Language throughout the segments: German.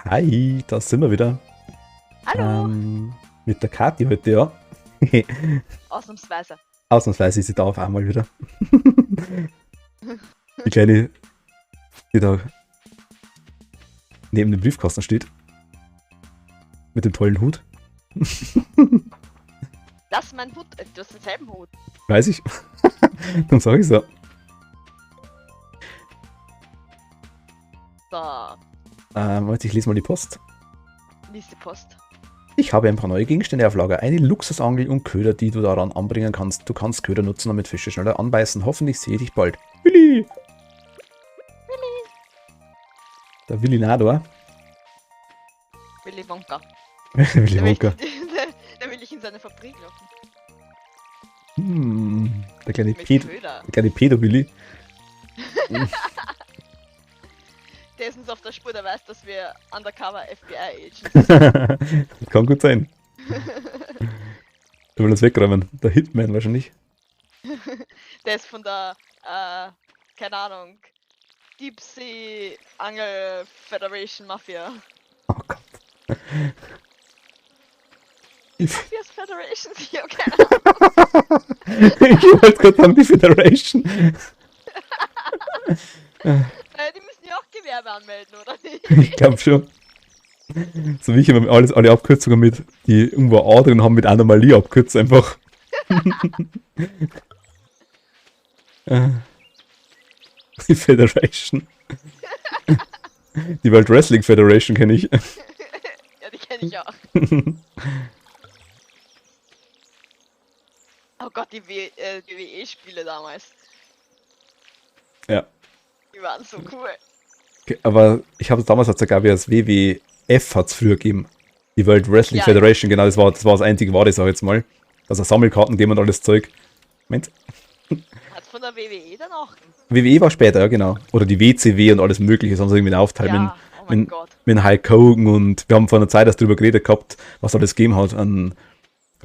Hi, da sind wir wieder. Hallo! Mit der Kathi heute, ja. Ausnahmsweise. Ausnahmsweise ist sie da auf einmal wieder. Die Kleine, die da neben dem Briefkasten steht. Mit dem tollen Hut. Das ist mein Hut, du hast denselben Hut. Weiß ich. Dann sag ich's ja. So, Warte, ich lese mal die Post. lies die Post. Ich habe ein paar neue Gegenstände auf Lager. Eine Luxusangel und Köder, die du daran anbringen kannst. Du kannst Köder nutzen, damit Fische schneller anbeißen. Hoffentlich sehe ich dich bald. Willi! Der Willi Nador. Willy Wonka. Willi Wonka. Da will ich in seine Fabrik laufen. Der kleine Mit Pedo. Köder. Der kleine Pedo-Willi. Der ist uns auf der Spur, der weiß, dass wir undercover FBI-Agents sind. Kann gut sein. Der will uns wegräumen. Der Hitman wahrscheinlich. Der ist von der, keine Ahnung, Deep Sea Angel Federation Mafia. Oh Gott. Mafia's Federation? Ich hab keine Ahnung. Ich wollte gerade sagen, die Federation. Die müssen ja auch Gewerbe anmelden, oder nicht? Ich glaube schon. So wie ich immer alle Abkürzungen mit, die irgendwo A drin haben, mit Anomalie abkürzt einfach. Die Federation. Die World Wrestling Federation kenne ich. Ja, die kenne ich auch. Oh Gott, die WWE-Spiele damals. Ja. Die waren so cool. Okay, aber ich habe es damals hat sogar wie das WWF hat es früher gegeben. Die World Wrestling Ja, Federation, genau, das war das einzige wahre, sag ich jetzt mal. Also Sammelkarten geben und alles Zeug. Moment. Hat von der WWE dann auch? WWE war später, ja genau. Oder die WCW und alles mögliche, das haben sie irgendwie aufteilt Ja, oh mein mit, Gott. mit Hulk Hogan und wir haben vor einer Zeit erst drüber geredet gehabt, was alles gegeben hat an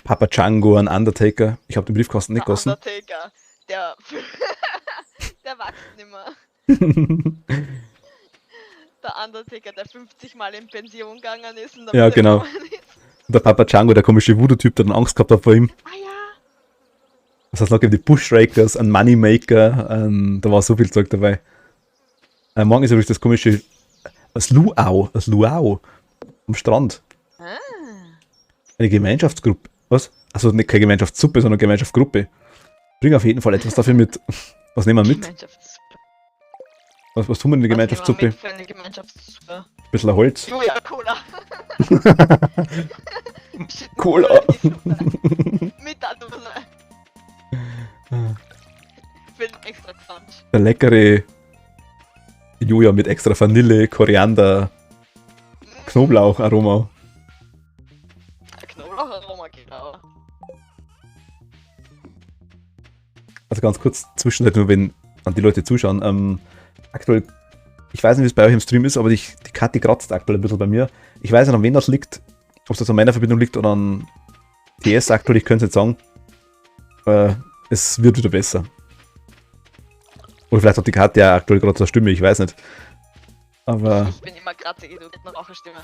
Papa Django, an Undertaker. Ich habe den Briefkasten nicht Der gegossen. Undertaker, der, der wächst nimmer. Der Undertaker, der 50 Mal in Pension gegangen ist und dann Ja, wieder genau. gekommen ist. Und der Papa Django, der komische Voodoo-Typ, der dann Angst gehabt hat vor ihm. Ah ja, Was heißt noch, die Bushrakers, ein Moneymaker, da war so viel Zeug dabei. Morgen ist übrigens das komische das Luau am Strand. ah, Eine Gemeinschaftsgruppe. Was? Also nicht keine Gemeinschaftssuppe, sondern Gemeinschaftsgruppe. Bring auf jeden Fall etwas dafür mit. Was nehmen wir mit? Gemeinschaftssuppe. Was tun wir in der Gemeinschaftssuppe? Was nehmen wir mit für eine Gemeinschaftssuppe? Ein bisschen Holz. Julia, Cola. Cola. Mit der Dose. Für den extra Crunch. Der leckere Joja mit extra Vanille, Koriander, Knoblauch-Aroma. Knoblaucharoma, genau. Also ganz kurz Zwischenzeit nur, wenn an die Leute zuschauen. Aktuell, ich weiß nicht, wie es bei euch im Stream ist, aber die Kathi kratzt aktuell ein bisschen bei mir. Ich weiß nicht, an wen das liegt. Ob es das an meiner Verbindung liegt oder an TS aktuell, ich könnte es nicht sagen. Es wird wieder besser. Oder vielleicht hat die Kathi ja aktuell gerade so eine Stimme, ich weiß nicht. Aber Ich bin immer kratzig, du hast noch auch eine Stimme.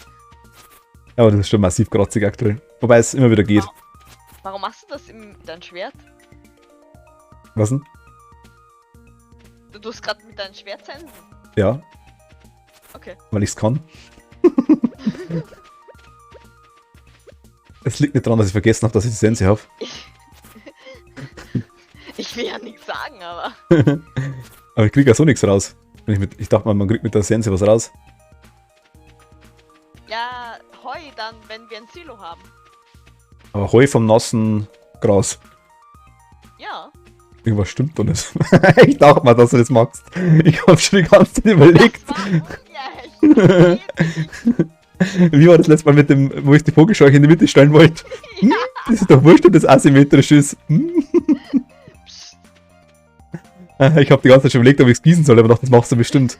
das ist schon massiv kratzig aktuell. Wobei es immer wieder geht. Warum machst du das mit deinem Schwert? Was denn? Du tust gerade mit deinem Schwert sensen? Ja, Okay. weil ich es kann. Es liegt nicht daran, dass ich vergessen habe, dass ich die Sense habe. Ich will ja nichts sagen, aber. Aber ich kriege ja so nichts raus. Ich dachte mal, man kriegt mit der Sense was raus. Ja, Heu dann, wenn wir ein Silo haben. Aber Heu vom nassen Gras. Ja. Irgendwas stimmt da nicht. Ich dachte mal, dass du das magst. Ich habe schon die ganze Zeit überlegt. Das war ungerecht. Wie war das letzte Mal mit dem, wo ich die Vogelscheuche in die Mitte stellen wollte? Ja. Das ist doch wurscht, ob das asymmetrisch ist. Psst. Ich habe die ganze Zeit schon überlegt, ob ich es gießen soll, aber dachte, das machst du bestimmt.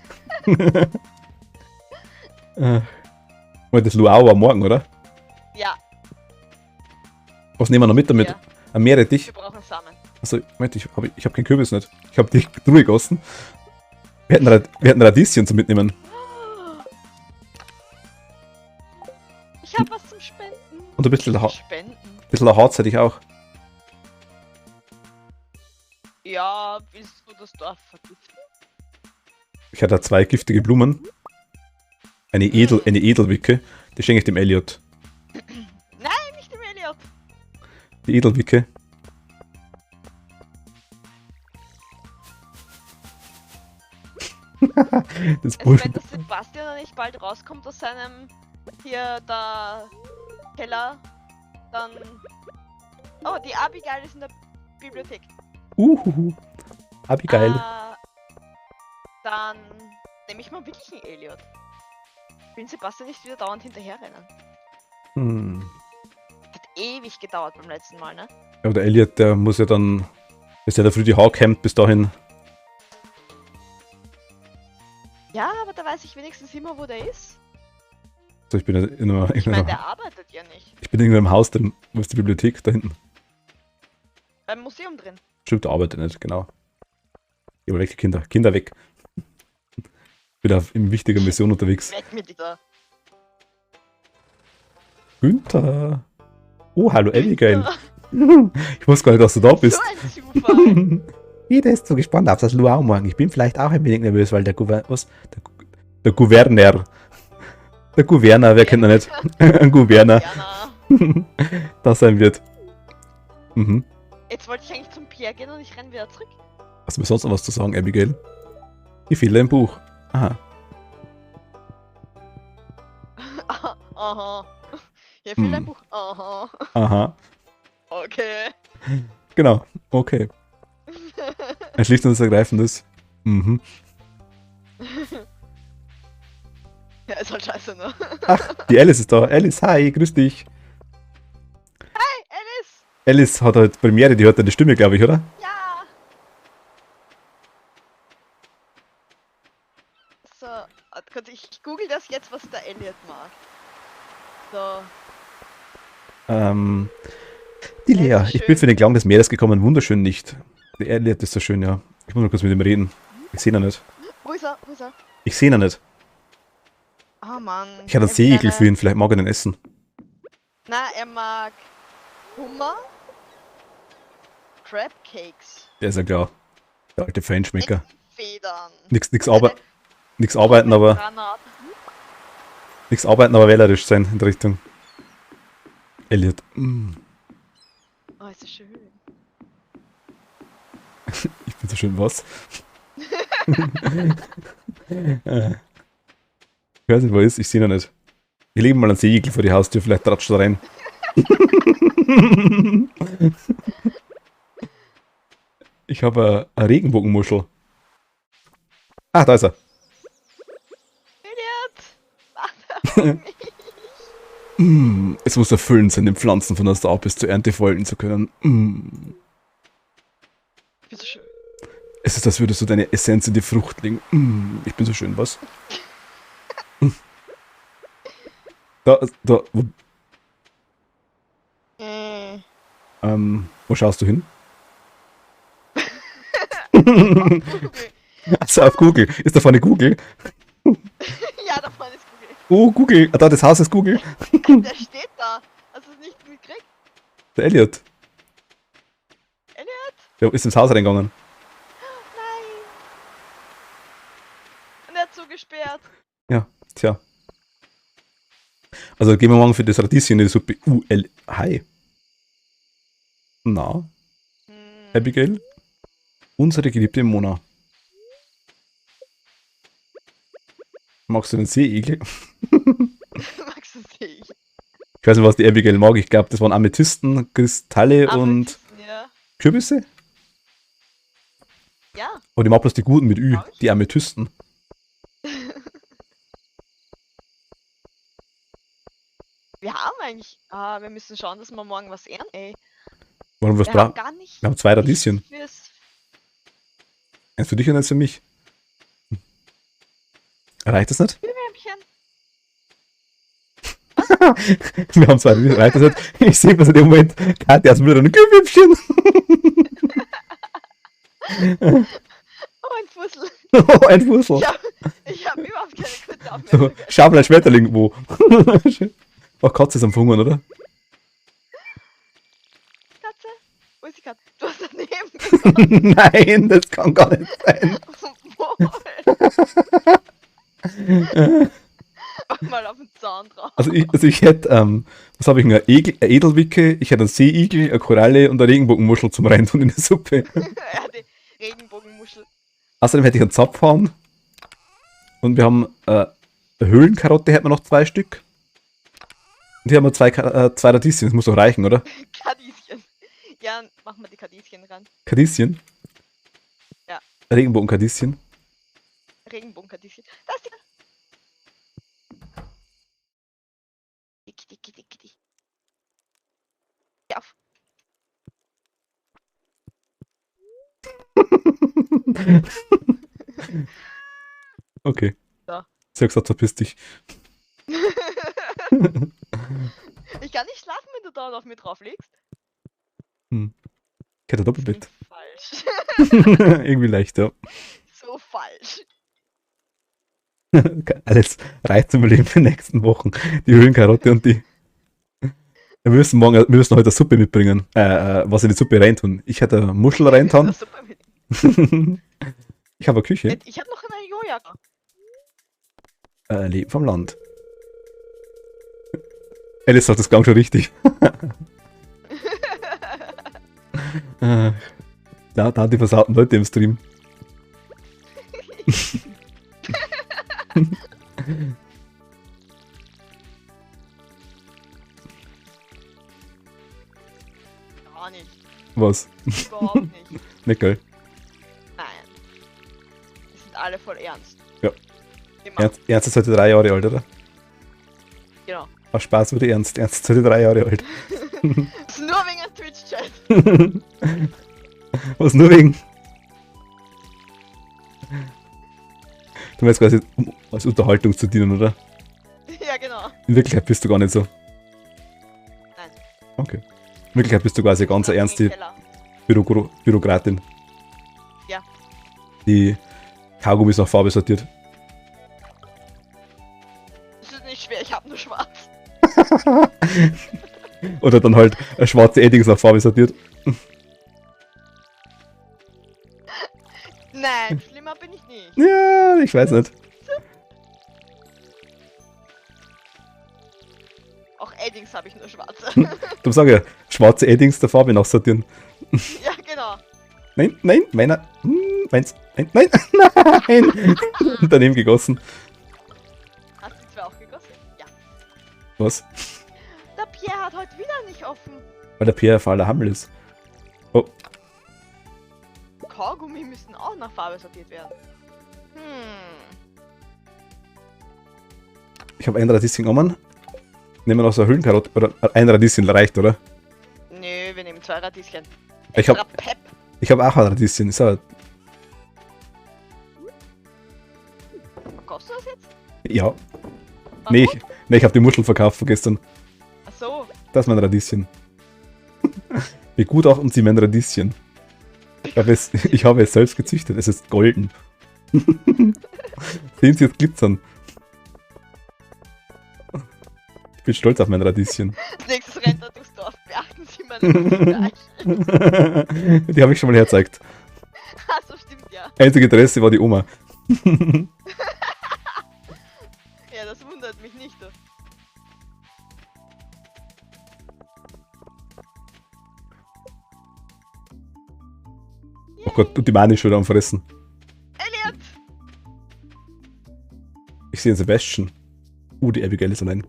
Das Luau war morgen, oder? Ja, Was nehmen wir noch mit damit? Ja. Ein Meerrettich? wir brauchen Samen. Also, Moment, ich hab keinen Kürbis nicht. Ich habe die Truhe gegossen. Wir hätten Radieschen zum Mitnehmen. Und ein bisschen, Spenden. bisschen Harz hätte ich auch. Ja, willst du das Dorf vergiften? Ich hatte 2 giftige Blumen. Eine Edelwicke. Die schenke ich dem Elliot. Nein, nicht dem Elliot. Die Edelwicke. Das Also Bull. wenn der Sebastian noch nicht bald rauskommt aus seinem hier da Keller, dann. Oh, die Abigail ist in der Bibliothek. Abigail. Dann nehme ich mal wirklich einen Elliot. Ich will Sebastian nicht wieder dauernd hinterherrennen. Hat ewig gedauert beim letzten Mal, ne? Aber der Elliot, der muss ja dann, bis der früh die Haare kämmt, bis dahin. Ja, aber da weiß ich wenigstens immer, wo der ist. So, ich bin ja in Ich meine, einem, der arbeitet ja nicht. ich bin in einem Haus drin. Wo ist die Bibliothek? Da hinten. Beim Museum drin. Stimmt, der arbeitet nicht, genau. Geh mal weg, die Kinder. Kinder weg. Wieder in wichtiger Mission unterwegs. Weg mit dir. Günther. Oh, hallo Abigail. Ich wusste gar nicht, dass du da bist. So ein Zufall. Jeder ist so gespannt auf das Luau morgen. Ich bin vielleicht auch ein wenig nervös, weil der Gouverneur. Der Gouverneur, wer kennt ihn nicht? Ein Gouverneur. Jana. Das sein wird. Mhm. Jetzt wollte ich eigentlich zum Pierre gehen und ich renne wieder zurück. Hast du mir sonst noch was zu sagen, Abigail? Hier fehlt ein Buch. Aha. Aha. Hier fehlt ein Hm. Buch. Aha. Aha. Okay. Genau. Okay. Ein schlicht und ergreifendes. Mhm. Ja, ist halt scheiße, ne? Ach, die Alice ist da. Alice, hi, grüß dich. Hey, Alice! Alice hat halt Premiere, die hört deine Stimme, glaube ich, oder? Ja! So, Gott, ich google das jetzt, was der Elliot mag. So, Die Ja, Lea, ist ich schön. bin für den Klang des Meeres gekommen, wunderschön nicht. Der Elliot ist so schön, ja. Ich muss mal kurz mit ihm reden. Ich sehe ihn nicht. wo ist er? Wo ist er? Ich sehe ihn nicht. Ah, Mann. Ich hatte einen Er will Seeigel eine- für ihn, vielleicht mag er den essen. Na, er mag Hummer, Crab Cakes, Der ist ja klar. Der alte Feinschmecker. Federn. Nix arbeiten, aber Granaten. wählerisch sein in der Richtung. Elliot. Oh, ist das schön. Ich bin so schön was. Ich weiß nicht, wo er ist, ich sehe ihn nicht. Ich lege mal einen Seeigel vor die Haustür, vielleicht tratscht er rein. Ich habe eine Regenbogenmuschel. Ah, da ist er. Elliot! Es muss erfüllend sein, den Pflanzen von der Saat bis zur Ernte folgen zu können. Ich bin so schön. Es ist, als würdest du deine Essenz in die Frucht legen. Ich bin so schön, was? Wo schaust du hin? Also auf Google. Ist da vorne Google? Ja, da vorne ist Google. Oh, Google. Ah, da, das Haus ist Google. Der steht da. Hast du es nicht mitgekriegt? Der Elliot. Elliot? Der ist ins Haus reingegangen. Nein. Und er hat zugesperrt. Ja, tja. Also gehen wir morgen für das Radieschen in die Suppe. Hi. Na, Abigail? Unsere geliebte Mona. Magst du den Seeigel? Magst du sie? Ich weiß nicht, was die Abigail mag. Ich glaube, das waren Amethysten, Kristalle und Ja. Kürbisse. Ja. Aber die mag bloß die guten mit Ü, Glaub ich. die Amethysten. Wir haben eigentlich. Ah, wir müssen schauen, dass wir morgen was ernten, ey. Warum was Wir haben brauchen? gar nicht. Wir haben 2 Radieschen. nichts fürs- Eins für dich und eins für mich. Reicht das nicht? Glühwürmchen. Wir haben 2 Radieschen. Reicht das nicht? Ich sehe was in dem Moment. Katja aus dem Müller und ein Glühwürmchen. Oh, ein Fussel. Oh, ein Fussel. Ich hab überhaupt keine kurze So, Aufmerksamkeit. Schabel ein Schmetterling wo. Oh, Katze ist am Hungern, oder? Nein, das kann gar nicht sein. Mal auf den Zaun drauf. Also ich hätte, was habe ich denn? Eine Edelwicke, ich hätte einen Seeigel, eine Koralle und eine Regenbogenmuschel zum Reintun in die Suppe. Ja, die Regenbogenmuschel. Außerdem hätte ich einen Zapfhahn. Und wir haben eine Höhlenkarotte, hätten wir noch 2 Stück. Und hier haben wir zwei Radieschen, das muss doch reichen, oder? Kadieschen. Ja, machen wir die Kadieschen ran. Kadieschen? Ja. Regenbogenkadieschen. Regenbogenkadieschen. Das ist die. Dick. Geh auf. Okay. So. Sie hat gesagt, verpiss dich. Ich kann nicht schlafen, wenn du da auf mir drauf liegst. Ich hätte ein Doppelbett. Falsch. Irgendwie leicht, ja. So falsch. Alles reicht zum Überleben für die nächsten Wochen. Die Höhlenkarotte und die. Wir müssen heute eine Suppe mitbringen. Was in die Suppe reintun. Ich hätte eine Muschel reintun. Das ist super mit- Ich habe eine Küche. Ich habe noch eine Jojaka. Leben vom Land. Alice sagt, das klang schon richtig. Da haben die versauten Leute im Stream. Gar nicht. Was? Überhaupt nicht. Nicht geil. Nein. Die sind alle voll ernst. Ja. Immer. Ernst ist heute 3 Jahre alt, oder? Genau. Ach, Spaß wurde Ernst. Ernst ist heute 3 Jahre alt. Das ist nur wegen einem Twitch-Chat. Was nur wegen? Du meinst quasi, um als Unterhaltung zu dienen, oder? Ja, genau. In Wirklichkeit bist du gar nicht so. Nein. Okay. In Wirklichkeit bist du quasi ganz eine ernste Keller. Bürokratin. Ja. Die Kaugummis nach Farbe sortiert. Das ist nicht schwer, ich hab nur schwarz. Oder dann halt schwarze Eddings nach Farbe sortiert. Nein, schlimmer bin ich nicht. Ja, ich weiß nicht. Auch Eddings habe ich nur schwarze. Du sag ja, schwarze Eddings der Farbe nachsortieren. Ja, genau. Nein, meiner. Meins. Nein. Daneben gegossen. Hast du die zwei auch gegossen? Ja. Was? Der Pierre hat heute wieder nicht offen. Weil der Pierre voller Hammel ist. Oh, Kaugummi müssen auch nach Farbe sortiert werden. ich habe ein Radieschen genommen. Nehmen wir noch so eine Höhlenkarotte. Oder ein Radieschen reicht, oder? Nö, wir nehmen 2 Radieschen. Ich hab- Extra Pep. Ich habe auch ein Radieschen. Ist auch, Verkaufst du das jetzt? ja. Warum? Nee, ich habe die Muscheln verkauft von gestern. Ach so. Das ist mein Radieschen. Begutachten Sie mein Radieschen. Ich habe es selbst gezüchtet. Es ist golden. Sehen Sie es glitzern. Ich bin stolz auf mein Radieschen. Als nächstes rennt er durchs Dorf. Beachten Sie meine Fleisch. Die habe ich schon mal hergezeigt. Ah, so stimmt ja. Einzige Interesse war die Oma. Ja, das wundert mich nicht. Du. Oh Gott, und die Mani ist schon wieder am Fressen. Elliot! Ich sehe einen Sebastian. Die Abigail ist allein.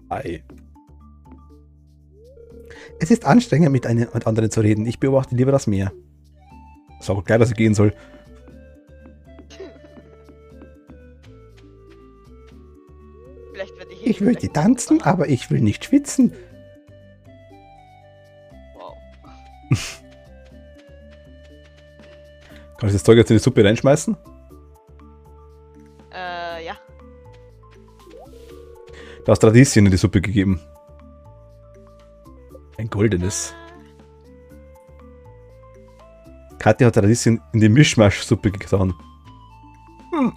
Ei. Es ist anstrengend, mit anderen zu reden. Ich beobachte lieber das Meer. Sag auch gleich, dass ich gehen soll. Vielleicht werde ich Ich würde tanzen, aber ich will nicht schwitzen. Wow. Kann ich das Zeug jetzt in die Suppe reinschmeißen? Ja. Du hast Radieschen in die Suppe gegeben. Ein goldenes. Katja hat Radieschen in die Mischmasch-Suppe getan.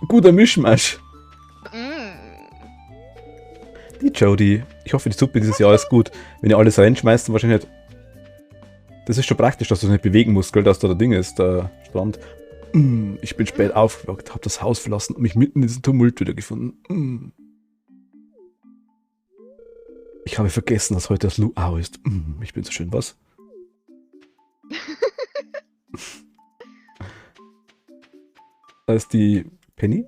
Guter Mischmasch. Die Jody. Ich hoffe, die Suppe dieses Jahr ist gut. Wenn ihr alles reinschmeißt, dann wahrscheinlich nicht. Das ist schon praktisch, dass du es nicht bewegen musst, gell, dass da der Ding ist, der Strand. Ich bin spät aufgewacht, habe das Haus verlassen und mich mitten in diesen Tumult wiedergefunden. Ich habe vergessen, dass heute das Luau ist. Ich bin so schön, was? Da ist die Penny.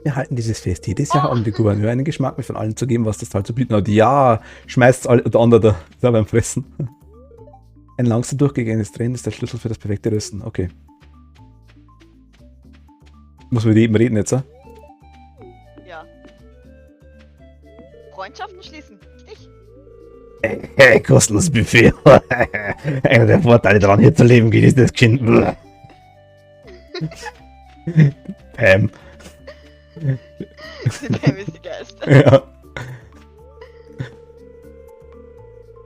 Wir halten dieses Fest jedes Jahr, um dem Gouverneur einen Geschmack mit von allem zu geben, was das Tal zu bieten hat. Ja, schmeißt alle der andere da beim Fressen. Ein langsam durchgegangenes Tränen ist der Schlüssel für das perfekte Rösten. Okay. Muss man mit jedem reden jetzt, Ja. Freundschaften schließen, richtig? Hey, kostenloses Buffet. Einer der Vorteile daran, hier zu leben, geht ist das Kind. Pam. Die Pam ist die Geilste. Ja.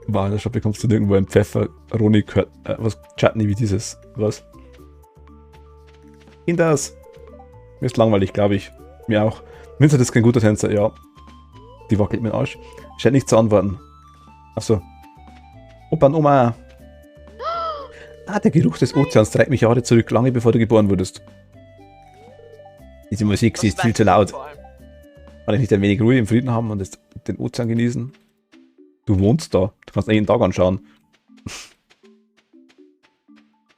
War in der Shop bekommst du irgendwo ein Pfefferoni, was Chutney wie dieses. Was? In das. Mir ist langweilig, glaube ich. Mir auch. Vincent ist kein guter Tänzer, ja. Die wackelt mir den Arsch. Scheint nicht zu antworten. Achso. Opa und Oma. Ah, der Geruch des Ozeans treibt mich Jahre zurück, lange bevor du geboren wurdest. Diese Musik, sie ist viel zu laut. Kann ich nicht ein wenig Ruhe im Frieden haben und den Ozean genießen? Du wohnst da. Du kannst jeden Tag anschauen.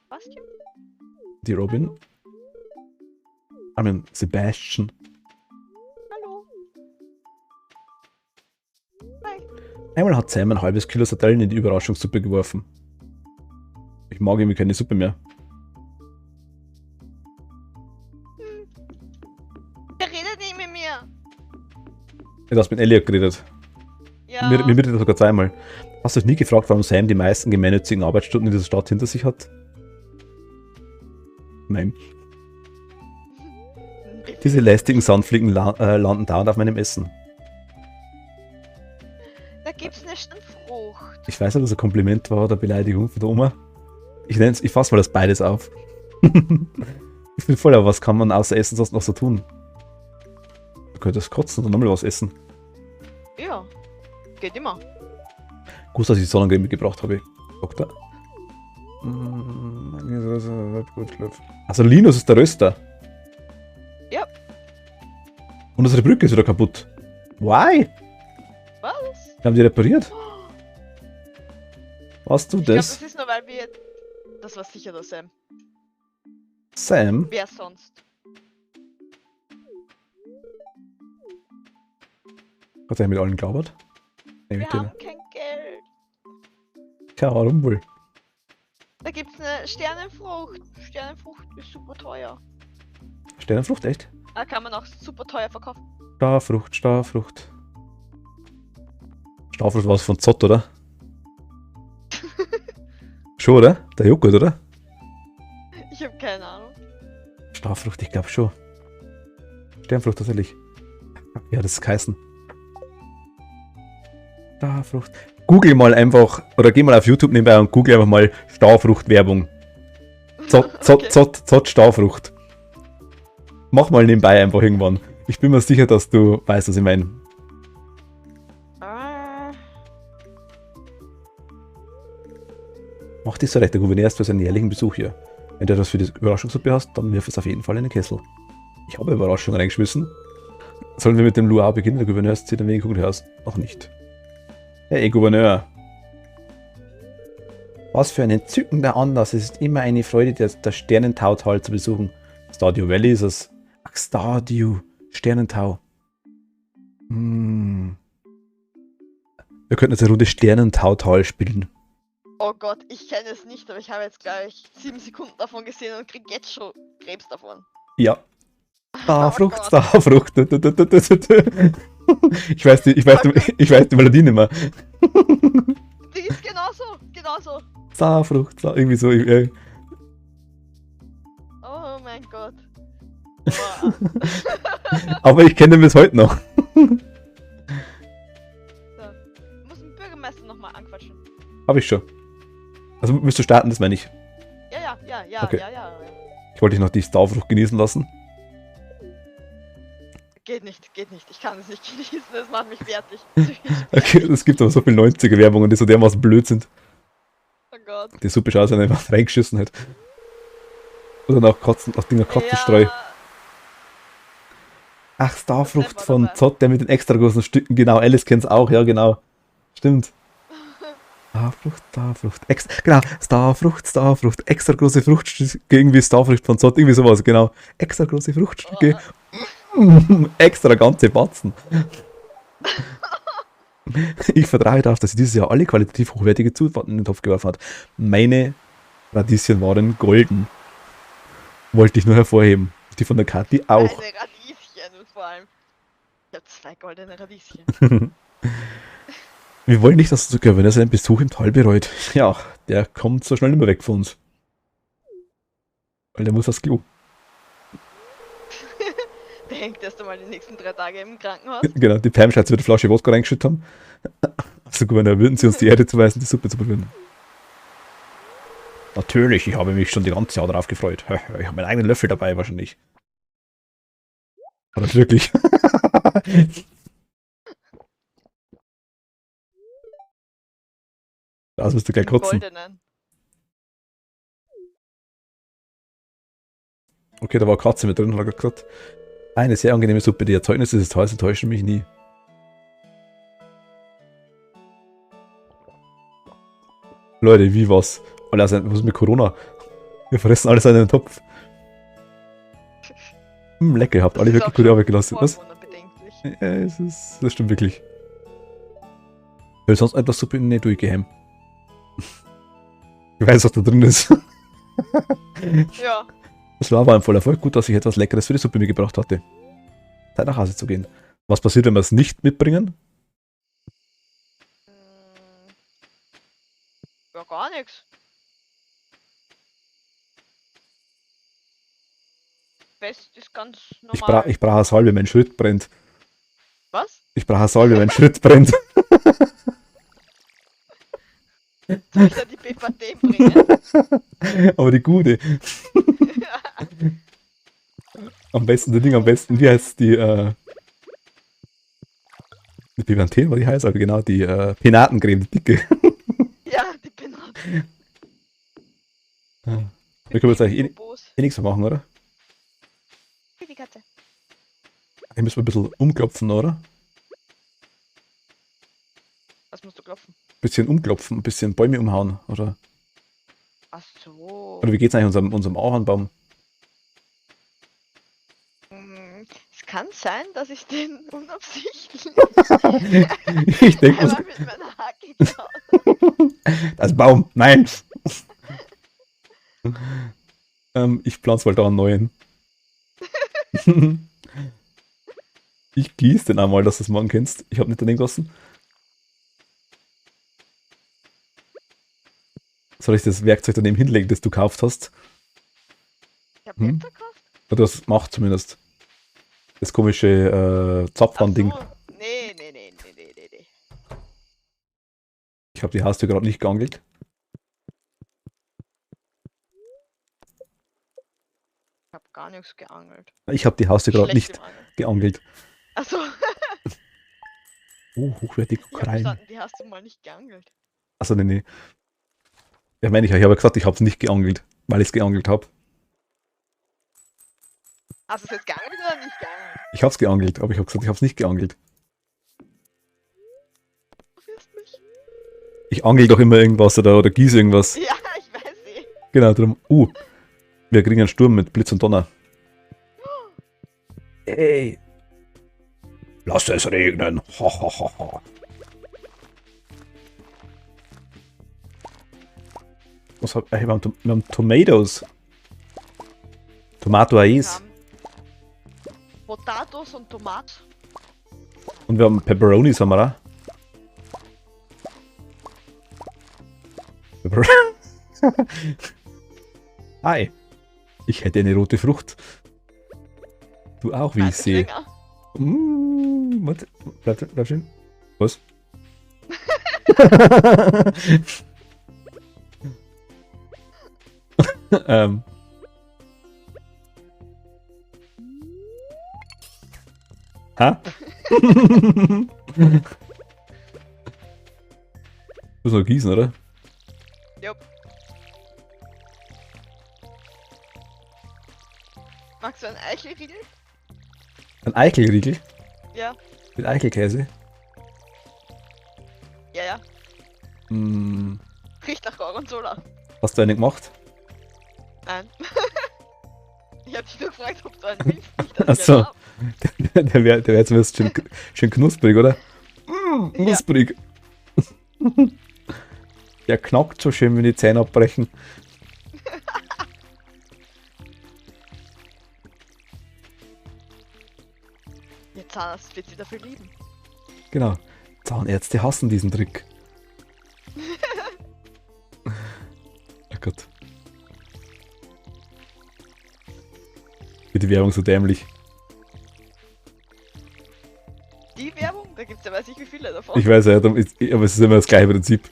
Was, Kim? Die Robin. I mean, Sebastian. Hallo. Hi. Einmal hat Sam ein halbes Kilo Sardellen in die Überraschungssuppe geworfen. Ich mag irgendwie keine Suppe mehr. Wer redet nicht mit mir? Du hast mit Elliot geredet. Ja. Mir wird das sogar zweimal. Hast du dich nie gefragt, warum Sam die meisten gemeinnützigen Arbeitsstunden in dieser Stadt hinter sich hat? Nein. Diese lästigen Sandfliegen landen dauernd auf meinem Essen. Da gibt's eine Frucht. Ich weiß nicht, ob das ein Kompliment war oder Beleidigung von der Oma. Ich fasse mal das beides auf. Ich bin voll, aber was kann man außer Essen sonst noch so tun? Du könntest kotzen oder nochmal was essen. Ja, geht immer. Gut, dass ich Sonnencreme mitgebracht habe. Doktor. Also Linus ist der Röster. Ja. Und unsere Brücke ist wieder kaputt. Why? Was? Wir haben die repariert. Warst du Ich glaube, das? das ist nur, weil wir... Das war sicher der Sam. Sam? Wer sonst? Hat er mit allen geglaubt? Wir haben kein Geld. Ja, warum wohl? Da gibt's eine Sternenfrucht. Sternenfrucht ist super teuer. Sternenfrucht, echt? Da kann man auch super teuer verkaufen. Starfrucht, Starfrucht. Starfrucht war was von Zott, oder? Schon, oder? Der Joghurt, oder? Ich habe keine Ahnung. Starfrucht, ich glaube schon. Sternfrucht tatsächlich. Ja, das ist geheißen. Starfrucht. Google mal einfach, oder geh mal auf YouTube nebenbei und google einfach mal Starfrucht-Werbung. Zott, Starfrucht. Mach mal nebenbei einfach irgendwann. Ich bin mir sicher, dass du weißt, was ich meine. Mach dich so recht, der Gouverneur ist für seinen jährlichen Besuch hier. Wenn du etwas für die Überraschungssuppe hast, dann wirf es auf jeden Fall in den Kessel. Ich habe Überraschung reingeschmissen. Sollen wir mit dem Luau beginnen? Der Gouverneur sieht ein wenig hungrig aus. Noch nicht. Hey, Gouverneur. Was für ein entzückender Anlass. Es ist immer eine Freude, das Sternentautal zu besuchen. Stardew Valley ist es. Ach, Stardew. Sternentau. Wir könnten jetzt eine Runde Sternentautal spielen. Oh Gott, ich kenne es nicht, aber ich habe jetzt gleich 7 Sekunden davon gesehen und krieg jetzt schon Krebs davon. Ja. Starfrucht, Starfrucht. Ich weiß die Melodie nicht mehr. Die ist genauso. Starfrucht, irgendwie so. Oh mein Gott. Aber ich kenne den bis heute noch. So. Ich muss den Bürgermeister nochmal anquatschen. Hab ich schon. Also müsst du starten, das meine ich. Ja. Okay. Ich wollte dich noch die Starfrucht genießen lassen. Geht nicht. Ich kann es nicht genießen, das macht mich fertig. Okay, es gibt aber so viele 90er-Werbungen, die so dermaßen blöd sind. Oh geschaut. Die Suppe schaut, wenn er einfach reingeschissen hat. Oder nach Dinger Katzenstreu. Ja, Ach, Starfrucht war von dabei. Zott, der mit den extra großen Stücken. Genau, Alice kennt's auch, ja genau. Stimmt. Starfrucht. Genau, Starfrucht. Extra große Fruchtstücke, irgendwie Starfrucht von Zott, irgendwie sowas, genau. Extra große Fruchtstücke. Extra ganze Batzen. Ich vertraue darauf, dass sie dieses Jahr alle qualitativ hochwertige Zutaten in den Topf geworfen hat. Meine Radieschen waren golden. Wollte ich nur hervorheben. Die von der Kathi auch. Eine Radieschen vor allem. Ich habe 2 goldene Radieschen. Wir wollen nicht, dass du sogar, wenn er seinen Besuch im Tal bereut. Ja, der kommt so schnell nicht mehr weg von uns. Weil der muss aufs Klo. Der hängt erst einmal die nächsten 3 Tage im Krankenhaus. Genau, die Pam scheint, sie wird eine Flasche Wodka reingeschüttet haben. Also Gouverneur, würden Sie uns die Erde zuweisen, die Suppe zu probieren? Natürlich, ich habe mich schon die ganze Jahr darauf gefreut. Ich habe meinen eigenen Löffel dabei wahrscheinlich. Oder wirklich? Das musst du gleich Den kotzen. goldenen. Okay, da war eine Katze mit drin, hat er gesagt. Eine sehr angenehme Suppe, die Erzeugnisse des Tals enttäuschen mich nie. Leute, wie was? Also, was ist mit Corona? Wir fressen alles in den Topf. Lecker, ihr habt alle wirklich gute Arbeit gelassen. Was? Bedenklich. Ja, das stimmt wirklich. Will sonst etwas Suppe? Nee, tu ich geheim. Ich weiß, was da drin ist. Ja. Das war ein voller Erfolg. Gut, dass ich etwas Leckeres für die Suppe mitgebracht hatte. Zeit nach Hause zu gehen. Was passiert, wenn wir es nicht mitbringen? Ja, gar nichts. Best ist ganz normal. Ich brauche eine Salbe, mein Schritt brennt. Was? Ich brauche eine Salbe, mein Schritt brennt. Soll ich da die PVT bringen? Aber die gute. Am besten, der Ding am besten, wie heißt die, die Pimenten, war die heißt, aber genau, die Penatencreme, die dicke. Ja, die Penaten. Wir können jetzt eigentlich nichts mehr machen, oder? Die Katze. Hier müssen wir ein bisschen umklopfen, oder? Was musst du klopfen? Ein bisschen umklopfen, ein bisschen Bäume umhauen, oder? Ach so. Oder wie geht's eigentlich unserem Ahornbaum? Es kann sein, dass ich den unabsichtlich Ich denke, einmal mit meiner Hacke gehauen. das Baum, nein! Ich pflanze mal da einen neuen. Ich gieße den einmal, dass du es morgen kennst. Ich habe nicht daneben gelassen. Soll ich das Werkzeug daneben hinlegen, das du gekauft hast? Ich hab jetzt gekauft? Oder das macht zumindest. Das komische Zapfhahn-Ding. So. Nee. Ich habe die Haustür gerade nicht geangelt. Ich hab gar nichts geangelt. Ich habe die Haustür gerade Schlecht nicht im Angeln. geangelt. Achso. Oh, hochwertige Ich hab Kokorallen. verstanden, die hast du mal nicht geangelt. Achso, nee. Ja, meine ich ja. Ich habe gesagt, ich habe es nicht geangelt, weil ich es geangelt habe. Hast du es jetzt geangelt oder nicht geangelt? Ich habe es geangelt, aber ich habe gesagt, ich habe es nicht geangelt. Du wirst mich. Ich angel doch immer irgendwas oder gieße irgendwas. Ja, ich weiß eh. Genau, drum. Wir kriegen einen Sturm mit Blitz und Donner. Ey. Lass es regnen. Was wir haben Tomatoes. Tomato-Eis. Wir haben Potatoes und Tomat. Und wir haben Pepperonis, haben wir auch. Hi. Ich hätte eine rote Frucht. Du auch, wie ich sehe. Warte, bleib schön. Was? Ha? Muss noch gießen, oder? Jupp. Magst du einen Eichelriegel? Ein Eichelriegel Ja. mit Eichelkäse. Ja, ja. Hm, Riecht nach Gorgonzola. hast du einen gemacht? Nein. Ich hab dich nur gefragt, ob du einen willst. Nicht, dass ich Achso. einen hab. Der wär jetzt zumindest schön knusprig, oder? Knusprig. Der knackt so schön, wenn die Zähne abbrechen. Ihr Zahnarzt wird sie dafür lieben. Genau. Zahnärzte hassen diesen Trick. Oh Gott. Wird die Werbung so dämlich. Die Werbung? Da gibt's ja weiß ich wie viele davon. Ich weiß ja, aber es ist immer das gleiche Prinzip.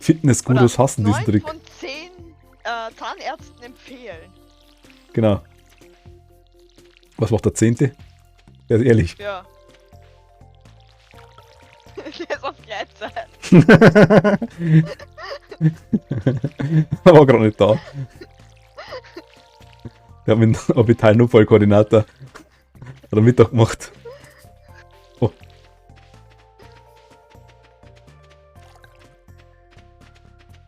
Fitnessgurus hassen diesen 9 Trick. von 10 Zahnärzten empfehlen. Genau. Was macht der 10.? Ja, ehrlich. Ja. Der ist auf Freizeit. Er war gerade nicht da. Der hat mit dem Orbitalnotfallkoordinator hat er Mittag gemacht. Oh.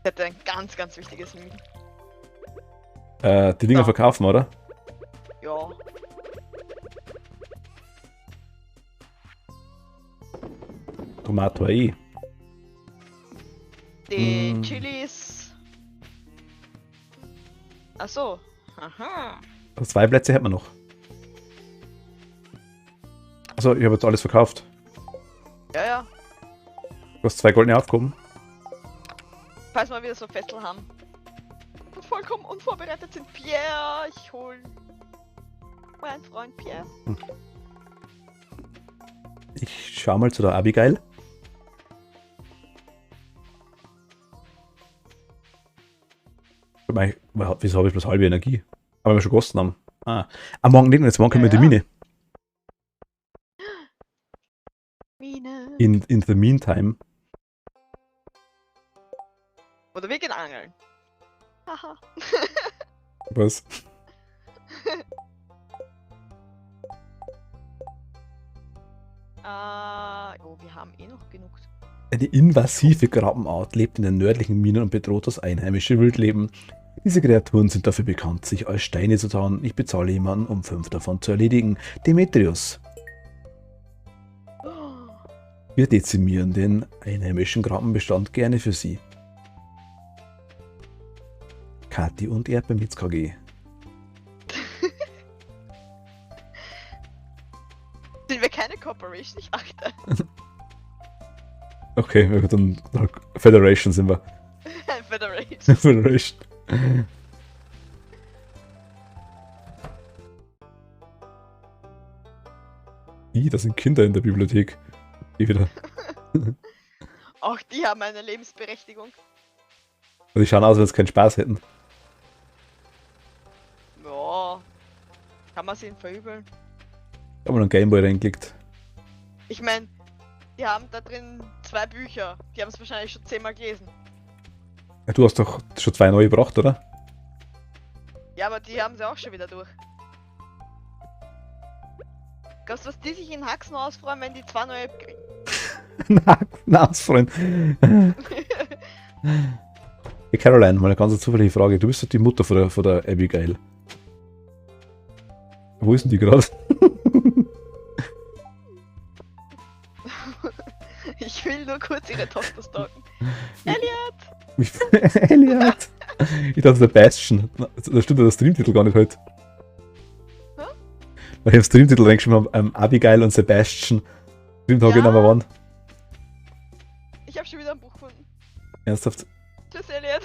Der hat ein ganz, ganz wichtiges Meeting. Die Dinger Ja. verkaufen, oder? Ja. Tomato eh. Die Mm. Chilis. Ach so. Aha. 2 Plätze hätten wir noch. Also, ich habe jetzt alles verkauft. Ja, ja. Du hast 2 goldene Aufgaben. Falls wir wieder so Fessel haben. Und vollkommen unvorbereitet sind. Pierre, ich hol meinen Freund Pierre. Ich schau mal zu der Abigail. Wieso habe ich bloß halbe Energie? Aber wir schon Kosten haben. Am Morgen nicht, jetzt morgen können wir die Ja. Mine. Mine. In the meantime. Oder wir gehen angeln. Haha. Was? Oh, wir haben eh noch genug. Eine invasive Krabbenart lebt in den nördlichen Minen und bedroht das einheimische Wildleben. Diese Kreaturen sind dafür bekannt, sich als Steine zu tarnen. Ich bezahle jemanden, um 5 davon zu erledigen. Demetrius. Oh, Wir dezimieren den einheimischen Krabbenbestand gerne für Sie. Kathi und Erdbeermitz KG. sind wir keine Corporation? Ich achte. Okay, dann Federation sind wir. Federation. Federation. Da sind Kinder in der Bibliothek. Geh wieder. Auch die haben eine Lebensberechtigung. Also die schauen aus, als wenn sie keinen Spaß hätten. Ja. Kann man sie ihnen verübeln? Ich habe mal einen Gameboy reingelegt. Ich meine, die haben da drin 2 Bücher. Die haben es wahrscheinlich schon 10-mal gelesen. Ja, du hast doch schon 2 neue gebracht, oder? Ja, aber die haben sie auch schon wieder durch. Glaubst du, was die sich in Haxen ausfreuen, wenn die 2 neue kriegen? Nasfreund. Hey Caroline, mal eine ganz zufällige Frage. Du bist doch die Mutter von der Abigail. Wo ist denn die gerade? Ich will nur kurz ihre Tochter stalken. Elliot! Elliot! Ich dachte, der Bastion. Da stimmt ja der Streamtitel gar nicht heute. Hä? Weil ich im Streamtitel reingeschrieben habe, Abigail und Sebastian. Streamtag Ja. Number 1. Ich habe schon wieder ein Buch gefunden. Ernsthaft? Tschüss, Elliot.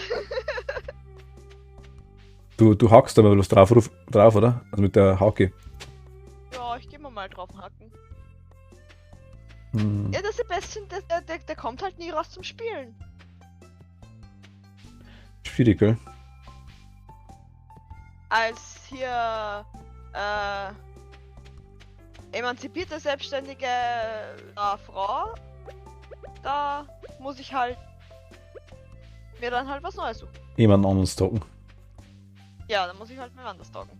Du hackst da mal was drauf, oder? Also mit der Hauke. Ja, ich geh mal drauf hacken. Hm. Ja, der Sebastian, der kommt halt nie raus zum Spielen. Schwierig, gell? Als hier emanzipierte, selbstständige Frau, da muss ich halt mir dann halt was Neues suchen. Jemand anderen stalken. Ja, dann muss ich halt mal anders talken.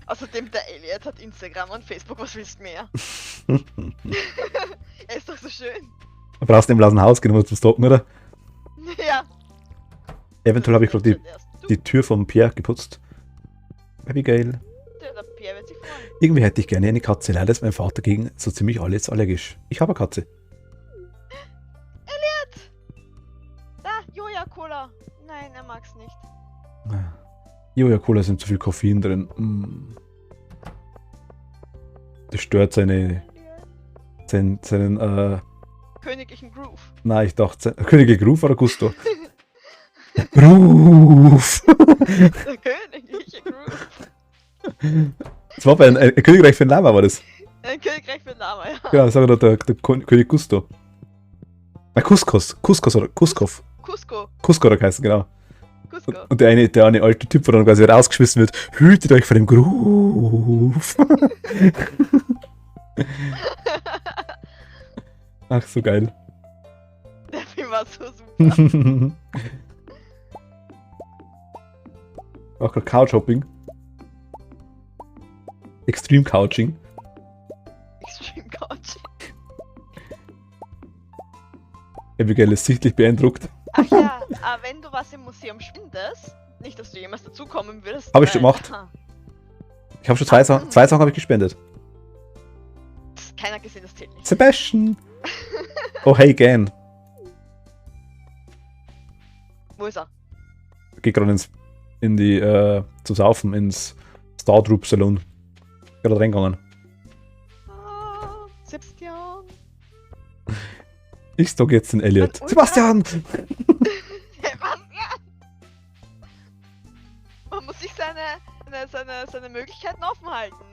Außerdem, der Elliot hat Instagram und Facebook, was willst du mehr? Er ist doch so schön. Du brauchst dem blauen Haus gehen, um zu stalken, oder? Ja. Eventuell habe ich gerade Du, die Tür vom Pierre geputzt. Abigail. der Pierre wird sich freuen. Irgendwie hätte ich gerne eine Katze. Leider ist mein Vater gegen so ziemlich alles allergisch. Ich habe eine Katze. Elliot! Da, Joja-Cola. Nein, er mag's nicht. Joja Cola sind zu viel Koffein drin. Das stört seinen Königlichen Groove. nein, ich dachte, Königliche Groove oder Gusto? Groove! Der königliche Groove. Das war bei ein Königreich für den Lama, war das. Ein Königreich für Lama, ja. Ja, sag ich der König Gusto. Na, Couscous oder Cuscoff. Cusco. Cusco oder heißt genau. Cusco. Und der eine alte Typ, wo dann quasi rausgeschmissen wird, hütet euch vor dem Groove. Ach, so geil. Der Film war so super. Auch gerade Couchhopping. Extreme Couching. Extreme Couch. Abigail ist sichtlich beeindruckt. Ach ja, wenn du was im Museum spendest, nicht, dass du jemals dazukommen würdest. Hab ich schon gemacht. Aha. Ich habe schon zwei Sachen habe ich gespendet. Das hat keiner gesehen, das zählt nicht. Sebastian! Oh, hey, Gan. Wo ist er? Geh gerade zu saufen ins Star Troop Saloon. Gerade reingegangen. Ah, Sebastian. Ich stalk jetzt den Elliot. Mann, Sebastian! Sebastian! Man muss sich seine Möglichkeiten offen halten,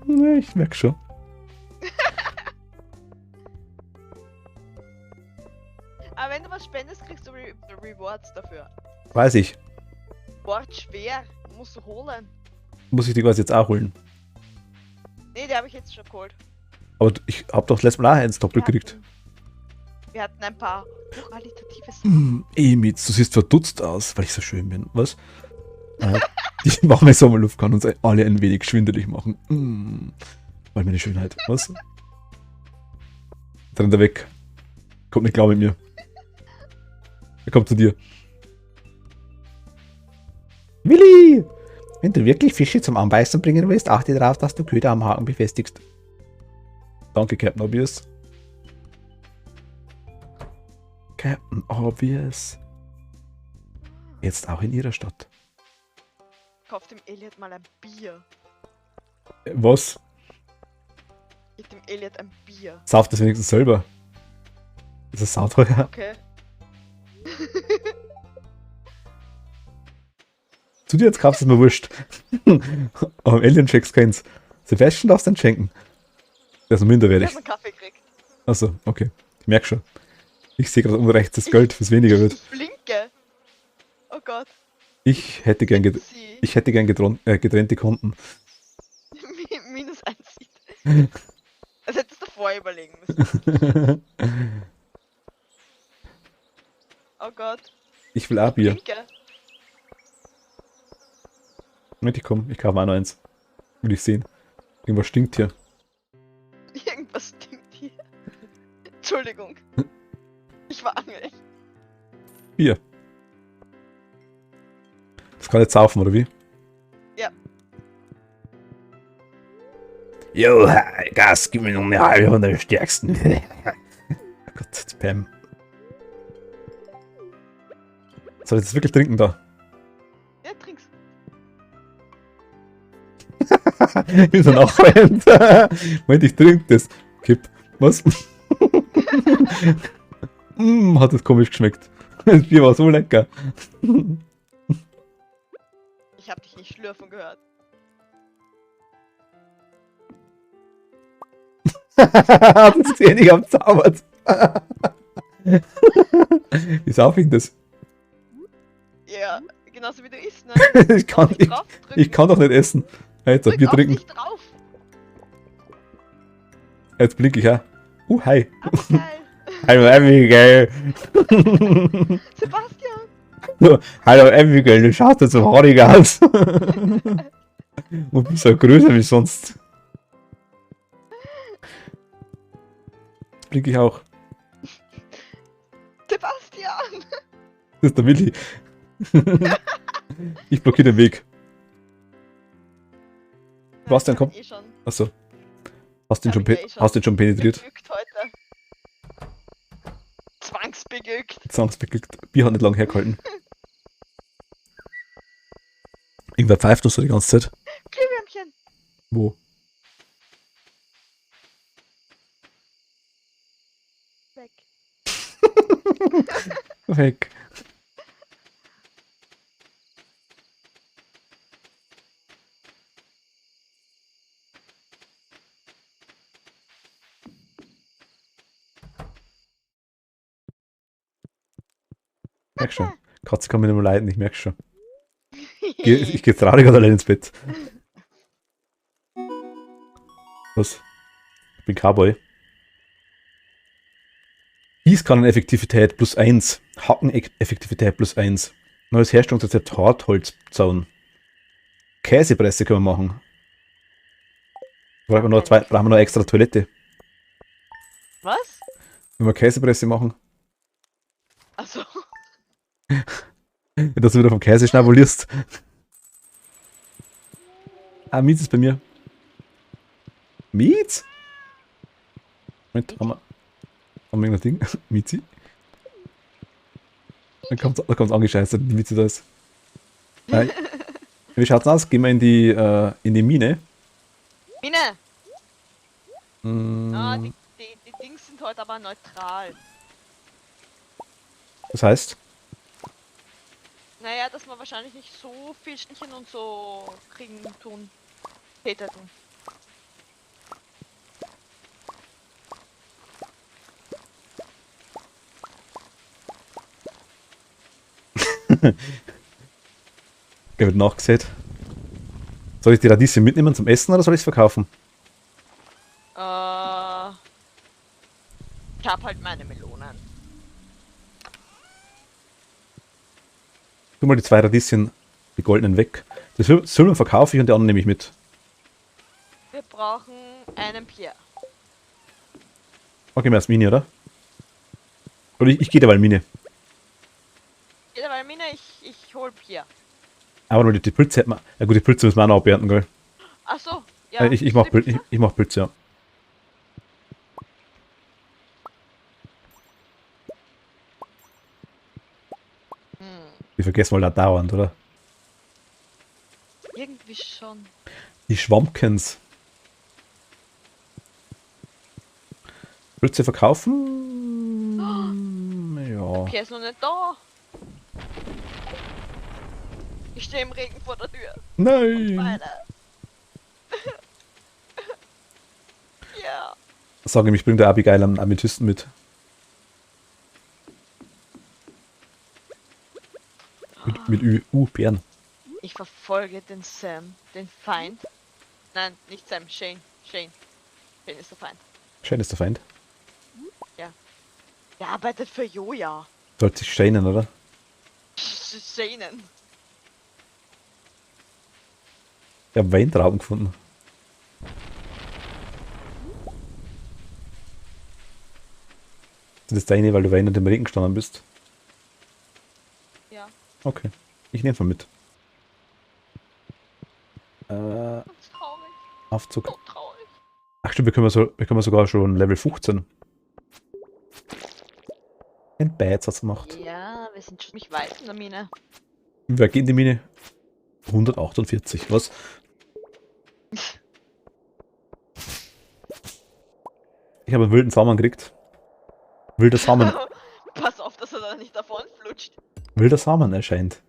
ne? Ich merk schon. Aber wenn du was spendest, kriegst du Rewards dafür. Weiß ich. Wort schwer, musst du holen. Muss ich die quasi jetzt auch holen. Ne, die habe ich jetzt schon geholt. Aber ich hab doch letztes Mal auch eins doppelt gekriegt. Wir hatten ein paar qualitative Sachen. Emitz, du siehst verdutzt aus, weil ich so schön bin. Was? Die warme Sommerluft kann uns alle ein wenig schwindelig machen. Weil meine Schönheit. Was? Dann rennt er weg. Kommt nicht klar mit mir. Er kommt zu dir. Willi! Wenn du wirklich Fische zum Anbeißen bringen willst, achte darauf, dass du Köder am Haken befestigst. Danke, Captain Obvious. Captain Obvious. Jetzt auch in ihrer Stadt. Kauf dem Elliot mal ein Bier. Was? Gib dem Elliot ein Bier. Sauft das wenigstens selber. Das ist sauteuer. Okay. Zu dir jetzt kaufst du es mir wurscht. Aber im Alien-Checks keins. Sebastian darfst du dann schenken. Der ist noch Ich minderwertig. hab einen Kaffee gekriegt. Achso, okay. Ich merk schon. Ich sehe gerade unten rechts das Geld, was weniger wird. Ich blinke. Oh Gott. Ich hätte gern, Sie. getrennte Konten. Minus 1 sieht. Das hättest du davor überlegen müssen. Oh Gott. Ich will auch Bier. Blinke. Moment, ich komm. Ich kaufe auch noch eins. Will ich sehen. Irgendwas stinkt hier. Irgendwas stinkt hier. Entschuldigung. Ich war angelig. Bier. Das kann jetzt saufen, oder wie? Ja. Jo, Gas, gib mir noch eine halbe von der stärksten. Oh Gott, Spam. Soll ich das wirklich trinken da? Ja, trink's. Wie so ein Nachfeind. Moment, ich trinke das. Kipp. Was? Hat das komisch geschmeckt. Das Bier war so lecker. Ich hab dich nicht schlürfen gehört. Das ist eh nicht am Zaubert. Wie sauf ich das? Ja, genauso wie du isst, ne? Ich kann, Nicht draufdrücken. ich kann doch nicht essen. Jetzt ein Drück Bier auch trinken. nicht drauf. Jetzt blinke ich auch. Hi. Aber geil. Hallo Abigail. Sebastian. So, hallo Abigail, du schaust jetzt so haarig aus. Und bist so größer wie sonst. Jetzt blinke ich auch. Sebastian! Das ist der Willi. Ich blockiere den Weg. Sebastian, komm. Eh schon. Achso. Hast du Hab ich eh den schon penetriert? Beglückt heute. Zwangsbeglückt. Zwangsbeglückt. Bier hat nicht lang hergehalten. Irgendwer pfeift uns so die ganze Zeit. Glühwürmchen. Wo? Weg. Weg. Merk schon. Katze kann mir nicht mehr leiden, ich merke schon. Ich gehe traurig allein ins Bett. Was? Ich bin Cowboy. Gießkanneneffektivität plus 1. Hackeneffektivität plus 1. Neues Herstellungsrezept Hartholzzaun. Käsepresse können wir machen. Brauchen wir noch extra Toilette. Was? Wenn wir Käsepresse machen. Achso. Dass du wieder vom Käse schnabulierst. Ah, Mietz ist bei mir. Mietz? Moment, haben wir irgendein Ding? Mietzi? Da kommt's angescheißt, die Mietzi da ist. Wie schaut's aus? Gehen wir in die Mine. Mine! Mm, Ah, die Dings sind heute aber neutral. das heißt? Naja, dass wir wahrscheinlich nicht so viel Sternchen und so kriegen tun. Täten. Der wird nachgesät. Soll ich die Radieschen mitnehmen zum Essen oder soll ich es verkaufen? Ich hab halt meine Melonen. Tu mal die 2 Radieschen, die goldenen weg. Das Silber verkaufe ich und die anderen nehme ich mit. Wir brauchen einen Pierre. Okay, mehr als Mine, oder? Oder ich gehe derweil Mine. Geht aber Mine, ich hol Pierre. Aber nur die Pilze hätten wir. Ja gut, die Pilze müssen wir auch noch abernten, gell? Achso, ja. Ich mach Pilze, ja. Die vergessen wir da dauernd, oder? Irgendwie schon. Die Schwammkens. Pilze verkaufen? Ja. Pierre ist noch nicht da. Ich stehe im Regen vor der Tür. Nein! Meine. Ja. Sag ihm, ich bring der Abigail einen Amethysten mit. Mit Bären. Ich verfolge den Sam, den Feind. Nein, nicht Sam, Shane. Shane ist der Feind. Shane ist der Feind. Der arbeitet für Joja. Sollte sich Shanen, oder? Shanen. Ich habe Weintrauben gefunden. Das ist deine, weil du weinend im Regen gestanden bist. Ja. Okay. Ich nehme mal mit. Das ist traurig. Aufzug. So traurig. Ach stimmt, wir können sogar schon Level 15. Ein Beiz hat's gemacht. Ja, wir sind schon mich weit in der Mine. Wer geht in die Mine? 148, was? Ich habe einen wilden Samen gekriegt. Wilder Samen. Pass auf, dass er da nicht davon flutscht. Wilder Samen erscheint.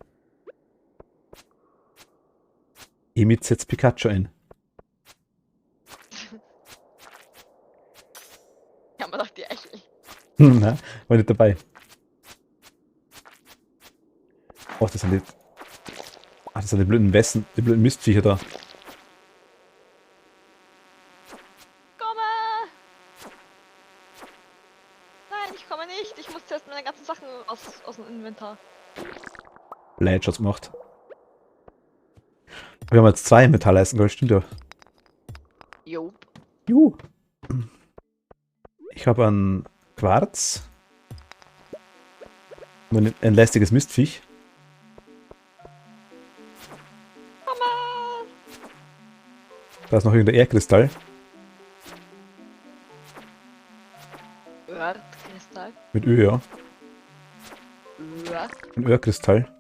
Emit setzt Pikachu ein. Ja, man doch die Eichel. Nein, war nicht dabei. Oh, das sind die. Ah, das sind die blöden Wessen, die blöden Mistviecher da. Komme! Nein, ich komme nicht. Ich muss zuerst meine ganzen Sachen aus dem Inventar. Leitshots gemacht. Wir haben jetzt 2 Metallleisten, gell? Stimmt ja. Jupp. Juhu. Ich habe einen Quarz. Und ein lästiges Mistviech. Mama! Da ist noch irgendein Erdkristall. Erdkristall. Mit Ö, ja. Erd. Ein Öhrkristall.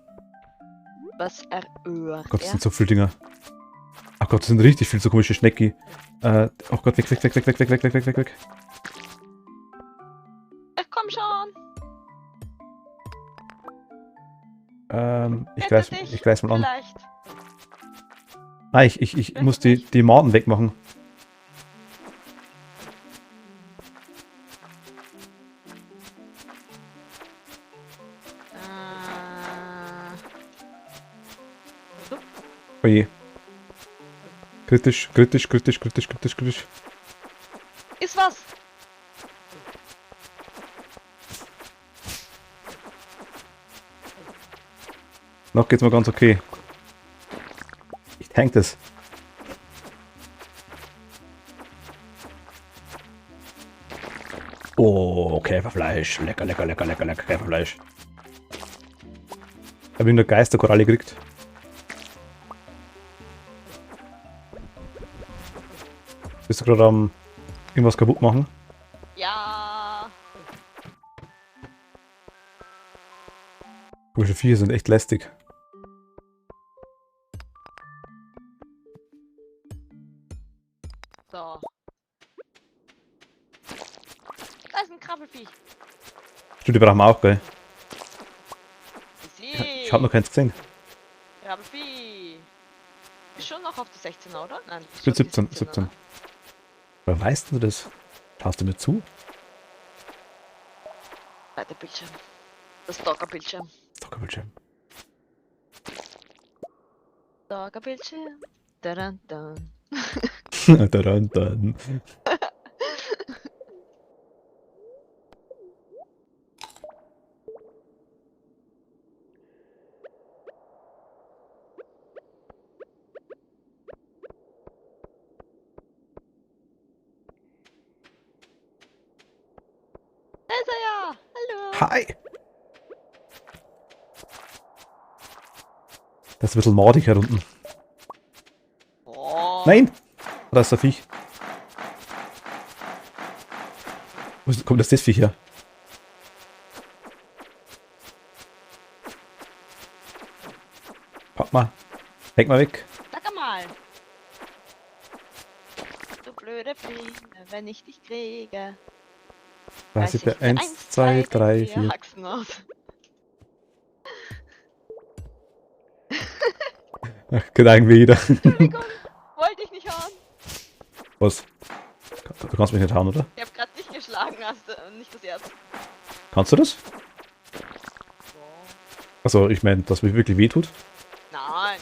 Was er Erd. Gott, das sind so viele Dinger. Ach Gott, das sind richtig viel so komische Schnecki. Oh Gott, weg, weg, weg, weg, weg, weg, weg, weg, weg, weg, weg. Komm schon! Ich Rette greif, dich, ich greif's mal an. Vielleicht. Ah, ich muss die Morden wegmachen. Oje. Kritisch, kritisch, kritisch, kritisch, kritisch, kritisch. Ist was? Noch geht's mal ganz okay. Ich tank das. Oh, Käferfleisch. Lecker, lecker, lecker, lecker, lecker Käferfleisch. Hab ich eine Geisterkoralle gekriegt. Bist du gerade am irgendwas kaputt machen? Ja. Komische Viecher sind echt lästig. So. Da ist ein Krabbelfiech. Stimmt, die brauchen wir auch, gell? Sie. Ich hab noch keins gesehen. Krabbelfieh. Ist schon noch auf die 16er, oder? Nein, Ich bin schon die 17, 17er, 17. ne? Woher weißt du das? Schaust du mir zu? Zweiter Bildschirm. Das Dogger-Bildschirm. Stockerbildschirm. Dogger-Bildschirm. Daran, dann. Dann. Da ist er ja! Hallo! Hi! Das ist ein bisschen mordig hier unten. Oh. Nein! Da ist der Viech. Kommt das Viech her? Pack mal. Denk mal weg. Sag mal! Du blöde Biene, wenn ich dich kriege. Weiß ich, 1, 2, 3, 4. Haxen aus. Ach, geht irgendwie wieder. Entschuldigung, wollte ich nicht hauen. Was? Du kannst mich nicht hauen, oder? Ich hab grad dich geschlagen, hast du nicht das erste. Kannst du das? Also, ich meine, dass mir wirklich wehtut. Nein,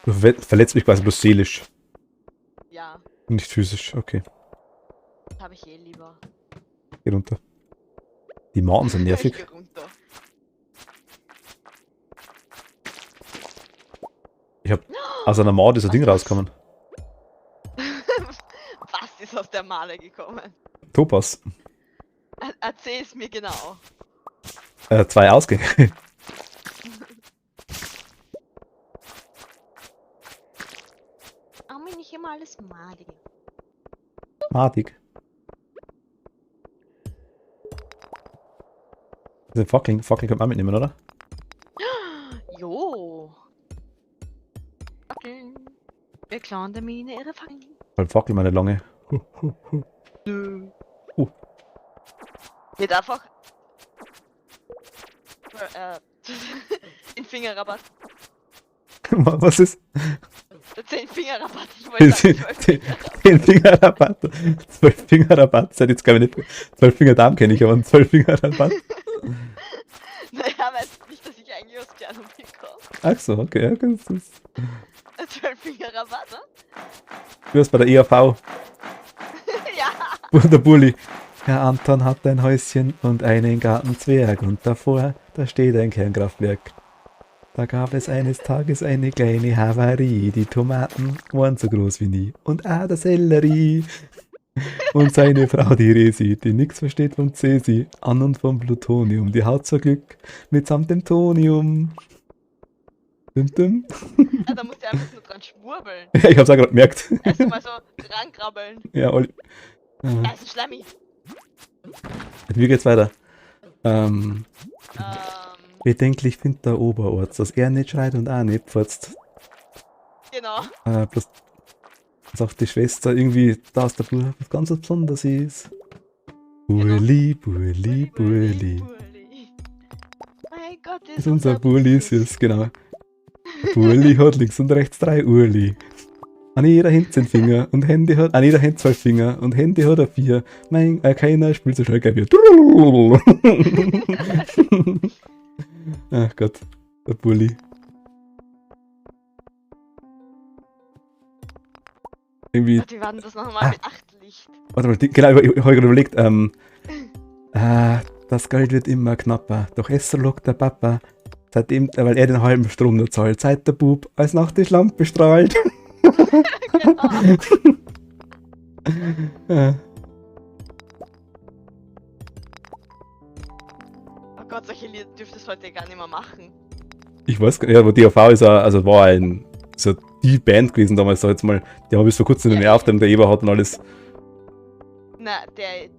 Du verletzt mich quasi bloß seelisch. ja, Nicht physisch. Okay, habe ich eh lieber. geh runter. Die Maden sind nervig. Ich geh runter. Ich hab aus einer Mauer dieser Ding rausgekommen. Was ist aus der Male gekommen? Topaz. Erzähl's mir genau. 2 Ausgänge. Warum bin ich immer alles malig? Madig. Den Fackeln kann man mitnehmen, oder? Jo. Fackeln. Wir klauen der Mine ihre Fackeln. Weil Fackel meine lange. Nö. Uh. Wird einfach. Den Fingerrabatt. Was ist? Der 10-Finger-Rabatt. Ich wollte sagen, 12 Den Fingerrabatt. 12 Fingerrabatt. Seit jetzt glaube ich nicht. 12 Finger Darm kenne ich, aber einen 12 Fingerrabatt. Naja, weißt du nicht, dass ich eigentlich aus Tschernobyl komme? Ach so, okay. Ja, das ist. 12-Finger-Rabatt, ne? Du hast bei der ERV. Ja. Der Bulli. Herr Anton hat ein Häuschen und einen Gartenzwerg und davor da steht ein Kernkraftwerk. Da gab es eines Tages eine kleine Havarie. Die Tomaten waren so groß wie nie. Und der Sellerie. Und seine Frau, die Resi, die nix versteht vom Cäsi, an und vom Plutonium. Die haut so Glück mitsamt dem Tonium. Dum, dum. Ja, da musst du einfach nur dran schwurbeln. Ja, ich hab's auch gerade gemerkt. Erst mal so rankrabbeln. Ja, Olli. Da ist ein Schlemmi. Wie geht's weiter? Ähm, Bedenklich findet der Oberort, dass er nicht schreit und auch nicht pfurzt. genau. Bloß sagt die Schwester irgendwie, dass der Bub was ganz Besonderes ist. Burli, Burli, Burli. Mein Gott, Ist unser Burli süß, genau. Burli hat links und rechts 3 Urli. An jeder Hand 10 Finger und Handy hat, an jeder Hand 12 Finger und Handy hat er 4. Mein, keiner spielt so schnell gleich wie. Ach Gott, der Burli. Irgendwie. Wie war denn das nochmal mit 8 Licht? Warte mal, genau, ich habe gerade überlegt, das Geld wird immer knapper, doch es lockt der Papa, seitdem, weil er den halben Strom nur zahlt, seit der Bub als nach die Lampe strahlt. Genau. Ja. Oh Gott, solche Lieder dürftest du heute gar nicht mehr machen. Ich weiß gar nicht, aber DAV ist also war so die Band gewesen damals, sag ich jetzt mal, die haben bis vor kurzem den Auftritt, der Eberhard und alles. Na, der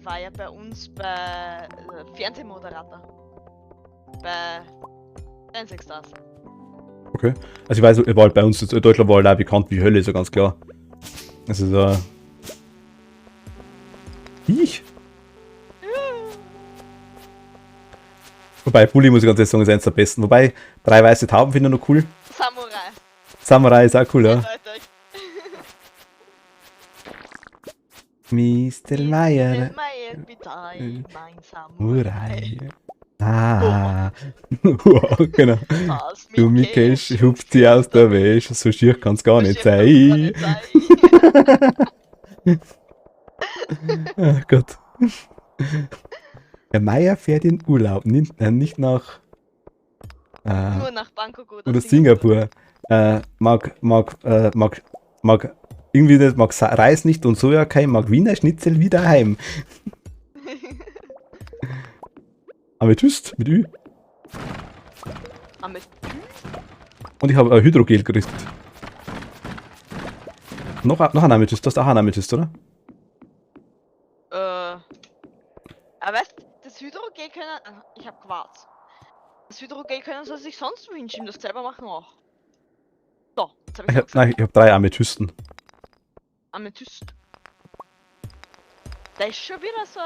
war ja bei uns bei Fernsehmoderator. Bei Dancing Stars. Okay. Also ich weiß, er war halt bei uns in Deutschland war halt auch bekannt wie Hölle, so ganz klar. Also so. Ich? Wobei, Bulli muss ich ganz ehrlich sagen, ist eins der besten. Wobei, 3 weiße Tauben finde ich noch cool. Samurai. Samurai ist auch cool, ja. Eindeutig. Mr. Meyer. Meier, bitte, mein Samurai. Samurai. Ah. Wow, genau. Was mit Du Mikesh, hupft sie aus der Wäsche, so schier kann's gar nicht sein. Ach Gott. Der Meier fährt in Urlaub, nicht nach Nur nach Bangkok oder Singapur. Mag irgendwie nicht, mag Reis nicht und Soja kein, mag Wiener Schnitzel wieder heim. Amethyst mit Ü. Und ich habe ein Hydrogel gekriegt. Noch ein Amethyst, das ist auch ein Amethyst, oder? Aber weißt du, das Hydrogel können. Ich hab Quarz. Das Hydrogel können sie sich sonst wo hinschieben, das selber machen auch. So, jetzt hab ich gesagt. Nein, ich habe 3 Amethysten. Amethyst. Da ist schon wieder so.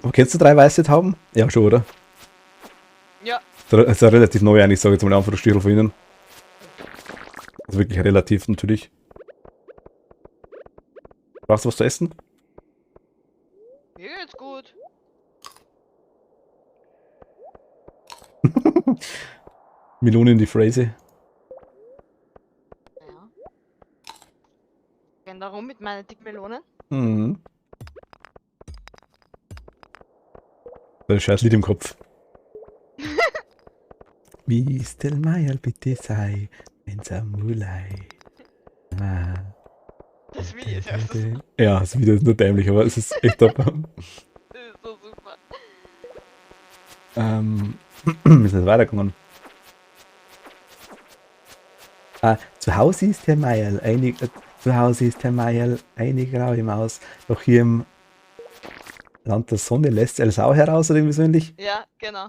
Aber kennst du 3 weiße Tauben? Ja, schon, oder? Ja. Das ist ja relativ neu eigentlich, sage ich jetzt mal einfach der Stichel von ihnen. Also wirklich relativ natürlich. Brauchst du was zu essen? Mir geht's gut. Melone in die Phrase. Ja. Ich renn da rum mit meinen dicken Melonen. Mhm. Das ist ein scheiß Lied im Kopf. Mr. Meyer, bitte sei ein Samurai. Ah. Das Video ist ja so, Ja, das Video ist nur dämlich, aber es ist echt top. das ist so super. Wir sind jetzt weitergegangen. Zu Hause ist Herr Meierl, zu Hause ist Herr Meierl eine graue Maus, doch hier im Land der Sonne lässt er Sau heraus oder irgendwie so ähnlich. Ja, genau.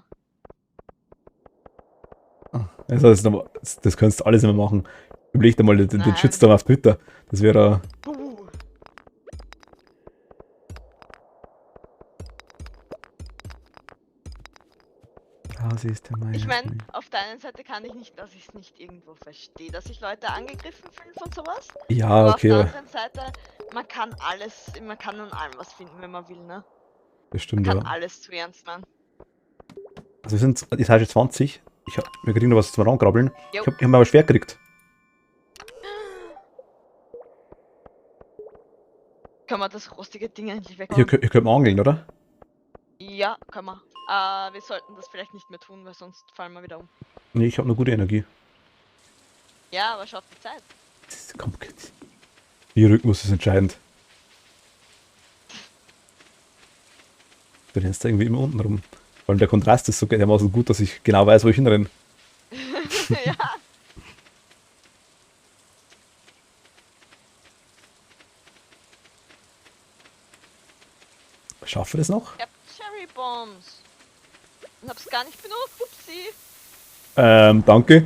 Also das kannst du alles immer machen. Überleg dir mal den Nein. Shitstorm auf Twitter. Das wäre Hause ist Herr Meierl. Ich meine, auf der einen Seite kann ich nicht, dass ich es nicht irgendwo verstehe, dass sich Leute angegriffen fühlen von sowas. Ja, Aber okay, auf der anderen Seite, man kann an allem was finden, wenn man will, ne? das stimmt, Man ja. kann alles zu ernst nehmen. Also wir sind Etage 20. Wir kriegen noch was zum Rangrabbeln. Jo. Ich hab mir aber schwer gekriegt. Kann man das rostige Ding endlich weg? Hier könnt man angeln, oder? Ja, können wir. Wir sollten das vielleicht nicht mehr tun, weil sonst fallen wir wieder um. Nee, ich habe eine gute Energie. Ja, aber schaut die Zeit. Komm, Ihr Rhythmus ist entscheidend. Du rennst da irgendwie immer unten rum. Vor allem der Kontrast ist so dermaßen gut, dass ich genau weiß, wo ich hinrenne. Ja. Schaffen wir das noch? Ich hab Cherry Bombs. Und hab's gar nicht benutzt. Upsi. Danke.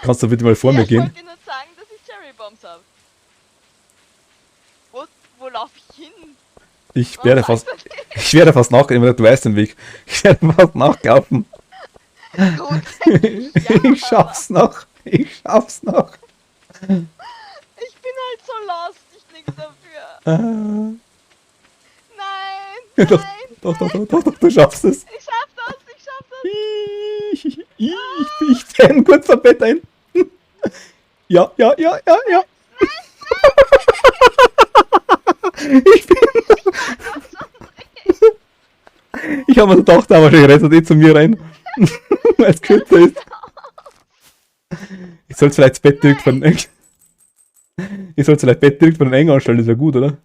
Kannst du bitte mal vor mir Ich gehen? wollte dir nur sagen, dass ich Cherry Bombs hab. Wo lauf ich hin? Ich Warum werde sagst fast, du nicht? ich werde fast nachgehen, du weißt den Weg. Ich werde fast nachlaufen. Gut, ja, Ich schaff's noch. Ich schaff's noch. ich bin halt so lost. Ich nix dafür. Nein, Doch, nein. doch, du schaffst es. Ich schaff das, ich schaff das. Ich zähle kurz am Bett ein. Ja. Ich habe mir gedacht, aber schon rettet eh zu mir rein. Weil es kürzer ist. Ich soll vielleicht das Bett direkt von den Eng anstellen, das wäre gut, oder?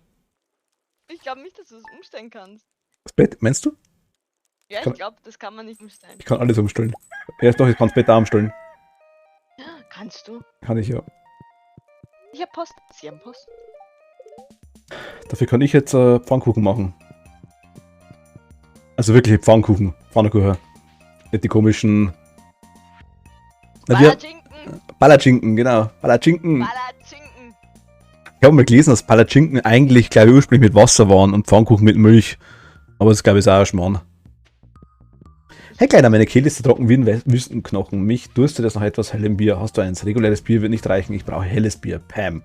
Ich glaube nicht, dass du es umstellen kannst. Das Bett, meinst du? Ja, Kann- ich glaube, das kann man nicht umstellen. Ich kann alles umstellen. Ja, doch, ich kann das Bett auch umstellen. Kannst du? Kann ich ja. Ich hab Post. Sie haben Post. Dafür kann ich jetzt Pfannkuchen machen. Also wirklich Pfannkuchen. Pfannkuchen. Nicht die komischen. Na, wir, Palatschinken! Palatschinken, genau. Palatschinken. Palatschinken! Ich habe mal gelesen, dass Palatschinken eigentlich, glaube ich, ursprünglich mit Wasser waren und Pfannkuchen mit Milch. Aber das glaube ich ist auch ein Schmarrn. Hey Kleiner, meine Kehle ist so trocken wie ein Wüstenknochen. Mich durstet es nach etwas hellem Bier. Hast du eins? Reguläres Bier wird nicht reichen. Ich brauche helles Bier. Pam.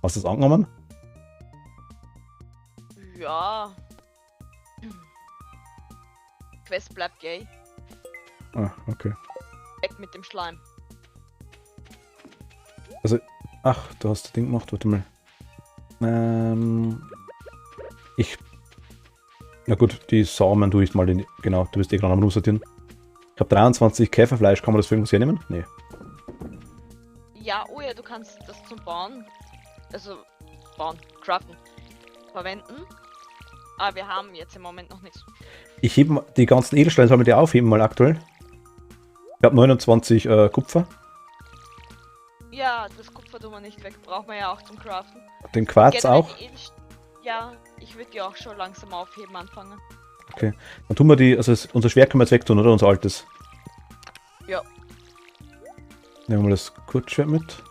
Hast du das angenommen? Ja. Quest bleibt gay. Ah, okay. Weg mit dem Schleim. Ach, du hast das Ding gemacht. Warte mal. Na gut, die Samen tue ich mal in. Genau, du bist eh gerade am Rumsortieren. Ich habe 23 Käferfleisch. Kann man das für irgendwas hernehmen? Nee. Ja, oh ja, du kannst das zum Bauen. Also, craften. Verwenden. Aber wir haben jetzt im Moment noch nichts. Ich hebe die ganzen Edelsteine, sollen wir die aufheben mal aktuell? Ich habe 29 Kupfer. Ja, das Kupfer tun wir nicht weg. Brauchen wir ja auch zum Craften. Den Quarz Generell auch. die Ja, ich würde die auch schon langsam aufheben anfangen. Okay. Dann tun wir die, also unser Schwert können wir jetzt wegtun, oder? Unser altes. Ja. Nehmen wir mal das Kurzschwert mit.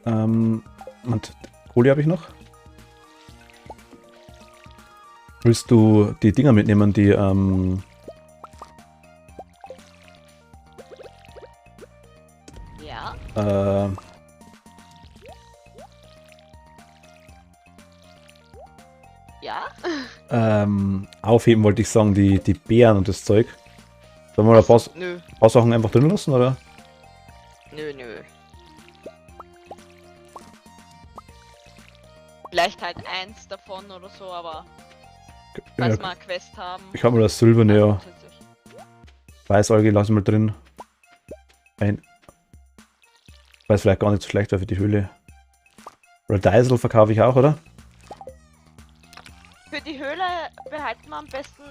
Und Kohle habe ich noch. Willst du die Dinger mitnehmen, die, Ja. Ja? Aufheben wollte ich sagen, die Beeren und das Zeug. Sollen wir mal ein Nö. paar Sachen einfach drin lassen, oder? Nö. Vielleicht halt eins davon oder so, aber falls Ja, wir eine Quest haben. ich habe mal das Silberne, ja. grundsätzlich. Weißalge lassen wir drin. Weil es vielleicht gar nicht so schlecht wäre für die Höhle. Oder Diesel verkaufe ich auch, oder? Für die Höhle behalten wir am besten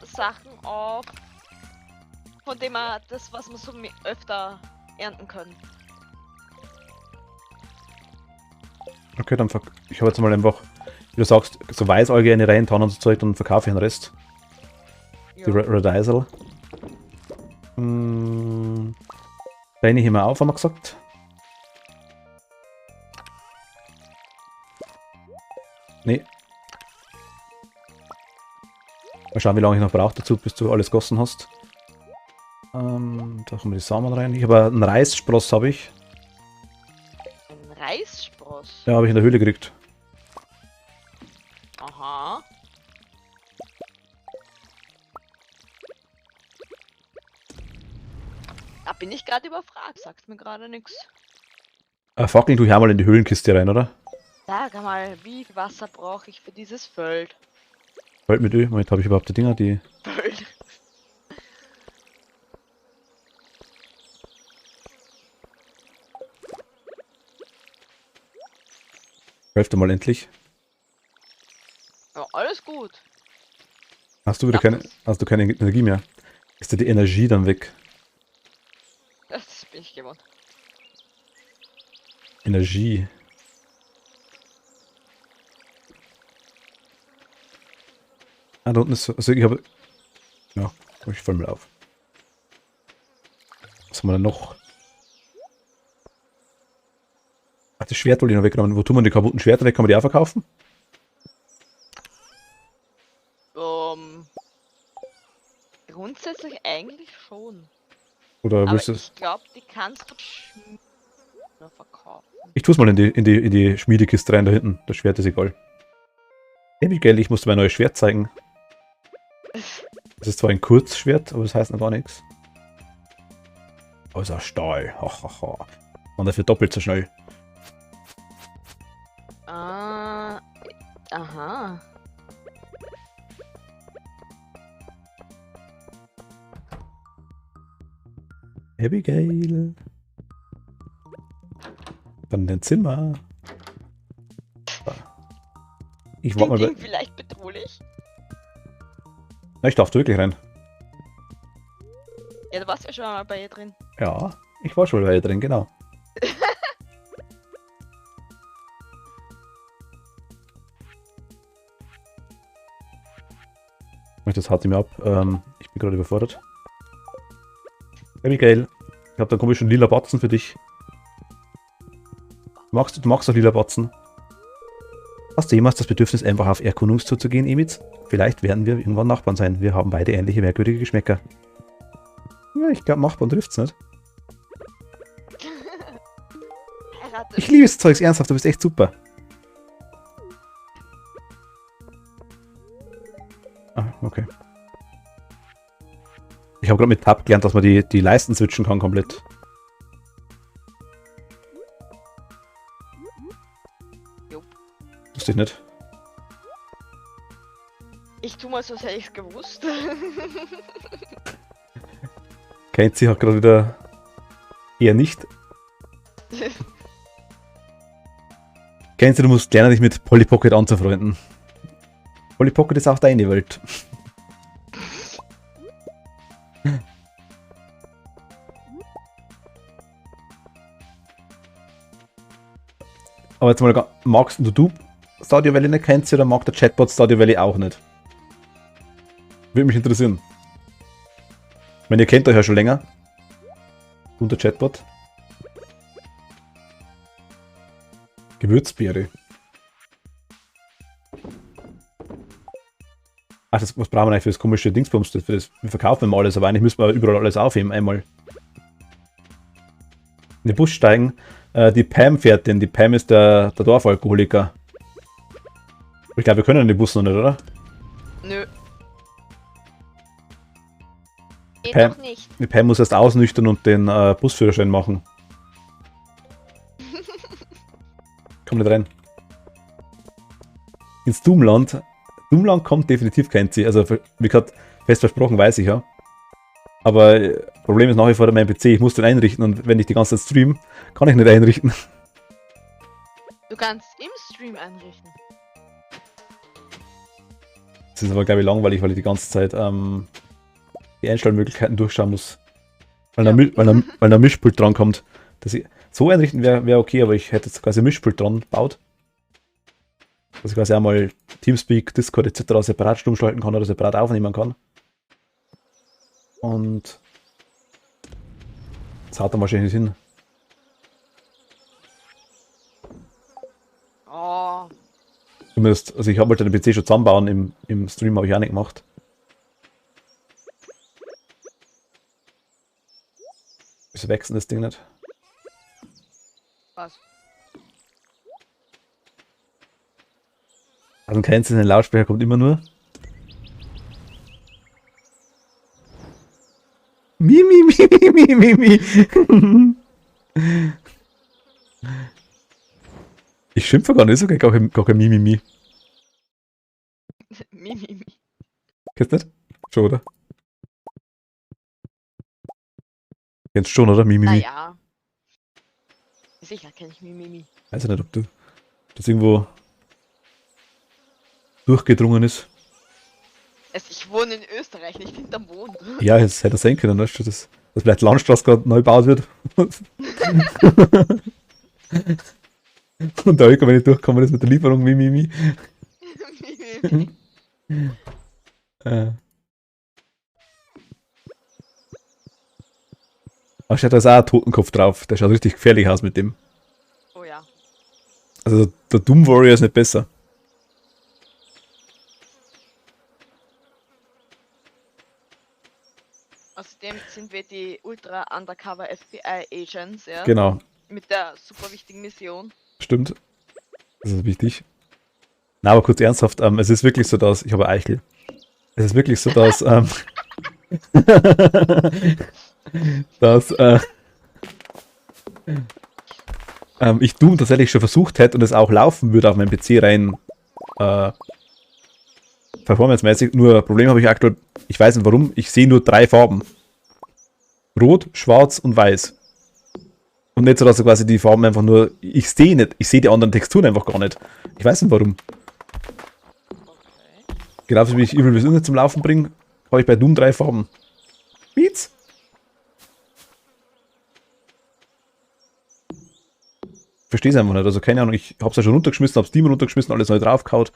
Sachen auf, von denen wir das, was wir so öfter ernten können. Okay, dann ich habe jetzt mal einfach, wie du sagst, so Weißalge eine rein, und so Zeug, dann verkaufe ich den Rest. Ja. Die Radiesel. Deine heben wir auf, haben wir gesagt. Nee. Mal schauen, wie lange ich noch brauche dazu, bis du alles gossen hast. Da haben wir die Samen rein. Ich habe einen Reisspross, habe ich. Ein Reisspross? Ja, habe ich in der Höhle gekriegt. Aha. Da bin ich gerade überfragt, sagt mir gerade nichts. Fackeln tue ich auch mal in die Höhlenkiste rein, oder? Sag einmal, wie viel Wasser brauche ich für dieses Feld? Fällt mit Öl. Moment, habe ich überhaupt die Dinger, die... Feld. Hälfte mal endlich. Ja, alles gut. Hast du wieder keine... Hast du keine Energie mehr? Ist dir die Energie dann weg? Das bin ich gewohnt. Energie. Ah, da unten ist... Also ich habe... Ja, ich voll mal auf. Was haben wir denn noch? Ach, das Schwert wollte ich noch weggenommen. Wo tun wir die kaputten Schwerter weg? Kann man die auch verkaufen? Grundsätzlich eigentlich schon. Oder Aber willst du... ich glaube, die kannst du nur verkaufen. Ich tue es mal in die Schmiedekiste rein da hinten. Das Schwert ist egal. Abigail, ich musste mein neues Schwert zeigen. Das ist zwar ein Kurzschwert, aber das heißt noch gar nichts. Außer Stahl. Hahaha. Und dafür doppelt so schnell. Ah, aha. Abigail. Dann dein Zimmer. Ich warte mal bei... Vielleicht bedrohlich. Na, ich darf da wirklich rein. Ja, du warst ja schon mal bei ihr drin. Ja, ich war schon mal bei ihr drin, genau. Das haut mir ab. Ich bin gerade überfordert. Abigail, ich habe da einen komischen lila Batzen für dich. Du magst doch lila Batzen. Hast du jemals das Bedürfnis, einfach auf Erkundungstour zu gehen, Emitz? Vielleicht werden wir irgendwann Nachbarn sein. Wir haben beide ähnliche merkwürdige Geschmäcker. Ja, ich glaube, Nachbarn trifft's nicht. Ich liebe das Zeugs, ernsthaft, du bist echt super. Ah, okay. Ich habe gerade mit Tab gelernt, dass man die Leisten switchen kann komplett. Jupp. Wusste ich nicht. Ich tu mal so, als hätte ich's gewusst. Kenzie hat gerade wieder eher nicht. Kenzie, du musst lernen, dich mit Polly Pocket anzufreunden. Polly Pocket ist auch deine Welt. Aber jetzt mal, magst du Stardew Valley nicht, Kenzie, oder mag der Chatbot Stardew Valley auch nicht? Würde mich interessieren. Ich meine, ihr kennt euch ja schon länger. Und der Chatbot. Gewürzbeere. Ach, was brauchen wir eigentlich für das komische Dingsbums? Für das, wir verkaufen immer alles, aber eigentlich müssen wir überall alles aufheben, einmal. In den Bus steigen. Die Pam fährt den. Die Pam ist der Dorfalkoholiker. Ich glaube, wir können den Bus noch nicht, oder? Nö. Geht Pam, doch nicht. die Pam muss erst ausnüchtern und den Busführerschein machen. Komm nicht rein. Ins Doomland. Doomland kommt definitiv kein Ziel. Also, wie gesagt, fest versprochen, weiß ich ja. Aber Problem ist nach wie vor mein PC. Ich muss den einrichten und wenn ich die ganze Zeit stream, kann ich nicht einrichten. Du kannst im Stream einrichten. Das ist aber, glaube ich, langweilig, weil ich die ganze Zeit die Einstellmöglichkeiten durchschauen muss. Weil ein Mischpult dran kommt. So einrichten wäre okay, aber ich hätte jetzt quasi ein Mischpult dran gebaut. Dass ich quasi einmal Teamspeak, Discord etc. separat stumm schalten kann oder separat aufnehmen kann. Und das haut er wahrscheinlich nicht hin. Oh. Zumindest, also ich habe halt den PC schon zusammenbauen, im Stream habe ich auch nicht gemacht. Wieso wächst denn das Ding nicht? Was? Also kein Sinn, ein Lautsprecher kommt immer nur. Mi, mi, mi, mi, mi, mi. Ich schimpfe gar nicht, so gar kein Mimimi. Mimimi. Kennst du nicht? Schon, oder? Kennst du schon, oder? Mimimi. Naja. Sicher kenne ich Mimimi. Weiß ich nicht, ob das irgendwo durchgedrungen ist. Ich wohne in Österreich, nicht hinterm Mond. Ja, jetzt hätte er sein können, weißt du, dass vielleicht die Landstraße gerade neu gebaut wird. Und der Öko, wenn ich durchkomme, ist mit der Lieferung Mimimi. Mimimi. Aber steht da ist auch ein Totenkopf drauf. Der schaut richtig gefährlich aus mit dem. Oh ja. Also der Doom Warrior ist nicht besser. Außerdem sind wir die Ultra Undercover FBI Agents, ja. Genau, Mit der super wichtigen Mission. stimmt. Das ist wichtig. Na, aber kurz ernsthaft, es ist wirklich so, dass ich habe Eichel. Es ist wirklich so, dass dass ich Doom tatsächlich schon versucht hätte und es auch laufen würde auf meinem PC rein performancemäßig. Nur Problem habe ich aktuell, ich weiß nicht warum, ich sehe nur 3 Farben. Rot, schwarz und weiß. Und nicht so, dass quasi die Farben einfach nur, ich sehe nicht, ich sehe die anderen Texturen einfach gar nicht. Ich weiß nicht warum. Okay. Genauso wie ich Evil Within zum Laufen bringe, habe ich bei Doom 3 Farben. Beats? Verstehe es einfach nicht. Also keine Ahnung, ich habe es ja schon runtergeschmissen, habe Steam runtergeschmissen, alles neu draufgehauen.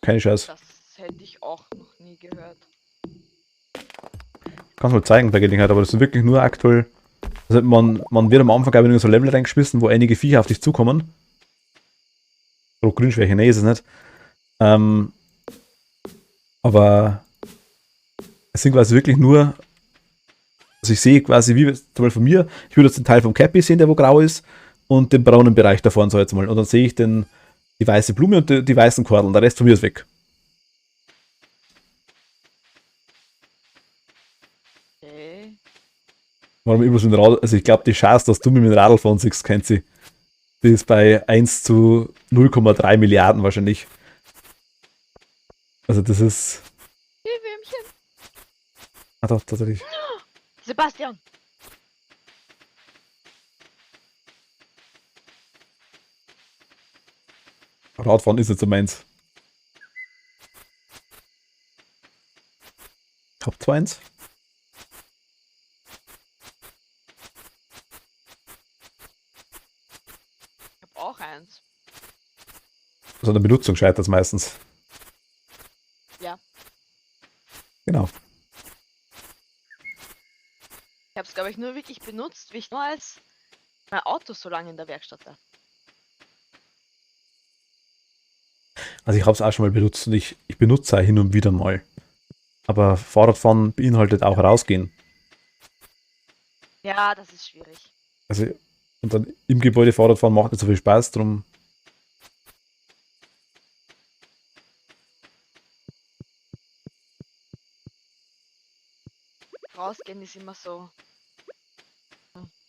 Keine Scheiß. Das hätte ich auch noch nie gehört. Kannst mal zeigen bei Gelegenheit, aber das sind wirklich nur aktuell. Also man wird am Anfang, glaube ich, in so Level reingeschmissen, wo einige Viecher auf dich zukommen. Rot-Grün-Schwäche, nee, ist es nicht. Aber es sind quasi wirklich nur. Also ich sehe quasi, wie zum Beispiel von mir, ich würde jetzt den Teil vom Cappy sehen, der wo grau ist, und den braunen Bereich da vorne so jetzt mal. Und dann sehe ich die weiße Blume und die weißen Kordeln. Der Rest von mir ist weg. Okay. Warum immer so ein Radl, also ich glaube, die Chance, dass du mit dem Radl fahren siehst, kennt sie. Die ist bei 1 zu 0,3 Milliarden wahrscheinlich. Also das ist. Würmchen. Ah doch, tatsächlich. Sebastian. Radfahren ist nicht so meins. Ich hab zwar eins. Ich habe auch eins. Also an der Benutzung scheitert es meistens. Ja. Genau. Ich habe es, glaube ich, nur wirklich benutzt, wie ich nur als mein Auto so lange in der Werkstatt war. Also ich habe es auch schon mal benutzt und ich benutze es hin und wieder mal. Aber Fahrradfahren beinhaltet auch rausgehen. Ja, das ist schwierig. Also und dann im Gebäude Fahrradfahren macht nicht so viel Spaß, drum. Rausgehen ist immer so.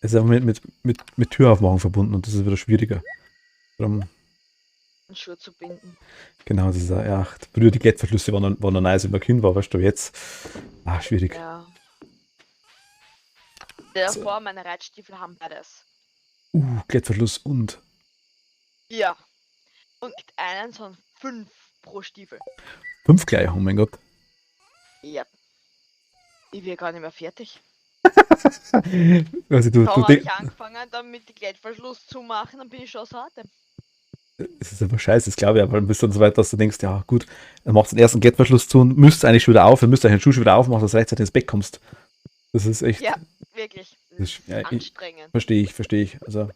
Es ist einfach mit Türaufmachen verbunden und das ist wieder schwieriger. Drum, Einen Schuh zu binden. genau, das ist ja, früher die Klettverschlüsse waren noch nice, wenn man Kind war, weißt du, jetzt. Schwierig. Ja. Der So. vor meine Reitstiefel haben beides. Klettverschluss und. Ja. Und nicht einen, sondern 5 pro Stiefel. 5 gleich, oh mein Gott. Ja. Ich bin gar nicht mehr fertig. Also Kaum habe ich angefangen, damit die Klettverschluss zu machen, dann bin ich schon so hart. es ist einfach scheiße, das glaube ich, aber dann bist du dann so weit, dass du denkst, ja gut, dann machst du den ersten Klettverschluss zu und müsst eigentlich schon wieder auf, dann müsst du den Schuh schon wieder aufmachen, dass du rechtzeitig ins Bett kommst. Das ist echt. Ja, wirklich. Das Das ist ist, ja, anstrengend. Verstehe ich. Also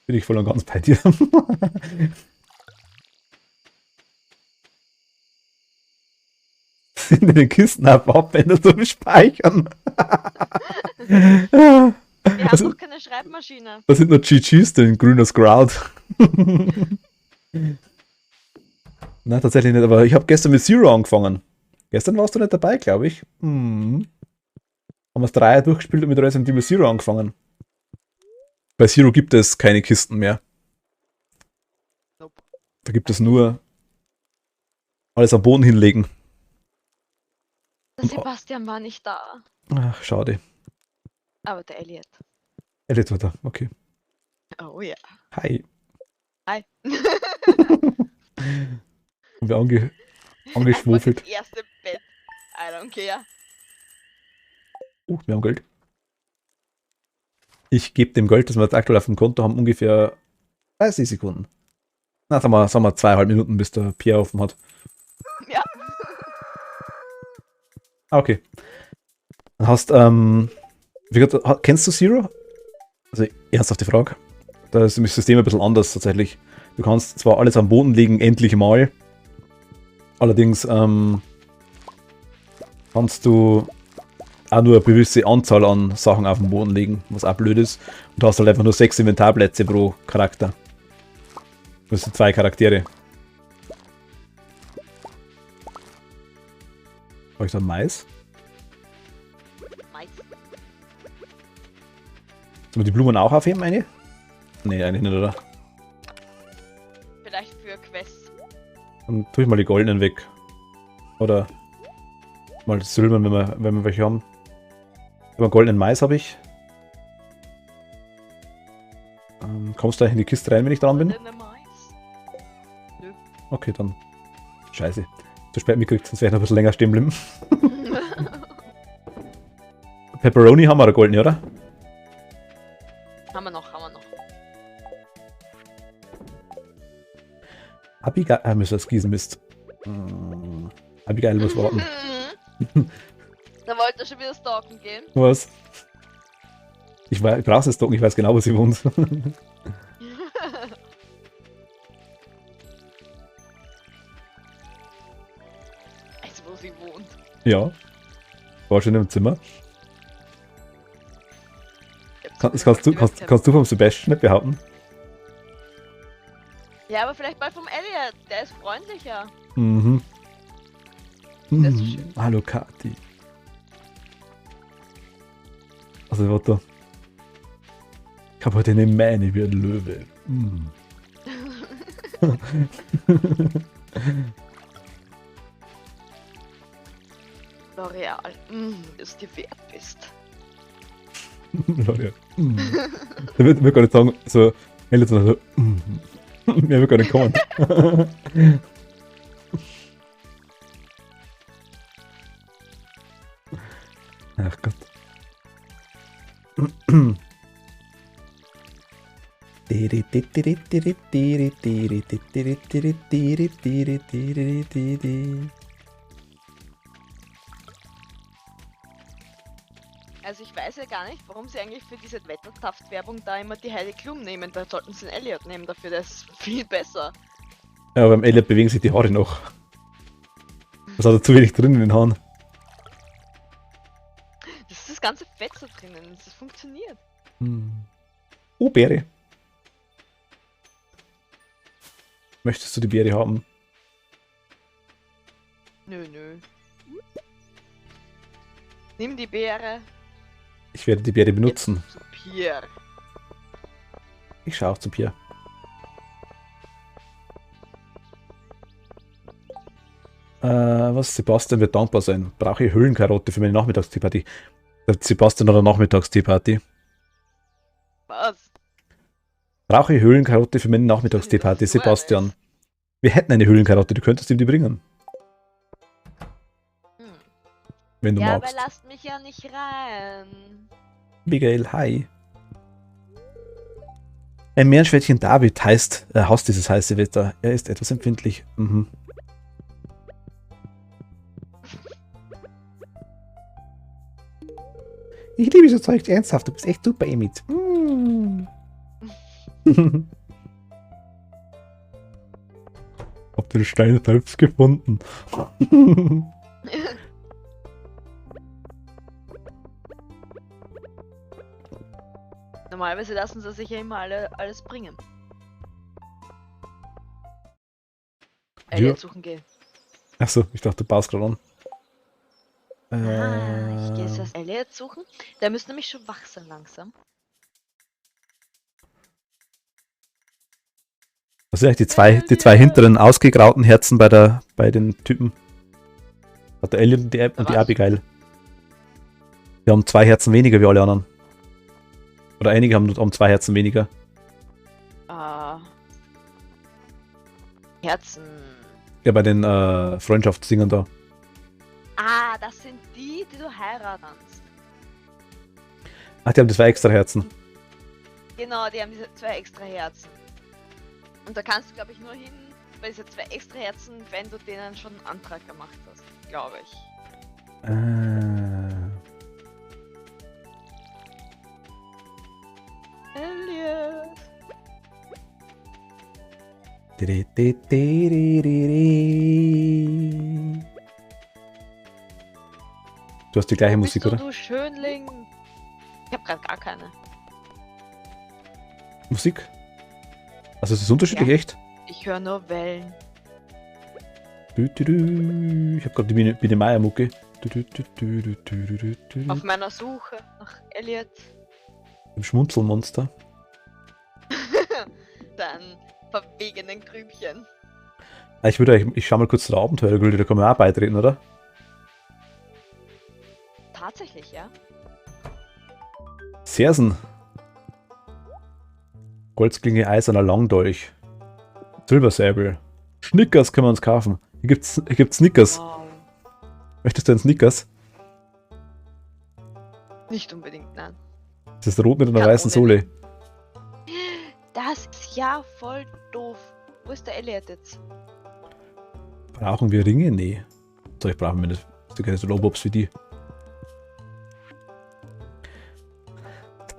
bin ich voll und ganz bei dir. Sind in den Kisten Abwände zum Speichern. Wir Also- haben doch keine Schreibmaschine. Da sind nur GGs drin, grünes Ground. Nein, tatsächlich nicht, aber ich habe gestern mit Zero angefangen. Gestern warst du nicht dabei, glaube ich. Haben wir das 3 durchgespielt und mit Resident Evil Zero angefangen. Bei Zero gibt es keine Kisten mehr. Da gibt es nur alles am Boden hinlegen. Der Sebastian war nicht da. Ach, schade. Aber der Elliot. Elliot war da, okay. Oh ja. Hi. Hi. Und wir Einfach angeschwofelt. das erste Bett. I don't care. Wir haben Geld. Ich gebe dem Geld, das wir jetzt aktuell auf dem Konto haben, ungefähr 30 Sekunden. Na, sagen wir 2,5 Minuten, bis der Pierre offen hat. Ja. Ah, okay. Dann hast, kennst du Zero? Also, ernsthafte Frage. Da ist das System ein bisschen anders tatsächlich. Du kannst zwar alles am Boden legen, endlich mal. Allerdings, kannst du auch nur eine gewisse Anzahl an Sachen auf den Boden legen, was auch blöd ist. Und du hast halt einfach nur 6 Inventarplätze pro Charakter. Das sind 2 Charaktere. Habe ich da Mais? Mais. Sollen wir die Blumen auch aufheben, eine? Nee, eigentlich nicht, oder? Vielleicht für Quests. Dann tue ich mal die goldenen weg. Oder mal das Silbern, wenn wir welche haben. Aber goldenen Mais habe ich. Kommst du da in die Kiste rein, wenn ich dran bin? Goldene Mais. Nö. Okay, dann. Scheiße. Zu spät mitgekriegt, sonst wäre ich noch ein bisschen länger stehen bleiben. Pepperoni haben wir da goldene, oder? Haben wir noch. Abigail, müssen wir das gießen, Mist. Abigail muss warten. Da wollte er schon wieder stalken gehen. Was? Ich brauche es doch, ich weiß genau, wo sie wohnt. Also wo sie wohnt. Ja. War schon im Zimmer. Das kannst du vom Sebastian nicht behaupten. Ja, aber vielleicht mal vom Elliot. Der ist freundlicher. Mhm. Das ist schön. Hallo Kati. Also warte. Ich habe heute eine Mähne wie ein Löwe. L'Oreal. Dass du wert bist. L'Oreal. Da wird gar nicht sagen, so, Elliot so, mehr wird gar nicht kommen. Ach Gott. Also ich weiß ja gar nicht, warum sie eigentlich für diese Wettertaft-Werbung da immer die Heidi Klum nehmen. Da sollten sie den Elliot nehmen dafür, der ist viel besser. Ja, beim Elliot bewegen sich die Haare noch. Was hat er zu wenig drin in den Haaren? Das ist das ganze Fett so drinnen, das funktioniert. Oh, Beere. Möchtest du die Beere haben? Nö. Nimm die Beere. Ich werde die Beere benutzen. Jetzt zu Pierre. Ich schaue auch zu Pierre. Was? Sebastian wird dankbar sein. Brauche ich Höhlenkarotte für meine Nachmittagsteeparty? Der Sebastian hat eine Nachmittagsteeparty. Was? Brauche ich Höhlenkarotte für meine Nachmittagsteeparty, Sebastian? Wir hätten eine Höhlenkarotte, du könntest ihm die bringen. Wenn du Ja, magst. aber lasst mich ja nicht rein. Abigail, hi. Ein Meerschweinchen David hasst dieses heiße Wetter. Er ist etwas empfindlich. Ich liebe so Zeug ernsthaft, du bist echt super, Emit. Hab den Stein selbst gefunden. Normalerweise lassen sie sich ja immer alles bringen. Elliot suchen gehen. Achso, ich dachte, du baust gerade an. Ich gehe jetzt das Elliot suchen. Der müsste nämlich schon wach sein langsam. Was sind eigentlich die zwei hinteren ausgegrauten Herzen bei den Typen? Hat der Elliot und die Abigail. Die haben 2 Herzen weniger wie alle anderen. Oder einige haben 2 Herzen weniger. Herzen. Ja, bei den Freundschaftssingern da. Ah, das sind die du heiraten kannst. Ach, die haben 2 extra Herzen. Genau, die haben diese 2 extra Herzen. Und da kannst du, glaube ich, nur hin bei diese 2 extra Herzen, wenn du denen schon einen Antrag gemacht hast. Glaube ich. Elliot. Du hast die gleiche Musik, Bist oder? Du Schönling. Ich habe gerade gar keine. Musik? Also es ist unterschiedlich, Ja. echt? Ich höre nur Wellen. Ich habe gerade die Biene Meier Mucke. Auf meiner Suche nach Elliot. Im Schmunzelmonster. Dann verwegenen Grübchen. Ich schau mal kurz zu der Abenteuergilde, da kann man auch beitreten, oder? Tatsächlich, ja. Sersen. Goldsklinge, eiserner Langdolch. Silbersäbel. Snickers können wir uns kaufen. Hier gibt's Snickers. Wow. Möchtest du einen Snickers? Nicht unbedingt, nein. Das ist rot mit einer Ja, weißen ohne Sohle. Das ist ja voll doof. Wo ist der Elliot jetzt? Brauchen wir Ringe? Nee. Ich brauche mir nicht. Das sind keine so Lobobs wie die.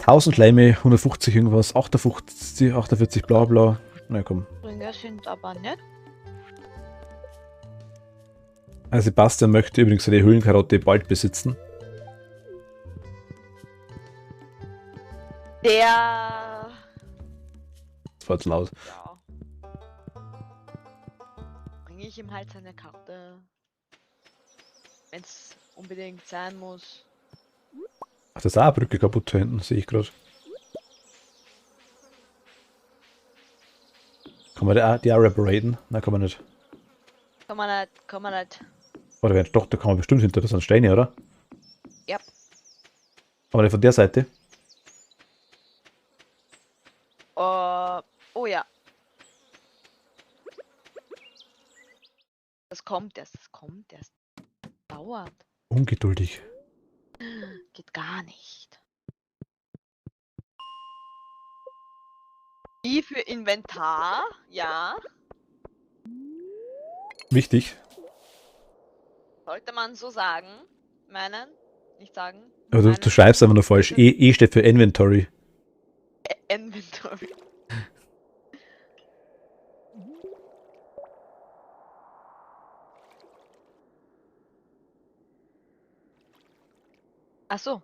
1000 Schleime, 150 irgendwas, 58, 48 bla bla. Na komm. Ringe sind aber nicht. Also Sebastian möchte übrigens seine Höhlenkarotte bald besitzen. Der. Das war jetzt laut. Ja. Bringe ich ihm halt seine Karte. Wenn's unbedingt sein muss. Ach, da ist auch eine Brücke kaputt da hinten, sehe ich gerade. Kann man die auch reparaten? Nein, kann man nicht. Kann man nicht, kann man nicht. Oder doch, da kann man bestimmt hinter, das sind Steine, oder? Ja. Aber nicht von der Seite. Oh ja. Das kommt erst, das kommt erst. Dauert. Ungeduldig. Geht gar nicht. Wie für Inventar, ja. Wichtig. Sollte man so sagen. Meinen. Nicht sagen. Aber meinen. du schreibst einfach nur falsch. E steht für Inventory. Inventory. Ach so.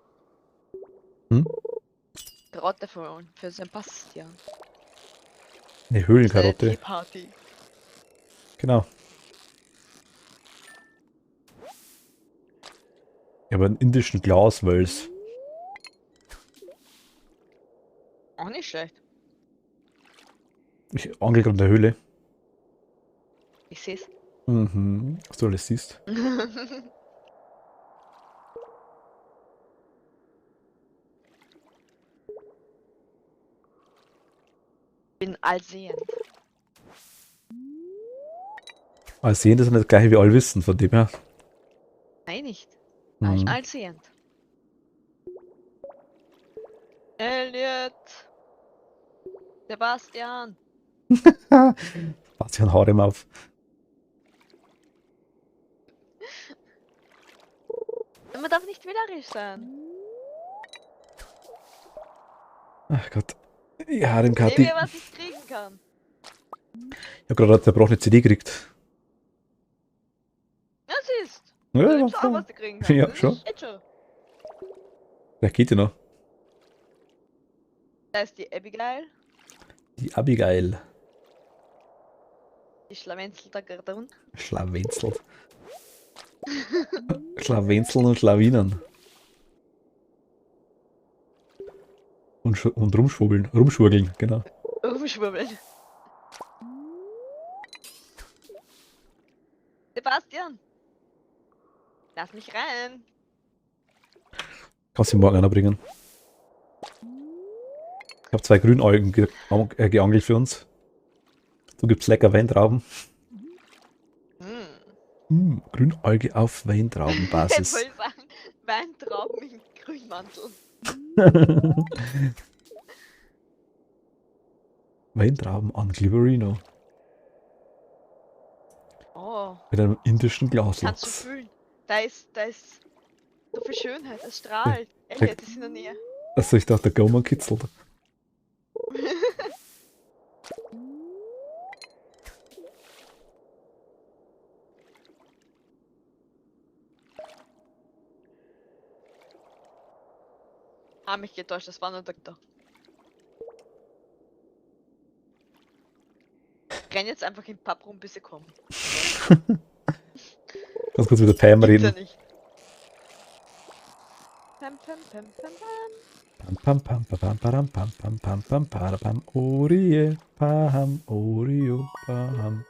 Hm? Karotte für Sebastian. Eine Höhlenkarotte. Party. Genau. Ich habe einen indischen Glaswels. Auch nicht schlecht. Ich angel gerade in der Höhle. Ich seh's. Mhm. Was du alles siehst. Bin allsehend. Als sehen, das ist nicht das gleiche wie Allwissen, von dem her. Nein, nicht. Mhm. Allsehend. Elliot. Sebastian. Bastian, hau ihm auf. Man darf nicht wählerisch sein. Ach Gott. Ja, dem Nehmen Kati. wir, was ich kriegen kann. Ich habe gerade eine zerbrochene CD gekriegt. Ja, siehst. Ja, Du ja, nimmst auch, voll. was du kriegen kannst. Ja, Das schon. ist echt schon. Wer geht denn noch? Da ist die Abigail. Die Abigail. Die Schlawenzel da drin. Schlawenzelt. Schlawenzeln und Schlawinern. Und rumschwurbeln. Rumschwurgeln, genau. Rumschwurbeln. Sebastian! Lass mich rein! Kannst du morgen einer bringen. Ich habe 2 Grünalgen geangelt für uns. So gibt's lecker Weintrauben. Grünalge auf Jetzt Weintraubenbasis. wollte ich sagen, Weintrauben im Grünmantel. Weintrauben an Gliverino. Oh, Mit einem indischen kannst du Glaslachs. fühlen. Da ist so viel Schönheit, es strahlt. Elliot ist in der Nähe. Also ich dachte, der Gaumann kitzelt. Mich getäuscht, das war nur Doktor. Ich renn jetzt einfach im Pub rum, bis sie kommen. Ganz kurz mit der Pam Gibt's ja reden. nicht. Pam, pam, pam, pam, Pam pam. pam pam pam pam pam pam pam pam pam pam Orie pam Orio pam.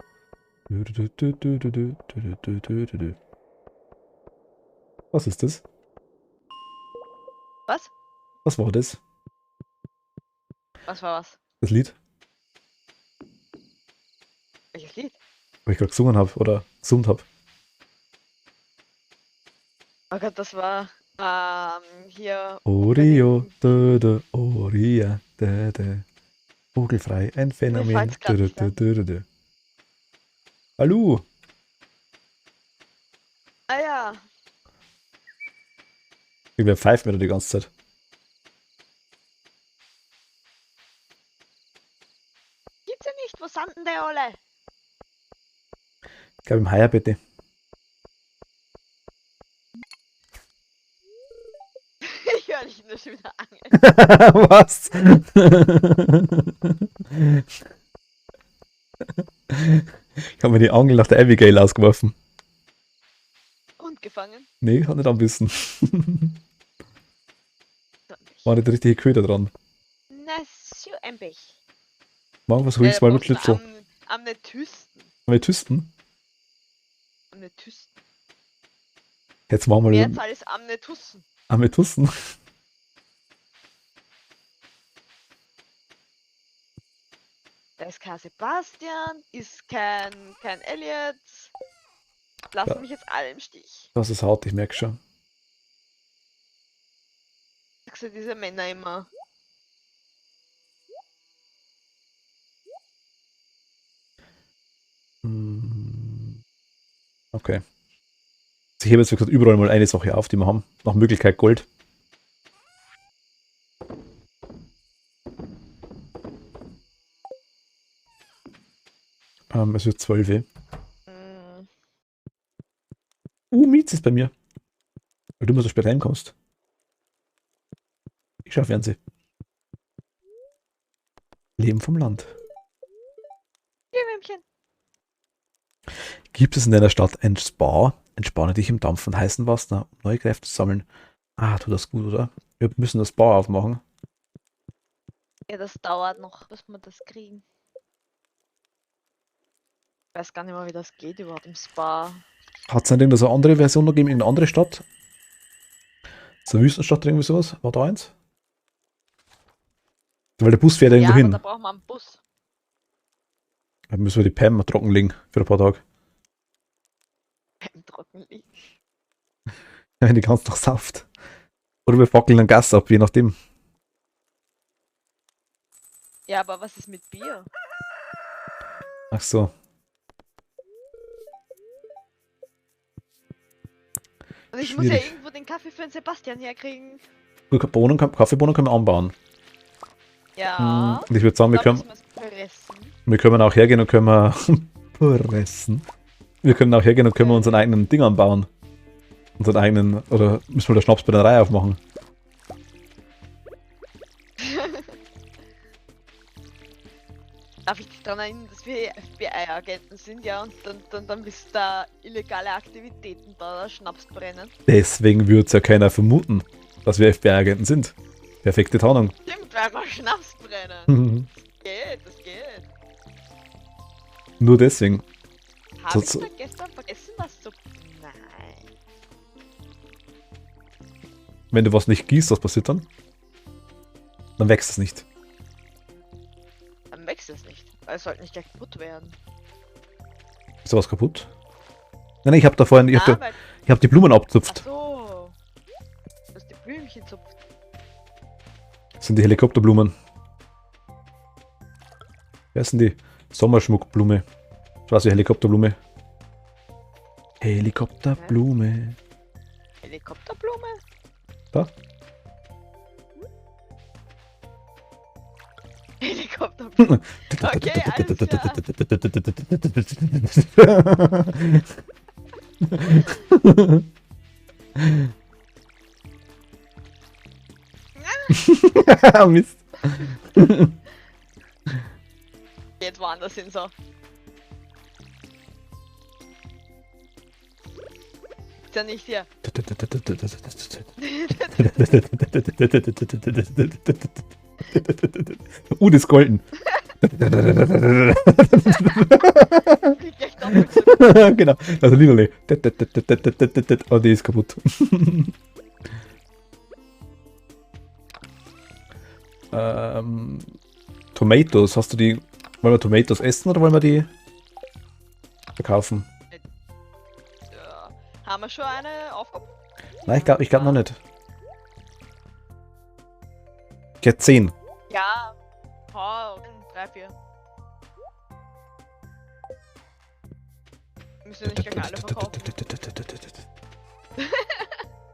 Was ist das? Was? Was war das? Was war was? Das Lied, Welches Lied? wo ich gerade gesungen habe oder gesummt habe. Oh Gott, das war hier. Orio, Oria, vogelfrei, ein Phänomen. fällt's grad nicht ein. Hallo, Ah ja. wer pfeift mir da die ganze Zeit? Gibt's ja nicht, wo sind denn die alle? Ich glaube im Haier bitte. Ich höre dich nur schon wieder angeln. Was? Ich habe mir die Angel nach der Abigail ausgeworfen. Und gefangen. Nee, hat nicht anbissen. War nicht der richtige Köder dran. Na, so ein Bech. Morgen versuche ich es mal mit Schlitzel. Am Netüsten. Mit Tüsten? Am Netüsten. Jetzt machen wir Mehrzahl ist am Netussen. mit Tusten. Da ist kein Sebastian, ist kein Elliot. Lassen Ja. mich jetzt alle im Stich. Das ist hart, ich merke schon. Sagst du diese Männer immer? Okay. Ich hebe jetzt wie gesagt überall mal eine Sache auf, die wir haben. Nach Möglichkeit Gold. Es wird 12. Hm, Mietz ist bei mir. Weil du immer so spät heimkommst. Ich schaue Fernsehen. Leben vom Land. Glühwürmchen. Gibt es in deiner Stadt ein Spa? Entspanne dich im Dampf von heißem Wasser, um neue Kräfte zu sammeln. Ah, tut das gut, oder? Wir müssen das Spa aufmachen. Ja, das dauert noch, bis wir das kriegen. Ich weiß gar nicht mehr, wie das geht überhaupt im Spa. Hat es nicht irgendeine so eine andere Version noch gegeben in einer anderen Stadt? So eine Wüstenstadt oder irgendwie sowas? War da eins? Weil der Bus fährt ja Ja, irgendwo aber da hin. brauchen wir einen Bus. Dann müssen wir die Pam mal trockenlegen für ein paar Tage. Im Trockenliegen. Wenn die ganz noch sauft. Oder wir fackeln dann Gas ab, je nachdem. Ja, aber was ist mit Bier? Ach so. Und ich muss ja Schwierig. irgendwo den Kaffee für den Sebastian herkriegen. Kaffeebohnen können wir anbauen. Ja. Und ich würde sagen, wir Da müssen können, wir es pressen. wir können auch hergehen und können wir pressen. Wir können auch hergehen und können wir unseren eigenen Ding anbauen. Unseren eigenen, oder müssen wir da Schnapsbrennerei aufmachen? Darf ich dich daran erinnern, dass wir FBI-Agenten sind, ja, und dann bist da illegale Aktivitäten bei Schnaps brennen. Deswegen würde es ja keiner vermuten, dass wir FBI-Agenten sind. Perfekte Tarnung. Stimmt, weil wir Schnaps brennen. Das geht. Nur deswegen. Habe ich da gestern vergessen, was zu... Nein. Wenn du was nicht gießt, was passiert dann? Dann wächst es nicht. Dann wächst es nicht. Weil es sollte nicht gleich kaputt werden. Ist da was kaputt? Nein, ich habe da vorhin, ich weil... hab die Blumen Ach abgezupft. so. Du hast die Blümchen zupft. Das sind die Helikopterblumen. Wer ist denn die? Sommerschmuckblume. Schwarze Helikopterblume. Helikopterblume. Helikopterblume? Da? Helikopterblume. Okay, alles klar. Mist. Jetzt woanders hin so. Ist ja nicht hier. Das ist golden. Krieg gleich doppelt so. Genau, also Liederle. Oh, die ist kaputt. Tomatoes, hast du die... Wollen wir Tomatoes essen oder wollen wir die verkaufen? Ja. Haben wir schon eine Aufgabe? Nein, ich glaub noch nicht. Ich hätte 10. Ja. Oh, 3, 4. Müssen wir nicht gleich alle verkaufen.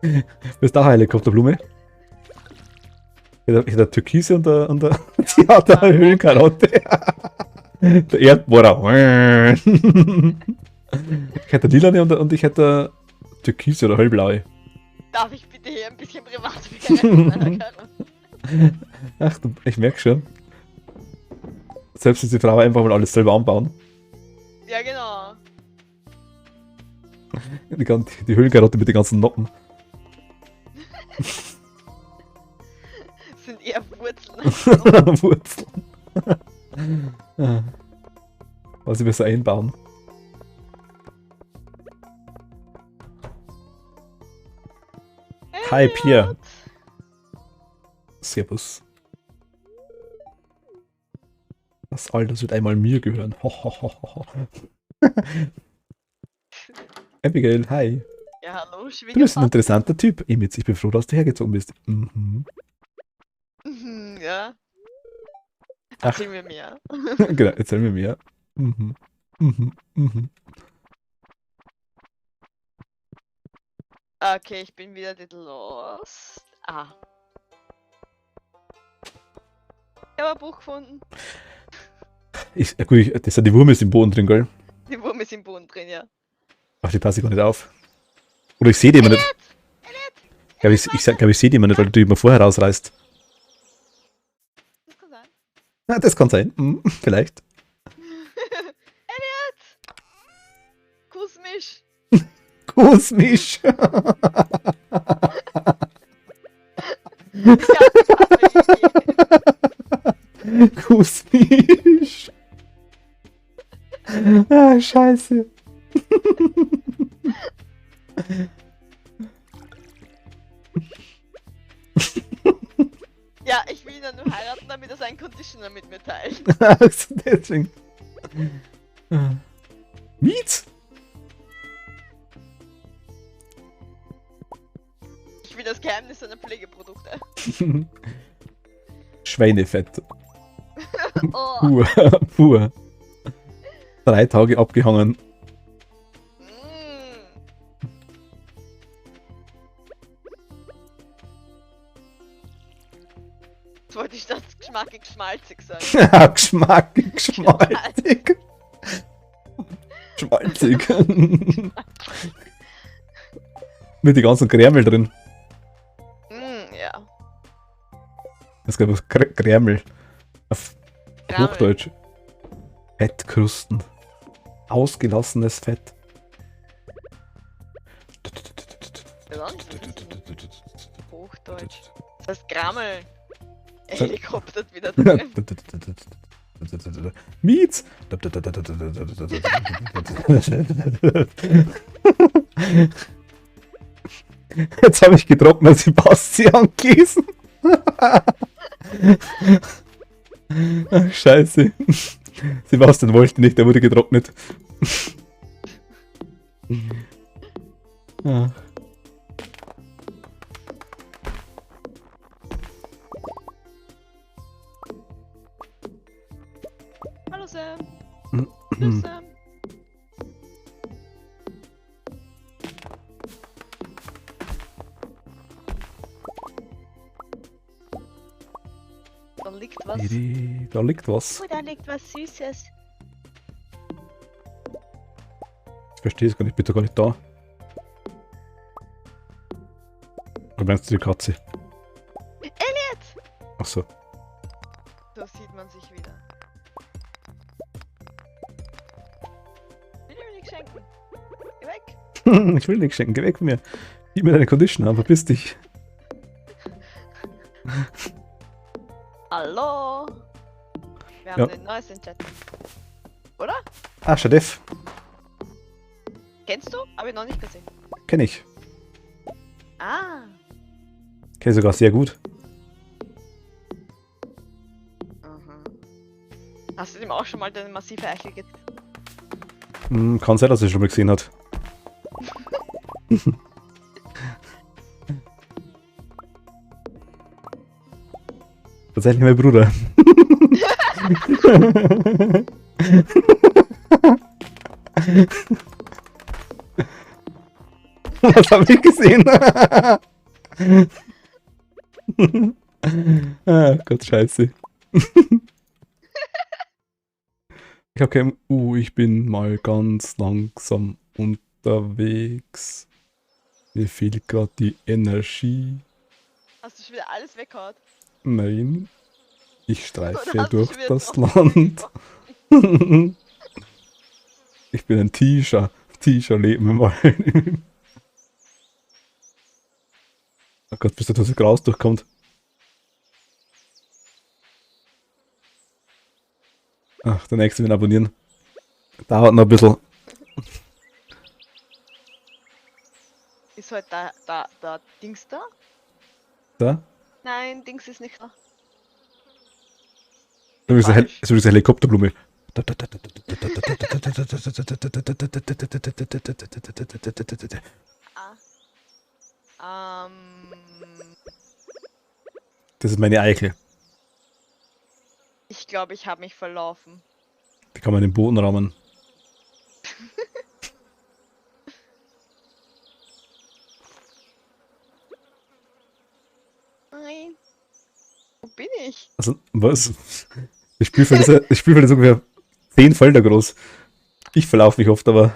Das ist auch eine Helikopterblume. Ich hätte Türkise und der die hat eine Höhlenkarotte. Der Erdbohrer. Ich hätte lilane und ich hätte Türkise oder hellblaue. Darf ich bitte hier ein bisschen privat werden? Ach, ich merke schon. Selbst ist die Frau einfach mal alles selber anbauen. Ja, genau. Die Höhlenkarotte mit den ganzen Noppen. Sind eher Wurzeln. Wurzeln. Was ich besser einbauen. Hi, Pierre. Servus. Das all das wird einmal mir gehören. Abigail, hi. Ja, hallo, Du bist ein Schwiegervater. interessanter Typ. Emitz, ich bin froh, dass du hergezogen bist. Mhm. Mhm, ja. Ach. Erzähl mir mehr. Genau, erzähl mir mehr. Mhm. Mhm. Mhm. Okay, ich bin wieder lost. Ah. Ich habe ein Buch gefunden. Gut, das sind die Würmer im Boden drin, gell? Die Wurm ist im Boden drin, ja. Ach, die passe ich gar nicht auf. Oder ich sehe die immer nicht. Ich sehe die immer nicht, weil du die immer vorher rausreißt. Das kann sein. Na, das kann sein. Hm, vielleicht. Elliot! Kuss mich! Kuss mich! Kuss mich! Ah, scheiße. Ja, ich will ihn dann nur heiraten, damit er seinen Conditioner mit mir teilt. Also deswegen. Miet? Ich will das Geheimnis seiner Pflegeprodukte. Schweinefett. Oh. Pur. Pur. 3 Tage abgehangen. Mm. Jetzt wollte ich das geschmackig schmalzig sagen. Geschmackig, schmalzig. Schmalzig. Mit den ganzen Kreml drin. Mm, ja. Das gab es Kreml. Auf Kreml. Hochdeutsch. Fettkrusten. Ausgelassenes Fett. Hochdeutsch. Das heißt Grammel. Er helikoptert wieder drin. Mietz! Jetzt habe ich getrocknet, Sebastian Gießen. Ach, scheiße. Sebastian wollte nicht, er wurde getrocknet. Ah. Hallo Sam. Hm. Hallo Sam. Da liegt was. Da liegt was. Oh, da liegt was Süßes. Ich verstehe es gar nicht, bitte gar nicht da. Oder meinst du die Katze? Elliot! Achso. Da sieht man sich wieder. Will ich mir nicht schenken. Geh weg. Ich will nichts schenken, geh weg von mir. Gib mir deine Condition an, verpiss dich. Hallo. Wir haben Ja. ein neues im Chat. Oder? Ah, Shadef. Kennst du? Hab ich noch nicht gesehen. Kenn ich. Ah. Kenn ich sogar sehr gut. Aha. Hast du ihm auch schon mal deine massive Eichel gezeigt? Kann sein, dass er schon mal gesehen hat. Tatsächlich mein Bruder. Was habe ich gesehen? Ah, Gott, scheiße. Ich hab kein... ich bin mal ganz langsam unterwegs. Mir fehlt gerade die Energie. Hast du schon wieder alles weggehauen? Nein. Ich Oder streife hast du durch schon wieder das drauf Land. gemacht? Ich bin ein T-Shirt. T-Shirt leben im Wald. Oh Gott, bis das Gras durchkommt. Ach, der nächste will abonnieren. Dauert noch ein bisschen. Ist halt da Dings da? Da? Nein, Dings ist nicht da. So ist Falsch. diese Helikopterblume. Ah. Das ist meine Eichel. Ich glaube, ich habe mich verlaufen. Die kann man in den Boden rammen. Nein. Wo bin ich? Also, was? Das Spielfeld ist ungefähr 10 Felder groß. Ich verlaufe mich oft, aber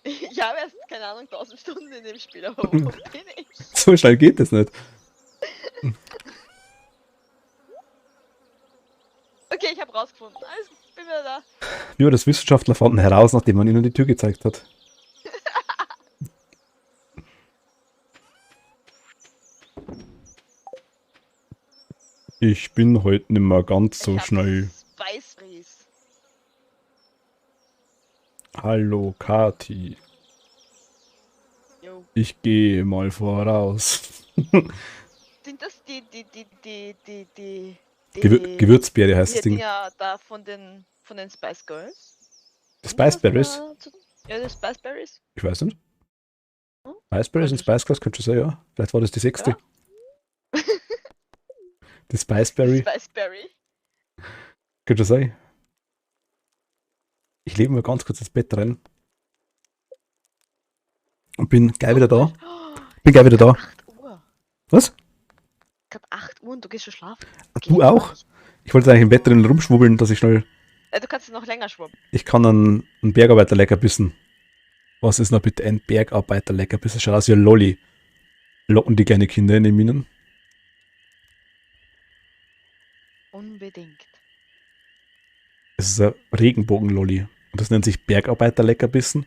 Ich habe erst, keine Ahnung, 1000 Stunden in dem Spiel, aber wo bin ich? so schnell geht das nicht. Okay, ich habe rausgefunden. Alles, bin wieder da. Nur das Wissenschaftler fanden heraus, nachdem man ihnen die Tür gezeigt hat. Ich bin heute nicht mehr ganz so Ich hab schnell. Spice Breeze. Hallo Kati, Jo. ich gehe mal voraus. Sind das die Gewürzbeere heißt die das Ding. Dinger da von den Spice Girls? Die Spiceberries? Ja, die Spice Berries. Ich weiß nicht. Hm? Spiceberries und Spice Girls könnte schon sein, ja. Vielleicht war das die 6. Ja. Die Spiceberry Spice Berry. könnte schon sein. Ich lebe mal ganz kurz ins Bett rein. Und bin geil wieder da. Bin geil wieder da. 8 Uhr. Was? Gerade 8 Uhr und du gehst schon schlafen. Du auch? Ich wollte eigentlich im Bett drin rumschwubbeln, dass ich schnell... Du kannst noch länger schwimmen. Ich kann einen Bergarbeiter Leckerbissen. Was ist noch bitte ein Bergarbeiter Leckerbissen? Schaut aus wie ein Lolli. Locken die kleine Kinder in den Minen? Unbedingt. Es ist ein Regenbogen-Lolli. Und das nennt sich Bergarbeiter Leckerbissen.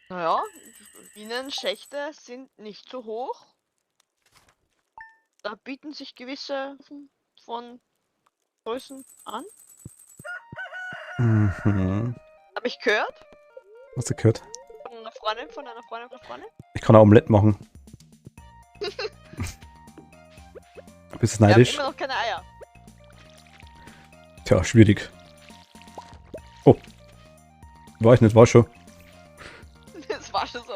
Naja, Minenschächte sind nicht so hoch. Da bieten sich gewisse von Größen an. Mhm. Habe ich gehört? Hast du gehört? Von einer Freundin, von einer Freundin, von einer Freundin? Ich kann ein Omelett machen. Bist du Wir haben neidisch? immer noch keine Eier. Tja, schwierig. Oh. War ich nicht, war schon. Das war schon so.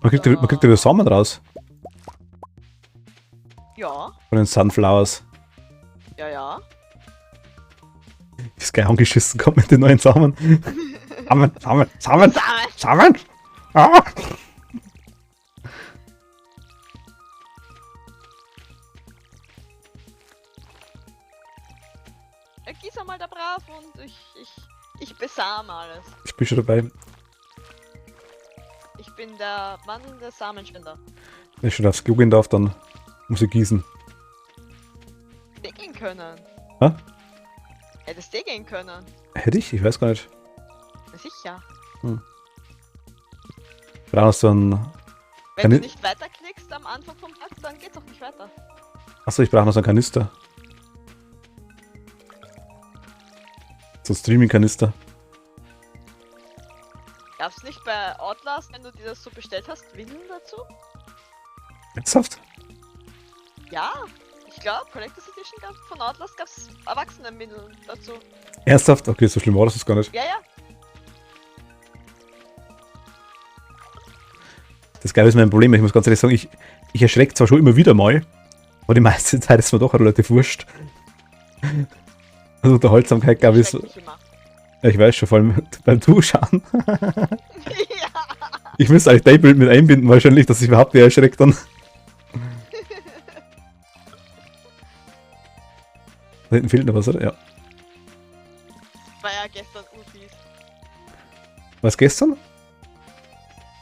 Man kriegt ja wieder Samen raus. Ja, Von den Sunflowers. ja, ja. Ist geil angeschissen kommt mit den neuen Samen. Samen, Samen, Samen, Samen! Samen! Ah! Gieß einmal da brav und ich besame alles. Ich bin schon dabei. Ich bin der wandelnde Samenspender. Wenn ich schon aufs Klo gehen darf, dann muss ich gießen. Gehen können. Hä? Hättest du gehen können. Hätte ich? Ich weiß gar nicht. Na sicher. Brauchst so ein... Wenn Kann du ich- nicht weiterklickst am Anfang vom Platz, dann geht's auch nicht weiter. Achso, ich brauche noch so einen Kanister. So ein Streaming-Kanister. Gab's nicht bei Outlast, wenn du dir das so bestellt hast, Windeln dazu? Ernsthaft? Ja, ich glaube, Collector's Edition gab von Outlast gab's Erwachsenenwindeln dazu. Ernsthaft? Okay, so schlimm war das jetzt gar nicht. Ja, ja. Das Geile ist mein Problem. Ich muss ganz ehrlich sagen, ich erschrecke zwar schon immer wieder mal, aber die meiste Zeit ist mir doch relativ wurscht. Also Unterhaltsamkeit, glaube ich, ist... Schreck mich immer. Ja, ich weiß schon, vor allem beim Zuschauen. Ja. Ich müsste eigentlich dein Bild mit einbinden, wahrscheinlich, dass ich überhaupt wer erschreckt dann. Da hinten fehlt noch was, oder? Ja. War ja gestern urfies. Was gestern?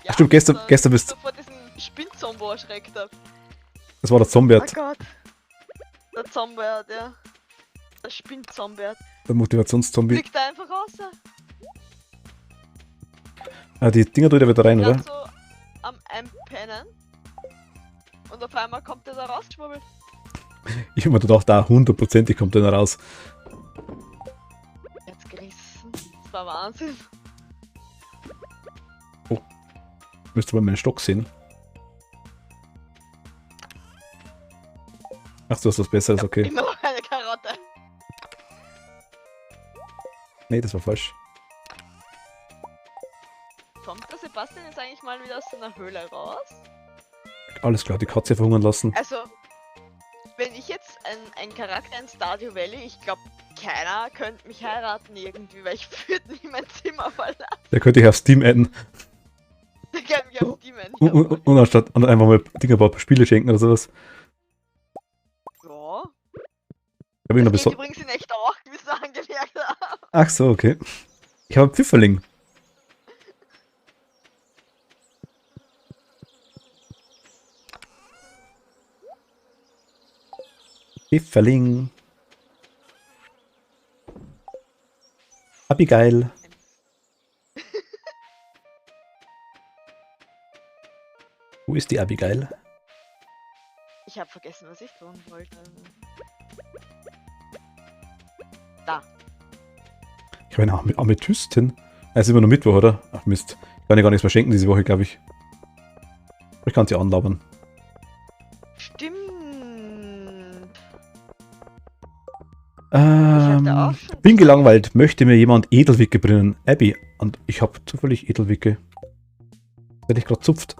Ja, Stimmt, gestern bist so vor diesem Spinnzombo erschreckt hab. das war der Oh Zombiert, Gott. Der Zombert, ja. Der Spinnzombert. der Motivationszombie. Fliegt da einfach raus. Ah, die Dinger tut er wieder rein, Gerade oder? so am Einpennen. Und auf einmal kommt der da rausgeschwurbelt. Ich hab mir gedacht, da 100%ig kommt der raus. Jetzt gerissen. Das war Wahnsinn. Müsste mal meinen Stock sehen. Ach, du hast was Besseres, okay. Immer noch eine Karotte. Nee, das war falsch. Kommt der Sebastian jetzt eigentlich mal wieder aus seiner Höhle raus? Alles klar, die Katze verhungern lassen. Also, wenn ich jetzt ein Charakter in Stardew Valley, ich glaube, keiner könnte mich heiraten irgendwie, weil ich würde nie mein Zimmer verlassen. Der könnte ich auf Steam adden. Der kann mich auf Steam Und anstatt einfach mal Dinger ein paar Spiele schenken oder sowas. Ja. Hab ich noch Das geht beso- übrigens in echt auch, wie es angemerkt haben. Ach so, okay. Ich habe einen Pfifferling. Pfifferling. Abigail. Wo ist die Abigail? Ich habe vergessen, was ich tun wollte. Da. Ich habe eine Amethystin. Es ist immer noch Mittwoch, oder? Ach Mist. Ich kann ja gar nichts mehr schenken diese Woche, glaube ich. Aber ich kann sie anlabern. Stimmt. hatte auch schon Bin gelangweilt. Möchte mir jemand Edelwicke bringen? Abby. Und ich habe zufällig Edelwicke. Hätte ich gerade zupft.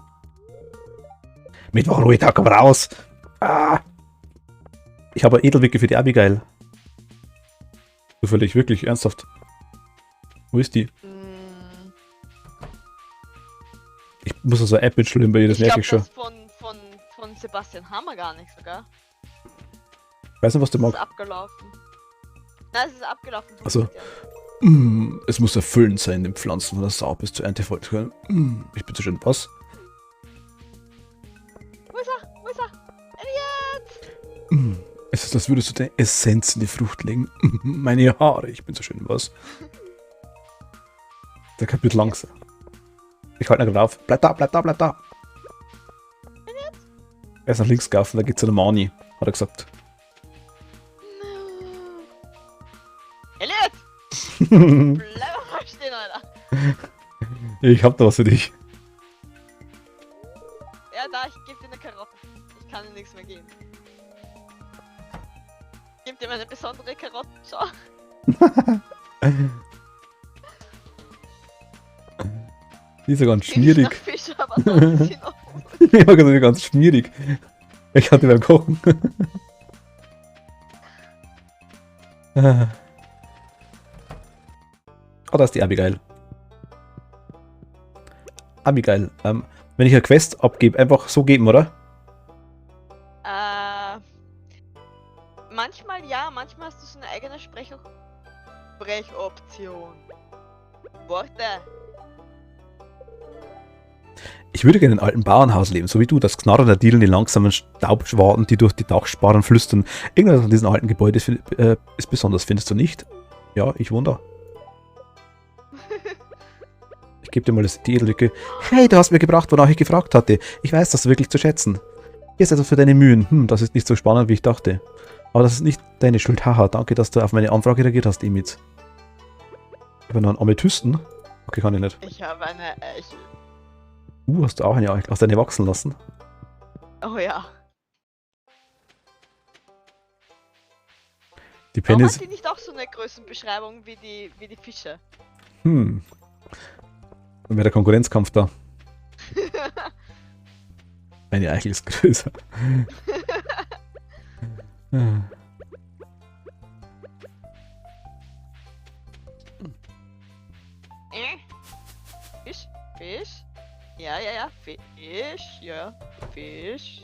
Mittwoch, Ruhetag, komm raus. Ah. Ich habe Edelwicke für die Abigail. Zufällig, wirklich, ernsthaft. Wo ist die? Ich muss also eine App installieren bei ihr, das merke ich schon. Das von Sebastian Hammer gar nicht sogar. Ich weiß nicht, was du Das ist magst. abgelaufen. Nein, es ist abgelaufen. von Also. Sebastian. Es muss erfüllend sein, den Pflanzen von der Sau bis zur Ernte folgen zu können. Ich bitte schön, was? Wo ist er? Wo ist er? Elliot! Es ist, als würdest du deine Essenz in die Frucht legen. Meine Haare, ich bin so schön, was? Der kapiert langsam. Ich halte ihn drauf. Bleib da, bleib da, bleib da. Er ist nach links gelaufen, da geht's zu der Mani, hat er gesagt. Elliot! Bleib mal stehen, Alter! Ich hab da was für dich. Ja, da, ich geb dir eine Karotte. Ich kann dir nichts mehr geben. Ich geb dir meine besondere Karotte, schau. Die ist ja ganz Die riecht nach schmierig. Fisch, aber sonst ist sie noch. Ich war gerade ganz schmierig. Ich hatte beim Kochen. Ah, da ist die Abigail. Abigail, wenn ich eine Quest abgebe, einfach so geben, oder? Manchmal ja, manchmal hast du so eine eigene Sprechoption. Worte. Ich würde gerne in einem alten Bauernhaus leben, so wie du. Das Knarren der Dielen, die langsamen Staubschwaden, die durch die Dachsparren flüstern. Irgendwas von diesen alten Gebäuden ist besonders, findest du nicht? Ja, ich wundere. Ich gebe dir mal die Edellücke. Hey, du hast mir gebracht, wonach ich gefragt hatte. Ich weiß das wirklich zu schätzen. Hier ist etwas für deine Mühen. Das ist nicht so spannend, wie ich dachte. Aber das ist nicht deine Schuld. Haha, danke, dass du auf meine Anfrage reagiert hast, Emit. Ich habe noch einen Amethysten. Okay, kann ich nicht. Ich habe eine Eichel. Hast du auch eine? Hast du eine wachsen lassen? Oh ja. Die Warum Penny hat ist... die nicht auch so eine Größenbeschreibung wie die Fische? Dann wäre der Konkurrenzkampf da. Meine Eichel ist größer. Fisch? Fisch? Ja, ja, ja, Fisch, ja, Fisch.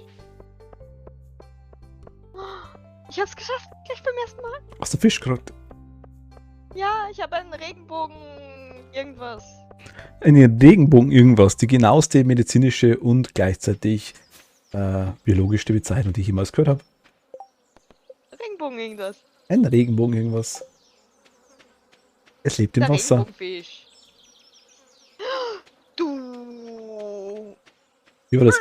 Ich hab's geschafft, gleich beim ersten Mal. Hast du Fisch gekriegt? Ja, ich habe einen Regenbogen, irgendwas. Eine Regenbogen irgendwas, die genaueste medizinische und gleichzeitig biologische Bezeichnung, die ich jemals gehört habe. Regenbogen irgendwas. Ein Regenbogen irgendwas. Es lebt im Der Wasser. Regenbogenfisch. Du Wie war das?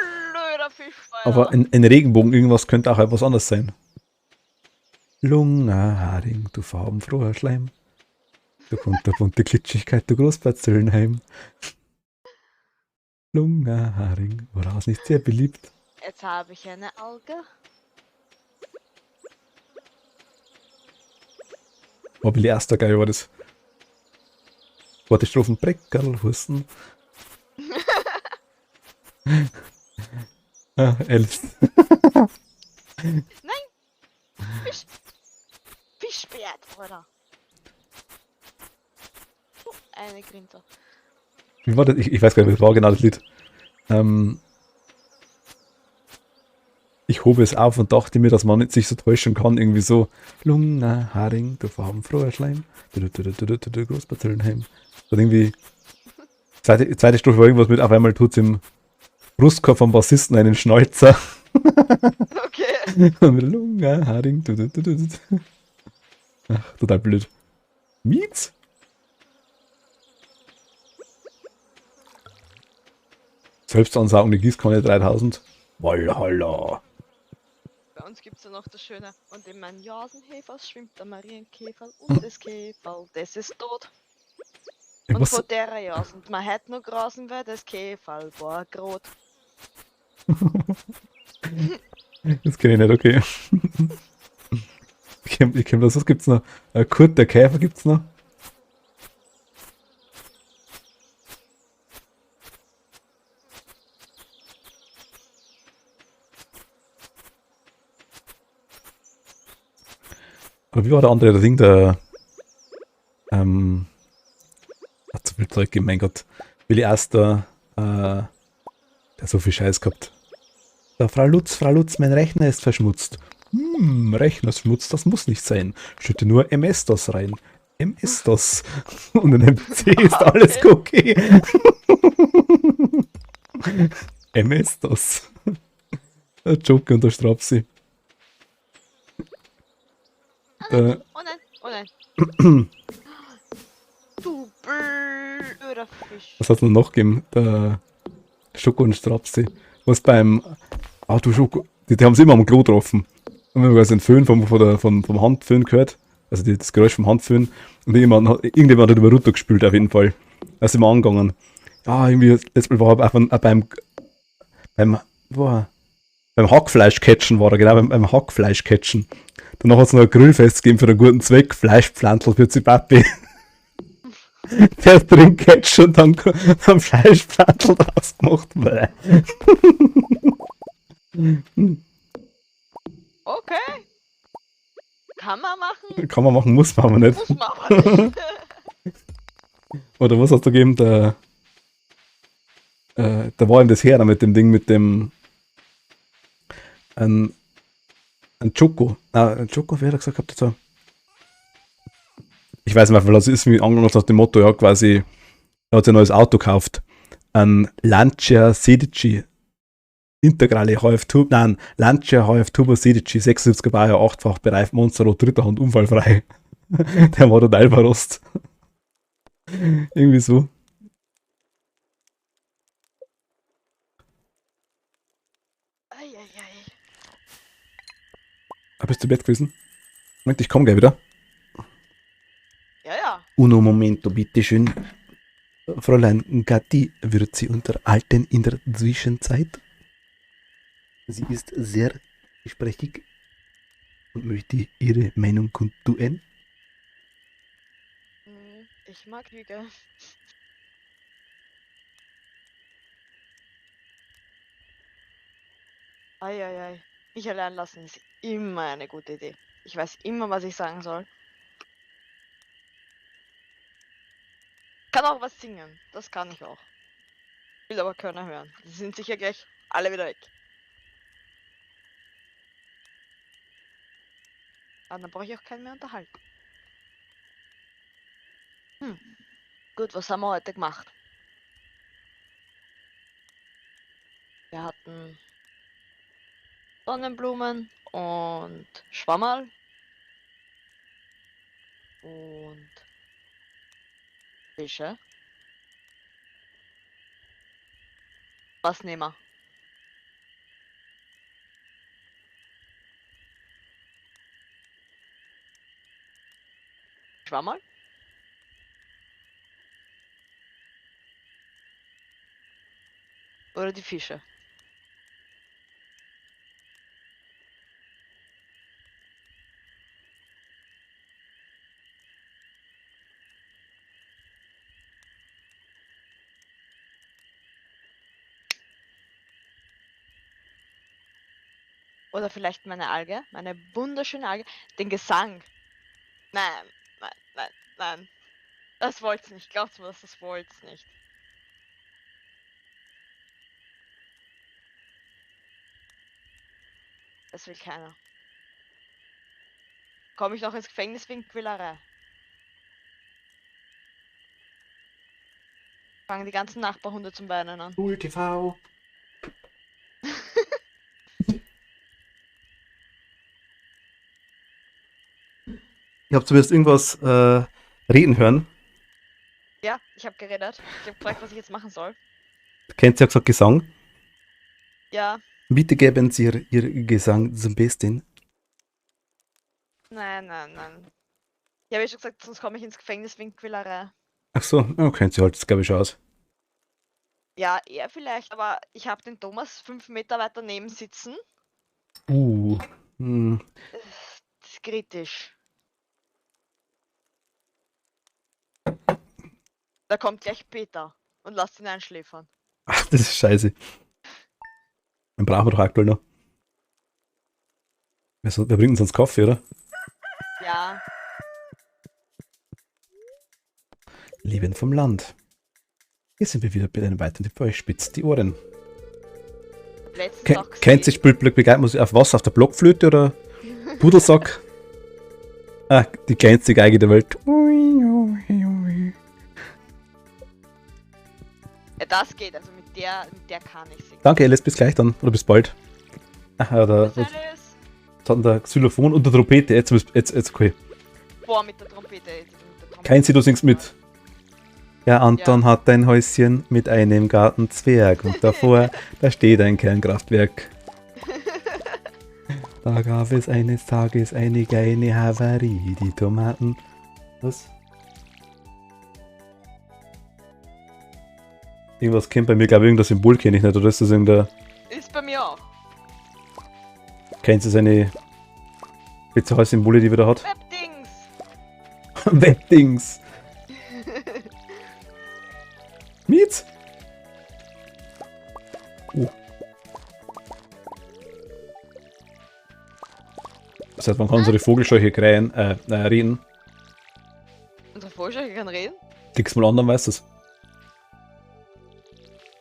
blöder Fischfeier. Aber ein Regenbogen irgendwas könnte auch etwas anderes sein. Lungerharing, du farbenfroher Schleim. Du bunte Klitschigkeit, du Großparzellenheim. Lungerharing, woraus nicht sehr beliebt. Jetzt habe ich eine Auge. War Billy erster geil war das. Warte, Strophen, Breckerl, Husten. Alice. Fisch. Fischbärt, oder? Oh, eine Grinter. Wie war das? Ich weiß gar nicht, was war genau das Lied. Ich hobe es auf und dachte mir, dass man nicht sich so täuschen kann. Irgendwie so, Lungerharing, du farbenfroher Schleim. Großparzellenheim. Und irgendwie, zweite Strophe war irgendwas mit, auf einmal tut es im Brustkorb vom Bassisten einen Schnäuzer. Okay. Und mit Lungerharing. Ach, total blöd. Mietz? Selbstansaugende Gießkanne 3000. Walhalla. Bei uns gibt es ja noch das Schöne. Und in meinem Jasenhefer schwimmt der Marienkäfer und das Käferl, das ist tot. Und Was? von der Jasen, man hätte noch grasen, weil das Käferl war grot. Das kenne ich nicht, okay. Ich kenn das, was gibt's noch? Kurt der Käfer gibt's noch. Aber wie war der andere, der Ding, der hat so viel Zeug gegeben, mein Gott. Willi Aster, der hat so viel Scheiß gehabt. Da, Frau Lutz, mein Rechner ist verschmutzt. Rechner ist verschmutzt, das muss nicht sein. Schütte nur MS-DOS rein. MS-DOS. Und in dem PC ist alles okay. MS-DOS. Der Joker und der Strapsi. nein, oh nein, oh nein. Du blöder Fisch. Was hat es noch gegeben? Der Schoko und Strapsi. Was beim Auto Schoko, die haben sie immer am Klo getroffen. Und wir haben quasi einen Föhn vom Handföhn gehört. Also das Geräusch vom Handföhn. Und irgendjemand hat über Rutter gespült auf jeden Fall. Da sind wir angegangen. Ja, irgendwie, letztes Mal war er auch beim Hackfleischcatchen war er, genau, beim Hackfleischcatchen. Danach hat es noch ein Grillfest gegeben für einen guten Zweck, Fleischpflanzl für die Papi. Der drin catcht und dann am Fleischpflanzl draus gemacht. Okay. Kann man machen, Kann man machen, muss man aber nicht. muss man aber nicht. Oder was hast du gegeben? Da war ihm das her mit dem Ding, mit dem ein Choco. Ein Choco, wer hat gesagt gehabt dazu? Ich weiß nicht mehr, was ist mir angegangen nach dem Motto, ja, quasi, er hat sich ein neues Auto gekauft. Ein Lancia Sedici. Integrale HF Turbo, nein, Lancia HF Turbo Sedici, 76er Baujahr, 8-fach bereift, Monsterrot, dritter Hand, unfallfrei. Der war total verrost. Irgendwie so. Eieiei. Bist du im Bett gewesen? Moment, ich komme gleich wieder. Ja, ja. Uno momento, bitteschön. Fräulein Gatti wird sie unterhalten in der Zwischenzeit. Sie ist sehr gesprächig und möchte ihre Meinung kundtun. Ich mag Lüge. Eieiei. Mich allein lassen ist immer eine gute Idee. Ich weiß immer, was ich sagen soll. Kann auch was singen. Das kann ich auch. Will aber keiner hören. Die sind sicher gleich alle wieder weg. Aber dann brauche ich auch keinen mehr unterhalten. Gut, was haben wir heute gemacht? Wir hatten Sonnenblumen und Schwammerl und Fische. Was nehmen wir? Schwammerl? Oder die Fische? Oder vielleicht meine Alge, meine wunderschöne Alge, den Gesang. Nein, nein, nein, nein. Das wollt's nicht. Glaubst du mir, dass das wollt's nicht? Das will keiner. Komme ich noch ins Gefängnis wegen Quälerei? Fangen die ganzen Nachbarhunde zum Weinen an. Cool TV. Ich habe zumindest irgendwas reden hören. Ja, ich habe geredet. Ich habe gefragt, was ich jetzt machen soll. Kennt ihr ja gesagt Gesang? Ja, Bitte geben Sie Ihr Gesang zum Besten. nein, nein, nein. Ich habe ja schon gesagt, sonst komme ich ins Gefängnis wegen Quälerei. Ach so, ja, kennt sie halt, das glaube ich schon aus. Ja, er vielleicht, aber ich habe den Thomas 5 Meter weiter neben sitzen. Hm. Das ist kritisch. Da kommt gleich Peter und lasst ihn einschläfern. Ach, das ist scheiße. Dann brauchen wir doch aktuell noch. Wer bringt uns sonst Kaffee, oder? Ja, Leben vom Land. Hier sind wir wieder bei einem weiteren Tipp für euch. Spitzt die Ohren. letztens auch Kennt sich Spielblöck Begleitmusik auf was? Auf der Blockflöte oder Pudelsack? Ah, die kleinste Geige der Welt. Ja, das geht, also mit der kann ich singen. Danke, Alice, bis gleich dann. Oder bis bald. Ach, oder Alles. dann der Xylophon und der Trompete. Jetzt okay. Boah, mit der Trompete. Kein Sie, du singst mit. Ja, Anton hat ein Häuschen mit einem Gartenzwerg und davor, da steht ein Kernkraftwerk. Da gab es eines Tages eine kleine Havarie, die Tomaten... Was? Irgendwas kennt bei mir, glaube ich, irgendein Symbol kenne ich nicht, oder ist das irgendein... Ist bei mir auch. Kennst du seine Spezialsymbole, die er da hat? Webdings! Webdings! Miet! Oh. Seit wann kann unsere Vogelscheuche krähen, reden? Unsere Vogelscheuche kann reden? Klick's mal an, dann weißt du's.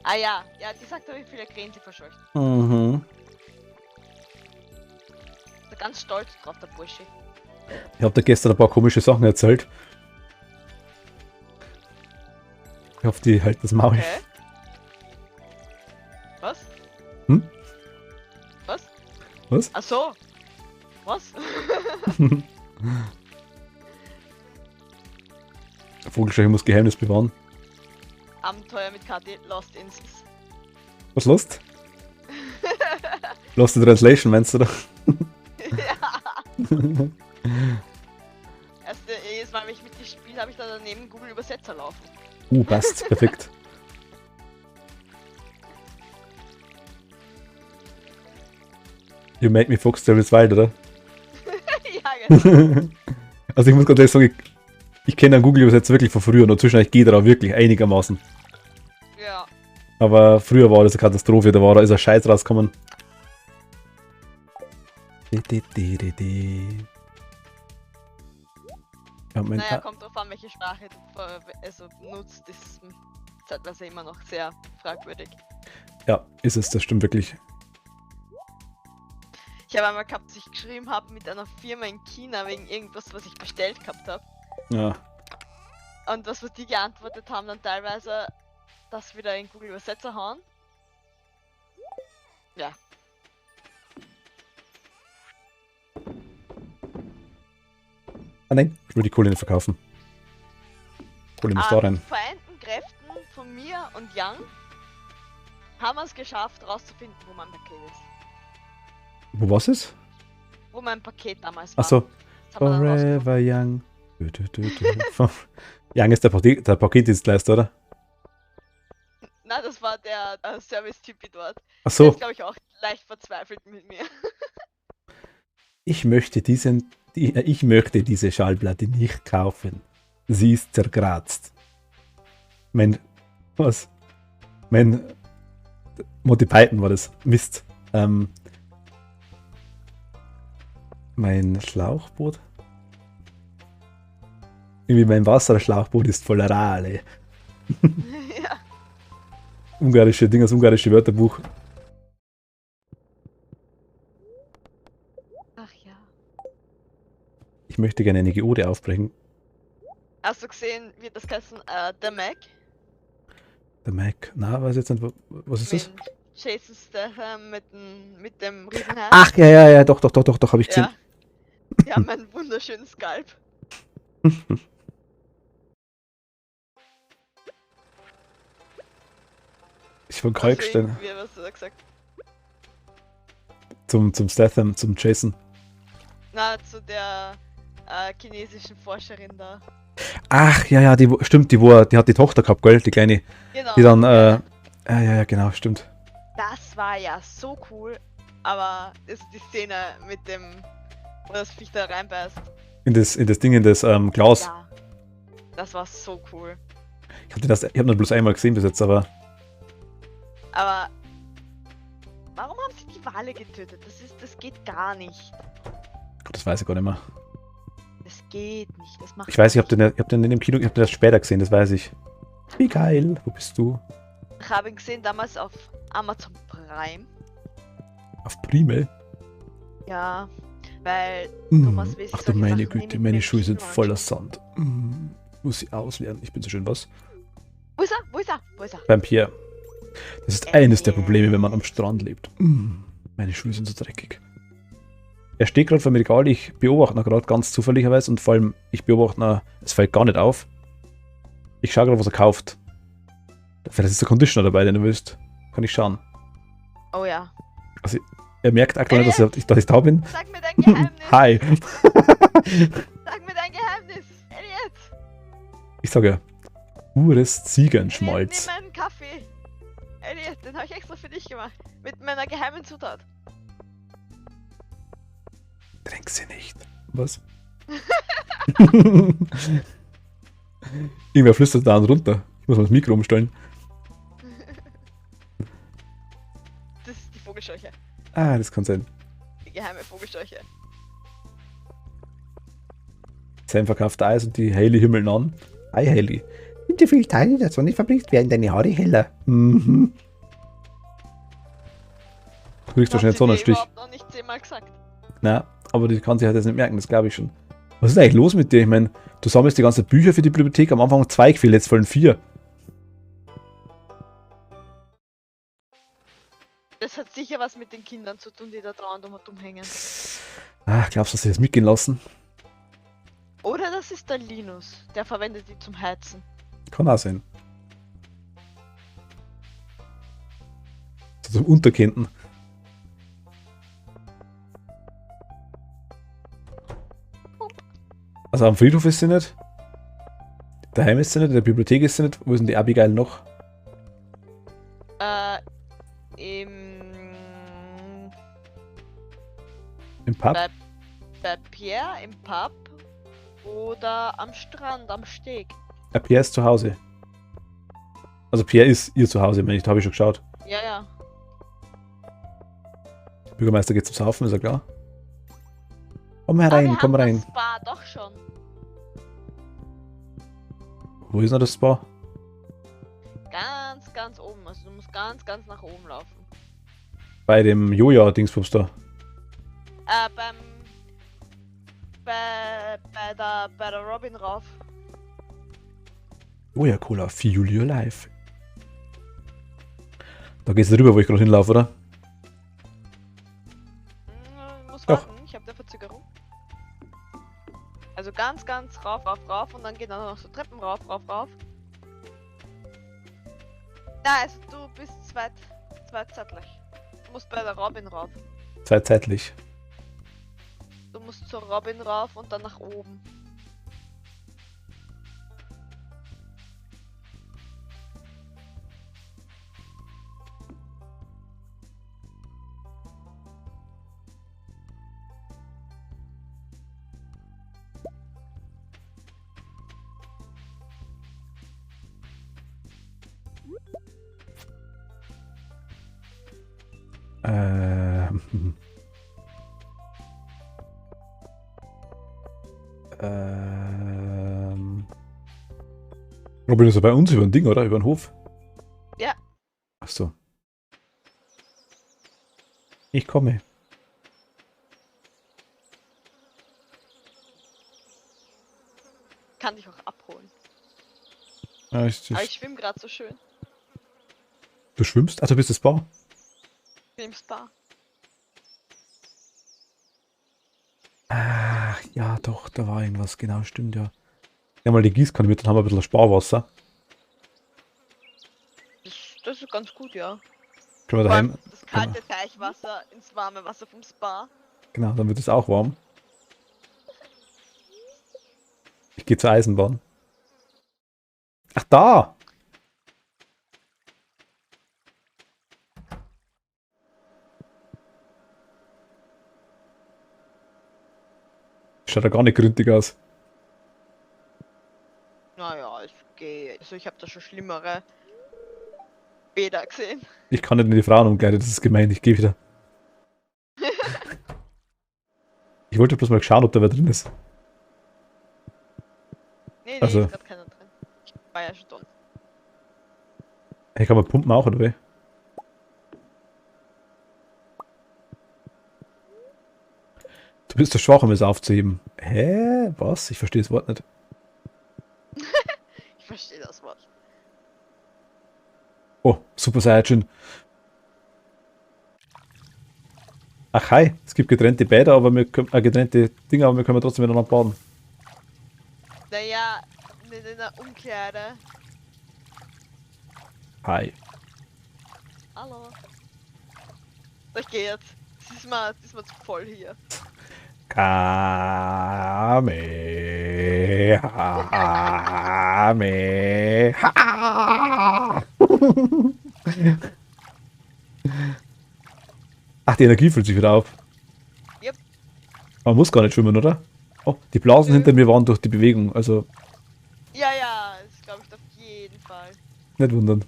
Ah ja, die sagt doch, wie viele Krähen sie verscheucht. Mhm. Ist da ganz stolz drauf, der Bursche. Ich hab dir gestern ein paar komische Sachen erzählt. Ich hoffe, die hält das Maul. Okay. Was? Hm? Was? Was? Ach so. Was? Vogelscheuche muss Geheimnis bewahren. Abenteuer mit Kati, Lost Instance. Was Lost? Lost in Translation meinst du, oder? Ja. Jedes Mal, wenn ich mit dir spiele, habe ich da daneben Google Übersetzer laufen. Passt. Perfekt. You made me Fox Travis Wild, oder? Ja, genau. Also ich muss ganz ehrlich sagen, ich kenne einen Google-Übersetzer wirklich von früher und zwischendurch geht er auch wirklich einigermaßen. Ja. Aber früher war das eine Katastrophe, da ist ein Scheiß rausgekommen. Ja, Naja, kommt drauf an, welche Sprache du nutzt, ist zeitweise immer noch sehr fragwürdig. ja, ist es, das stimmt wirklich. Ich habe einmal gehabt, dass ich geschrieben habe mit einer Firma in China wegen irgendwas, was ich bestellt gehabt habe. Ja. Und was die geantwortet haben, dann teilweise das wieder in Google Übersetzer hauen. Ja. Ah nein, ich will die Kohle nicht verkaufen. Kohle muss da rein. Mit vereinten Kräften von mir und Young haben wir es geschafft, rauszufinden, wo mein Paket ist. Wo was ist? Wo mein Paket damals war. Achso. Das haben wir dann rausgefunden. Forever Young. Young ist der Paketdienstleister, oder? Na, das war der Service-Typi dort. Der Achso. ist, glaube ich, auch leicht verzweifelt mit mir. Ich möchte diese Schallplatte nicht kaufen. Sie ist zerkratzt. Was? Monty Python war das. Mist. Mein Schlauchboot? Irgendwie mein Wasserschlauchboot ist voller Rale. Ja. Ungarische Dinge, das ungarische Wörterbuch. Ach ja. Ich möchte gerne eine Geode aufbrechen. Hast du gesehen, wie das heißen, der Mac? Der Mac. Na, weiß jetzt nicht, was ist das? Mit Jason Statham mit dem Riesenherz. Ach, ja, doch, habe ich gesehen. Ja. Die haben einen wunderschönen Skalp. Ich von Kalk stellen. Wie hast du da gesagt? Zum Statham, zum Jason. Na, zu der chinesischen Forscherin da. Ach, ja, stimmt, die hat die Tochter gehabt, gell? Die kleine. Genau. Die dann, ja, genau, stimmt. Das war ja so cool, aber ist die Szene mit dem, wo das Viech da reinbeißt. In das Ding, in das Glas. Ja, das war so cool. Ich hab nur bloß einmal gesehen bis jetzt, aber. Aber warum haben sie die Wale getötet? Das geht gar nicht. Das weiß ich gar nicht mehr. Das geht nicht. Das macht Ich weiß, ich hab den in dem Kino, ich hab den erst später gesehen, das weiß ich. Wie geil, wo bist du? Ich habe ihn gesehen damals auf Amazon Prime. Auf Prime? Ja, weil Thomas will sich Ach du solche meine Sachen Güte, nie meine mit Schuhe dem sind Kino voller anschauen. Sand. Muss ich auslernen. Ich bin so schön was. Wo ist er? Wo ist er? Wo ist er? Beim Pierre. Das ist eines der Probleme, wenn man am Strand lebt. Meine Schuhe sind so dreckig. Er steht gerade vor dem Regal, ich beobachte ihn gerade ganz zufälligerweise und vor allem, ich beobachte ihn, es fällt gar nicht auf. Ich schaue gerade, was er kauft. Vielleicht ist der Conditioner dabei, den du willst. Kann ich schauen. Oh ja. Also, er merkt aktuell nicht, dass ich da bin. Sag mir dein Geheimnis. Hi. Sag mir dein Geheimnis. Elliot. Ich sage ja, pures Ziegenschmalz. Nimm meinen Kaffee. Elliot, den habe ich extra für dich gemacht. Mit meiner geheimen Zutat. Trink sie nicht. Was? Irgendwer flüstert da und runter. Ich muss mal das Mikro umstellen. Das ist die Vogelscheuche. Ah, das kann sein. Die geheime Vogelscheuche. Sam verkauft Eis und die Hailey himmeln an. Hi Hailey. Sind die viel Teile der Sonne verbricht, werden deine Haare heller. Mhm. Du kriegst wahrscheinlich einen Sonnenstich. Ich habe noch nicht 10-mal gesagt. Na, aber die kann sich halt jetzt nicht merken, das glaube ich schon. Was ist eigentlich los mit dir? Ich meine, du sammelst die ganzen Bücher für die Bibliothek, am Anfang 2 gefehlt, jetzt fallen 4. Das hat sicher was mit den Kindern zu tun, die da dauernd umhängen. Ah, glaubst du, dass sie das mitgehen lassen? Oder das ist der Linus, der verwendet die zum Heizen. Kann auch sein. So zum Unterkennten. Also am Friedhof ist sie nicht. Daheim ist sie nicht, in der Bibliothek ist sie nicht. Wo ist denn die Abigail noch? Im Pub? Bei Pierre im Pub oder am Strand, am Steg. Ja, Pierre ist zu Hause. Also Pierre ist ihr Zuhause, meine ich, da habe ich schon geschaut. Ja, ja. Der Bürgermeister geht zum Saufen, ist ja klar. Komm herein, komm rein. Das Spa doch schon. Wo ist noch das Spa? Ganz, ganz oben. Also du musst ganz, ganz nach oben laufen. Bei dem Joja-Dingsbums da. Bei der Robin rauf. Joja-Cola, Fuel Your Life. Da geht's rüber, wo ich gerade hinlaufe, oder? Muss Doch. warten, ich habe eine Verzögerung. Also ganz, ganz rauf, rauf, rauf und dann geht dann noch so Treppen rauf, rauf, rauf. Na, also du bist zweitzeitlich. Du musst bei der Robin rauf. Zeitlich. Du musst zur Robin rauf und dann nach oben. Robin ist ja bei uns über ein Ding, oder? Über den Hof? Ja. Ach so. Ich komme. Kann dich auch abholen. Ah, Aber ich schwimme gerade so schön. Du schwimmst? Ach, du bist das Spa? Ich bin im Spa. Ach, ja, doch, da war irgendwas. Genau, stimmt, ja. Ja, mal die Gießkanne mit, dann haben wir ein bisschen Sparwasser. Das ist ganz gut, ja. Können wir daheim. Das kalte Teichwasser ins warme Wasser vom Spa. Genau, dann wird es auch warm. Ich gehe zur Eisenbahn. Ach, da! Schaut ja gar nicht gründig aus. Naja, es geht. Also ich habe da schon schlimmere Bäder gesehen. Ich kann nicht in die Frauenomkleide, das ist gemein, ich gehe wieder. Ich wollte bloß mal schauen, ob da wer drin ist. Nee, Also. ist gerade keiner drin. Ich war ja schon drin. Hey, kann man pumpen auch, oder wie? Du bist so schwach, um es aufzuheben. Hä? Was? Ich verstehe das Wort nicht. Ich verstehe das Wort. Oh, Super Saiyajin. Ach hi, es gibt getrennte Bäder, aber wir können, getrennte Dinge, aber wir können trotzdem miteinander baden. Naja, nicht in der Umkleide. Hi. Hallo. So, ich gehe jetzt. Das ist mal zu voll hier. Kamehameha. Ach, die Energie füllt sich wieder auf. Yep. Man muss gar nicht schwimmen, oder? Oh, die Blasen Nö. hinter mir waren durch die Bewegung, also Ja, ja, das glaube ich auf jeden Fall. nicht wundern.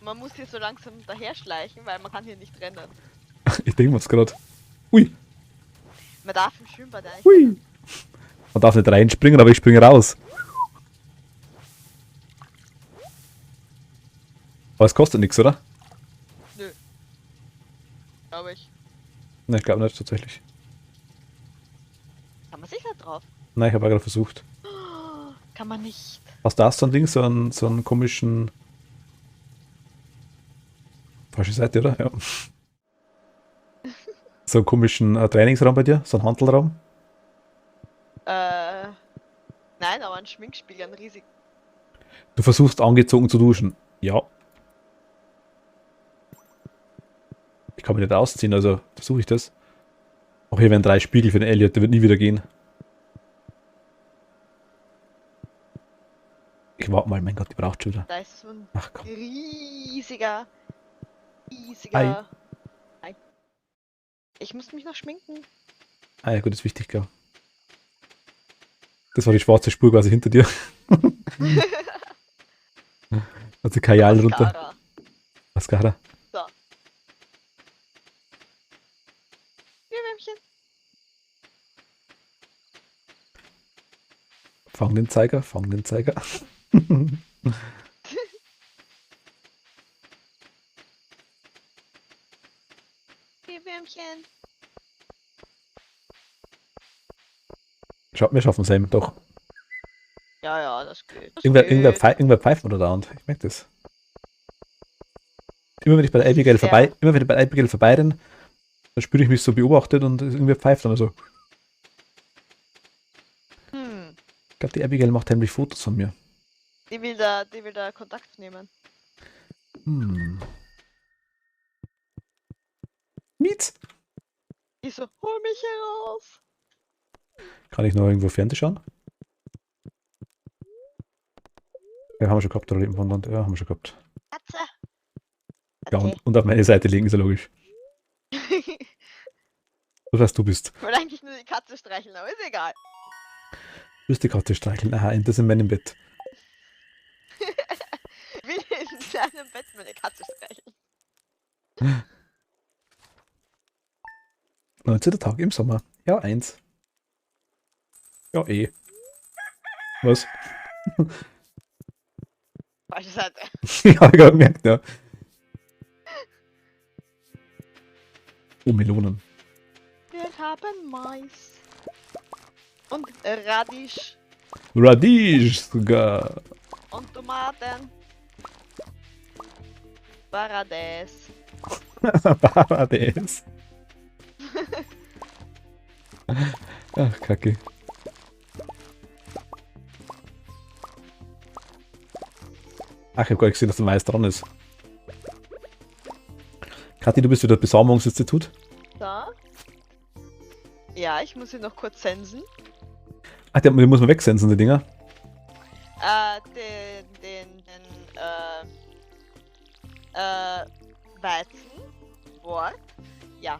Man muss hier so langsam daher schleichen, weil man kann hier nicht rennen. Ich denke mir's gerade. Ui, Man darf im Schwimmbad eigentlich. hui. Man darf nicht reinspringen, aber ich springe raus. Aber es kostet nichts, oder? Nö. Glaube ich. Nein, ich glaube nicht tatsächlich. Kann man sicher drauf. Nein, ich habe gerade versucht. Kann man nicht. Hast du da so ein Ding, so einen komischen... Falsche Seite, oder? Ja. So einen komischen Trainingsraum bei dir? So einen Hantelraum? Nein, aber ein Schminkspiegel, ein riesig. Du versuchst angezogen zu duschen. Ja. Ich kann mich nicht ausziehen, also versuche ich das. Auch hier wären 3 Spiegel für den Elliot, der wird nie wieder gehen. Ich warte mal, mein Gott, die braucht schon wieder. Da ist so ein Ach komm. riesiger. Ei. Ei. Ich muss mich noch schminken. Ah ja, gut, ist wichtig, klar. Das war die schwarze Spur quasi hinter dir. Also Kajal runter. Mascara. Mascara. So. Glühwürmchen. Fang den Zeiger, fang den Zeiger. Glühwürmchen. Wir schaffen es eben doch. Ja, ja, das geht. Das Irgendwer geht. pfeift oder da und ich merke das. Immer wenn ich bei der Abigail vorbeirenne, dann spüre ich mich so beobachtet und irgendwer pfeift dann so. Ich glaube, die Abigail macht heimlich Fotos von mir. Die will da Kontakt nehmen. Mietz! Die so, hol mich heraus. Kann ich noch irgendwo Fernsehen schauen? Ja, haben wir schon gehabt, oder Wandern? Ja, haben wir schon gehabt. Katze. Ja, Okay. und auf meine Seite legen, ist ja logisch. Ich Das heißt, du bist. wollte eigentlich nur die Katze streicheln, aber ist egal. Du bist die Katze streicheln. Aha, das in meinem Bett. Ich will in seinem Bett meine Katze streicheln. 19. Tag im Sommer. Ja, 1. Ja, eh. Was? Falsche Seite. Ja, hab ich gerade gemerkt, ja. Oh, Melonen. Wir haben Mais. Und Radisch. Radish sogar. Und Tomaten. Parades. Parades. Ach, Kacke. Ach, ich hab gar nicht gesehen, dass der Mais dran ist. Kathi, du bist wieder Besamungsinstitut. Da. Ja, ich muss sie noch kurz sensen. Ach, die muss man wegsensen, die Dinger. Weizen. Wort. Ja.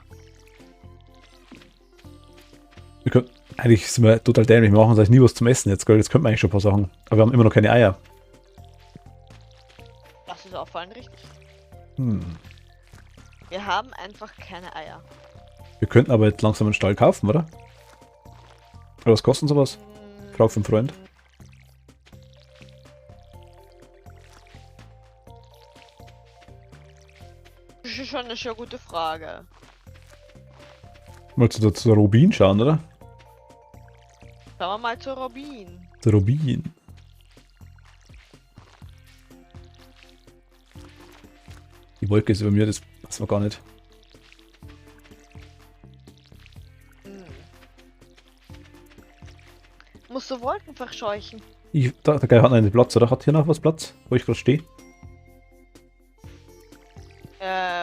Wir können, eigentlich sind wir total dämlich, wir machen uns eigentlich nie was zum Essen jetzt, gell? Jetzt könnten wir eigentlich schon ein paar Sachen. Aber wir haben immer noch keine Eier. Das ist auffallend richtig. Hm. Wir haben einfach keine Eier. Wir könnten aber jetzt langsam einen Stall kaufen, oder? Oder was kostet sowas? Frag vom Freund. Das ist schon eine sehr gute Frage. Mal zu Robin schauen, oder? Schauen wir mal zu Robin. Der Robin. Die Wolke ist über mir, das passt mir gar nicht. Musst du Wolken verscheuchen. Der Geil hat noch einen Platz, oder? Hat hier noch was Platz, wo ich gerade stehe?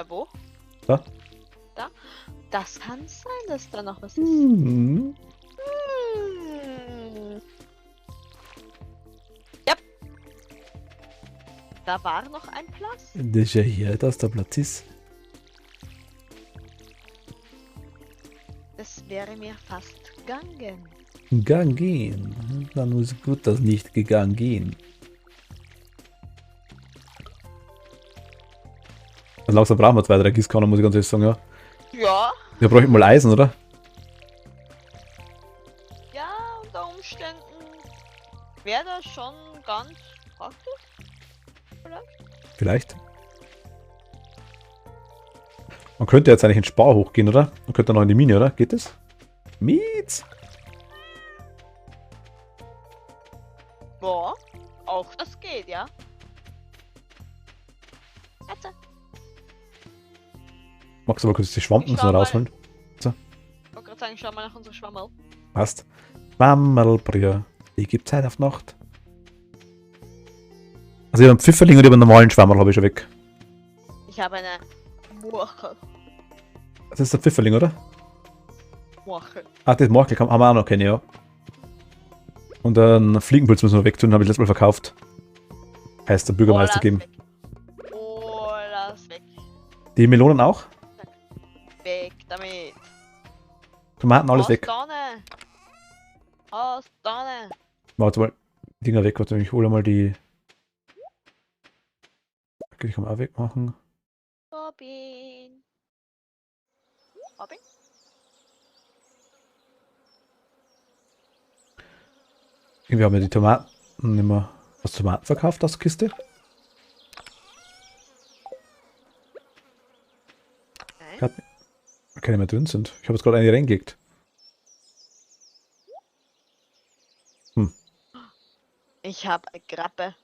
Wo? Da? Da? Das kann sein, dass da noch was ist. Hm. Ja. Da war noch ein Platz. Das ist ja hier, dass der Platz ist. Das wäre mir fast gegangen. Gegangen. Dann ist gut, dass nicht gegangen gehen. Also langsam brauchen wir 2, 3 Gießkannen, muss ich ganz ehrlich sagen, ja. Ja. Da brauche ich mal Eisen, oder? Ja, unter Umständen wäre das schon ganz praktisch. Vielleicht. Man könnte jetzt eigentlich in Spar hochgehen, oder? Man könnte noch in die Mine, oder? Geht das? Mietz! Ja, auch das geht, ja. Warte. Magst du aber kurz die Schwampen Ich so schau mal. rausholen? Ich wollte gerade sagen, schau mal nach unserer Schwammel. Passt. Schwammerlbrühe. Die gibt Zeit auf Nacht. Also ich habe einen Pfifferling und ich habe einen normalen Schwammerl, habe ich schon weg. Ich habe eine Morchel. Das ist der Pfifferling, oder? Morchel. Ah, das Morkel haben wir auch noch keine, ja. Und einen Fliegenpilz müssen wir wegtun, habe ich letztes Mal verkauft. Heißt der Bürgermeister geben. Oh, lass weg. Die Melonen auch? Weg damit. Tomaten, alles Aus weg. Donne. Aus Donne. Warte mal, die Dinger weg, warte, ich hole mal die. Okay, die kann man auch wegmachen. Robin. Robin? Wir haben ja die Tomaten nicht mehr. Hast du Tomaten verkauft aus der Kiste? Nein. Keine mehr drin sind. Ich habe jetzt gerade eine reingelegt. Ich habe eine Krabbe.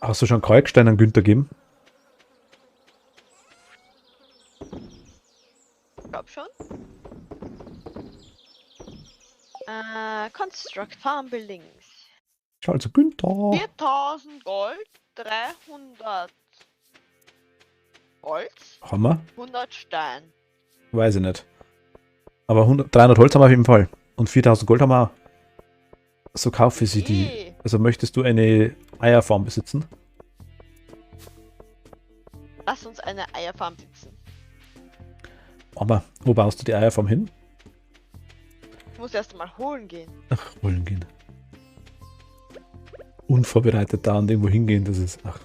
Hast du schon Kalkstein an Günther gegeben? Ich glaub schon. Construct Farm Buildings. Schau also Günther. 4000 Gold, 300 Holz, Hammer? 100 Stein. Weiß ich nicht. Aber 300 Holz haben wir auf jeden Fall. Und 4000 Gold haben wir auch. So kaufe ich sie die. Also möchtest du eine Eierfarm besitzen? Lass uns eine Eierfarm besitzen. Aber wo baust du die Eierfarm hin? Ich muss erst mal holen gehen. Ach, wollen gehen. Unvorbereitet da und irgendwo hingehen, das ist. Ach.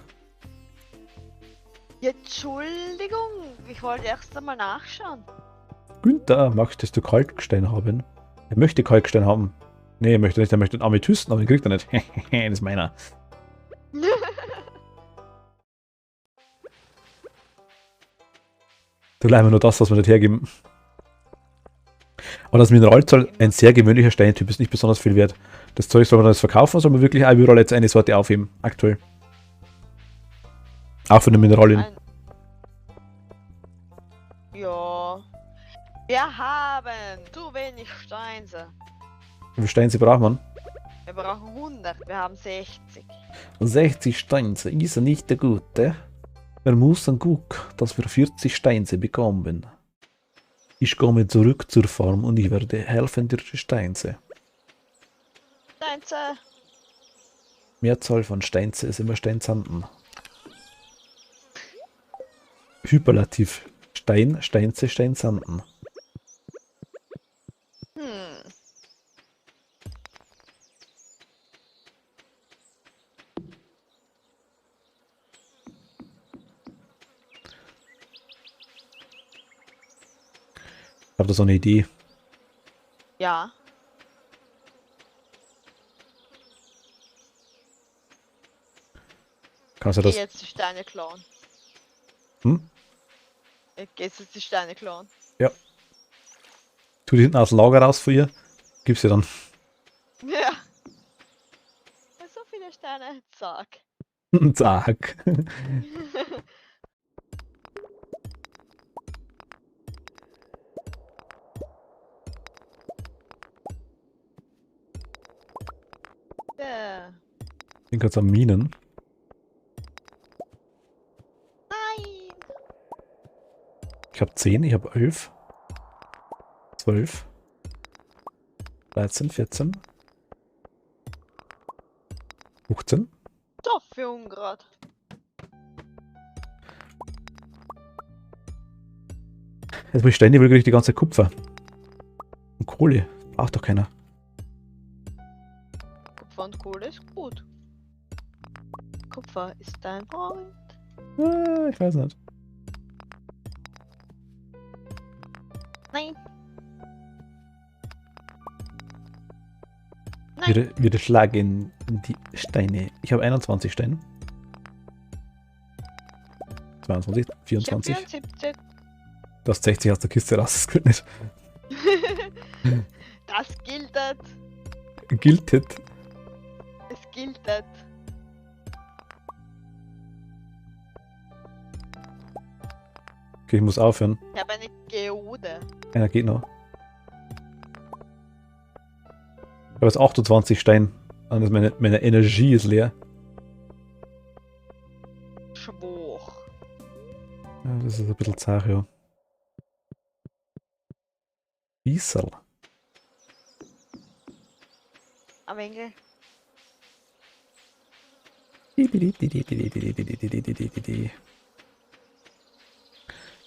Entschuldigung, ich wollte erst einmal nachschauen. Günther, möchtest du Kalkstein haben? Er möchte Kalkstein haben. Nee, er möchte nicht, er möchte einen Amethysten, aber den kriegt er nicht. Das ist meiner. Du leider nur das, was wir nicht hergeben. Aber das Mineralzoll, ein sehr gewöhnlicher Steintyp, ist nicht besonders viel wert. Das Zeug soll man dann jetzt verkaufen, soll man wirklich auch überall jetzt eine Sorte aufheben, aktuell. Auch für eine Mineralien. Ja. Wir haben zu wenig Steinse. Wie viel Steine braucht man? Wir brauchen 100, wir haben 60. 60 Steine, ist er nicht der Gute? Wir müssen gucken, dass wir 40 Steine bekommen. Ich komme zurück zur Farm und ich werde helfen dir die Steine. Steinze. Mehrzahl von Steinze ist immer Steinzanden. Hyperlativ. Stein, Steinze, Steinzanden. Ich habe da so eine Idee. Ja. Kannst du Geh das? jetzt die Steine klauen. Hm? Gehst jetzt die Steine klauen. Ja. Tu die hinten aus dem Lager raus für ihr. Gib sie dann. Ja. So viele Steine. Zack. Zack. Ich bin gerade am Minen. Nein! Ich habe 10, ich habe 11, 12, 13, 14, 15. Doch, für Ungrad. Jetzt wo ich Steine will, kriege ich die ganze Kupfer. Und Kohle. Braucht doch keiner. Kupfer und Kohle ist gut. Kupfer ist dein Freund. Ich weiß nicht. Nein. Nein. Wir schlagen die Steine. Ich habe 21 Steine. 22, Ich hab 24. 74. Du hast 60 aus der Kiste raus, das gilt nicht. Das giltet. Giltet. Es giltet. Okay, ich muss aufhören. Ich habe eine Geode. Einer geht noch. Ich habe jetzt 28 Steine. Also meine Energie ist leer. Schwach. Ja, das ist ein bisschen zart, ja. Wiesel. Am Engel. Gibt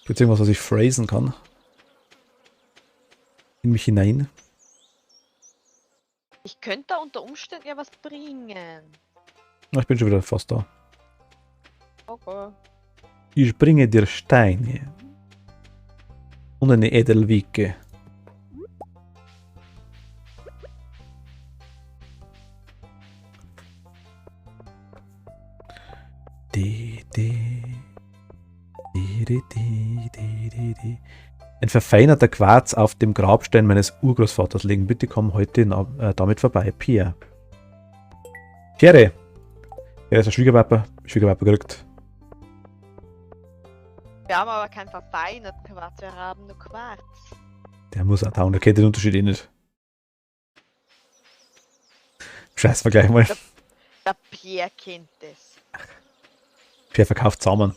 es irgendwas, was ich phrasen kann? In mich hinein? Ich könnte da unter Umständen ja was bringen. Ah, ich bin schon wieder fast da. Okay. Ich bringe dir Steine. Und eine Edelwicke. Ein verfeinerter Quarz auf dem Grabstein meines Urgroßvaters legen. Bitte komm heute damit vorbei. Pierre. Pierre! Er ist ein Schwiegerpapa. Schwiegerpapa gerückt. Wir haben aber kein verfeinerten Quarz, wir haben nur Quarz. Der muss auch taugen, der kennt den Unterschied eh nicht. Scheiß Vergleich mal. Der Pierre kennt es. Pierre verkauft Samen.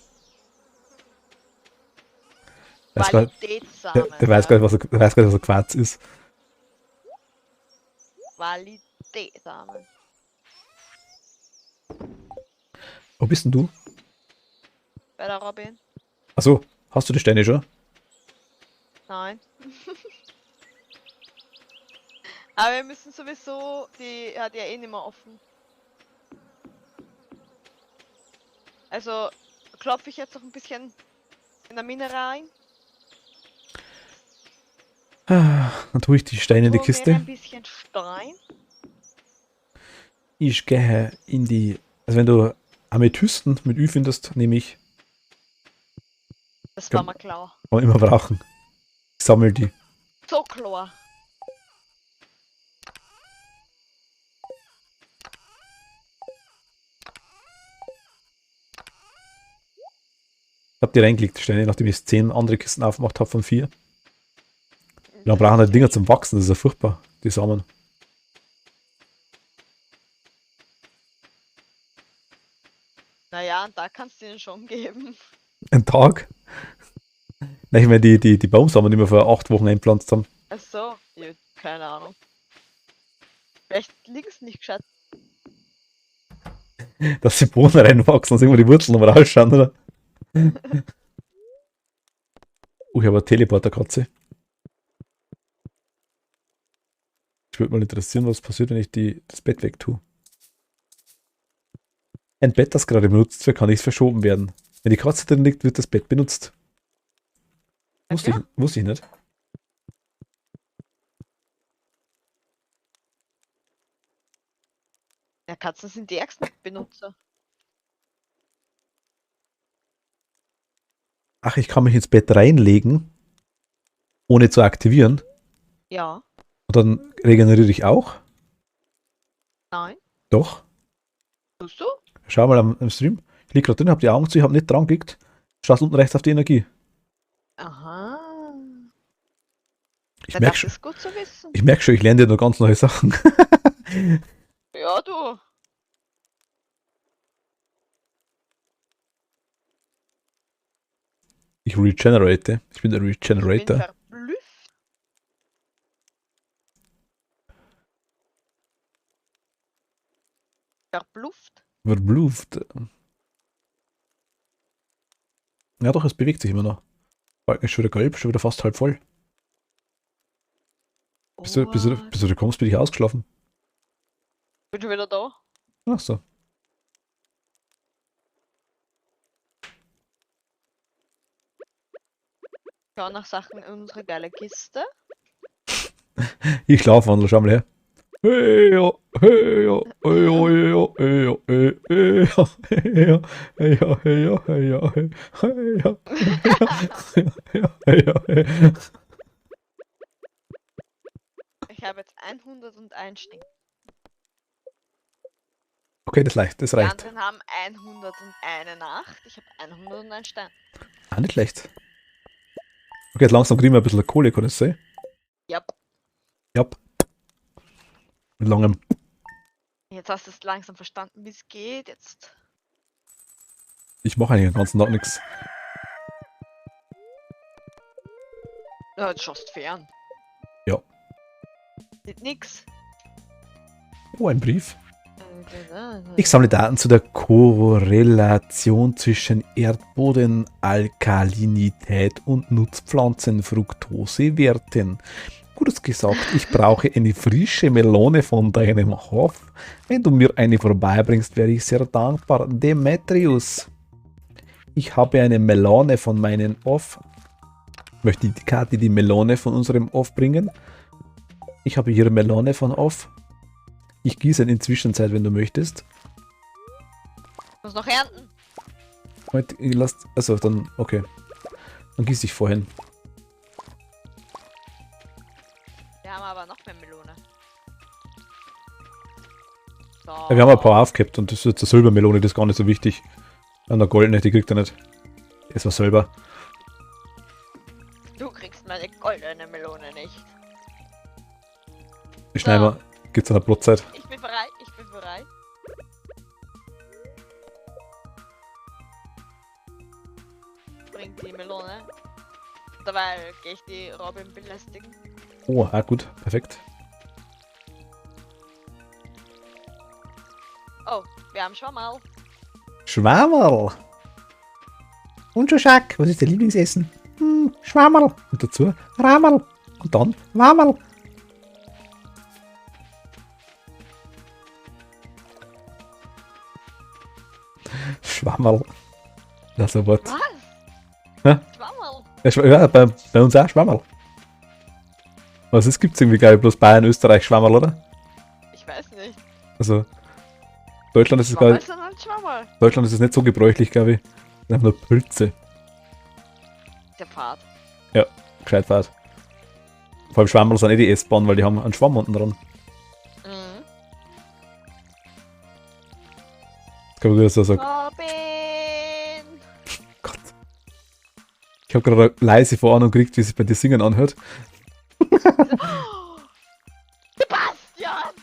Qualitätssamen. Der weiß gar nicht, was ein Quarz ist. Qualitätssamen. Wo bist denn du? Bei der Robin? Achso, hast du die Steine schon? Nein. Aber wir müssen sowieso, die hat ja eh nicht mehr offen. Also klopfe ich jetzt noch ein bisschen in der Mine rein. Dann tue ich die Steine in die Hol mir Kiste. ein bisschen Stein. Ich gehe in die... Also wenn du Amethysten mit Ü findest, nehme ich. Das war mal klar. Kann man immer brauchen. Ich sammle die. So klar. Ich habe die reingelegt, die Steine, nachdem ich 10 andere Kisten aufgemacht habe von 4. Dann brauchen die Dinger zum Wachsen, das ist ja furchtbar, die Samen. Naja, und da kannst du ihnen schon geben. Ein Tag? Nein, ich meine die Baumsamen, die wir vor 8 Wochen einpflanzt haben. Ach so, ja, keine Ahnung. Vielleicht liegt es nicht gescheit. Dass die Bohnen reinwachsen, dass irgendwo die Wurzeln nochmal rausschauen, oder? Ich habe eine Teleporterkatze. Ich würde mal interessieren, was passiert, wenn ich das Bett wegtue. Ein Bett, das gerade benutzt wird, kann nicht verschoben werden. Wenn die Katze drin liegt, wird das Bett benutzt. Wusste ich nicht. Ja, Katzen sind die ärgsten Benutzer. Ach, ich kann mich ins Bett reinlegen, ohne zu aktivieren. Ja. Und dann regeneriere ich auch. Nein. Doch. Tust du? Schau mal am Stream. Ich liege gerade drin, habe die Augen zu, ich habe nicht dran geklickt. Schaust unten rechts auf die Energie. Aha. Ich Ja, merke das schon, ist gut zu wissen. ich lerne dir noch ganz neue Sachen. Ja, du. Ich regenerate. Ich bin der Ich bin Regenerator. verblüfft. Verblüfft? Verblüfft. Ja doch, es bewegt sich immer noch. Balken ist schon wieder gelb, schon wieder fast halb voll. Bis du da kommst, bin ich ausgeschlafen. Bin schon wieder da. Ach so. Schau nach Sachen in unsere geile Kiste. Ich Schlafwandler, schau mal her. Hey, ja, hey, ja, hey, ja, hey, ja, hey, ja, hey, ja, hey, ja, hey, ja, hey, ja, hey, ja, hey, ja, hey, ja, hey, ja. Ich habe jetzt 101 Stück. Okay, das reicht, das Die reicht. anderen haben 101 Nacht. Ich habe 101 Stein. Ah, nicht schlecht. Okay, jetzt langsam kriegen wir ein bisschen Kohle, kann ich sehen? Ja. Ja. Mit langem. Jetzt hast du es langsam verstanden, wie es geht. Jetzt. Ich mache eigentlich den ganzen Tag nichts. Ja, jetzt schaust du fern. Ja. Sieht nix. Oh, ein Brief. Ich sammle Daten zu der Korrelation zwischen Erdbodenalkalinität und Nutzpflanzenfruktosewerten. Kurz gesagt, ich brauche eine frische Melone von deinem Hof. Wenn du mir eine vorbeibringst, wäre ich sehr dankbar. Demetrius. Ich habe eine Melone von meinem Hof. Möchte die Kathi die Melone von unserem Hof bringen? Ich habe ihre Melone von Hof. Ich gieße in Zwischenzeit, wenn du möchtest. Muss noch ernten. Moment, also dann, okay. Dann gieße ich vorhin. Wir haben aber noch mehr Melone. So. Ja, wir haben ein paar aufgehabt und das ist jetzt eine Silbermelone, das ist gar nicht so wichtig. Und eine goldene, die kriegt er nicht. Das war selber. Du kriegst meine goldene Melone nicht. Die schneiden wir. Gibt's an der Brotzeit. Ich bin bereit, ich bin bereit. Bring die Melone. Dabei gehe ich die Robin belästigen. Oh, ah, gut, perfekt. Oh, wir haben Schwammerl. Schwammerl! Und schon Schack, was ist dein Lieblingsessen? Schwammerl. Und dazu Rammerl. Und dann Wammerl. Schwammerl. Das ist ein Wort. Was? Hä? Schwammerl? Ja, bei uns auch Schwammerl. Was ist, gibt's irgendwie geil, bloß Bayern, Österreich Schwammerl, oder? Ich weiß nicht. Also, Deutschland ist es Schwammerl gar sind halt Schwammerl. Deutschland ist es nicht so gebräuchlich, glaube ich. Wir haben nur Pilze. Der Pfad. Gescheit Fahrt. Vor allem Schwammerl sind eh die S-Bahn, weil die haben einen Schwamm unten dran. Mhm. Das kann man wieder so sagen. Robin! Gott. Ich habe gerade eine leise Vorahnung gekriegt, wie es sich bei dir singen anhört. Sebastian!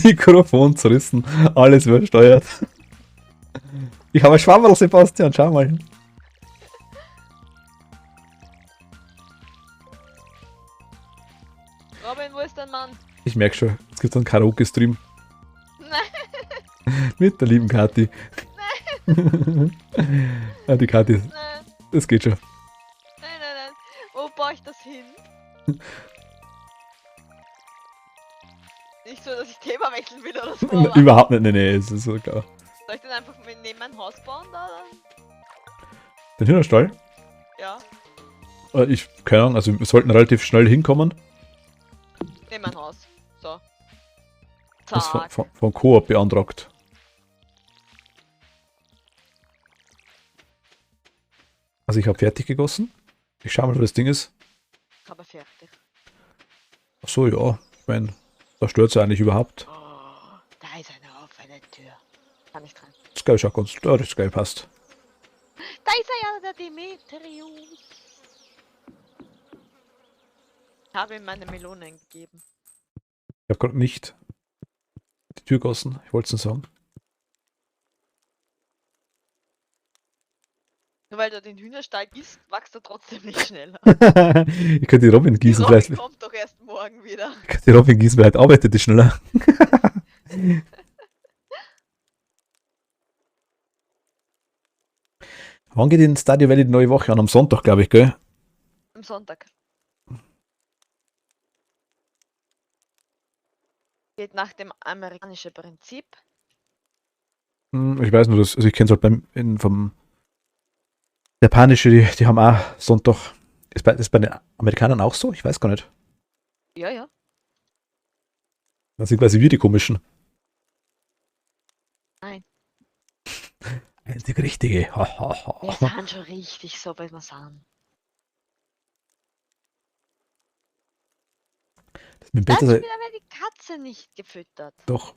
Mikrofon zerrissen, alles übersteuert. Ich habe ein Schwammerl, Sebastian, schau mal. Robin, wo ist dein Mann? Ich merke schon, es gibt einen Karaoke-Stream Nein, mit der lieben Kathi. Ja, die Kathi, nein, das geht schon. nein. Wo baue ich das hin? Nicht so, dass ich Thema wechseln will oder so. aber Überhaupt nicht, nee, es ist sogar. Soll ich den einfach neben mein Haus bauen da? Den Hühnerstall? Ja, Keine Ahnung, also wir sollten relativ schnell hinkommen. neben mein Haus. So. Das Zack. von Coop beantragt. Also ich habe fertig gegossen. Ich schau mal, wo das Ding ist. Aber fertig. Ach so, ja. Ich meine, da stört es eigentlich überhaupt. Oh, da ist eine offene Tür. Kann ich rein. Das Geil schaut ganz, ja, das Geil passt. Da ist er ja, der Demetrius. Ich habe ihm meine Melonen gegeben. Ich habe gerade nicht. Tür gossen. Ich wollte es nur sagen. Nur weil du den Hühnerstall gießt, wächst er trotzdem nicht schneller. Ich könnte die Robin Die gießen, Robin vielleicht. kommt doch erst morgen wieder. Ich könnte die Robin gießen, vielleicht arbeitet die schneller. Wann geht in Stardew Valley die neue Woche an? Am Sonntag, glaube ich, gell? Am Sonntag. Geht nach dem amerikanischen Prinzip. Ich weiß nur, also ich kenne es halt vom Japanische, die haben auch Sonntag. Ist bei den Amerikanern auch so? Ich weiß gar nicht. Ja, ja. Das sind quasi wir die komischen. Nein. Einzig richtige. Wir sind schon richtig so, weil wir sind. Das mit dem Dann Bett, schon wieder wäre die Katze nicht gefüttert. doch.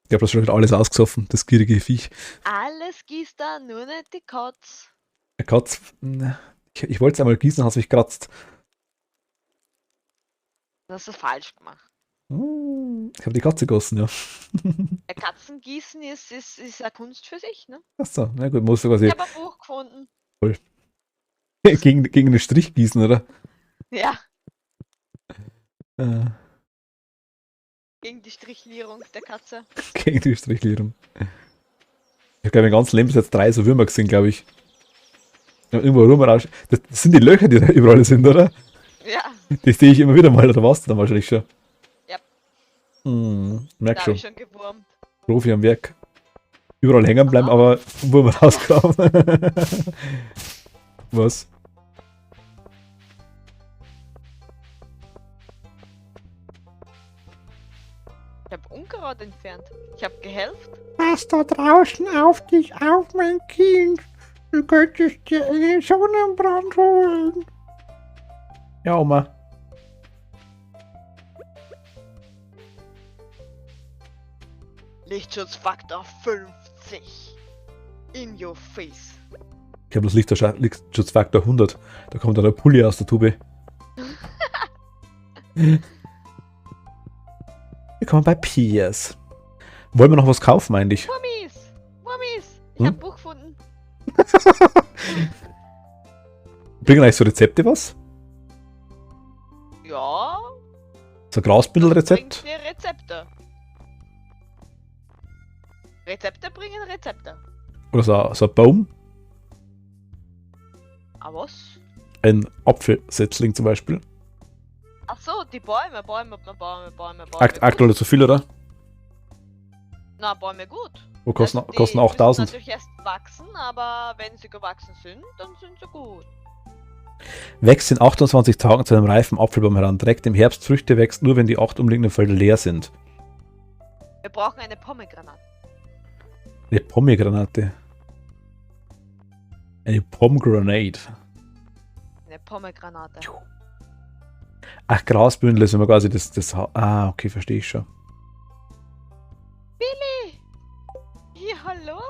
Ich habe das schon wieder alles ausgesoffen, das gierige Viech. Alles gießt da, nur nicht die Katze. Der Katz, ich wollte es einmal gießen, hat es mich kratzt. Das ist falsch gemacht. Ich habe die Katze gegossen, ja. Katzengießen ist eine Kunst für sich, ne? Achso, na gut, musst du quasi Ich habe ein Buch gefunden. gegen den Strich gießen, oder? Ja, Äh, gegen die Strichlierung der Katze. gegen die Strichlierung. Ich habe, glaube ich, mein ganzes Leben bis jetzt 3 so Würmer gesehen, glaube ich. Ja, irgendwo rum raus. Das sind die Löcher, die da überall sind, oder? Ja, Die sehe ich immer wieder mal, oder warst du dann wahrscheinlich schon? Ja. Merk da habe schon. ich schon gewurmt. Profi am Werk. Überall hängen bleiben, aber Würmer rausgraben. Was? Ich habe Unkraut entfernt. Ich habe gehelft. Pass da draußen auf dich auf, mein Kind. Du könntest dir einen Sonnenbrand holen. Ja, Oma. Lichtschutzfaktor 50. In your face. Ich habe das Lichtschutzfaktor 100. Da kommt dann der Pulli aus der Tube. Willkommen bei Piers. Wollen wir noch was kaufen eigentlich? Mummies! Mummies! Ich Hm? habe ein Buch gefunden. Bringen eigentlich so Rezepte was? Ja. So ein Grasbündelrezept? Bringt dir Rezepte. Rezepte bringen Rezepte. Oder so ein Baum? Ah, was? Ein Apfelsetzling zum Beispiel. Ach so, die Bäume. Aktuell zu viel, oder? Na, Bäume gut. Wo kosten Die kosten müssen 8000. natürlich erst wachsen, aber wenn sie gewachsen sind, dann sind sie gut. Wächst in 28 Tagen zu einem reifen Apfelbaum heran. Trägt im Herbst Früchte, wächst nur, wenn die 8 umliegenden Felder leer sind. Wir brauchen eine Pomegranate. Eine Pomegranate. Eine Pomgranate. Eine Pomegranate. Ach, Grasbündel ist immer quasi Ah, okay, verstehe ich schon. Billy! Ja, hallo?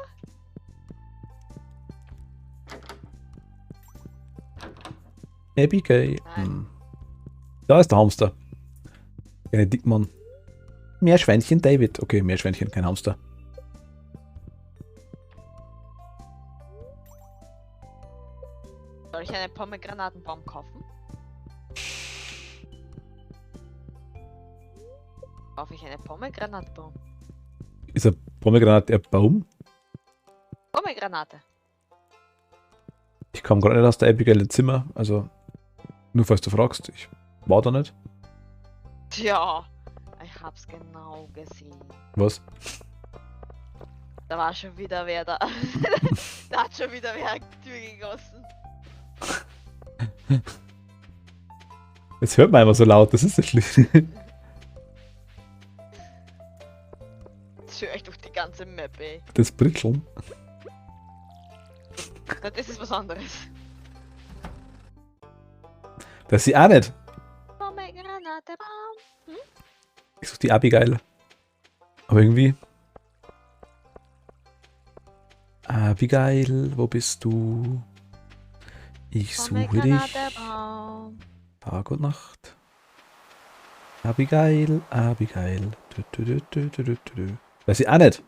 Abigail. Nein. Da ist der Hamster. Eine Dickmann. Meerschweinchen David. Okay, Meerschweinchen, kein Hamster. Soll ich einen Pomegranatenbaum kaufen? Kaufe ich einen Pomegranatenbaum? Ist ein Pomegranate ein Baum? Pomegranate. Ich kam gerade nicht aus der Abigail ins Zimmer. Also, nur falls du fragst. Ich war da nicht. Tja, ich hab's genau gesehen. Was? Da war schon wieder wer da. Da hat schon wieder wer die Tür gegossen. Jetzt hört man immer so laut. Das ist ja schlimm. Das höre ich durch die ganze Map, ey. Das Britteln. Na, das ist was anderes. Das ist sie auch nicht. Pomegranate-Baum. Ich suche die Abigail. Aber irgendwie. Abigail, wo bist du? Ich suche dich. Pomegranate-Baum. Tag und Nacht. Abigail, Abigail. Weiß ich auch nicht.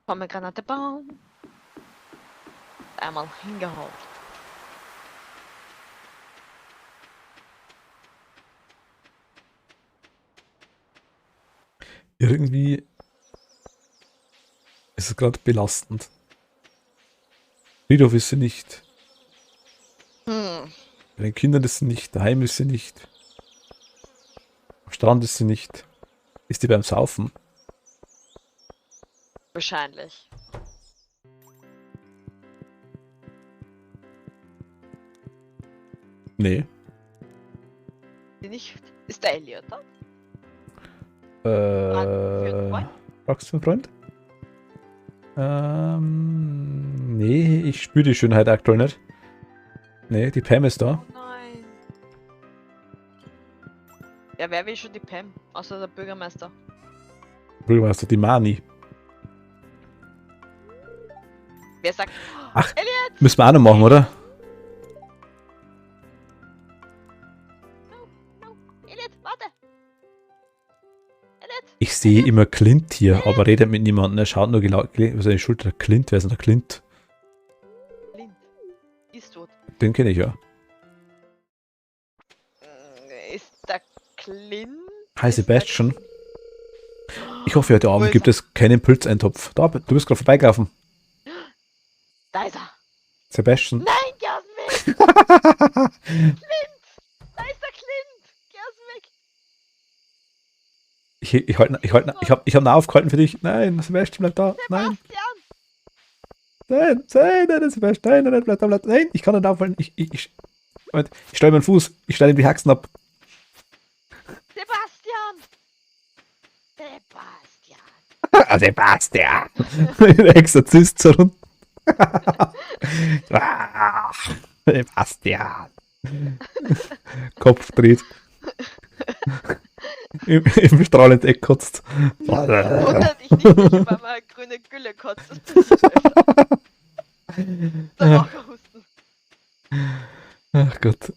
Pomegranate Baum. Einmal hingehauen. Irgendwie ist es gerade belastend. Friedhof ist sie nicht. Hm. Bei den Kindern ist sie nicht. Daheim ist sie nicht. Am Strand ist sie nicht. Ist die beim Saufen? Wahrscheinlich. Nee. Die nicht. Ist der Elliot da? Für einen Freund? Fragst du einen Freund? Nee, ich spüre die Schönheit aktuell nicht. Nee, die Pam ist da. Oh nein. Ja, wer will schon die Pam? Außer der Bürgermeister. Bürgermeister, die Mani. Wer sagt, Ach, Elliot! müssen wir auch noch machen, oder? No, Elliot, warte! Elliot! Ich sehe immer Clint hier, aber redet mit niemandem. Er schaut nur über seine Schulter. Clint, wer ist denn der Clint? Lind. Ist tot. Den kenne ich ja. Ist der Clint? Hi Ist der Sebastian. Clint? Ich hoffe, heute Wo Abend ist gibt er? es keinen Pilzeintopf. Da, du bist gerade vorbeigelaufen. Da ist er! Sebastian. Nein, geh aus dem Weg! Clint! Da ist der Clint! Geh aus dem Weg! Ich hab ihn aufgehalten für dich. Nein, Sebastian, bleib da. Nein, Sebastian! nein, Sebastian, nein, bleib da, bleib da. Nein, ich kann nicht aufhalten. Moment, ich stelle meinen Fuß. Ich schneide ihm die Haxen ab. Sebastian! Sebastian! Sebastian! Der Exorzist zur Runde. Sebastian! Kopf dreht. Im strahlend Eck kotzt. Wundert dich nicht, dass ich bei mal grüne Gülle kotze. Der Raucherhusten. Ach Gott.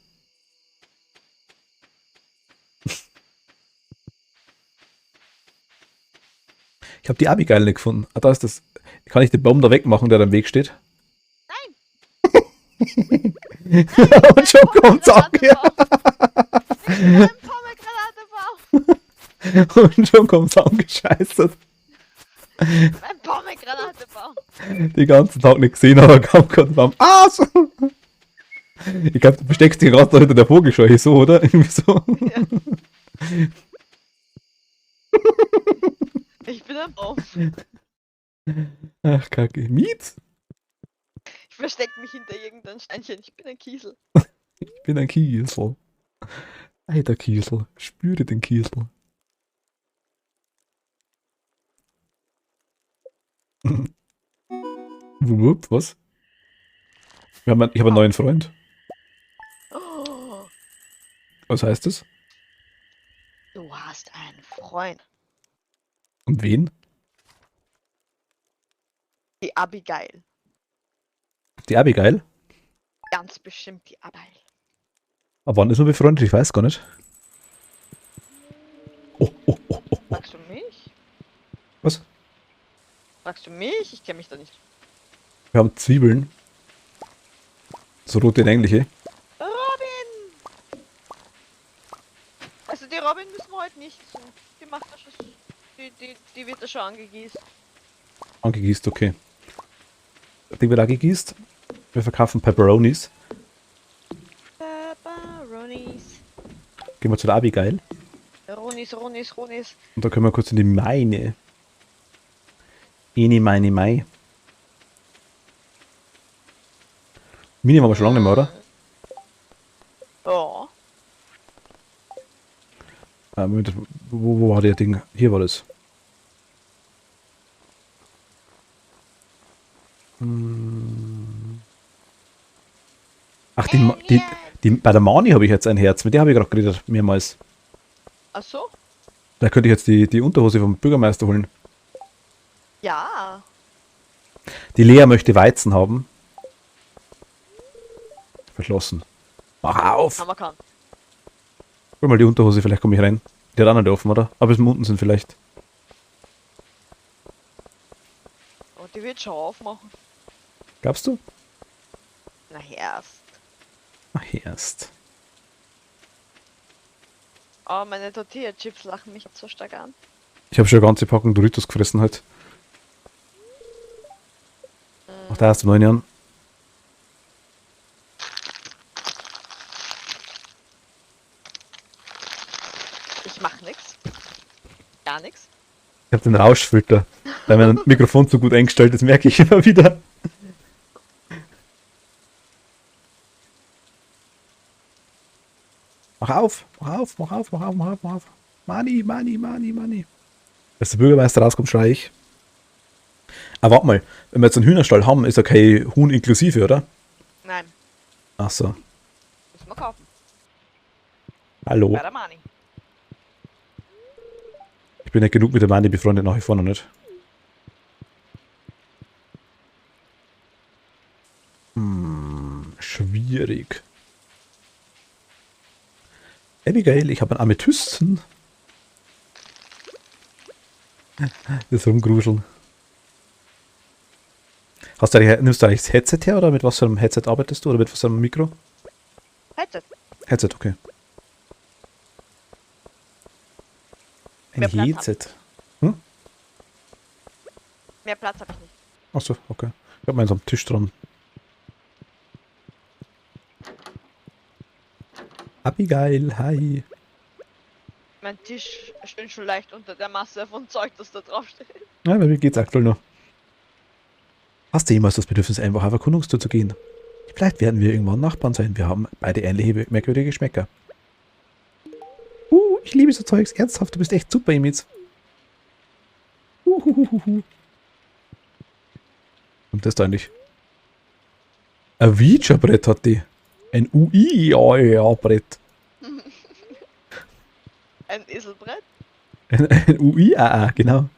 Ich habe die Abigail nicht gefunden. Ah, da ist das. Kann ich den Baum da wegmachen, der da im Weg steht? Nein! Und schon kommt's auch her. Ein Pomegranate-Baum! Und schon kommt's angescheißert. Ein Pomegranate-Baum! Den ganzen Tag nicht gesehen, aber kam gerade beim Aas. Ich glaube, du versteckst dich gerade da hinter der Vogelscheuche, so, oder? Irgendwie so. Ja. Ich bin ein Baum. Ach, Kacke. Miet? Ich versteck mich hinter irgendein Steinchen. Ich bin ein Kiesel. Ich bin ein Kiesel. Alter Kiesel. Spüre den Kiesel. Wupp, was? Ich habe einen neuen Freund. Oh, Was heißt das? du hast einen Freund. Und wen? Die Abigail. Die Abigail? Ganz bestimmt die Abigail. Aber wann ist er befreundet? Ich weiß gar nicht. Oh. Fragst du mich? Was? Fragst du mich? Ich kenne mich da nicht. Wir haben Zwiebeln. So rote längliche. Robin! Also die Robin müssen wir heute nicht so. Die macht das schon. Die wird da schon angegießt. Angegießt, okay. Die wird angegießt. Wir verkaufen Pepperonis. Pepperonis. Gehen wir zu der Abigail. Ronis. Und dann können wir kurz in die Meine. Meine Mai. Mini waren wir schon lange nicht mehr, oder? Ja. Moment, wo war der Ding? Hier war das. Ach, bei der Mani habe ich jetzt ein Herz. Mit der habe ich gerade geredet, mehrmals. Ach so? Da könnte ich jetzt die Unterhose vom Bürgermeister holen. Ja. Die Lea möchte Weizen haben. Verschlossen. Mach auf! Haben wir kann. Hol mal die Unterhose, vielleicht komme ich rein. Die hat auch nicht offen, oder? Aber es unten sind vielleicht. Oh, die wird schon aufmachen. Glaubst du? Na erst. Ach, erst. Oh, meine Tortilla-Chips lachen mich so stark an. Ich habe schon eine ganze Packung Doritos gefressen halt. Auch da hast du 9 Jahren. Ich mach nix. Gar nix. Ich habe den Rauschfilter, weil mein Mikrofon so gut eingestellt ist, merke ich immer wieder. Mach auf, mach auf, mach auf, mach auf, mach auf, mach auf. Money, money, money, money. Als der Bürgermeister rauskommt, schreie ich. Aber warte mal, wenn wir jetzt einen Hühnerstall haben, ist ja kein Huhn inklusive, oder? Nein, Ach so. müssen wir kaufen. Hallo. Bei der Mani. Ich bin nicht genug mit der Money befreundet, nach wie vor noch nicht. Schwierig. Abigail, ich habe einen Amethysten. Das Rumgruscheln. Nimmst du eigentlich das Headset her oder mit was für einem Headset arbeitest du oder mit was für einem Mikro? Headset. Headset, okay. Ein Mehr Platz Headset. Mehr Platz habe ich nicht. Achso, okay. Ich habe meins am Tisch dran. Abigail, hi. Mein Tisch steht schon leicht unter der Masse von Zeug, das da drauf steht. Ja, bei mir geht's aktuell noch. Hast du jemals das Bedürfnis, einfach auf Erkundungstour zu gehen? Vielleicht werden wir irgendwann Nachbarn sein. Wir haben beide ähnliche merkwürdige Geschmäcker. Ich liebe so Zeugs. Ernsthaft, du bist echt super, Emils. Und das da eigentlich? Ein Ouija-Brett hat die. Ein UI-Brett. Ein Eselbrett? Ein UI-AA, genau.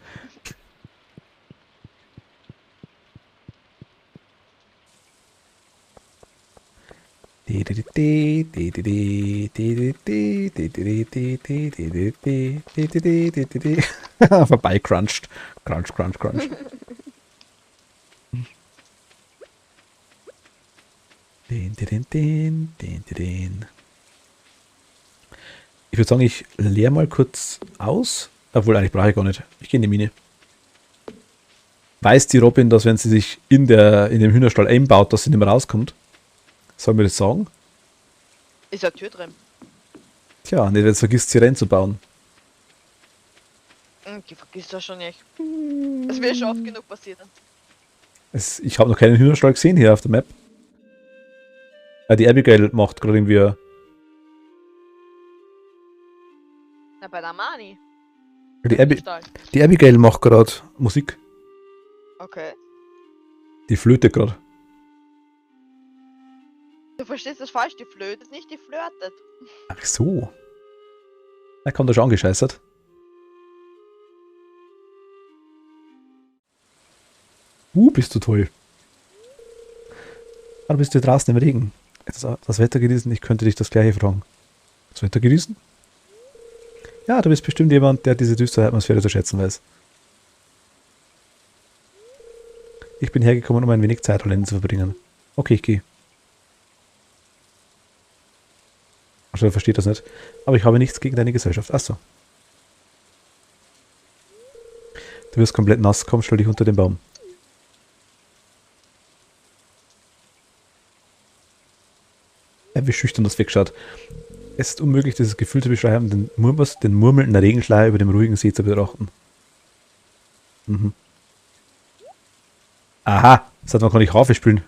Vorbei cruncht. Crunch, crunch, crunch. Ich würde sagen, ich leere mal kurz aus. Obwohl, eigentlich brauche ich gar nicht. Ich gehe in die Mine. Weiß die Robin, dass wenn sie sich in dem Hühnerstall einbaut, dass sie nicht mehr rauskommt? Sollen wir das sagen? Ist eine Tür drin. Tja, nicht, wenn du vergisst, sie reinzubauen. Die vergisst das schon nicht. Das wäre schon oft genug passiert. Ich habe noch keinen Hühnerstall gesehen hier auf der Map. Die Abigail macht gerade irgendwie... Na, bei der Mani. Die Abigail macht gerade Musik. Okay. Die flötet gerade. Du verstehst das falsch, die flötet nicht, die flirtet. Ach so. Da kommt er schon angescheißert. Bist du toll. Ah, du bist hier draußen im Regen. Das Wetter genießen, ich könnte dich das gleiche fragen. Das Wetter genießen? Ja, du bist bestimmt jemand, der diese düstere Atmosphäre zu schätzen weiß. Ich bin hergekommen, um ein wenig Zeit allein zu verbringen. Okay, ich gehe. Also, er versteht das nicht. Aber ich habe nichts gegen deine Gesellschaft. Achso. Du wirst komplett nass. Komm, stell dich unter den Baum. Ja, wie schüchtern das wegschaut. Es ist unmöglich, dieses Gefühl zu beschreiben, den murmelnden Regenschleier über dem ruhigen See zu betrachten. Mhm. Aha, seit wann kann ich Harfe spielen?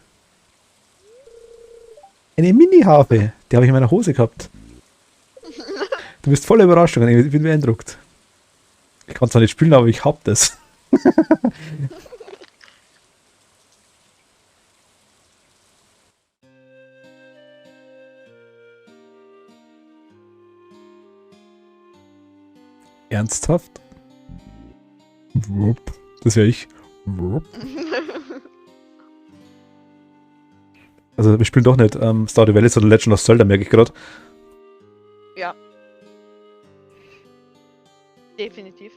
Eine Mini-Harfe, die habe ich in meiner Hose gehabt. Du bist voller Überraschungen, ich bin beeindruckt. Ich kann zwar nicht spielen, aber ich hab das. Ernsthaft? Das wäre ich. Also wir spielen doch nicht Stardew Valley, sondern Legend of Zelda, merke ich gerade. Ja. Definitiv.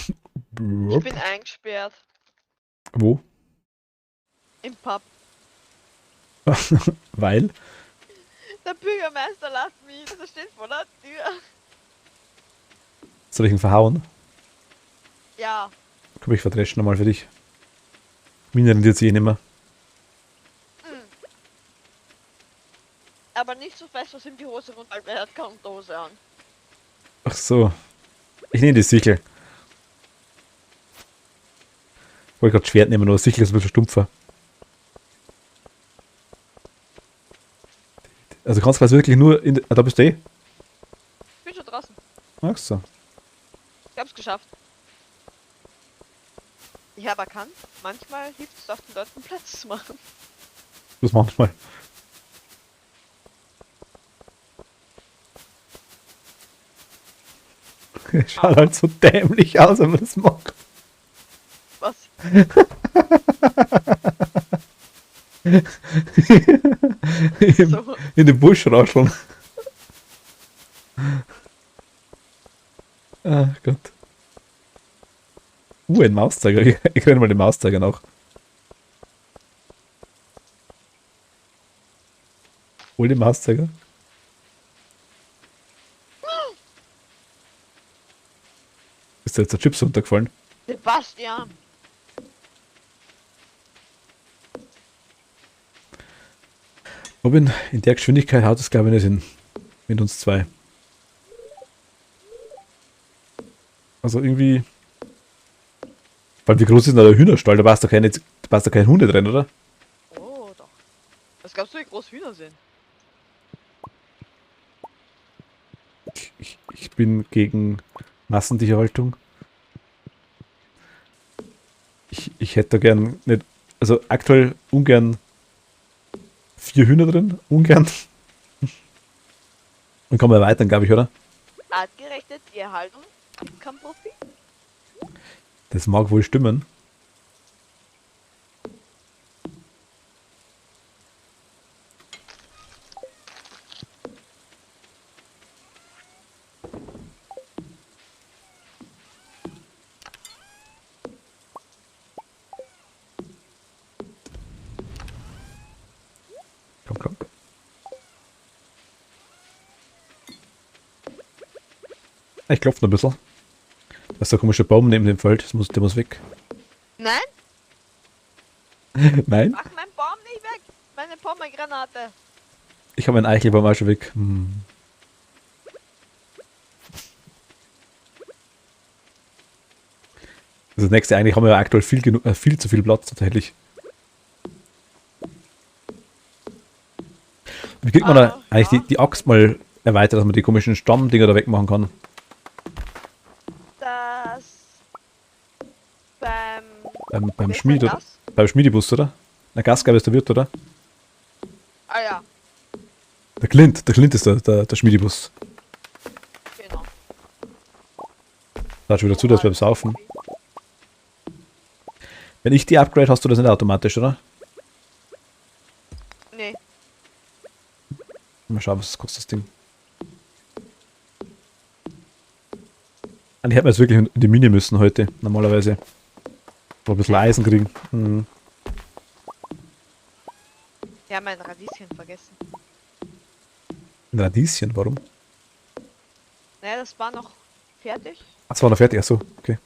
Ich bin eingesperrt. Wo? Im Pub. Weil? Der Bürgermeister lässt mich, der steht vor der Tür. Soll ich ihn verhauen? Ja, Komm, ich verdresche nochmal für dich. Mine rendiert sich eh nicht mehr. aber nicht so fest, was ihm die Hose runter, weil er hat keine Unterhose an. Ach so. Ich nehme die Sichel. Ich wollte gerade Schwert nehmen, aber Sichel ist ein bisschen stumpfer. Also kannst du wirklich nur in da bist du eh? Ich bin schon draußen. Ach so. Ich hab's geschafft. Ich habe erkannt, manchmal hilft es auch den Leuten Platz zu machen. Das manchmal. Schaut halt so dämlich aus, wenn man das macht. Was? So. In den Busch rascheln. Ah Gott. Ein Mauszeiger. Ich renne mal den Mauszeiger nach. Hol den Mauszeiger. Ist da jetzt der Chips runtergefallen? Sebastian! Robin, in der Geschwindigkeit haut es glaube ich nicht hin. Mit uns zwei. Also irgendwie. Weil wie groß ist denn da der Hühnerstall? Da passt doch keine Hunde drin, oder? Oh, doch. Was glaubst du, wie groß Hühner sind? Ich bin gegen Massentierhaltung. Ich hätte da gern nicht. Also aktuell ungern 4 Hühner drin. Ungern. Und kann man erweitern, glaube ich, oder? Artgerechte Tierhaltung gibt kein Profit. Das mag wohl stimmen. Komm, komm. Ich klopfe noch ein bisschen. Da ist der komische Baum neben dem Feld. Der muss weg. Nein, Nein? mach meinen Baum nicht weg! Meine Pommergranate! Ich habe meinen Eichelbaum auch schon weg. Das nächste, eigentlich haben wir ja aktuell viel zu viel Platz tatsächlich. Wie kriegt man da eigentlich ja. die Axt mal erweitert, dass man die komischen Stammdinger da wegmachen kann? Das beim Beim Wer Schmied, ist oder? das? Beim Schmiedebus, oder? Der Gastgeber ist der Wirt, oder? Ah ja, Der Clint ist der Schmiedebus. genau. Da schon wieder zu, dass wir beim Saufen. Wenn ich die upgrade, hast du das nicht automatisch, oder? Nee, Mal schauen, was kostet das Ding. Eigentlich hätten wir jetzt wirklich in die Mine müssen heute, normalerweise. Ein bisschen Eisen kriegen. Mhm. wir haben ein Radieschen vergessen. Ein Radieschen, warum? Naja, das war noch fertig. Ach, das war noch fertig, achso, okay.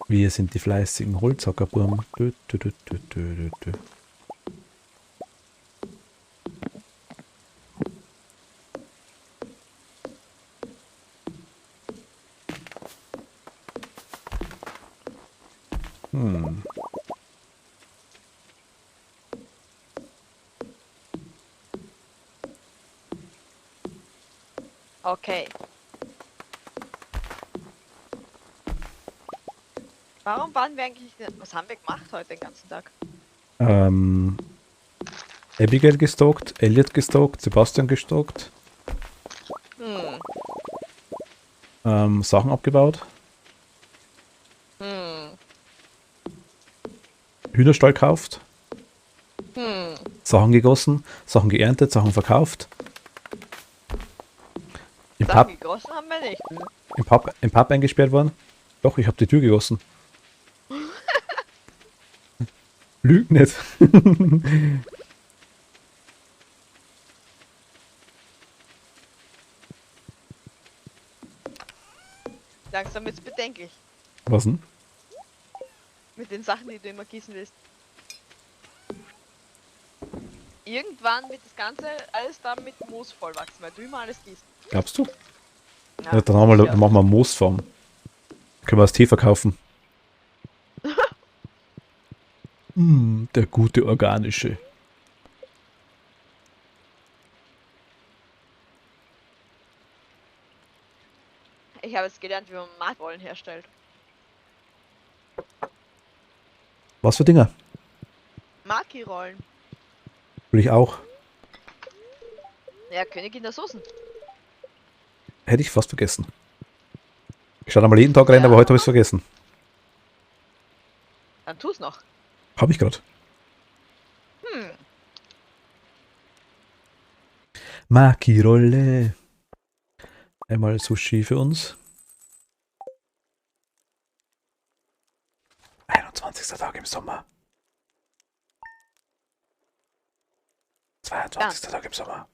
Wir sind die fleißigen Holzhackerburm. Dö, dö, dö, dö, dö, dö, dö. Okay. Warum waren wir eigentlich nicht... Was haben wir gemacht heute den ganzen Tag? Abigail gestalkt, Elliot gestalkt, Sebastian gestalkt. Hm. Sachen abgebaut. Hm. Hühnerstall gekauft. Hm. Sachen gegossen. Sachen geerntet. Sachen verkauft. Im Sachen Pub, gegossen haben wir nicht. im Pub eingesperrt worden. Doch, ich habe die Tür gegossen. Lüg nicht. Langsam wird's bedenklich. Was denn? Mit den Sachen, die du immer gießen willst. Irgendwann wird das Ganze alles da mit Moos vollwachsen, weil du immer alles gießt. Glaubst du? Ja, Ja, dann sicher. machen wir eine Moosfarm. Können wir das Tee verkaufen. Der gute organische. Ich habe jetzt gelernt, wie man Markrollen herstellt. Was für Dinger? Maki-Rollen. Will ich auch. Ja, Königin der Soßen. Hätte ich fast vergessen. Ich schaue einmal jeden Tag rein, Ja. aber heute habe ich es vergessen. Dann tu's noch. Habe ich gerade. Hm. Maki-Rolle. Einmal Sushi für uns. 21. Tag im Sommer. 22. Tag im Sommer.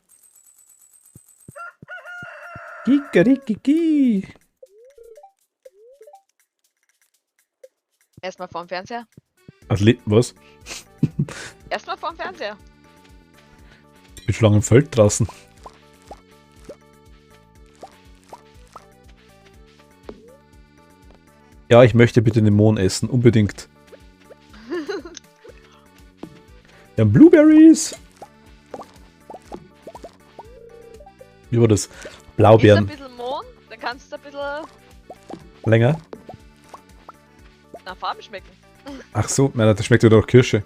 Kikerikiki. Erstmal vorm Fernseher. Was? Erstmal vorm Fernseher. Ich bin schon lange im Feld draußen. Ja, ich möchte bitte den Mohn essen. Unbedingt. Wir haben Blueberries. Wie war das? Ist ein Blaubeeren. bisschen Mohn, dann kannst du ein bisschen Länger. nach Farbe schmecken. Ach so, nein, das schmeckt wieder nach Kirsche.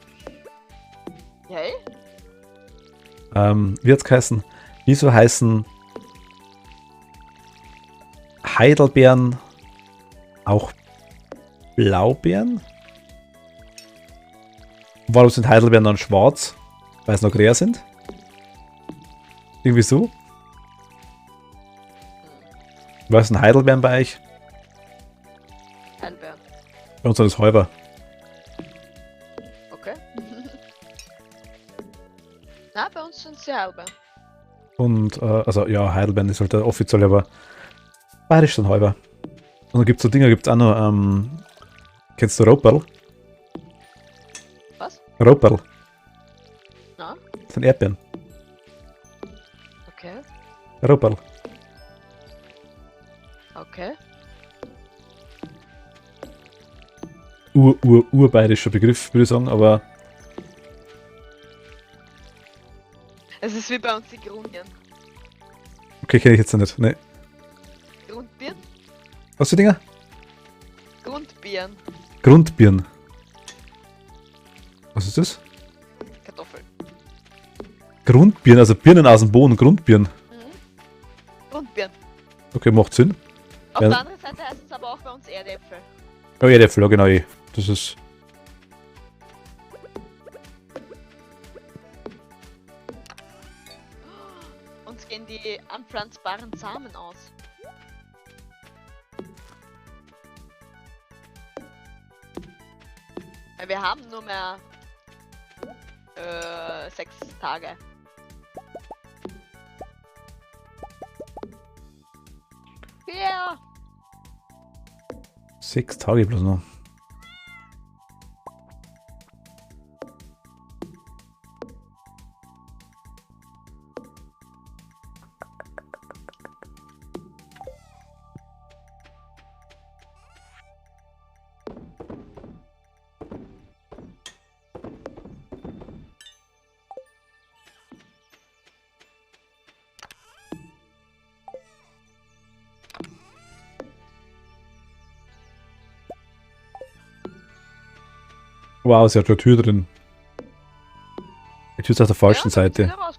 Hey? Wie hat's geheißen? Wieso heißen Heidelbeeren auch Blaubeeren? Warum sind Heidelbeeren dann schwarz? Weil es noch grär sind? Irgendwie so? Was sind Heidelbeeren bei euch? Heidelbeeren. Bei uns sind es Häuber. Okay. Na, bei uns sind sie Heidelbeeren. Und, also ja, Heidelbeeren ist halt der offizielle, aber bayerisch sind Häuber. Und dann gibt es so Dinger, gibt es auch noch, kennst du Roperl? Was? Roperl. Na? Das sind Erdbeeren. Okay. Roperl. Okay. Urbayerischer Begriff, würde ich sagen, aber Es ist wie bei uns die Grundbieren. okay, kenne ich jetzt nicht. Nee. Grundbieren? Was für Dinger? Grundbieren. Grundbirnen. Was ist das? Kartoffeln. Grundbirnen, also Birnen aus dem Boden, Grundbirnen. Grundbieren. Okay, macht Sinn. Auf Ja. der anderen Seite heißt es aber auch bei uns Erdäpfel. Oh ja, der Äpfel, ja, genau, eh. Das ist. Uns gehen die anpflanzbaren Samen aus. Weil wir haben nur mehr 6 Tage. Ja. 6 Tage bloß noch. Wow, sie hat eine Tür drin. Die Tür ist auf der falschen Ja, dann Seite. wieder raus.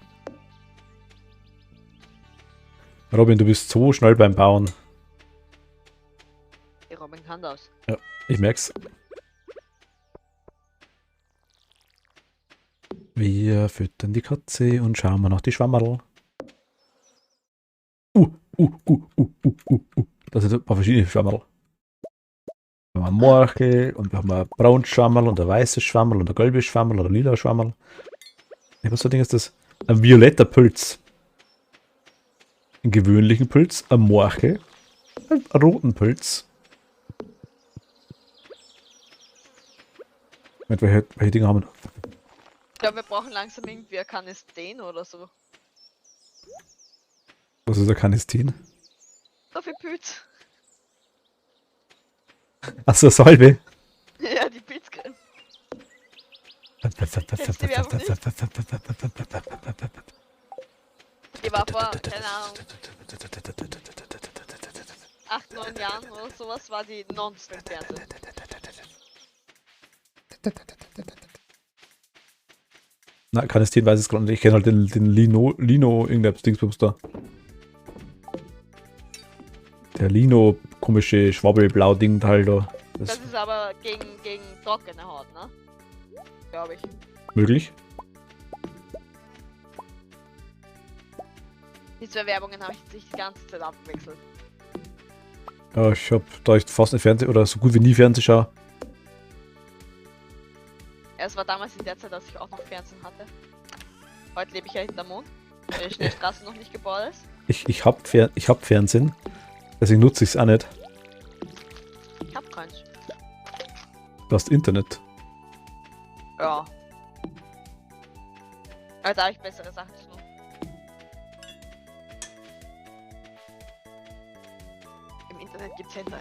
Robin, du bist so schnell beim Bauen. die Robin kann das. Ich merk's. Wir füttern die Katze und schauen mal nach die Schwammerl. Das sind ein paar verschiedene Schwammerl. Wir haben ein Morchel und wir haben ein braunes Schwammerl und ein weißes Schwammerl und ein gelbes Schwammerl oder ein lila Schwammerl. Was für ein Ding ist das? Ein violetter Pilz. Einen gewöhnlichen Pilz, ein Morchel, einen roten Pilz. Welche Dinge haben wir noch? Ich glaube, wir brauchen langsam irgendwie ein Kanistin oder so. Was ist ein Kanistin? So viel Pilz. Achso, Salbe. Ja, die Pilzcreme. Die war vor, keine Ahnung, 8, 9 Jahren oder sowas, war die nonstop im Fernsehen. Na, Kanistin weiß ich gerade nicht. Ich kenne halt den Lino irgendein Dingsbums da. Der Lino, komische Schwabbelblau-Ding halt da. Das ist aber gegen trockene Haut, ne? Glaube ich. Möglich. Die 2 Werbungen habe ich jetzt nicht die ganze Zeit abgewechselt. Ja, ich habe, da ich fast nicht Fernsehen oder so gut wie nie Fernsehen schaue. Ja, es war damals in der Zeit, dass ich auch noch Fernsehen hatte. Heute lebe ich ja hinterm Mond, weil die Schnellstraße noch nicht gebaut ist. Ich hab Fernsehen. Deswegen nutze ich es auch nicht. Ich hab keins. Du hast Internet. Ja. Aber da habe ich bessere Sachen zu tun. Im Internet gibt's Hentais.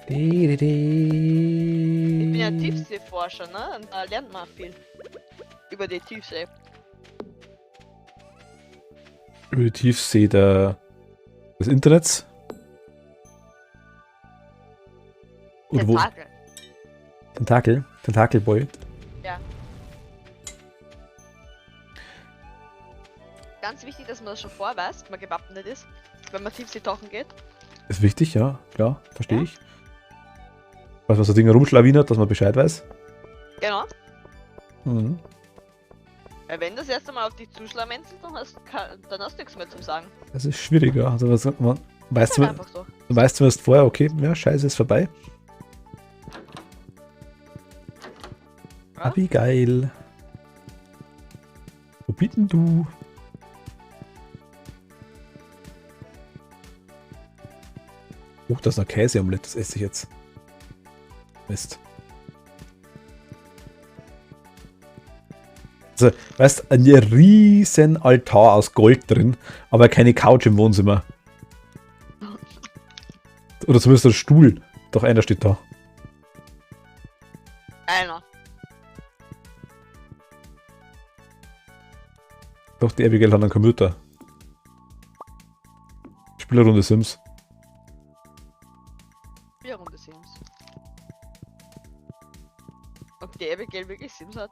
Ich bin ja Tiefseeforscher, ne? Und da lernt man viel. Über die Tiefsee. Über die Tiefsee des Internets. Oder wo? Tentakel. Tentakelboy. Ja. Ganz wichtig, dass man das schon vorweist, wenn man gewappnet ist, wenn man Tiefsee tauchen geht. Ist wichtig, ja, klar, verstehe Ja. ich. Weiß, was so Dinge rumschlawinert, dass man Bescheid weiß. Genau. Mhm. Weil wenn das erste Mal auf dich zuschlamenzelt, dann hast du nichts mehr zu sagen. Das ist schwieriger. Also, weißt Das ist du, einfach so. weißt du vorher, okay, ja, Scheiße ist vorbei. Ja? Abigail. Wo bieten du? Oh, das ist ein Käseomelett, das esse ich jetzt. Mist. Also, weißt du, ein riesen Altar aus Gold drin, aber keine Couch im Wohnzimmer. Oder zumindest ein Stuhl. Doch einer steht da. Einer. Doch, die Abigail hat einen Computer. Spielerrunde Sims. 4 Runde Sims. Ob die Abigail wirklich Sims hat?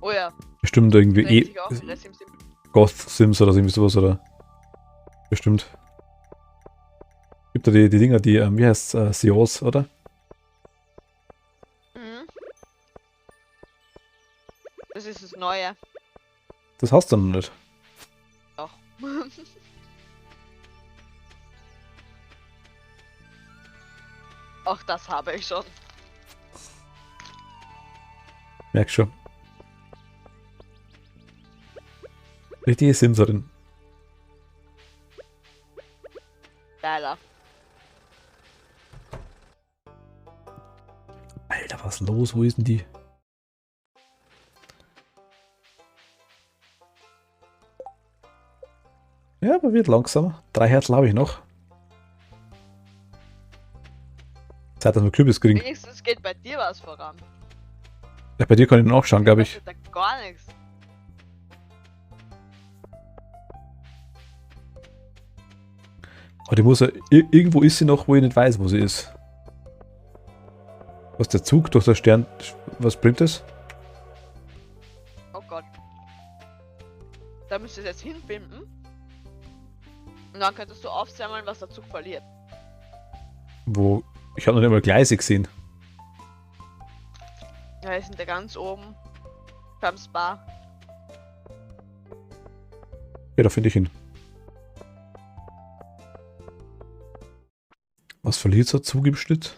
Oh ja. Bestimmt irgendwie denkt sich auch, viele Sims sind- Goth Sims oder irgendwie sowas, oder? Bestimmt. Gibt da die Dinger, die, wie heißt CEOs, oder? Mhm. Das ist das Neue. Das hast du noch nicht. Doch. Auch das habe ich schon. Merk schon. Richtige Simserin. Geiler. Alter, was ist los? Wo ist denn die? Ja, aber wird langsamer. 3 Herzen habe ich noch. Zeit, dass wir Kürbis kriegen. Wenigstens geht bei dir was voran. Ja, bei dir kann ich noch schauen, glaube ich. Da gar nichts. Aber die muss ja, irgendwo ist sie noch, wo ich nicht weiß, wo sie ist. Was der Zug durch den Stern, was bringt das? Oh Gott. Da müsstest du es jetzt hinbinden. Und dann könntest du aufsammeln, was der Zug verliert. Wo? Ich habe noch nicht mal Gleise gesehen. Ja, wir sind da ganz oben. Beim Spa. Ja, da finde ich ihn. Was verliert so Zug im Schnitt?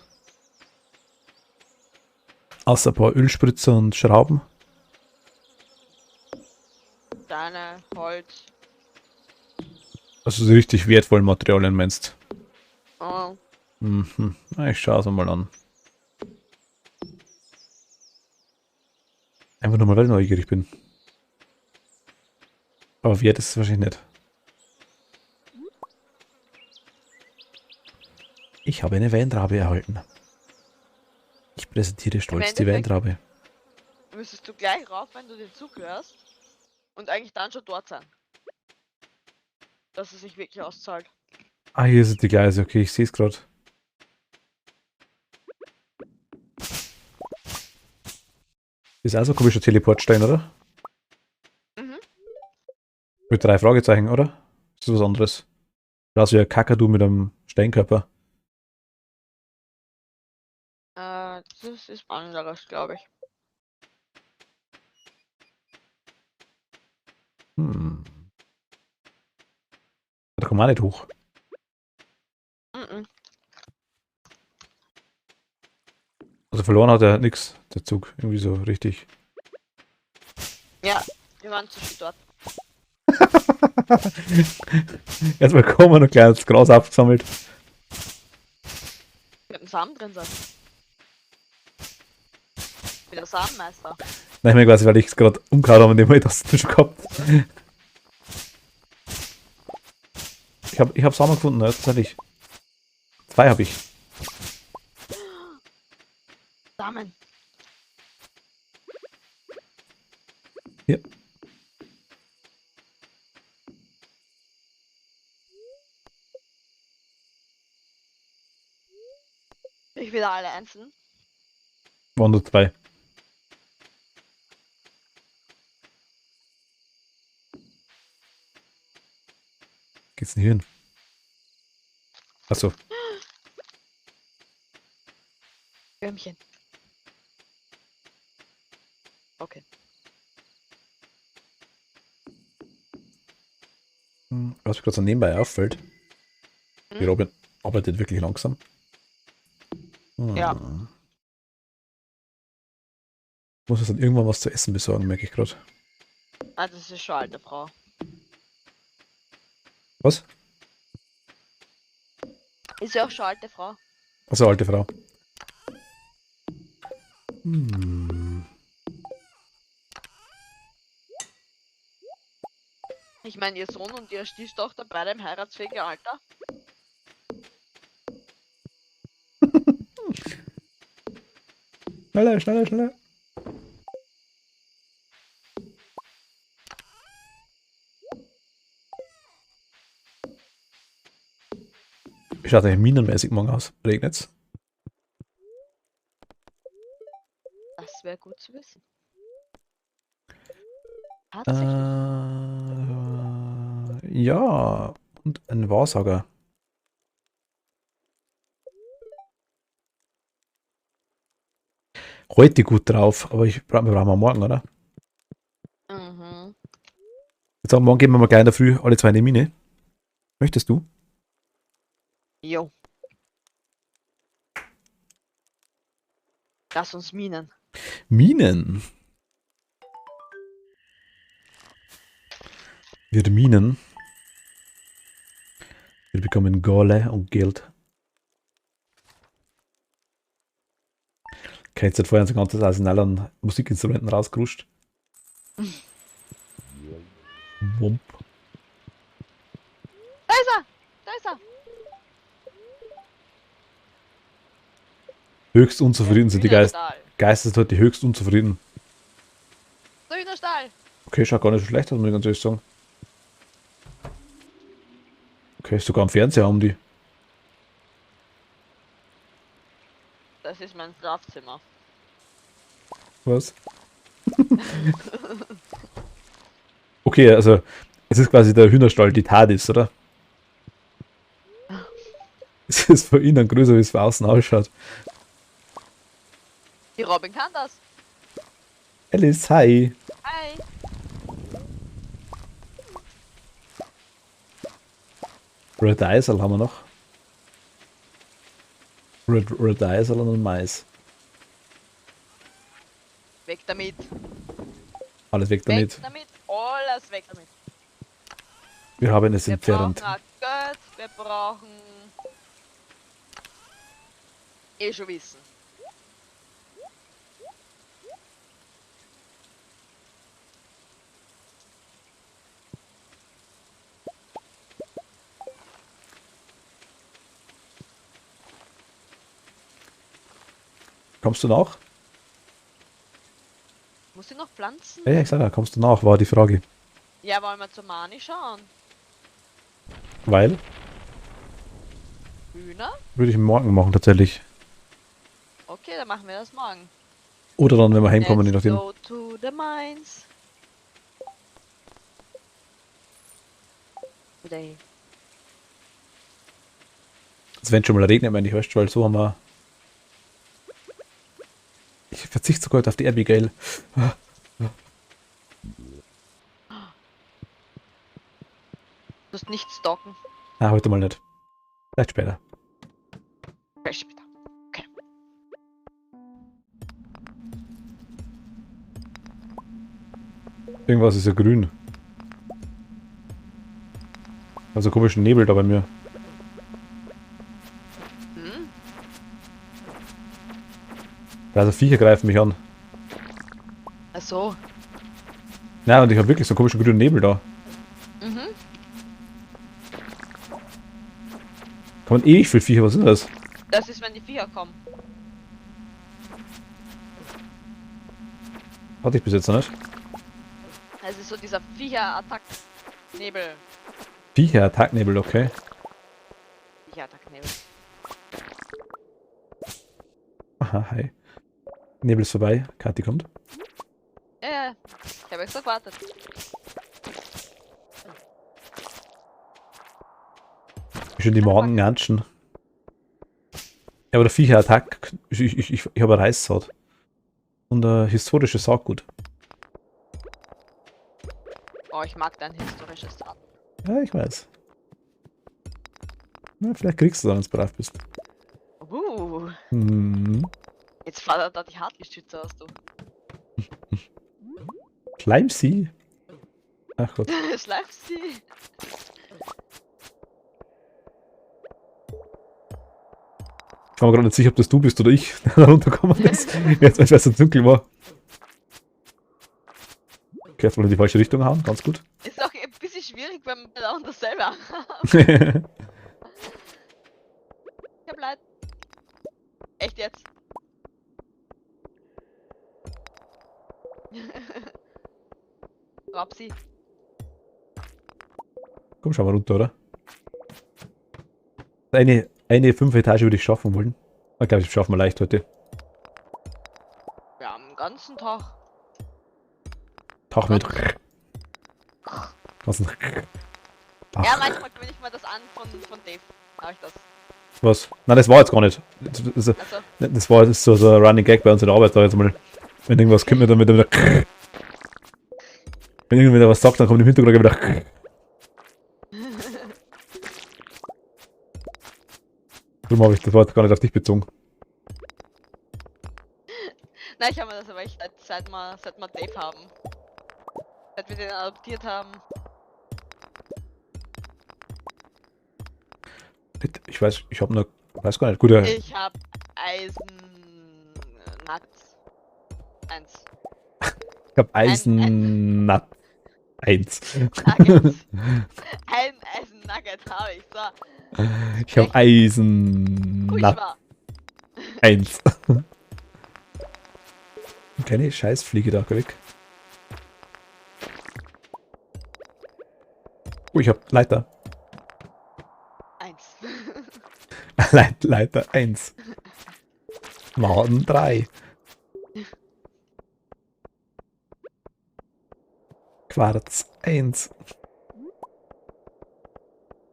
Außer ein paar Ölspritzer und Schrauben. Steine, Holz. Also so richtig wertvolle Materialien meinst. Oh. Mhm. Na, ich schaue es mal an. Einfach nur mal, weil ich neugierig bin. Aber wert ist es wahrscheinlich nicht. Ich habe eine Weintraube erhalten. Ich präsentiere stolz die Endeffekt- Weintraube. Müsstest du gleich rauf, wenn du den Zug hörst. Und eigentlich dann schon dort sein. Dass es sich wirklich auszahlt. Ah, hier sind die Gleise. Okay, ich sehe es gerade. Ist also ein komischer Teleportstein, oder? Mhm. Mit 3 Fragezeichen, oder? Ist das was anderes? Das ist wie ein Kakadu mit einem Steinkörper. Das ist anderes, glaube ich. Hm. Da kommen wir auch nicht hoch. Mhm. Also verloren hat er nichts, der Zug. Irgendwie so richtig. Ja, wir waren zu viel dort. Erstmal kommen und gleich das Gras aufgesammelt. Könnten Samen drin sein. Wie der Samenmeister. Nein, ich meine quasi, weil ich es gerade umgehauen habe und den das schon gehabt. Ich hab Samen gefunden, ja, tatsächlich. 2 habe ich. Samen. Ja. Ich wieder alle einzeln. Waren nur 2. Geht's denn hier hin? Achso. Würmchen. Okay. Was mir gerade so nebenbei auffällt, die Hm? Robin arbeitet wirklich langsam. Ja. Muss uns dann irgendwann was zu essen besorgen, merke ich gerade. Ah, das ist schon eine alte Frau. Was? Ist ja auch schon eine alte Frau. Also alte Frau. Hm. Ich meine, ihr Sohn und ihre Stieftochter beide im heiratsfähigen Alter. Schneller, schneller, schneller. Wie schaut eigentlich minenmäßig morgen aus? Regnet's? Das wäre gut zu wissen. Äh, Tatsächlich. ja. Und ein Wahrsager. Heute gut drauf, aber wir brauchen wir morgen, oder? Mhm. Jetzt sagen, morgen gehen wir mal gleich in der Früh alle 2 in die Mine. Möchtest du? Jo. Lass uns minen. Minen. Wir minen. Wir bekommen Gole und Geld. Okay, jetzt hat vorher so ein ganzes Arsenal an Musikinstrumenten rausgeruscht. Wump. Da ist er! Da ist er! Höchst unzufrieden sind die Hühnerstall. Geister sind heute höchst unzufrieden. Der Hühnerstall! Okay, schaut gar nicht so schlecht aus, muss ich ganz ehrlich sagen. Okay, ist sogar am Fernseher haben die. Das ist mein Schlafzimmer. Was? Okay, also es ist quasi der Hühnerstall, die TARDIS, oder? Es ist von innen größer, wie es von außen ausschaut. Die Robin kann das. Alice, hi. Hi. Red Eisel haben wir noch. Red Eisel und Mais. Weg damit. Alles weg Weg damit. damit. Alles weg damit. Wir haben es Wir entfernt. brauchen auch Geld. Wir brauchen... schon wissen. Kommst du nach? Muss ich noch pflanzen? Ja, ich sag ja, kommst du nach, war die Frage. Ja, wollen wir zur Mani schauen? Weil, Hühner? würde ich morgen machen tatsächlich. Okay, dann machen wir das morgen. Oder dann, wenn wir heimkommen, je Let's nachdem. go to the mines. Today. Es wenn schon mal regnet, meine ich, weißt du, weil so haben wir... Ich verzichte sogar heute auf die Abigail. Du musst nicht stalken. Ah, heute mal nicht. Vielleicht später. Vielleicht später. Okay. Irgendwas ist ja grün. Also komischen Nebel da bei mir. Hm? Also Viecher greifen mich an. Ach so. Ja, und ich habe wirklich so einen komischen grünen Nebel da. Mhm. Kann man ewig viel Viecher, was ist das? Das ist, wenn die Viecher kommen. Hatte ich bis jetzt noch nicht. Es ist so dieser Viecher-Attack-Nebel. Viecher, Attacknebel, okay. Viecher-Attack-Nebel. Aha, hi. Nebel ist vorbei, Kathi kommt. Ja, ich habe extra gewartet. Schön die Morgen ganschen. Ja, aber der Viecher-Attack, ich habe eine Reißsaat. Und historisches Saatgut. Oh, ich mag dein historisches Draht. Ja, ich weiß. Na, vielleicht kriegst du es dann, wenn du brav bist. Hm. Jetzt flattert da die Hartgeschütze aus, du. Schleimsi? Ach Gott. Schleifst sie. Ich war mir gerade nicht sicher, ob das du bist oder ich, der da runtergekommen ist. Jetzt, weil es so dunkel war. Okay, jetzt mal in die falsche Richtung hauen, ganz gut. Ist auch ein bisschen schwierig, wenn man da unter selber haben. Ich hab leid. Echt jetzt? Rapsi. Komm, schau mal runter, oder? Eine 5 Etage würde ich schaffen wollen. Ich glaube, ich schaffen wir leicht heute. Ja, am ganzen Tag. Tag mit. Was? Ja, manchmal gewinne ich mal das an von Dave. Hab ich das. Was? Nein, das war jetzt gar nicht. Also, Das war so ein Running Gag bei uns in der Arbeit da jetzt mal. Wenn irgendwas kommt, dann wieder. Wenn irgendwer was sagt, dann kommt im Hintergrund wieder. Darum habe ich das Wort gar nicht auf dich bezogen. nein, ich habe mir das aber echt seit wir Dave haben. Seit wir den adoptiert haben. Ich weiß, ich habe noch. Weiß gar nicht. Gut, ja. Ich hab Eisennackt 1. Ich habe Eisennut 1. Nuggets. Ein Eisennugget habe ich, so. Ich habe Eisennut Furchtbar. 1. Keine Scheißfliege da, geh weg. Oh, ich habe Leiter. 1. Leiter 1. Maden 3. Quarz 1.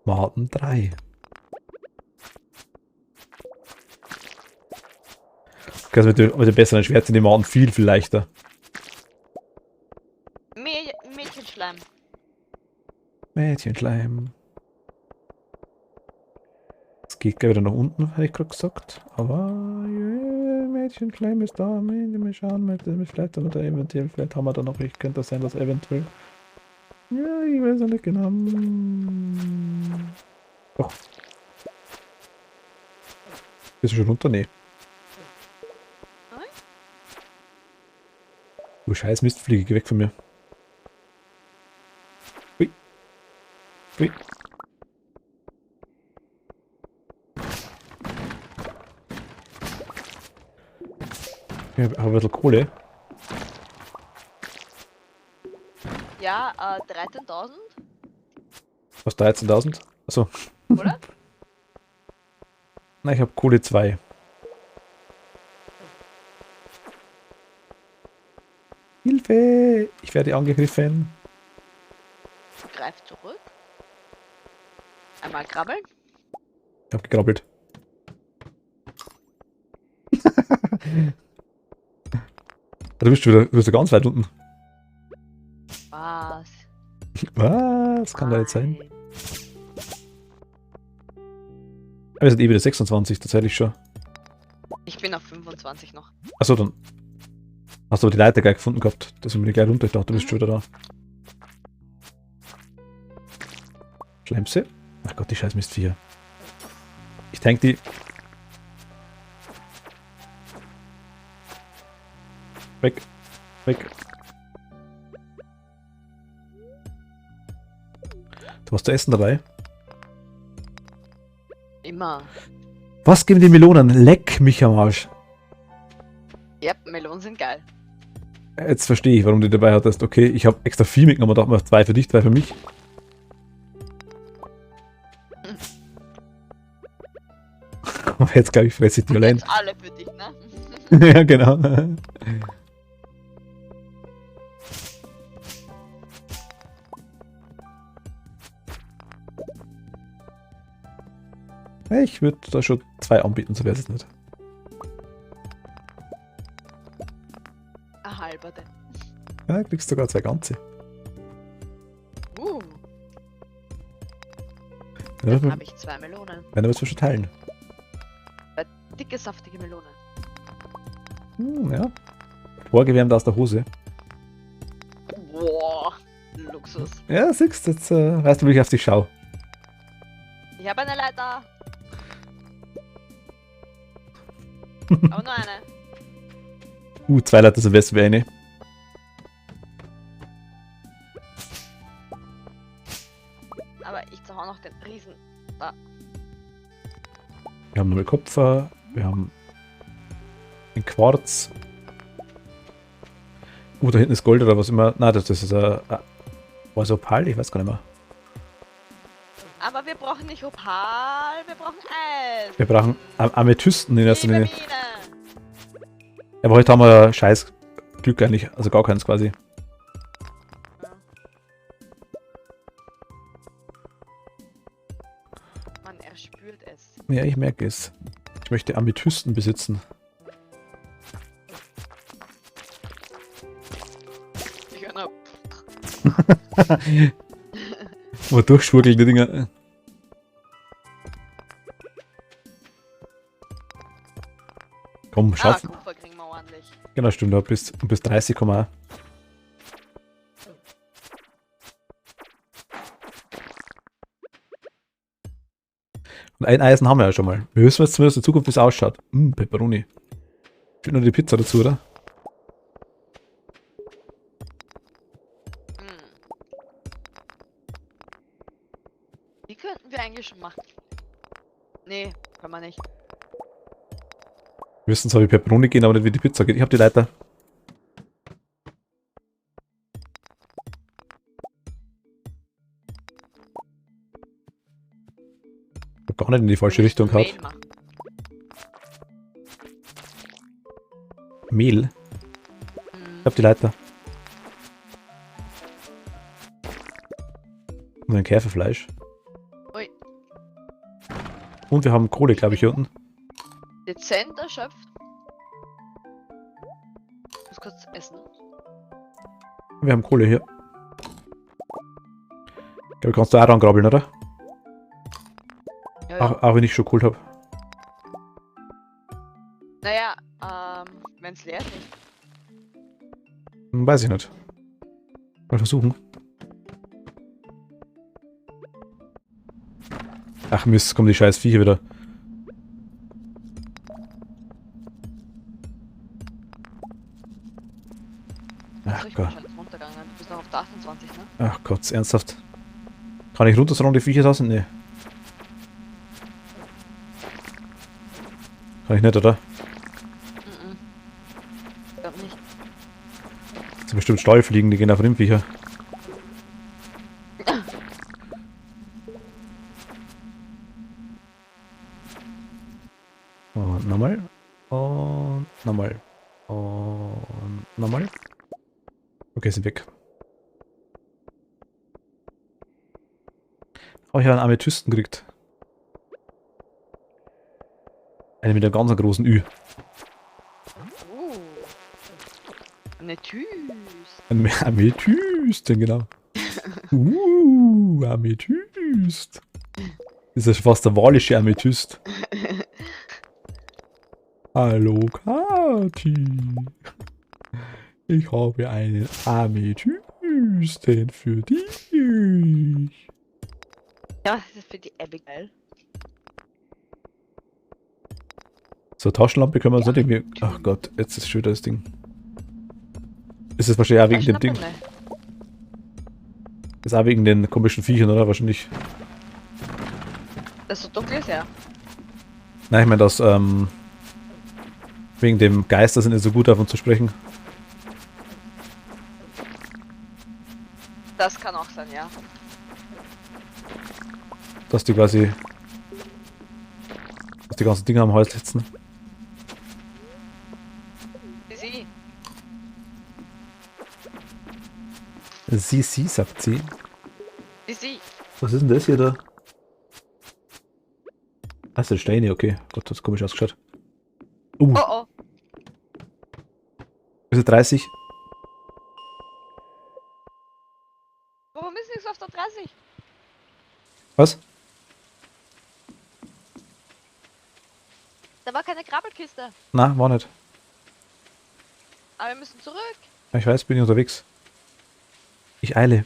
Maden 3. Okay, also mit dem besseren Schwert sind die Maden viel, viel leichter. Mädchenschleim. Mädchenschleim. Es geht gleich wieder nach unten, habe ich gerade gesagt. Aber yeah, Mädchenschleim ist da. Mal schauen, vielleicht haben wir da noch. Ich könnte das sein, dass eventuell. Ja, ich weiß noch nicht genau. Doch. Bist du schon runter? Nee. Nein? Du scheiß Mistfliege, geh weg von mir. Hui. Hui. Ich habe ein bisschen Kohle. Ja, 13.000, Was, 13.000? Achso. oder? Nein, ich habe Kohle 2. Hilfe! Ich werde angegriffen. Greif zurück. Einmal krabbeln. Ich habe gekrabbelt. Du bist ja ganz weit unten. Was? Was? Kann gar nicht sein. Nein. Aber wir sind eh wieder 26, tatsächlich schon. Ich bin auf 25 noch. Achso, dann hast du aber die Leiter gleich gefunden gehabt. Da sind wir gleich runter. Ich dachte, du bist schon wieder da. Schleimse? Ach Gott, die scheiß Mistviecher. Ich denke die. Weg. Weg. Du hast zu essen dabei? Immer. Was geben die Melonen? Leck mich am Arsch. Ja, Melonen sind geil. Jetzt verstehe ich, warum du die dabei hattest. Okay, ich habe extra 4 mitgenommen, dachte mir 2 für dich, 2 für mich. Aber jetzt glaube ich, fresse ich die allein. Jetzt alle für dich, ne? Ja, genau. Ich würde da schon 2 anbieten, so wäre es nicht. Ein halber denn. Ja, kriegst sogar 2 ganze. Ja, Dann dann habe ich 2 Melonen. wirst du schon teilen. Dicke, saftige Melone. Ja. Vorgewärmt aus der Hose. Boah, Luxus. Ja, siehst du, jetzt weißt du, wie ich auf dich schaue. Ich habe eine Leiter. Aber nur eine. 2 Leute sind besser wie eine. Aber ich zerhau noch den Riesen. Da. Wir haben nochmal Kupfer, wir haben ein Quarz. Da hinten ist Gold oder was immer. Nein, das ist was Opal? Ich weiß gar nicht mehr. Aber wir brauchen nicht Opal, wir brauchen Eis. Wir brauchen Amethysten in erster Linie. Mine. Aber heute haben wir scheiß Glück eigentlich, also gar keins quasi. Man erspürt es. Ja, ich merke es. Ich möchte Amethysten besitzen. Genau. Wo durchschwurgeln die Dinger. Komm, Ah, schaff. Kupfer kriegen wir ordentlich. Genau, stimmt, du bist 30, und ein Eisen haben wir ja schon mal. Wir wissen jetzt zumindest in Zukunft, wie es ausschaut. Pepperoni. Fehlt nur die Pizza dazu, oder? Hm. Die könnten wir eigentlich schon machen. Nee, kann man nicht. Wir wissen zwar, wie Pepperoni gehen, aber nicht wie die Pizza geht. Ich habe die Leiter. Ich hab gar nicht in die falsche Richtung gehabt. Mehl machen. Mehl. Hm. Ich habe die Leiter. Und ein Käferfleisch. Ui. Und wir haben Kohle, glaube ich, hier unten. Dezent erschöpft. Ich muss kurz essen. Wir haben Kohle hier. Ich glaube, kannst du auch rangrabbeln, oder? Ja, ja. Auch wenn ich schon geholt habe. Naja, wenn's leer ist. Weiß ich nicht. Mal versuchen. Ach Mist, kommen die scheiß Viecher wieder. Ach Ich bin Gott. schon runtergegangen. Du bist noch auf der 28, ne? Ach Gott, ernsthaft. Kann ich runter, solange die Viecher da sind? Nee. Kann ich nicht, oder? Mhm. Ich glaub nicht. Das sind bestimmt Stallfliegen, die gehen auf Rindviecher. Und nochmal. Und nochmal. Und nochmal. Okay, sind weg. Oh, ich habe einen Amethysten gekriegt. Eine mit einem ganz großen Ü. Eine Tüß. Ein Amethysten, genau. Amethyst. Das ist fast der walische Amethyst. Hallo Kati. Ich habe einen Amethysten für dich. Ja, das ist für die Abigail. So, Taschenlampe können wir uns nicht irgendwie... Ach Gott, jetzt ist schon wieder das Ding. Ist es wahrscheinlich auch wegen dem Ding. Ist auch wegen den komischen Viechern, oder? Wahrscheinlich. Das ist so dunkel ist, ja. Nein, ich meine, das, wegen dem Geister sind nicht so gut davon zu sprechen. Das kann auch sein, ja. Dass die quasi... Dass die ganzen Dinger am Hals sitzen. Sie. Sie, sagt sie. Sie. Was ist denn das hier da? Ah, das sind Steine, okay. Gott, das ist komisch ausgeschaut. Oh oh. Ist es 30? Warum ist nichts auf der 30? Was? Da war keine Krabbelkiste. Na, war nicht. Aber wir müssen zurück. Ja, ich weiß, bin ich unterwegs. Ich eile.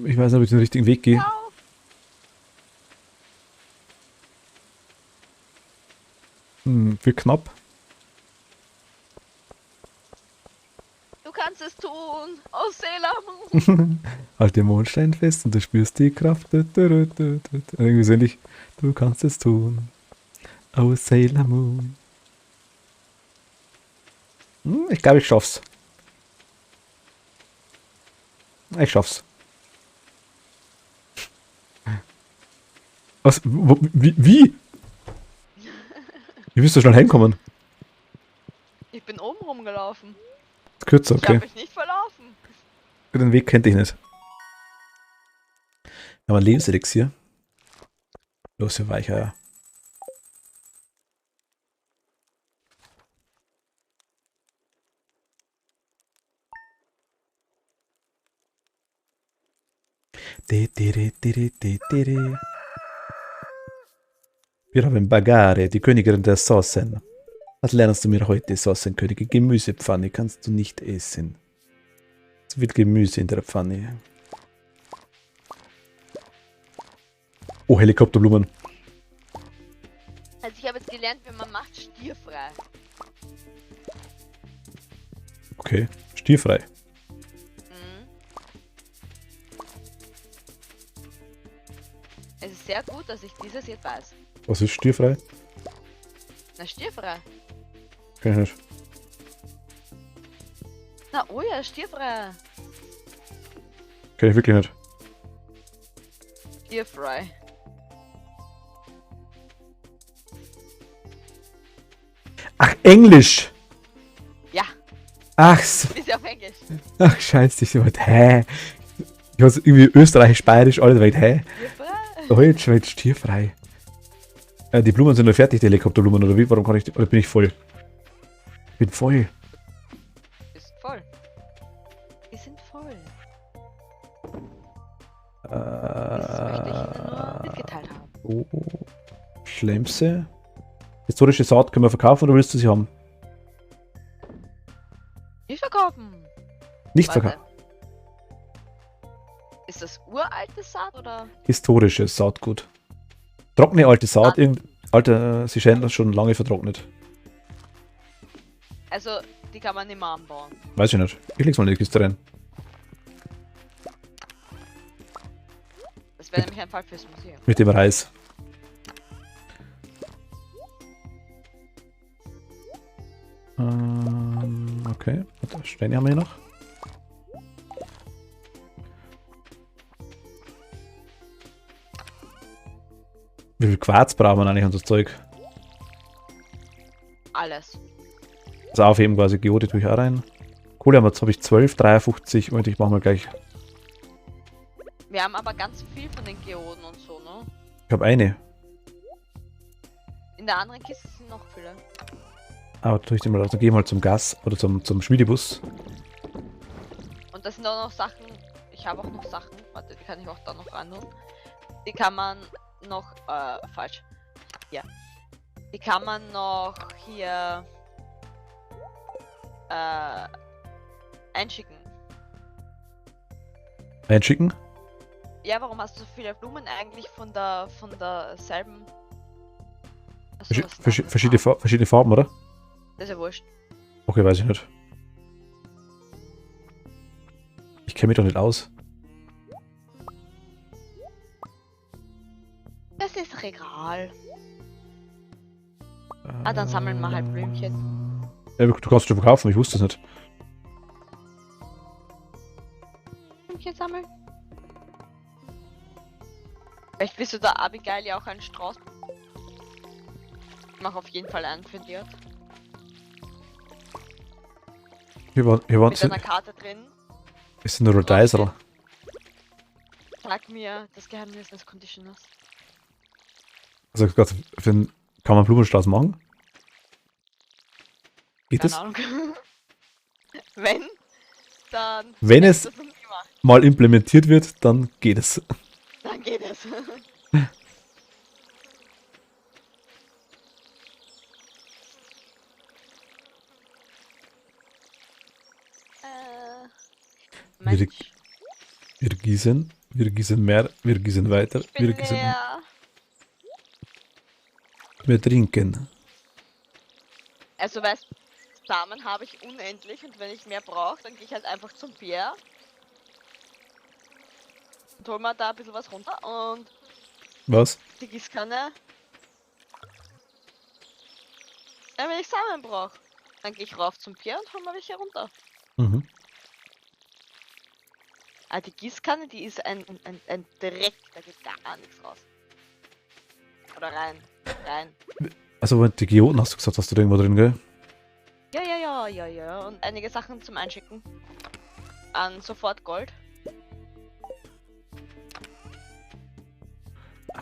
Ich weiß nicht, ob ich den richtigen Weg gehe. Auf. Wird knapp. Du kannst es tun. Aus Sailor. Halt den Mondstein fest und du spürst die Kraft. Irgendwie so ähnlich. Du kannst es tun. Oh, Sailor Moon. Ich glaube, ich schaff's. Ich schaff's. Was? Wie? Wie bist du schnell hinkommen? Ich bin oben rumgelaufen. Kürzer, Ich okay. habe mich nicht verlaufen. Den Weg kennt ich nicht. Wir haben ein Lebenselixier. Los, ihr Weicheier. Wir haben Bagare, die Königin der Saucen. Was lernst du mir heute, Saucenkönigin? Gemüsepfanne kannst du nicht essen. Zu viel Gemüse in der Pfanne. Oh, Helikopterblumen. Also ich habe jetzt gelernt, wie man macht stierfrei. Okay, stierfrei. Mhm. Es ist sehr gut, dass ich dieses jetzt weiß. Was ist stierfrei? Na, stierfrei. Kenn ich nicht. Na, oh ja, stierfrei. Kenn ich wirklich nicht. Stierfrei. Ach, Englisch! Ja, Ach so. ist ja auf Englisch. Ach, scheiße, ich weit, hä? Ich hab's irgendwie österreichisch, bayerisch, alles weit, hä? Deutsch, weit, stierfrei. Die Blumen sind noch fertig, die Helikopterblumen, oder wie? Warum kann ich, oder bin ich voll? Ich bin voll. Ist voll. Die sind voll. Das möchte ich Ihnen nur mitgeteilt haben. Oh, Schlemse. Historische Saat können wir verkaufen oder willst du sie haben? Nicht verkaufen. Nicht Warte. verkaufen. Ist das uralte Saat oder? Historisches Saatgut. Trockene alte Saat, sie scheinen das schon lange vertrocknet. Also, die kann man nicht mehr anbauen. Weiß ich nicht. Ich leg's mal in die Kiste rein. Das wäre nämlich ein Fall fürs Museum. Mit dem Reis. Okay. Warte, Steine haben wir hier noch. Wie viel Quarz brauchen wir eigentlich an das Zeug? Alles. Das aufheben quasi, Geode tue ich auch rein. Kohle haben wir, jetzt habe ich 12, 53 und ich mache mal gleich. Wir haben aber ganz viel von den Geoden und so, ne? Ich habe eine. In der anderen Kiste sind noch viele. Aber tue ich den mal raus. Dann gehen wir mal zum Gas oder zum Schmiedebus. Und das sind auch noch Sachen. Ich habe auch noch Sachen. Warte, die kann ich auch da noch rein tun. Die kann man noch. Falsch. Ja. Die kann man noch hier. Einschicken. Einschicken. Ja, warum hast du so viele Blumen eigentlich von derselben? Achso, Verschiedene Farben, oder? Das ist ja wurscht. Okay, weiß ich nicht. Ich kenne mich doch nicht aus. Das ist Regal. Dann sammeln wir halt Blümchen. Ja, du kannst schon verkaufen, ich wusste es nicht. Blümchen sammeln? Vielleicht willst du da Abigail ja auch einen Strauß. Ich mach auf jeden Fall einen für dir. Hier waren Mit einer Karte drin. ist nur ein Deiserl. Sag mir das Geheimnis des Conditioners. Also kann man Blumenstrauß machen? Geht Keine das? Ahnung. Wenn, dann. Wenn es das nicht gemacht. mal implementiert wird, dann geht es. Dann geht es. Mensch, Wir gießen mehr, wir gießen weiter, ich bin wir gießen leer. wir trinken. Also weißt, Samen habe ich unendlich und wenn ich mehr brauche, dann gehe ich halt einfach zum Bier. Und hol mal da ein bisschen was runter und Was? die Gießkanne. Ja, wenn ich Samen brauche, dann gehe ich rauf zum Bier und hol mal welche runter. Mhm. Ah, die Gießkanne, die ist ein Dreck, da geht gar nichts raus. Oder rein. Also die Geoden hast du gesagt, hast du da irgendwo drin, gell? Ja. Und einige Sachen zum Einschicken. An sofort Gold.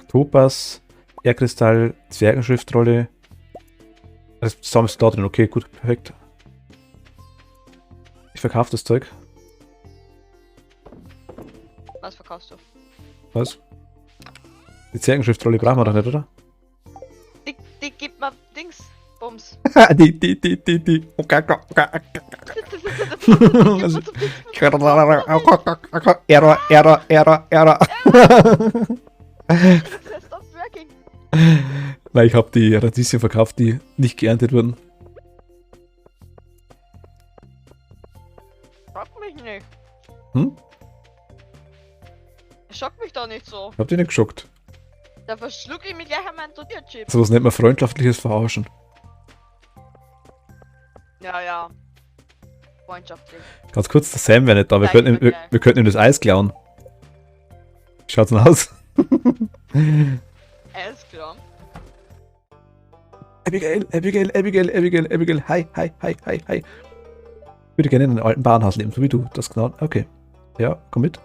Topaz, Erdkristall, Zwergenschriftrolle. Das sammelst du da drin, okay, gut, perfekt. Ich verkaufe das Zeug. Was verkaufst du? Was? Die Zwergenschriftrolle brauchen wir doch nicht, oder? Die gibt mir Dings. Bums. die. Okay. Error. Stop working. Weil ich habe die Radieschen verkauft, die nicht geerntet wurden. Schock mich nicht. Hm? Schock mich doch nicht so. Ich hab die nicht geschockt. Da verschluck ich mich gleich an meinen Tortilla-Chip. So was nennt man freundschaftliches Verarschen. Ja. Freundschaftlich. Ganz kurz, der Sam wäre nicht da. Wir Zeig könnten, mir wir könnten ihm das Eis klauen. Wie schaut's denn aus? Alles klar. Abigail, Abigail, Abigail, Abigail, Abigail. Hi, hi, hi, hi, hi. Ich würde gerne in einem alten Bahnhaus leben, so wie du. Das genau. Okay. Ja, komm mit.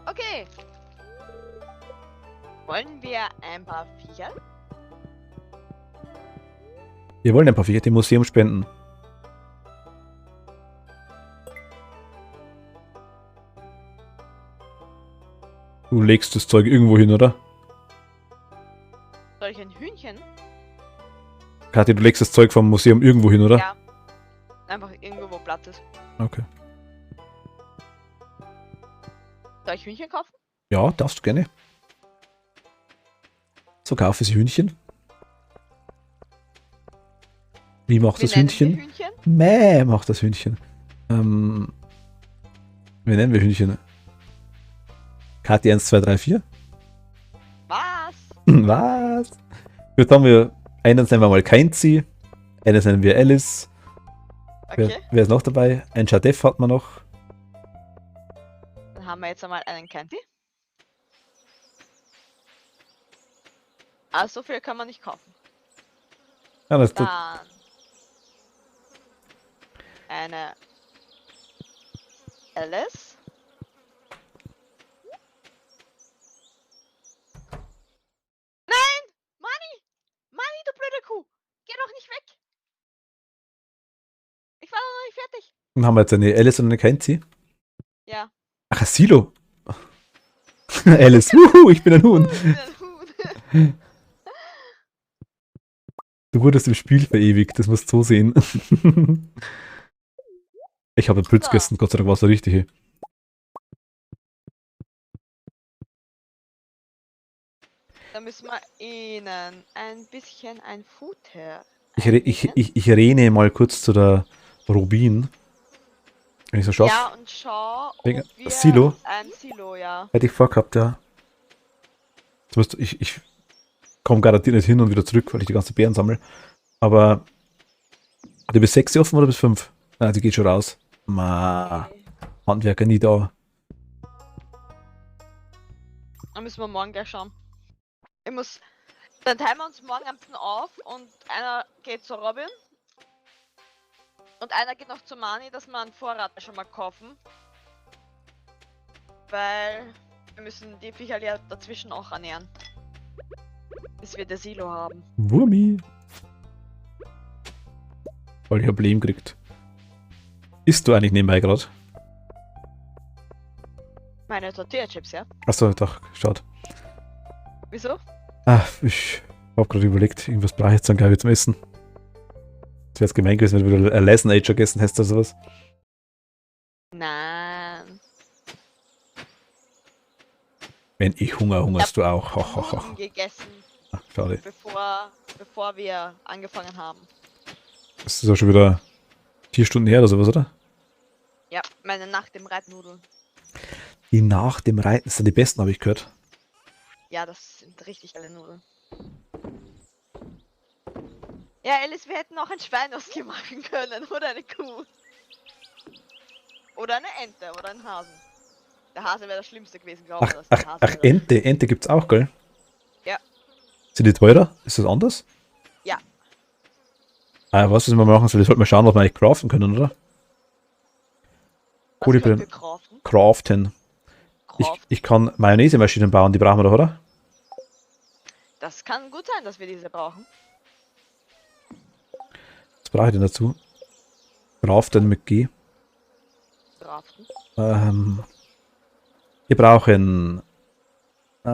Okay. Wollen wir ein paar Viecher? Wir wollen ein paar Viecher dem Museum spenden. Du legst das Zeug irgendwo hin, oder? Soll ich ein Hühnchen? Kathi, du legst das Zeug vom Museum irgendwo hin, oder? Ja. Einfach irgendwo, wo Platz ist. Okay. Soll ich Hühnchen kaufen? Ja, darfst du gerne. So, kaufe sie Hühnchen. Wie macht Wie das nennen wir Hühnchen? Hühnchen? Mäh, macht das Hühnchen. Wie nennen wir Hühnchen? Kathi 1, 2, 3, 4? Was? Was? Gut, haben wir einen nennen wir mal Keinzi, einen nennen wir Alice. Okay. Wer ist noch dabei? Ein Shadef hat man noch. Dann haben wir jetzt einmal einen Candy. Ah, so viel kann man nicht kaufen. Ja, das, Dann eine Alice. Nein! Manni! Manni, du blöde Kuh! Geh doch nicht weg! Ich war noch nicht fertig. dann haben wir jetzt eine Alice und eine Keinzi. Ja. Ach, ein Silo. Alice, wuhu, ich bin ein Huhn. Huhn. Du wurdest im Spiel verewigt, das musst du so sehen. Ich habe einen Pilz So. gegessen, Gott sei Dank war es der richtige. Da müssen wir ihnen ein bisschen ein Futter. Ich rene mal kurz zu der Rubin. Wenn ich so schaffe. Ja, und schau, ob Wegen- wir Silo? ein Silo, ja. Hätte ich vorgehabt, ja. Ich komme garantiert nicht hin und wieder zurück, weil ich die ganzen Beeren sammle. Aber hat die bis 6 offen oder bis 5? Nein, die geht schon raus. Ma, Handwerker nie da. Dann müssen wir morgen gleich schauen. Dann teilen wir uns morgen am besten auf und einer geht zu Robin. Und einer geht noch zu Mani, dass wir einen Vorrat schon mal kaufen. Weil wir müssen die Viecher ja dazwischen auch ernähren. Bis wir das Silo haben. Wurmi. Weil ich ein Problem gekriegt. Isst du eigentlich nebenbei gerade? Meine Tortilla-Chips, ja? Achso, doch, schaut. Wieso? Ah, ich hab gerade überlegt, irgendwas brauche ich jetzt dann gleich zum Essen. Das wäre jetzt gemein gewesen, wenn du wieder Lesson Age gegessen hättest oder sowas. Nein. Wenn ich Hunger, hungerst du auch. Ho, ho, ho. Nudeln gegessen, Ach, schade. bevor wir angefangen haben. Das ist ja schon wieder 4 Stunden her oder sowas, oder? Ja, meine Nacht im Reitnudeln. Die nach dem Reiten sind die besten, habe ich gehört. Ja, das sind richtig geile Nudeln. Ja, Alice, wir hätten auch ein Schwein aus dir machen können oder eine Kuh. Oder eine Ente oder einen Hasen. Der Hase wäre das Schlimmste gewesen, glaube ich. dass der Hase wäre. Ente. Ente gibt's auch, gell? Ja. Sind die teurer? Ist das anders? Ja. Was wir machen sollen, sollten wir schauen, was wir eigentlich craften können, oder? Was Cool, können wir craften? Craften. Craften. Ich kann Mayonnaise-Maschinen bauen, die brauchen wir doch, oder? Das kann gut sein, dass wir diese brauchen. Was brauche ich denn dazu? Craften mit G. Craften. Wir brauchen. Die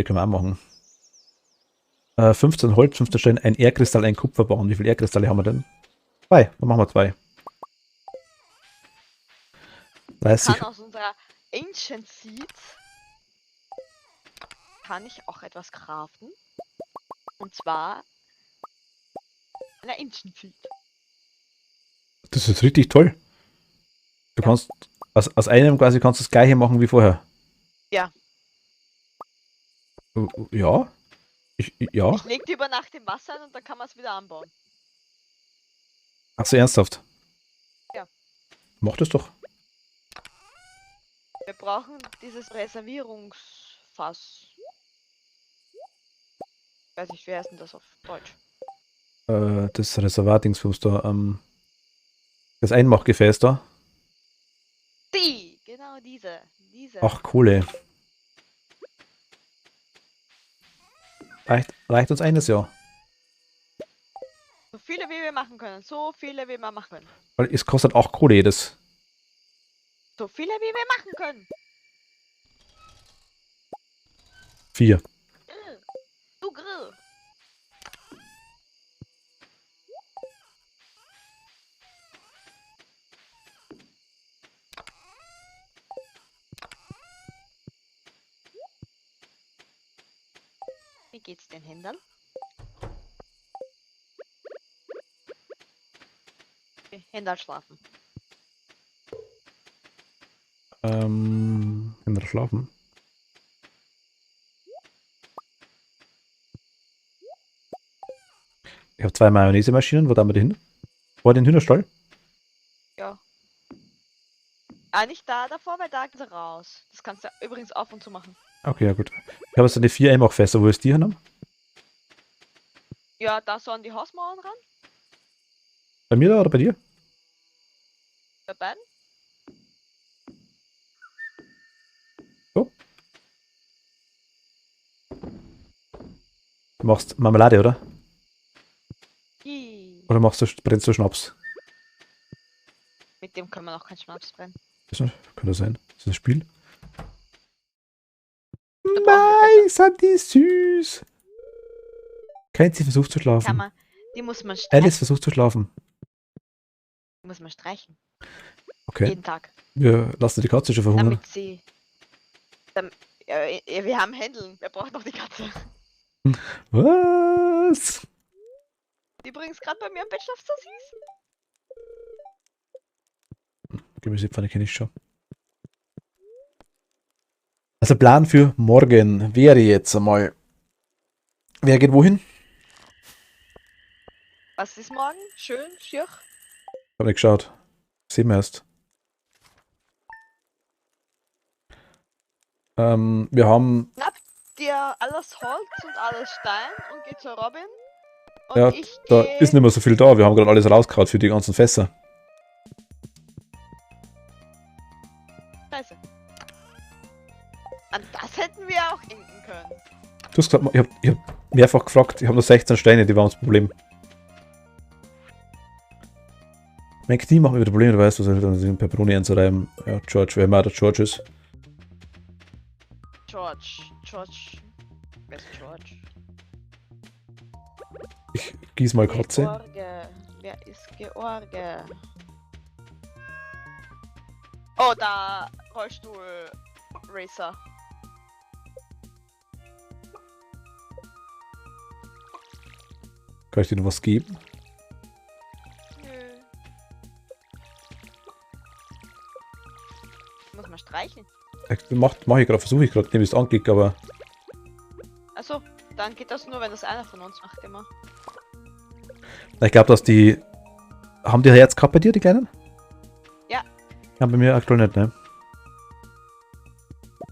können wir auch machen. 15 Holz, 15 Steine, ein Erdkristall, ein Kupfer bauen. Wie viele Erdkristalle haben wir denn? 2. Dann machen wir 2. 30. Kann aus unserer Ancient Seeds kann ich auch etwas craften. Und zwar eine Ancient Seed. Das ist richtig toll. Du kannst aus einem quasi kannst du das gleiche machen wie vorher. Ja. Ja. Ja. Ich leg die über Nacht im Wasser ein und dann kann man es wieder anbauen. Ach so, ernsthaft? Ja. Mach das doch. Wir brauchen dieses Reservierungsfeuer Fass. Weiß nicht, wie heißt denn das auf Deutsch? Das Reservatdingsbums da, das Einmachgefäß da. Die! Genau diese. Ach, Kohle. Reicht uns eines Jahr. So viele wie wir machen können. So viele wie wir machen können. Weil es kostet 8 Kohle jedes. So viele wie wir machen können. 4. Grill. Du Grill. Wie geht's den Händlern? Die Händler schlafen. Können wir schlafen? Ich habe 2 Mayonnaise-Maschinen. Wo haben wir die hin? Vor den Hühnerstall? Ja. Ah, nicht da davor, weil da geht's raus. Das kannst du übrigens auf und zu machen. Okay, ja gut. Ich habe jetzt eine 4 Einmachfässer. Wo ist die hin? Ja, da so an die Hausmauern ran. Bei mir da oder bei dir? Bei beiden. So. Du machst Marmelade, oder? Ih, Oder brennst du Schnaps? mit dem können wir noch keinen Schnaps brennen. Kann das sein? Ist das ein Spiel? Da brauchen wir Nein, sind die süß. Kenzie versucht zu Kann schlafen. man, die muss man streichen. Alice versucht zu schlafen. Die muss man streichen. Okay. Jeden Tag. Wir lassen die Katze schon verhungern. Damit sie. Wir haben Händeln. Wer braucht noch die Katze? Was? Die übrigens gerade bei mir im Bett schlaft so süß. Gemüsepfanne kenne ich schon. Also Plan für morgen wäre jetzt einmal. Wer geht wohin? Was ist morgen? Schön, schier. Ich habe nicht geschaut. Sehen wir erst. Wir haben. Dir alles Holz und alles Stein und geht zu Robin. Und Ja, ich da geh. ist nicht mehr so viel da. Wir haben gerade alles rausgehauen für die ganzen Fässer. Scheiße. An das hätten wir auch denken können. Du hast gesagt, ich hab mehrfach gefragt. Ich habe nur 16 Steine, die waren das Problem. Mein Knie macht mir wieder Probleme, du weißt, was ich dann den Pepperoni einzureiben. Ja, George, wer immer der George ist. George. Wer ist George? Ich gieß mal Katze. George. Wer ist George? Oh, da Rollstuhl Racer. Kann ich dir noch was geben? Nö. Muss man streichen. Mach ich gerade, versuche ich gerade, nehme ich es angeklickt, aber. Achso, dann geht das nur, wenn das einer von uns macht immer. Ich glaube, dass die. Haben die Herz gehabt bei dir, die Kleinen? Ja. Ja, bei mir aktuell nicht, ne?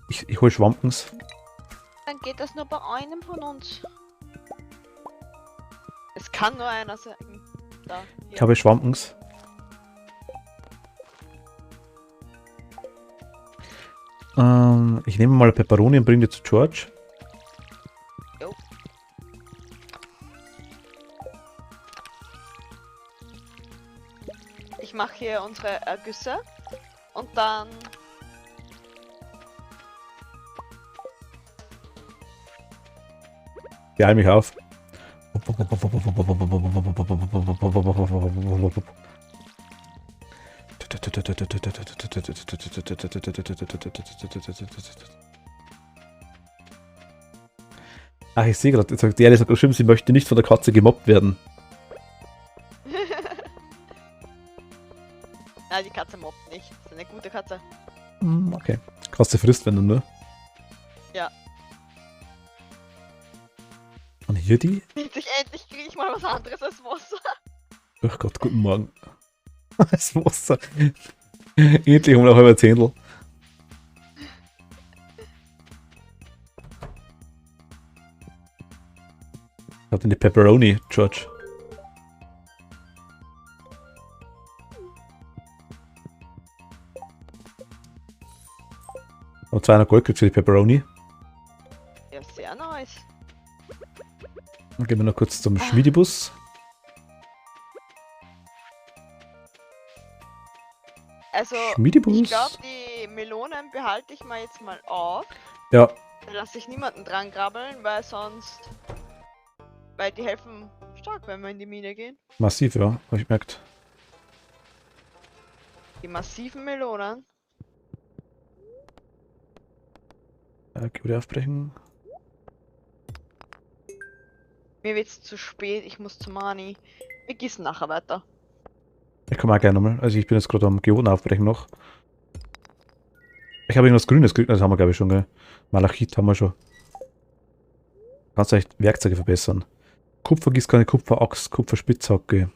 Ich hol Schwampens. Dann geht das nur bei einem von uns. Es kann nur einer sein. Da. Hier. Ich habe Schwampens. Ich nehme mal Pepperoni und bringe die zu George. Jo. Ich mache hier unsere Ergüsse und dann Beeil mich auf. Ach, ich sehe gerade, jetzt sagt die Alice sagt bestimmt, sie möchte nicht von der Katze gemobbt werden. Na, die Katze mobbt nicht. Das ist eine gute Katze. Okay. Katze frisst, wenn dann nur. Ja. Und hier die? Endlich kriege ich mal was anderes als Wasser. Ach Gott, guten Morgen. Das Wasser. Endlich um ein halber Zehntel. Hat eine Pepperoni, George. Und 200 Gold kriegst für die Pepperoni. Ja, sehr nice. Dann gehen wir noch kurz zum Schmiedibus. Also, Schmiedibus. ich glaube, die Melonen behalte ich mal jetzt mal auf. Ja, Da lasse ich niemanden dran krabbeln, weil sonst... Weil die helfen stark, wenn wir in die Mine gehen. massiv, ja, habe ich gemerkt. Die massiven Melonen. Gebäude aufbrechen. Mir wird's zu spät, ich muss zu Mani. Wir gießen nachher weiter. Ich komme auch gerne nochmal. Also ich bin jetzt gerade am Geoden aufbrechen noch. Ich habe irgendwas Grünes gekriegt, das haben wir glaube ich schon, gell? Malachit haben wir schon. Kannst du echt Werkzeuge verbessern. Kupfergießkanne, Kupferaxt, Kupferspitzhacke.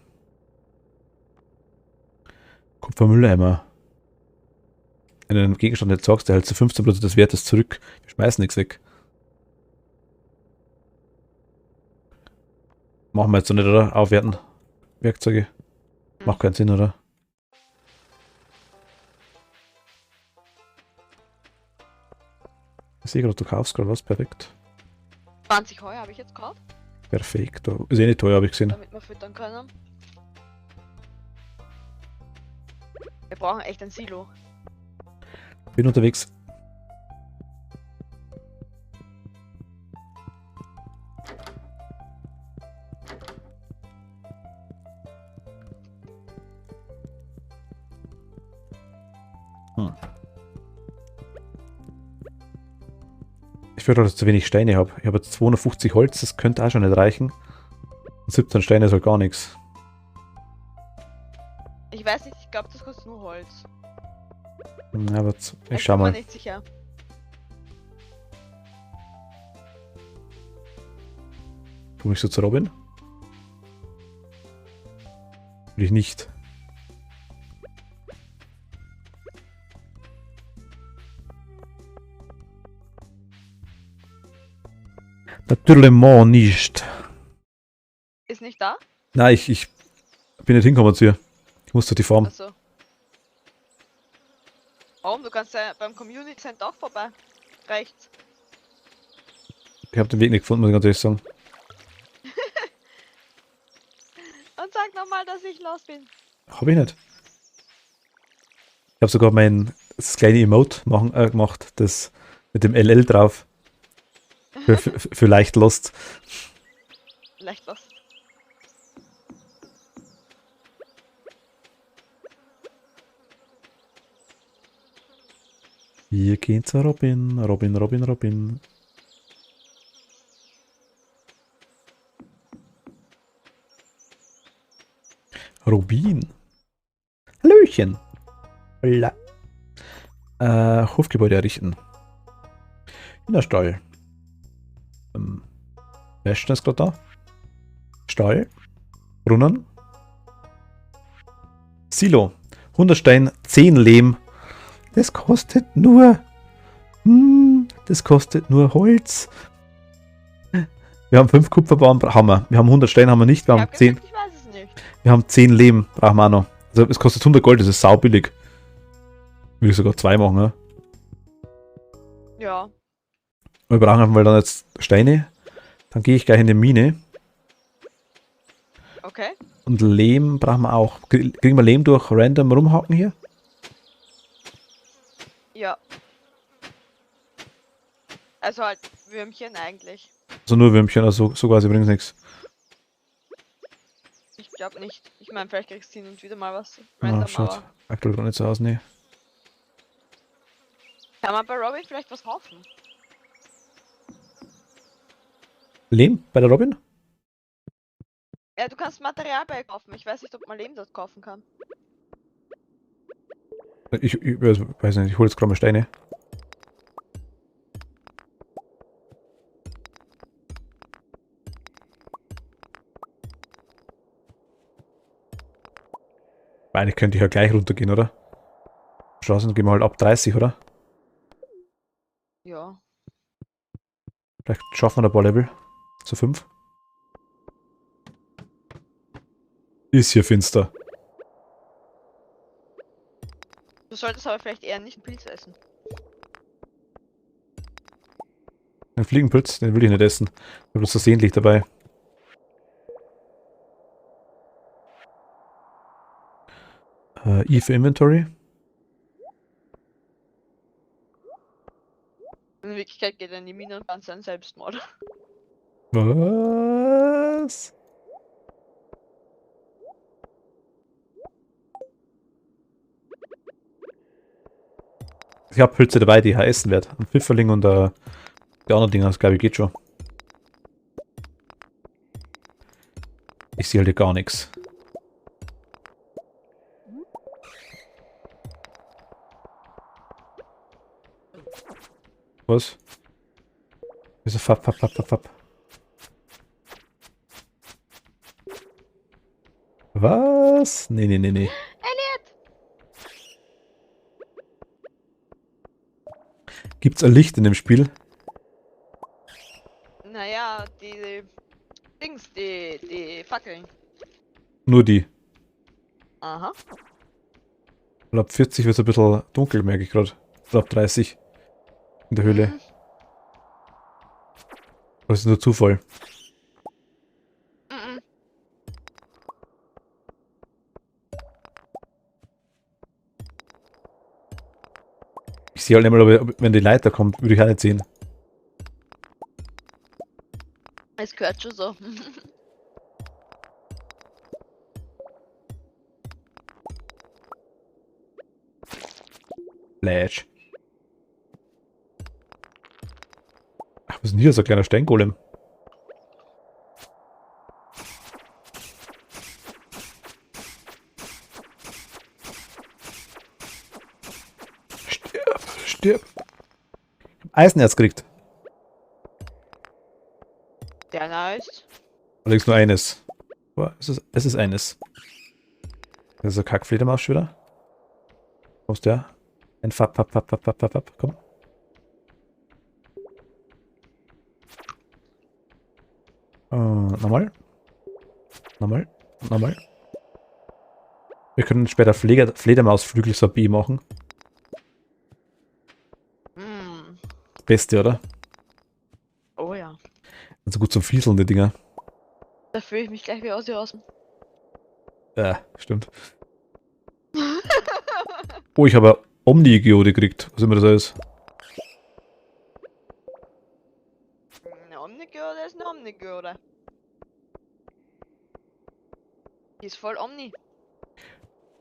Kupfermülleimer. Wenn du einen Gegenstand nicht sagst, der hält zu 15% des Wertes zurück. Wir schmeißen nichts weg. Machen wir jetzt so nicht, oder? Aufwerten. Werkzeuge. Macht keinen Sinn, oder? Ich sehe gerade, du kaufst gerade was. Perfekt. 20 Heu habe ich jetzt gekauft, Perfekt. Ist eh nicht teuer, habe ich gesehen. damit wir füttern können. Wir brauchen echt ein Silo. Bin unterwegs. Ich würde, dass ich zu wenig Steine habe. Ich habe jetzt 250 Holz, das könnte auch schon nicht reichen. Und 17 Steine ist halt gar nichts. Ich weiß nicht, ich glaube, das kostet nur Holz. Na, aber ich Ich schau bin mir mal. nicht sicher. Tu mich so zu Robin? Will ich nicht. Natürlich mal nicht. Ist nicht da? Nein, ich bin nicht hingekommen zu ihr. Ich musste die Farm. Achso. Warum? Du kannst ja beim Community Center auch vorbei. Rechts. Ich habe den Weg nicht gefunden, muss ich ganz ehrlich sagen. Und sag nochmal, dass ich los bin. Habe ich nicht. Ich habe sogar das kleine Emote gemacht, das mit dem LL drauf. Für leicht Lost. Vielleicht was. Wir gehen zu Robin. Robin, Robin, Robin. Rubin. Hallöchen. Holla. Hofgebäude errichten. Hühnerstall. Wer ist denn jetzt gerade da? Stall. Brunnen. Silo. 100 Stein, 10 Lehm. Das kostet nur... das kostet nur Holz. Wir haben 5 Kupferbahnen, haben wir. Wir haben 100 Steine, haben wir nicht. Wir Ich haben hab 10, gesagt, ich weiß es nicht. wir haben 10 Lehm, brauchen wir auch noch. Also es kostet 100 Gold, das ist saubillig. Will ich sogar 2 machen, ne? Ja. Wir brauchen einfach mal dann jetzt Steine. Dann gehe ich gleich in die Mine. Okay. Und Lehm brauchen wir auch. Kriegen wir Lehm durch random rumhaken hier? Ja. Also halt Würmchen eigentlich. Also nur Würmchen, also so quasi bringt nichts. Ich glaube nicht. Ich meine, vielleicht kriegst du hin und wieder mal was. Ah, Random, schaut. aber. Aktuell gar nicht so aus, ne. Kann man bei Robin vielleicht was kaufen? Lehm bei der Robin? Ja, du kannst Material bei ihr kaufen. Ich weiß nicht, ob man Lehm dort kaufen kann. Ich weiß nicht, ich hole jetzt gerade mal Steine. Eigentlich könnte ich ja gleich runtergehen, oder? Straßen gehen wir halt ab 30, oder? Ja. Vielleicht schaffen wir ein paar Level. Zu 5. Ist hier finster. Du solltest aber vielleicht eher nicht Pilze essen. Ein Fliegenpilz, den will ich nicht essen. Ich habe das versehentlich dabei. E für Inventory. In Wirklichkeit geht er in die Mine und plant seinen Selbstmord. Was? Ich habe Pilze dabei, die ich essen werde. Ein Pfifferling und die anderen Dinger, das glaube ich geht schon. Ich sehe halt hier gar nichts. Was? Wieso fapp. Was? Nee. Elliot! Gibt's ein Licht in dem Spiel? Naja, die Dings, die Fackeln. Nur die. Aha. Und ab 40 wird es ein bisschen dunkel, merke ich gerade. Oder ab 30 in der Höhle. Mhm. Das ist nur Zufall. Mhm. Ich sehe halt nicht mal, wenn die Leiter kommt, würde ich auch nicht sehen. Es gehört schon so. Flash. Ach, was ist denn hier so ein kleiner Steingolem? Stirb. Ich hab Eisenerz gekriegt. Sehr nice. Allerdings nur eines. Aber es ist eines. Das ist eine Kackfledermaus schon wieder. Wo ist der? Ein Fapp. Komm. Nochmal. Wir können später Fledermausflügel so B machen. Mm. Beste, oder? Oh ja. Also gut zum Fieseln, die Dinger. Da fühle ich mich gleich wie Außen. Stimmt. Oh, ich habe Omni-Geode gekriegt. Was immer das ist. Eine Omni-Geode ist eine Omni-Geode. Die ist voll Omni.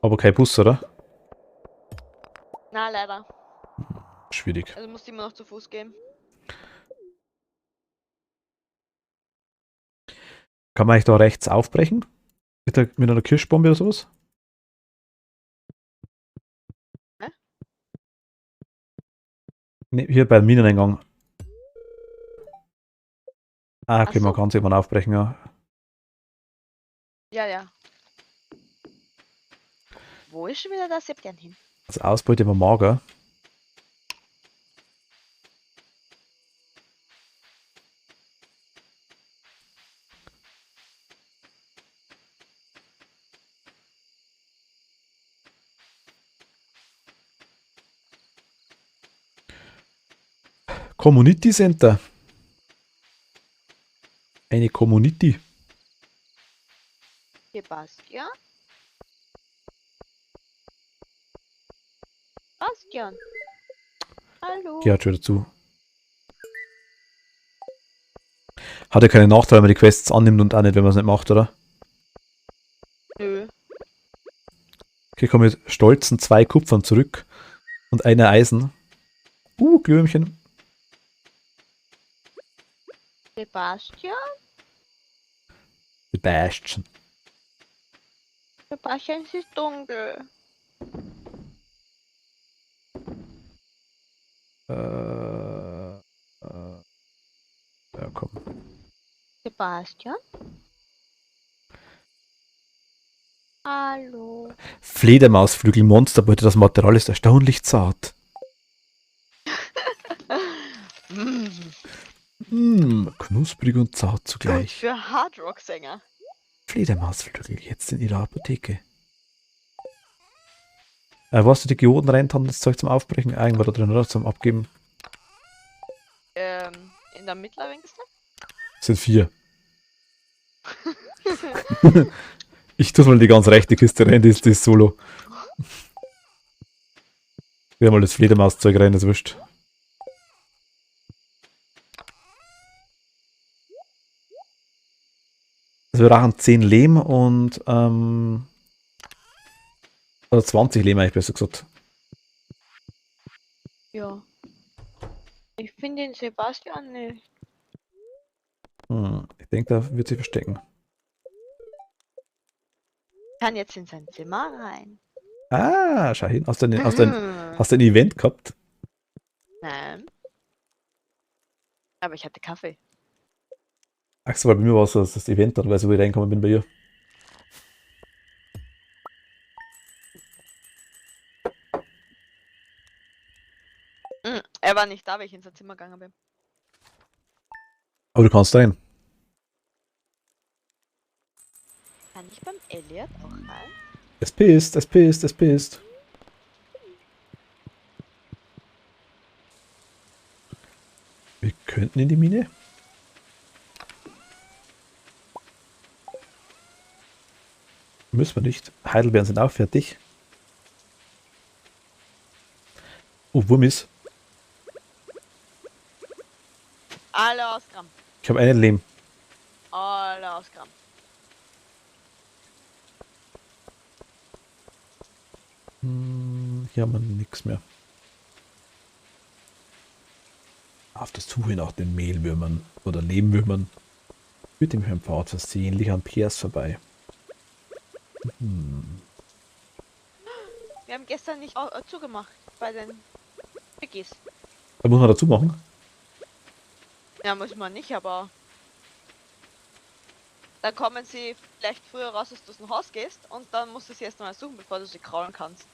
Aber kein Bus, oder? Na, leider. Schwierig. Also musst du immer noch zu Fuß gehen. Kann man eigentlich da rechts aufbrechen? Mit einer Kirschbombe oder sowas? Hä? Ne, hier beim Mineneingang. Ah, okay, Ach man so. kann es irgendwann aufbrechen, ja. Ja. Wo ist schon wieder das Sebastian hin? Also Ausbeute war mager. Community Center. Eine Community. Sebastian? Bastian. Hallo. Gehört schon dazu. Hat ja keine Nachteile, wenn man die Quests annimmt und auch nicht, wenn man es nicht macht, oder? Nö. Okay, komme mit stolzen 2 Kupfern zurück und einer Eisen. Glühwürmchen. Sebastian? Sebastian. Sebastian, es ist dunkel. Ja, komm. Sebastian? Hallo. Fledermausflügel Monsterbeute, das Material ist erstaunlich zart. Knusprig und zart Gut zugleich. für Hardrock-Sänger. Fledermausflügel jetzt in ihrer Apotheke. Wo hast du die Geoden rein, das Zeug zum Aufbrechen? Irgendwo da drin, oder? Zum Abgeben. In der mittleren Kiste? Das sind 4. Ich tue mal die ganz rechte Kiste rein, die ist solo. Wir haben mal das Fledermauszeug rein, das ist wurscht. Also wir brauchen 10 Lehm und oder 20 Lehm eigentlich besser gesagt. Ja. Ich finde den Sebastian nicht. Ich denke, da wird sie verstecken. Kann jetzt in sein Zimmer rein. Ah, schau hin. Hast du ein Event gehabt? Nein. Aber ich hatte Kaffee. Ach so, weil bei mir war es so, das Event, dann, weil ich reingekommen bin bei ihr. Er war nicht da, weil ich in sein Zimmer gegangen bin. Aber du kannst rein. Kann ich beim Elliot auch rein? Es pisst, es pisst, es pisst. Wir könnten in die Mine. Müssen wir nicht. Heidelbeeren sind auch fertig. Oh, Wurm ist. Alle ausgraben. Ich habe einen Lehm. Alle ausgraben. Hier haben wir nichts mehr. Auf der Suche nach den Mehlwürmern oder Lehmwürmern führte mich ein Pfad versehentlich an Piers vorbei. Wir haben gestern nicht zugemacht bei den Piggies. Da muss man dazu machen. Ja, muss man nicht, aber dann kommen sie vielleicht früher raus, als du aus dem Haus gehst und dann musst du sie erst mal suchen, bevor du sie kraulen kannst.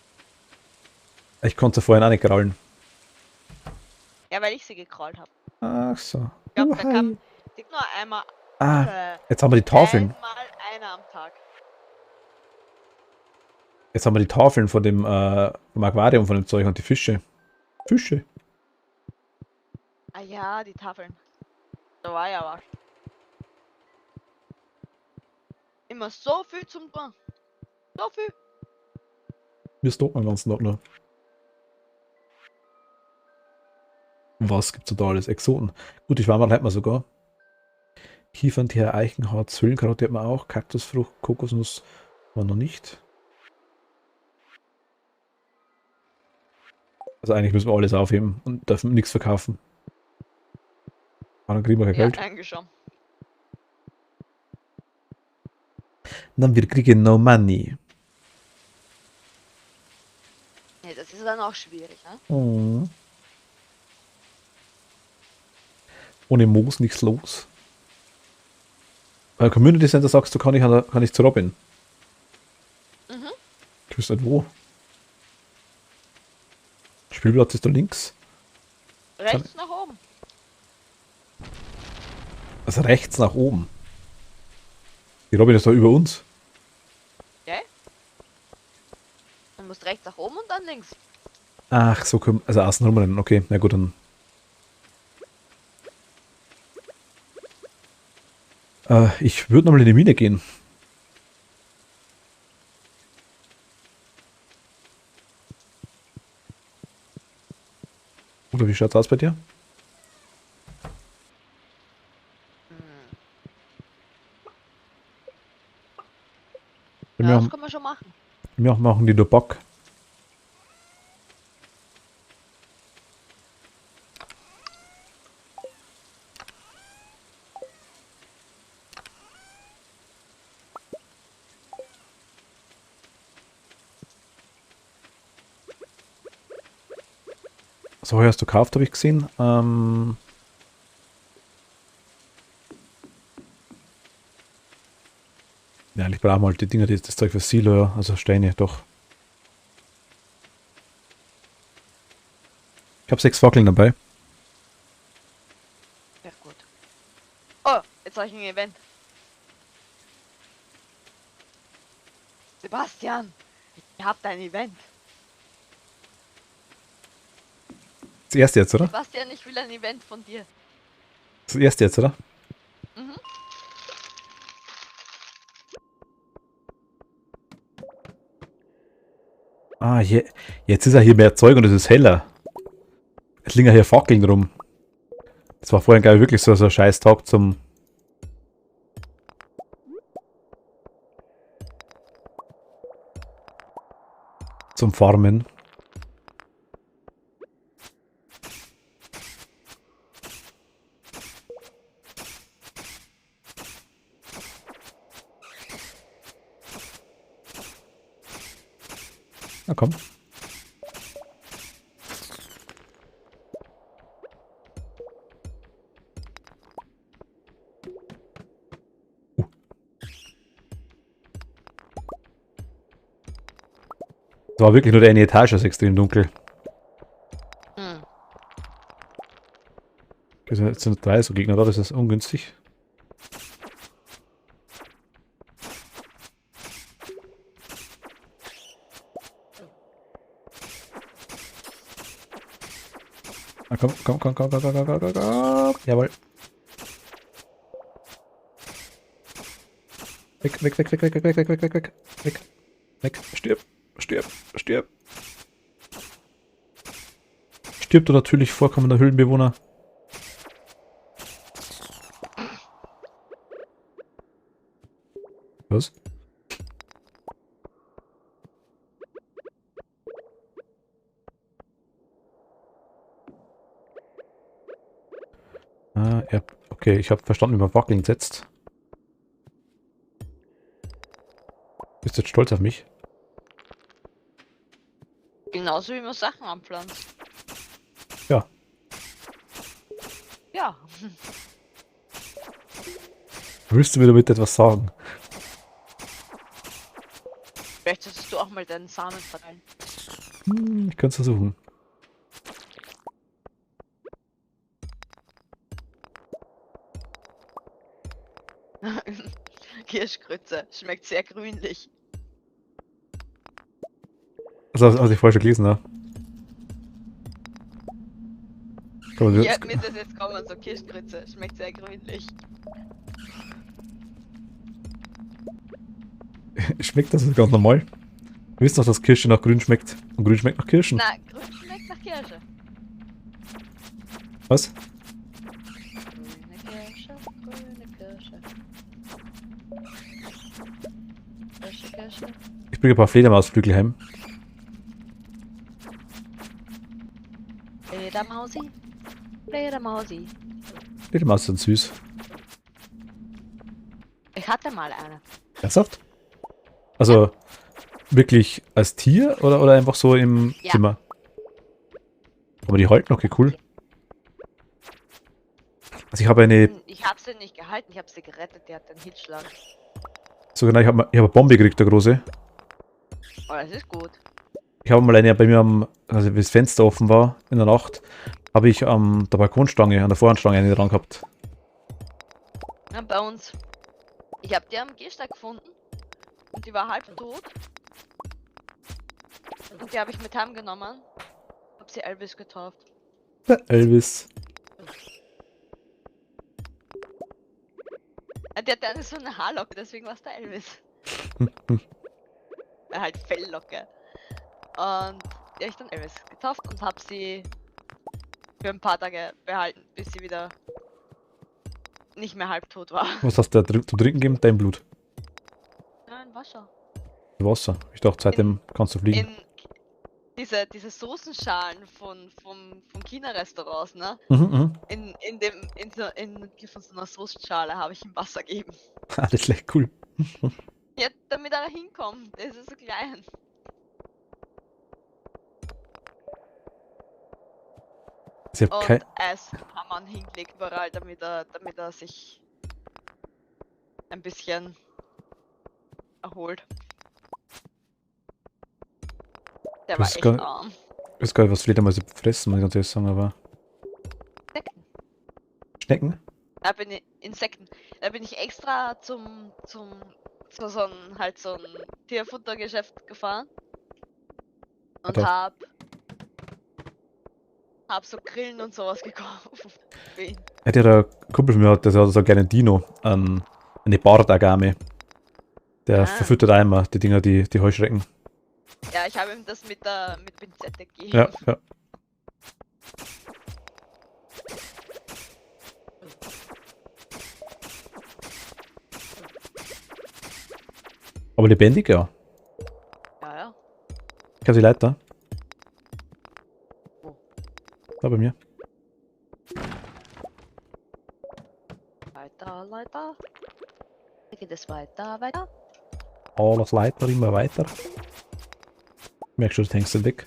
Ich konnte vorhin auch nicht krallen. Ja, weil ich sie gekrault habe. Ach so. Ich glaube, da kam nur einmal, Jetzt haben wir die Tafeln. einmal einer am Tag. Jetzt haben wir die Tafeln von dem vom Aquarium von dem Zeug und die Fische. Fische. Ah ja, die Tafeln. Da war ja was. Immer so viel zum tun. So viel. Wir stoppen den ganzen Tag noch. Was gibt's da alles? Exoten. Gut, die Schwammerl hat man sogar. Kiefernteer, Eichenharz, Hüllenkarotte hat man auch. Kaktusfrucht, Kokosnuss war noch nicht. Also eigentlich müssen wir alles aufheben und dürfen nichts verkaufen. Aber dann kriegen wir kein Ja, Geld. eigentlich schon. Dann wir kriegen no money. Nee, das ist dann auch schwierig, ne? Oh. Ohne Moos nichts los. Community Center sagst du, kann ich zu Robin. Mhm. Ich wüsste nicht wo. Spielplatz ist da links. Rechts nach oben. Also rechts nach oben. Die Robin ist da über uns. Dann musst rechts nach oben und dann links. Ach, so kommt. Also außen rum rennen. Okay, na gut, dann. Ich würde nochmal in die Mine gehen. Oder wie schaut's aus bei dir? Bei Ja, mir, das kann man schon machen. bei mir machen die nur Bock. So, hast du gekauft, habe ich gesehen. Ja, ich brauche mal die Dinger, das Zeug für Silo, ja. Also Steine, doch. Ich habe 6 Fackeln dabei. Ja, gut. Oh, jetzt habe ich ein Event. Sebastian, ihr habt ein Event. Das erste jetzt, oder? Sebastian, ich will ein Event von dir. Das erste jetzt, oder? Mhm. Ah, hier, jetzt ist ja hier mehr Zeug und es ist heller. Es liegen ja hier Fackeln rum. Das war vorhin, glaube ich, wirklich so ein scheiß Tag zum Farmen. Na komm. Es war wirklich nur der eine Etage, ist extrem dunkel. Hm. Jetzt sind 3 so Gegner da, das ist ungünstig. Ah, komm, komm, komm, komm, komm, komm, komm, komm, komm, komm. Jawohl. Weg, weg, weg, weg, weg, weg, weg, weg, weg, weg, weg, weg, weg, stirb, stirb, stirb. Stirbt der natürlich vorkommender Höhlenbewohner. Was? Ah, ja. Okay, ich habe verstanden, wie man Wackeln setzt. Bist du jetzt stolz auf mich? Genauso wie man Sachen anpflanzt. Ja. Ja. Willst du mir damit etwas sagen? Vielleicht solltest du auch mal deinen Samen verteilen. Ich kann es versuchen. Kirschgrütze. Schmeckt sehr grünlich. Also, was ich vorher schon gelesen habe. Komm, Hier müsste es jetzt kommen, so Kirschgrütze. Schmeckt sehr grünlich. schmeckt das ganz normal? Du wisst doch, dass Kirsche nach Grün schmeckt. Und Grün schmeckt nach Kirschen. Na, grün schmeckt nach Kirsche. Was? Grüne Kirsche, grüne Kirsche. Kirsche, Kirsche. Ich bringe ein paar Fledermausflügel heim. Fledermausi. Fledermausi. Fledermaus sind süß. Ich hatte mal eine. Ernsthaft? Also, wirklich als Tier oder einfach so im Ja. Zimmer? Aber die halten okay, cool. Also ich habe eine, Ich habe sie nicht gehalten, ich habe sie gerettet, die hat einen Hitzschlag. so genau, ich habe eine Bombe gekriegt, eine große. Oh, das ist gut. Ich habe mal eine bei mir also wie das Fenster offen war in der Nacht, habe ich an der Balkonstange, an der Vorhandstange eine dran gehabt. Ja, bei uns. Ich habe die am Gehsteig gefunden und die war halb tot. Und die habe ich mit heimgenommen. Hab sie Elvis getauft. Der Elvis. Ja, die hatte so eine Haarlocke, deswegen war es der Elvis. Halt Felllocke. Und die habe ich dann Elvis getauft und habe sie für ein paar Tage behalten, bis sie wieder nicht mehr halbtot war. Was hast du da zum Trinken gegeben? Dein Blut. Nein, Wasser. Wasser. Ich dachte, seitdem kannst du fliegen. In diese Soßenschalen von China-Restaurants, ne? Mhm. Von so einer Soßenschale habe ich ihm Wasser gegeben. Das ist echt cool. Ja, damit er hinkommt. Der ist so klein. Ich habe Und kein. Eishammern hingelegt überall, damit er sich ein bisschen erholt. Der war Das ist echt gar- arm. Ich weiß gar nicht, was Fledermäuse fressen, muss ich ganz ehrlich sagen, aber. Insekten. Schnecken? Da bin ich Insekten. Da bin ich extra zu so ein Tierfuttergeschäft gefahren und Doch. hab so Grillen und sowas gekauft. Für ihn. Hätte ja der Kumpel von mir, der hat so einen kleinen Dino, eine Bardagame. Der Ah. verfüttert einmal die Dinger, die Heuschrecken. Ja, ich habe ihm das mit Pinzette gegeben. Ja, ja. Aber lebendig, ja. Ja, ja. Ich habe die Leiter. Wo? Da bei mir. Weiter, weiter. Da geht es weiter, weiter. Alles Leiter, immer weiter. Merkst du, das hängst du weg.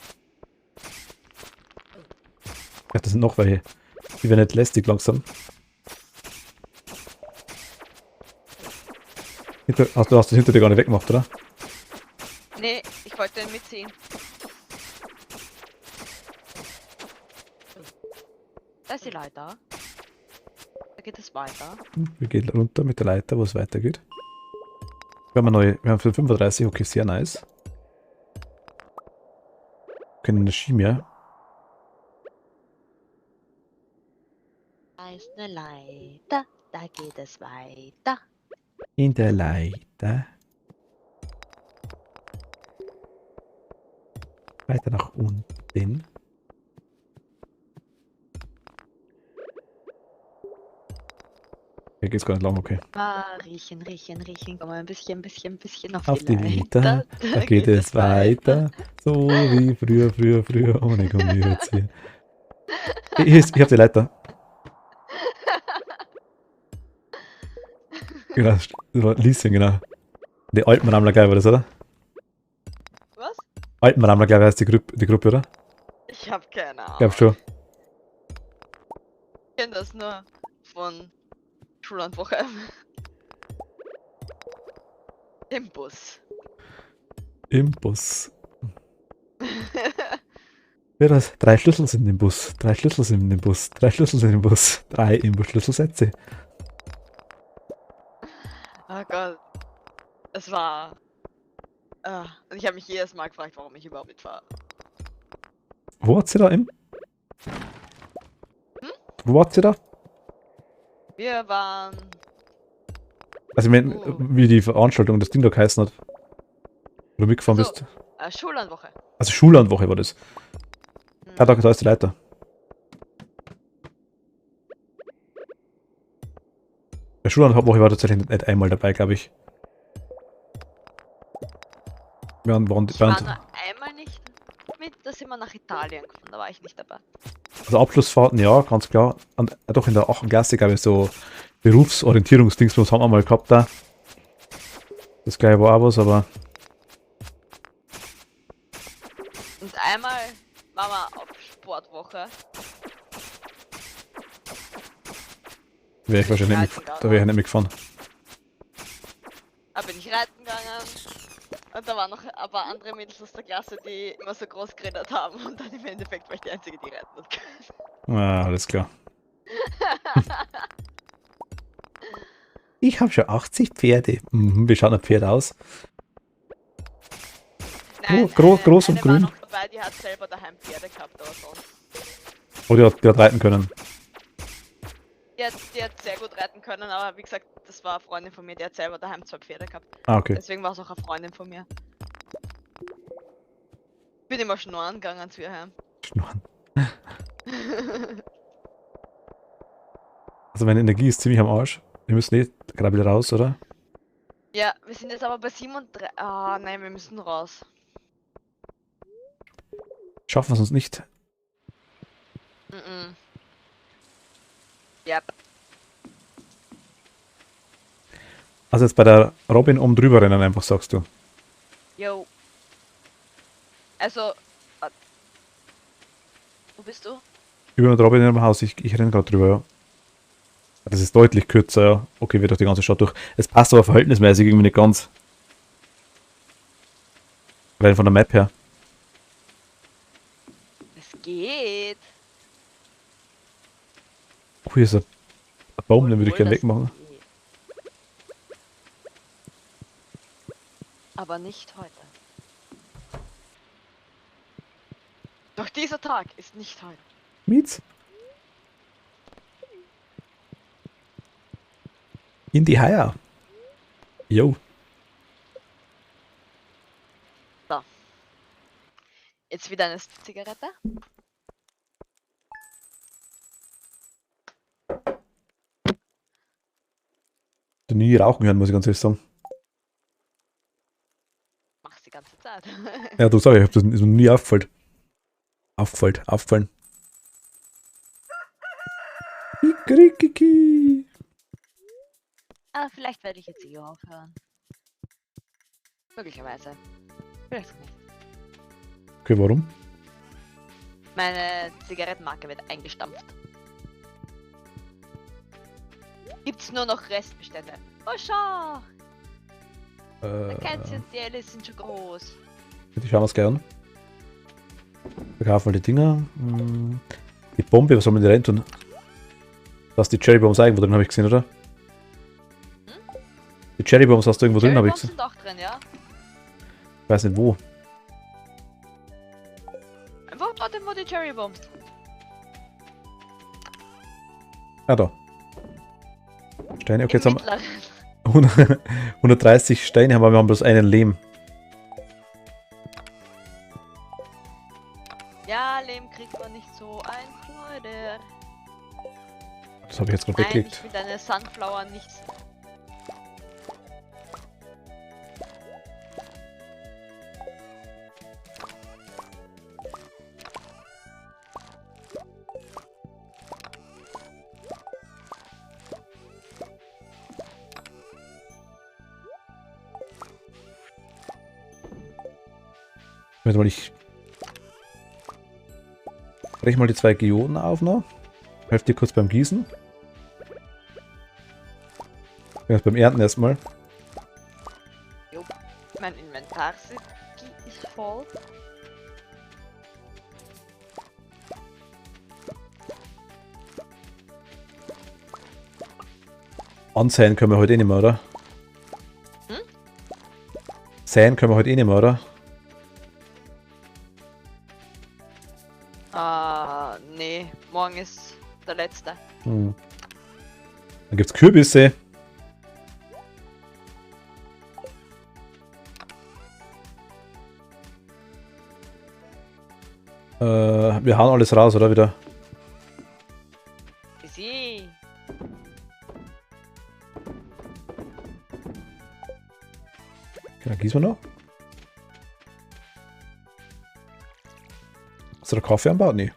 Ja, das sind noch welche. Die werden nicht lästig langsam. Hast du das hinter dir gar nicht weggemacht, oder? Nee, ich wollte ihn mitziehen. Da ist die Leiter. Da geht es weiter. Wir gehen runter mit der Leiter, wo es weitergeht. Wir haben für 35, okay, sehr nice. Keine Energie mehr. Da ist eine Leiter. Da geht es weiter. In der Leiter. Weiter nach unten. Hier geht's gar nicht lang, okay. Riechen, riechen, riechen. Komm mal ein bisschen Auf die Leiter. Da geht es weiter. So wie früher. Ohne Gummizieher. Ich hab die Leiter. Genau, Lieschen, genau. Die Alpenrammler, gleich war das, oder? Was? Alpenrammler, gleich heißt die Gruppe, oder? Ich hab keine Ahnung. Ich glaub schon. Ich kenne das nur von Schullandwoche. Im Bus. Im Bus. Ja, das 3 Schlüssel sind im Bus. 3 Schlüssel sind im Bus. 3 Schlüssel sind im Bus. 3 Imbusschlüsselsätze. Oh Gott. Es war. Und ich habe mich jedes Mal gefragt, warum ich überhaupt mitfahre. Wo hat sie da im? Wo hat sie da? Wir waren. Also, ich mein, wie die Veranstaltung das Ding da geheißen hat. Wo du mitgefahren So. bist. Schullandwoche. Also, Schullandwoche war das. Hm. Ja, da ist die Leiter. Der Schullandwoche war tatsächlich nicht einmal dabei, glaube ich. Ich war nur einmal nicht mit, da sind wir nach Italien gefahren, da war ich nicht dabei. also Abschlussfahrten, ja, ganz klar. Und doch in der 8. Klasse, glaube ich, so Berufsorientierungsdings, was haben wir mal gehabt da. Das gleiche war auch was, aber Und einmal waren wir auf Sportwoche. wäre ich wahrscheinlich nicht, da wäre ich nicht mitgefahren. Da bin ich reiten gegangen. Und da waren noch ein paar andere Mädels aus der Klasse, die immer so groß geredet haben. Und dann im Endeffekt war ich die Einzige, die reiten hat können. Ah, alles klar. Ich habe schon 80 Pferde. Mhm, wie schaut ein Pferd aus? Nein, groß und eine war grün. noch dabei, die hat selber daheim Pferde gehabt, aber sonst. Oh, die hat reiten können. Die hat sehr gut reiten können, aber wie gesagt, das war eine Freundin von mir, die hat selber daheim 2 Pferde gehabt. Ah, okay. Deswegen war es auch eine Freundin von mir. Bin immer schnorren gegangen zu ihr heim. Schnurren. Also meine Energie ist ziemlich am Arsch. Wir müssen gerade wieder raus, oder? Ja, wir sind jetzt aber bei 37. Ah, nein, wir müssen raus. Schaffen wir es uns nicht. Mhm. Yep. Also jetzt bei der Robin oben drüber rennen einfach, sagst du. Yo. Also. Wo bist du? Über der Robin in dem Haus, ich renne gerade drüber, ja. Das ist deutlich kürzer, ja. Okay, wird durch die ganze Stadt durch. Es passt aber verhältnismäßig irgendwie nicht ganz. Rein von der Map her. Es geht. Oh, hier ist ein Baum, den würde ich Obwohl gerne das wegmachen. geht. Aber nicht heute. Doch dieser Tag ist nicht heute. Miet's? In die Haier. Jo. Jetzt wieder eine Zigarette. Du nie rauchen hören, muss ich ganz ehrlich sagen. Mach's die ganze Zeit. Ja, du sag ich, das ist mir nie aufgefallen. Aufgefallen. Kikerikiki. Ah, vielleicht werde ich jetzt hier aufhören. Möglicherweise. Vielleicht auch nicht. Okay, warum? Meine Zigarettenmarke wird eingestampft. Gibt's nur noch Restbestände. Oh, schau! Der Kenzie und die Alice sind schon groß. Die schauen wir uns gern. Verkaufen wir die Dinger. Die Bombe, was soll man da rein tun? Das ist die Cherrybombs irgendwo drin, habe ich gesehen, oder? Die Cherrybombs hast du irgendwo drin, habe ich Cherrybombs gesehen. sind auch drin, ja. Ich weiß nicht wo. Einfach dort, wo die Cherrybombs. Ah, da. Steine, okay, jetzt haben wir Mittleren. 130 Steine, aber wir haben bloß einen Lehm. Ja, Lehm kriegt man nicht so ein, Leute. Das habe ich jetzt gerade Nein, weggelegt. ich will deine Sunflower nicht. Warte mal, ich breche mal die 2 Geoden auf noch. Helft dir kurz beim Gießen. Ja, beim Ernten erstmal. Jo. Mein Inventar ist voll. Ansäen können wir heute eh nicht mehr, oder? Hm? Säen können wir heute eh nicht mehr, oder? Nee, morgen ist der letzte. Hm. Dann gibt's Kürbisse. Wir hauen alles raus, oder wieder? Easy. Okay, dann gießen wir noch. Hast du da Kaffee anbaut? Nee.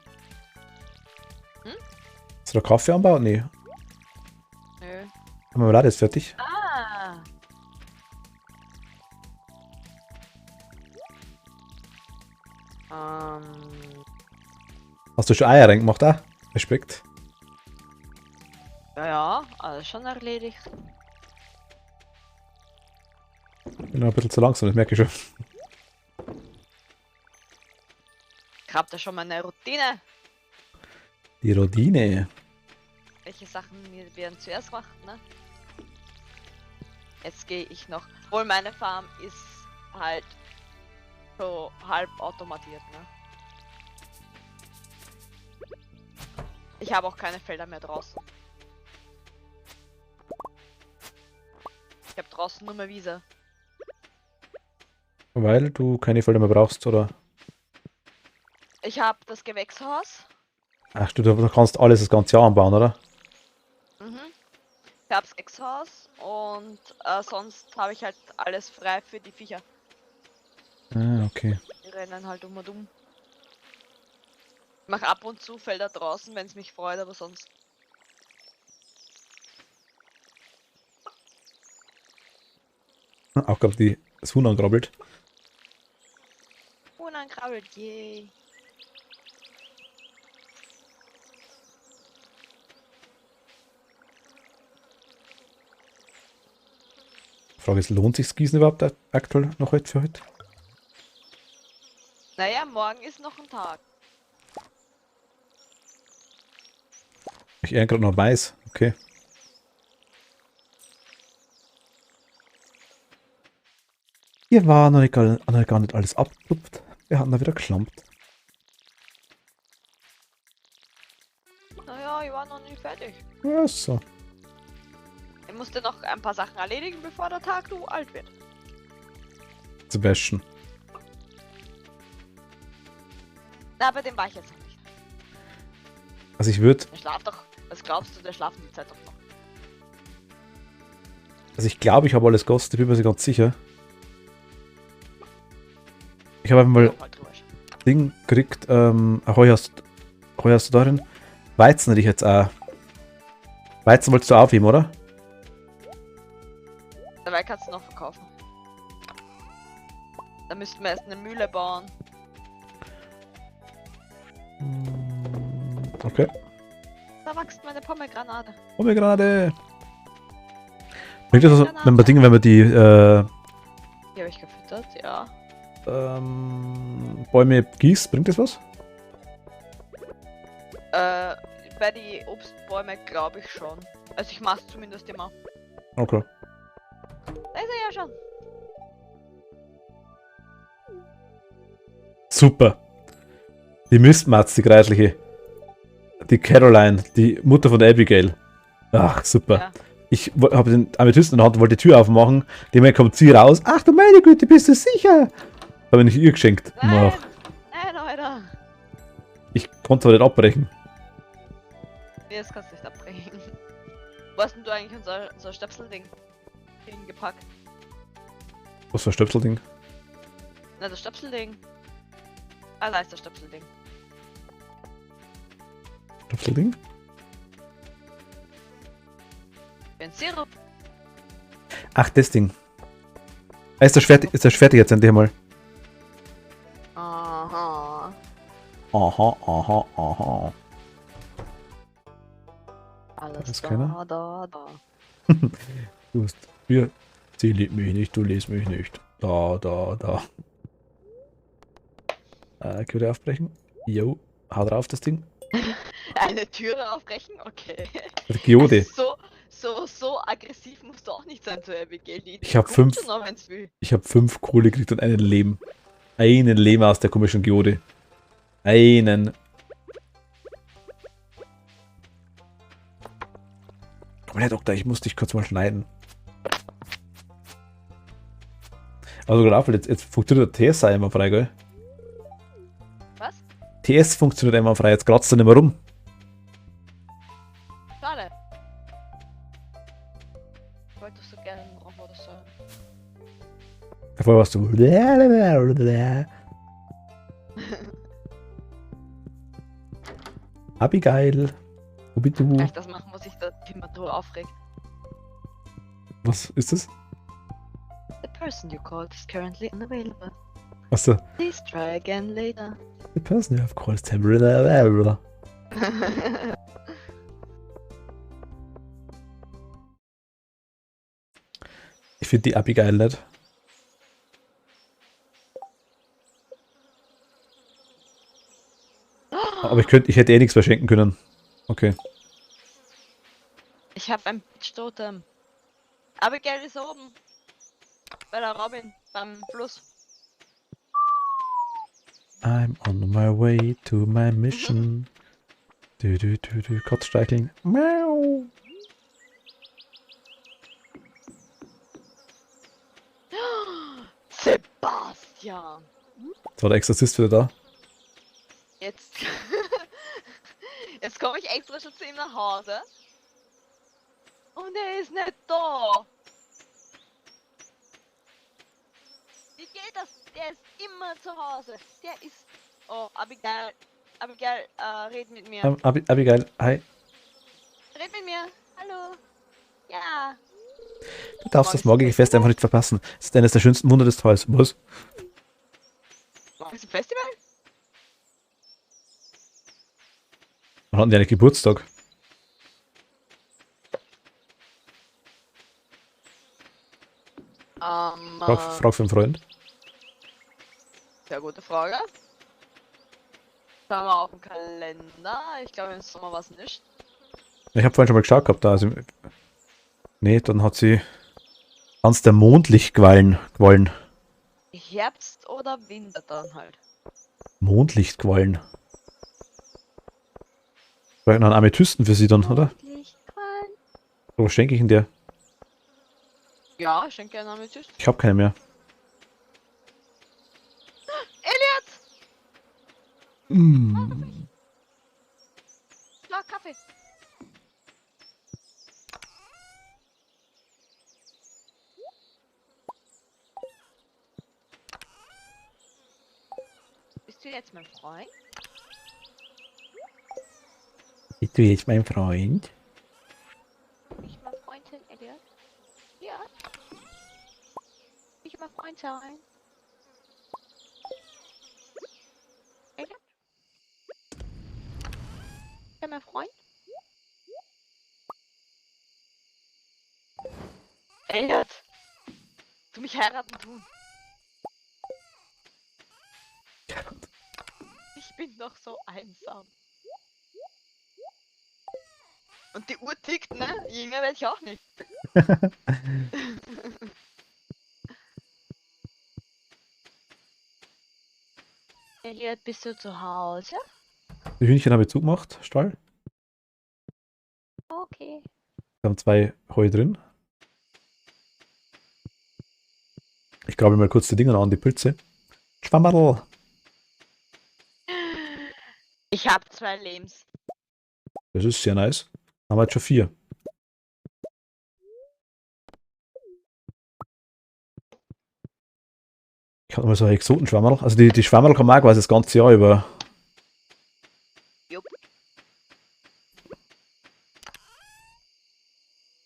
Hast du da Kaffee anbaut? Nee. Nö. Marmelade ist fertig. Ah. Hast du schon Eier reingemacht? Ah, Respekt. Ja, alles schon erledigt. Bin noch ein bisschen zu langsam, das merke ich schon. Ich hab da schon meine Routine. Die Rodine. Welche Sachen wir werden zuerst machen, ne? Jetzt gehe ich noch. Obwohl meine Farm ist halt so halb automatisiert, ne? Ich habe auch keine Felder mehr draußen. Ich habe draußen nur mehr Wiese. Weil du keine Felder mehr brauchst, oder? Ich habe das Gewächshaus. Ach du, da kannst alles das ganze Jahr anbauen, oder? Mhm. Ich habe das Gewächshaus und sonst habe ich halt alles frei für die Viecher. Ah, okay. Die rennen halt um und um. Ich mache ab und zu Felder draußen, wenn es mich freut, aber sonst. Auch gerade das Huhn angrabbelt. Unankrabbelt, yay. Frage ist, lohnt sich Gießen überhaupt aktuell noch heute für heute? Naja, morgen ist noch ein Tag. Ich ernte gerade noch Mais. Okay. Hier war noch gar nicht alles abgetupft. Wir hatten da wieder geschlampt. Naja, ich war noch nicht fertig. Ja, so. Ich musste noch ein paar Sachen erledigen, bevor der Tag so alt wird. Zu bashen. Na, bei dem war ich jetzt noch nicht. Also ich würde, Der schlaft doch. Was glaubst du, der schlafen die Zeit doch noch? also ich glaube, ich habe alles gekostet, ich bin mir nicht ganz sicher. Ich habe einfach mal Halt drüber. Ding gekriegt, Ahoi hast du darin? Weizen hätte ich jetzt auch. Weizen wolltest du aufheben, oder? Dabei kannst du noch verkaufen. Da müssten wir erst eine Mühle bauen. Okay. Da wächst meine Pomegranate. Oh mir gerade. Bringt das was, wenn wir die Die habe ich gefüttert, ja. Bäume gießt, bringt das was? Bei die Obstbäume glaube ich schon. Also ich mache zumindest immer. Okay. Da ist er ja schon. Super. Die Mistmatz, die kreisliche. Die Caroline, die Mutter von Abigail. Ach, super. Ja. Ich habe den Amethysten in der Hand und wollte die Tür aufmachen. Dem kommt sie raus. Ach du meine Güte, bist du sicher? Habe ich ihr geschenkt. Nein, Ach, nein, Alter. ich konnte zwar nicht abbrechen. Nee, das kannst du nicht abbrechen. Wo hast denn du eigentlich unser Stöpselding hingepackt? Was für ein Stöpselding? Na, das Stöpselding. Ah, da ist das Stöpselding. Stöpselding? Für ein Sirup. Ach, das Ding. Ist das fertig jetzt endlich mal? Aha. Aha. Alles ist da, keiner? da. Du hast. Hier. Sie liebt mich nicht, du liebst mich nicht. Da. Können wir die aufbrechen? Jo. Hau drauf, das Ding. Eine Türe aufbrechen? Okay. Geode. So aggressiv musst du auch nicht sein zu Abigail. Die Ich hab kommt 5. schon noch, wenn's will. Ich habe 5 Kohle gekriegt und einen Lehm. Einen Lehm aus der komischen Geode. Einen. Komm her, Doktor, ich muss dich kurz mal schneiden. Also gerade jetzt funktioniert der TS auch immer frei, gell? Was? TS funktioniert immer frei, jetzt kratzt er nicht mehr rum. Schade. Ich wollte so gerne einen Roboter sein. Vorher warst du. Abigail. Wo bist du? Kann ich das machen, was sich der Temperatur aufregt? Was ist das? The person you called is currently unavailable. Achso. Please try again later. The person you have called is temporary. Ich finde die Abigail nicht. Aber ich hätte eh nichts verschenken können. Okay. Ich habe ein Totem. Abigail ist oben. Bei der Robin, beim Fluss. I'm on my way to my mission. Kotz streicheln. Miau. Sebastian! Jetzt war der Exorzist wieder da. Jetzt. Jetzt komme ich extra schon zu ihm nach Hause. Und er ist nicht da. Wie geht das? Der ist immer zu Hause. Der ist. Oh, Abigail. Abigail, red mit mir. Abigail, hi. Red mit mir. Hallo. Ja. Du darfst das morgige Fest einfach nicht verpassen. Es ist eines der schönsten Wunder des Tages. Was? Morgen ist ein Festival? Wann hatten die einen Geburtstag? Frag für einen Freund. Sehr gute Frage. Schauen wir auf den Kalender. Ich glaube im Sommer war es nicht. Ich habe vorhin schon mal geschaut gehabt. Da. Also, nee, dann hat sie ans der Mondlicht gewollen. Herbst oder Winter dann halt. Mondlichtquallen. Vielleicht noch einen Amethysten für sie dann, oder? Mondlichtquallen. Oder was schenke ich in der? Ja, ich schenke einen Amethyst. Ich habe keine mehr. Elliot! Mm. Na, Kaffee. Bist du jetzt mein Freund? Bist du jetzt mein Freund? Ich mein Freund sein, Elliot? Ja. Ich mein Freund sein. Elliot? Ja, mein Freund? Elliot! Du mich heiraten tun. Ich bin doch so einsam. Und die Uhr tickt, ne? Jünger werde ich auch nicht. Elliot, bist du zu Hause? Die Hühnchen habe ich zugemacht, Stall. Okay. Wir haben 2 Heu drin. Ich grabe mal kurz die Dinger an, die Pilze. Schwammerl. Ich habe 2 Lems. Das ist sehr nice. Haben wir jetzt schon 4. Ich habe mal so ein Exotenschwammerl. Also die Schwammerl kann man auch quasi das ganze Jahr über. Jupp.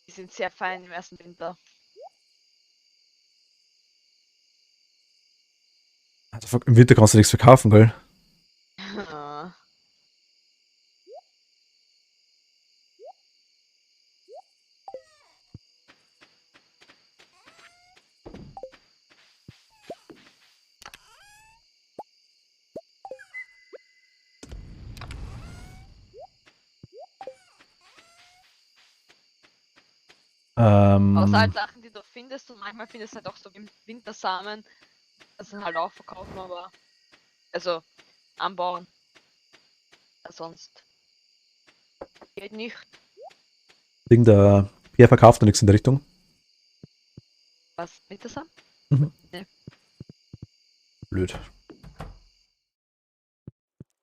Die sind sehr fein im ersten Winter. Also im Winter kannst du nichts verkaufen, gell? Außer halt Sachen, die du findest und manchmal findest du halt auch so Wintersamen. Das sind halt auch verkaufen, aber also anbauen. Sonst geht nicht. Ding, der Pierre verkauft noch nichts in der Richtung. Was? Wintersamen? Blöd.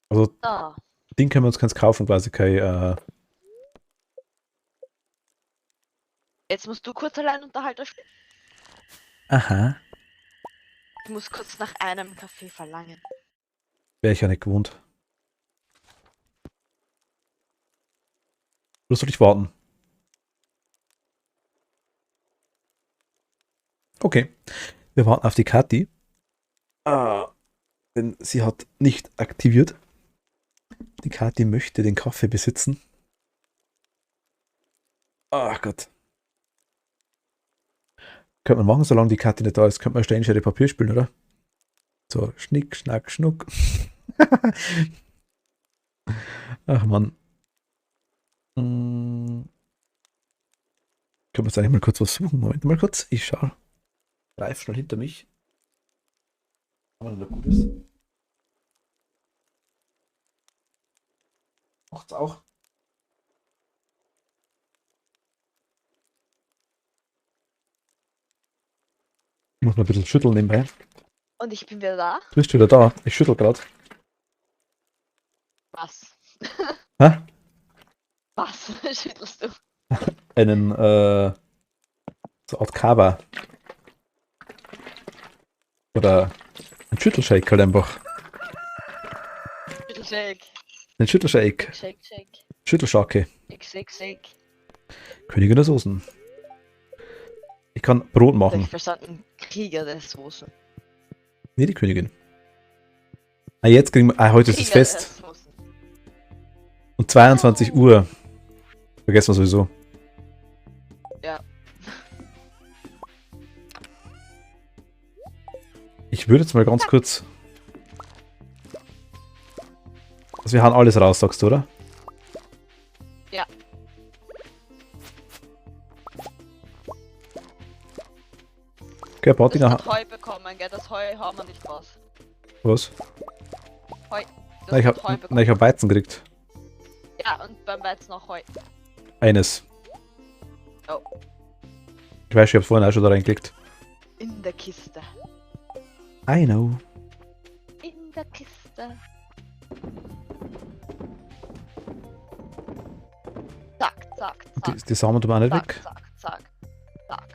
Also, Da. Ding können wir uns keins kaufen, quasi kein. Jetzt musst du kurz allein Unterhalter spielen. Aha. Ich muss kurz nach einem Kaffee verlangen. Wäre ich ja nicht gewohnt. Oder soll ich warten? Okay. Wir warten auf die Kathi. Denn sie hat nicht aktiviert. Die Kathi möchte den Kaffee besitzen. Ach Gott. Könnte man machen, solange die Kathi nicht da ist, könnte man Stein, Schere, Papier spielen, oder? So, Schnick, Schnack, Schnuck. Ach man. Können wir uns eigentlich mal kurz was suchen? Moment mal kurz. Ich schaue. Greif schnell hinter mich. Haben wir noch Gutes? Macht's auch. Ich muss mal ein bisschen schütteln nebenbei. Und ich bin wieder da. Du bist wieder da. Ich schüttel gerade. Was? Hä? Was schüttelst du? Einen, so Art Kava. Oder ein Schüttelshake halt einfach. Schüttelshake. Ein Schüttelshake. Shake, shake. Schüttelschake. Shake, shake, shake. Königin der Soßen. Ich kann Brot Hab ich machen. verstanden. Krieger der Soßen. Nee, die Königin. Ah, jetzt kriegen wir. Ah, heute ist das Krieger Fest. der Soßen. Um 22 Uhr. Vergessen wir sowieso. Ja. Ich würde jetzt mal ganz kurz. Also wir hauen alles raus, sagst du, oder? Ja. Okay, Das Bautinger. hat Heu bekommen, gell? Das Heu haben wir nicht raus. Was? Heu. Das Nein, ich hat Heu hab, bekommen. nein, ich hab Weizen gekriegt. Ja, und beim Weizen noch Heu. Eines. Oh. Ich weiß, ich hab's vorhin auch schon da reingelegt. In der Kiste. I know. In der Kiste. Zack, zack, Die, zack. die Samen tun wir auch nicht Zack, weg. zack, zack, zack.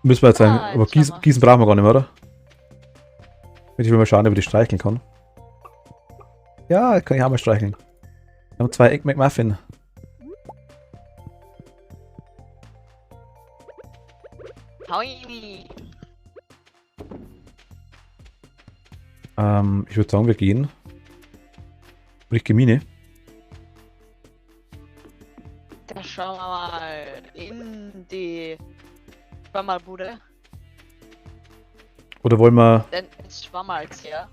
Müssen wir jetzt sagen, Ah, aber jetzt schauen wir. Gießen brauchen wir gar nicht mehr, oder? Ich will mal schauen, ob ich die streicheln kann. Ja, kann ich auch mal streicheln. Wir haben 2 Egg McMuffin. Hui. Ich würde sagen, wir gehen. Und ich gehe Mine. Da schauen wir mal in die Schwammerbude. Oder wollen wir, Denn es schwammert hier.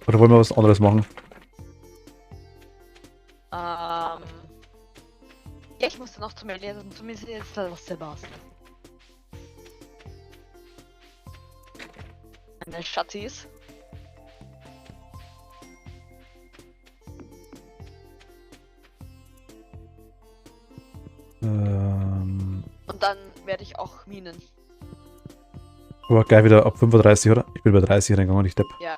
was anderes machen? Ja, ich musste noch zum Lesen, zumindest jetzt was Sebastian. Meine Schatzis. Und dann werde ich auch Minen. Aber gleich wieder ab 35, oder? Ich bin bei 30 reingegangen, ich depp. Ja.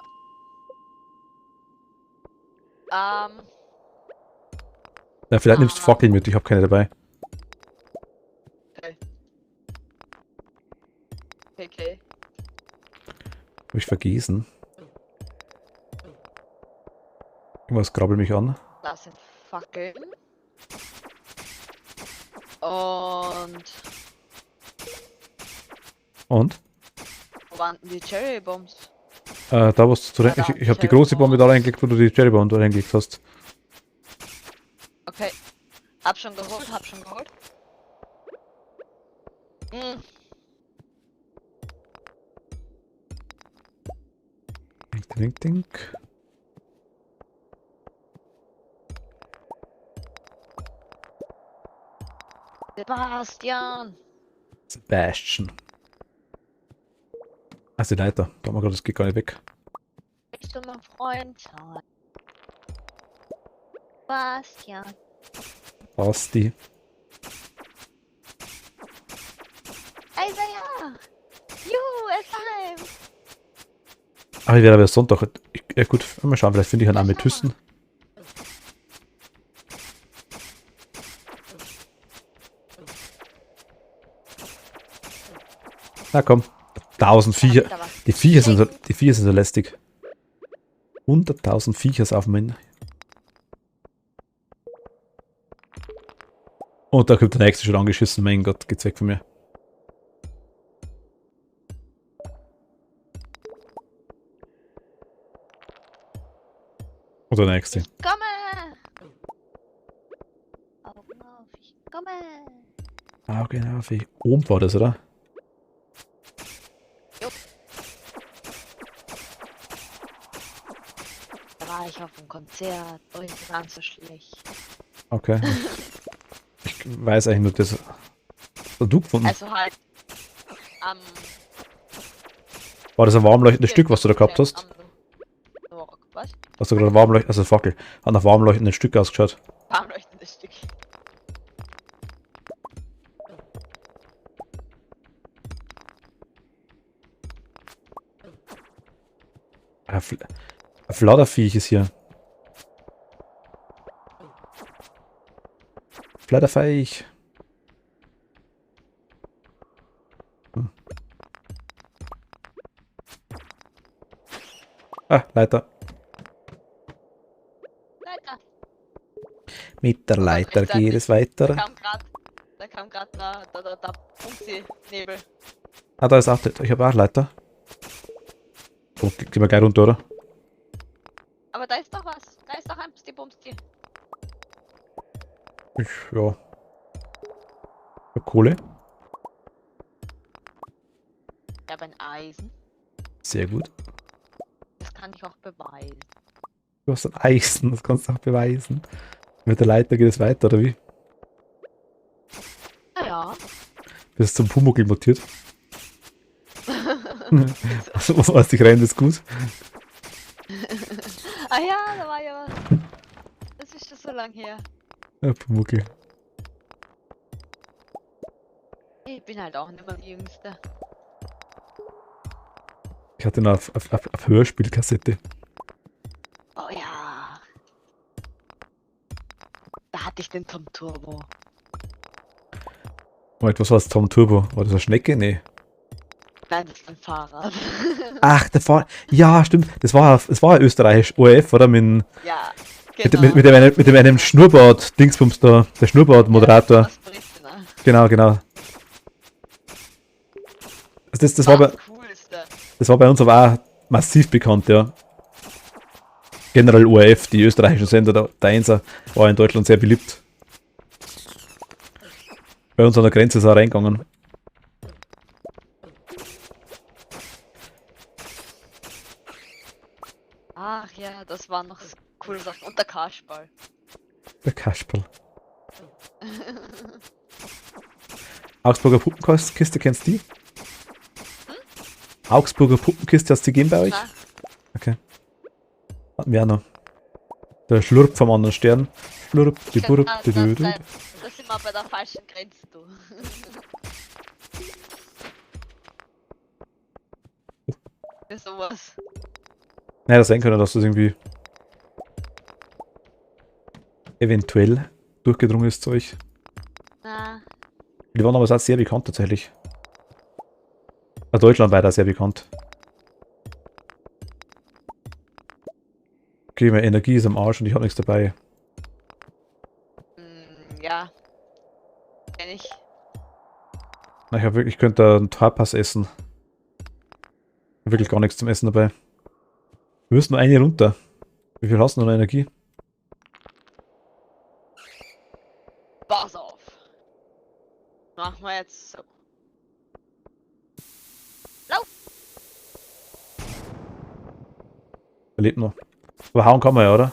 Ja, vielleicht nimmst du Fackeln mit, ich habe keine dabei. Okay. Habe ich vergessen. Irgendwas krabbelt mich an. Das sind Fackeln. Und Und? wo waren denn die Cherrybombs? Da was zu ich habe die große Bombe da reingelegt, wo du die Cherrybombe da reingelegt hast. Okay. Hab schon geholt. Hm. Dink, dink, dink. Sebastian! Sebastian. Also die Leiter. Da haben wir gerade, das geht gar nicht weg. Bist du mein Freund sein? Sebastian! Basti. Also ja! Juhu, er ist daheim! Ah, ich werde aber Sonntag. Ja gut, mal schauen, vielleicht finde ich einen Amethysten. Na komm. 1000 Viecher. Die Viecher sind so lästig. 100.000 Viecher auf mein. Und da kommt der nächste schon angeschissen. Mein Gott, geht's weg von mir. Und der nächste. Ich komme! Augen auf, ich komme! Ah, genau. Wie oben war das, oder? Da war ich auf dem Konzert. Oh, ich war so schlecht. Okay. Ich weiß eigentlich nur, das. Du gefunden. Also halt am War das ein warmleuchtendes Stück, was du da gehabt hast? Was? Hast du gerade warmleuchtendes, also Fackel, hat nach warmleuchtenden Stück ausgeschaut. Warmleuchtendes Stück. Ein Flatterviech ist hier. Flatterviech. Ah, Leiter. Leiter. Mit der Leiter geht es Da weiter. kam grad da Nebel. Ah, da ist auch, ich habe auch Leiter. Oh, gehen wir gleich runter, oder? Aber da ist doch was. Da ist doch ein Bumsti. Ja. Kohle. Ich habe ein Eisen. Sehr gut. Das kann ich auch beweisen. Du hast ein Eisen, das kannst du auch beweisen. Mit der Leiter geht es weiter, oder wie? Ja. Das ist zum Pumuckl mutiert. Also, was weiß ich rein, das ist gut. Ah ja, da war ja was. Das ist schon so lang her. Ja, Pumuckl. Ich bin halt auch nicht mehr die Jüngste. Ich hatte ihn auf Hörspielkassette. Oh ja. Da hatte ich den Tom Turbo. Moment, was war das? Tom Turbo? War das eine Schnecke? Nee. Nein, das ist ein Fahrrad. Ach, der Fahr. Ja, stimmt. Das war österreichisch ORF, oder? Ja, Mit, genau. mit dem einem Schnurrbart-Dingsbums da. Der Schnurrbart-Moderator. Aus Pristina. Genau, genau. Also das, Das Coolste. das war bei uns aber auch massiv bekannt, ja. Generell ORF, die österreichischen Sender, der Einser, war in Deutschland sehr beliebt. Bei uns an der Grenze ist er reingegangen. Ach ja, das waren noch coole Sachen. Und der Kasperl. Der Kasperl. Augsburger Puppenkiste, kennst du die? Augsburger Puppenkiste, hast du die gegeben bei euch? Na, Okay. Hatten wir auch noch. Der Schlurp vom anderen Stern. Schlurp, die Burp, die da Dödö. sind wir bei der falschen Grenze, du. Für sowas. Naja, das sein können, dass das irgendwie eventuell durchgedrungen ist zu euch. Na, Die waren aber auch sehr bekannt tatsächlich. Deutschlandweit auch sehr bekannt. Okay, meine Energie ist am Arsch und ich habe nichts dabei. ja. Kenn ich. Na, ich habe wirklich, ich könnte einen Torpass essen. Wirklich gar nichts zum Essen dabei. Wir müssen nur eine runter. Wie viel hast du noch an Energie? Pass auf. Machen wir jetzt so. Lauf! Er lebt noch. Aber hauen kann man ja, oder?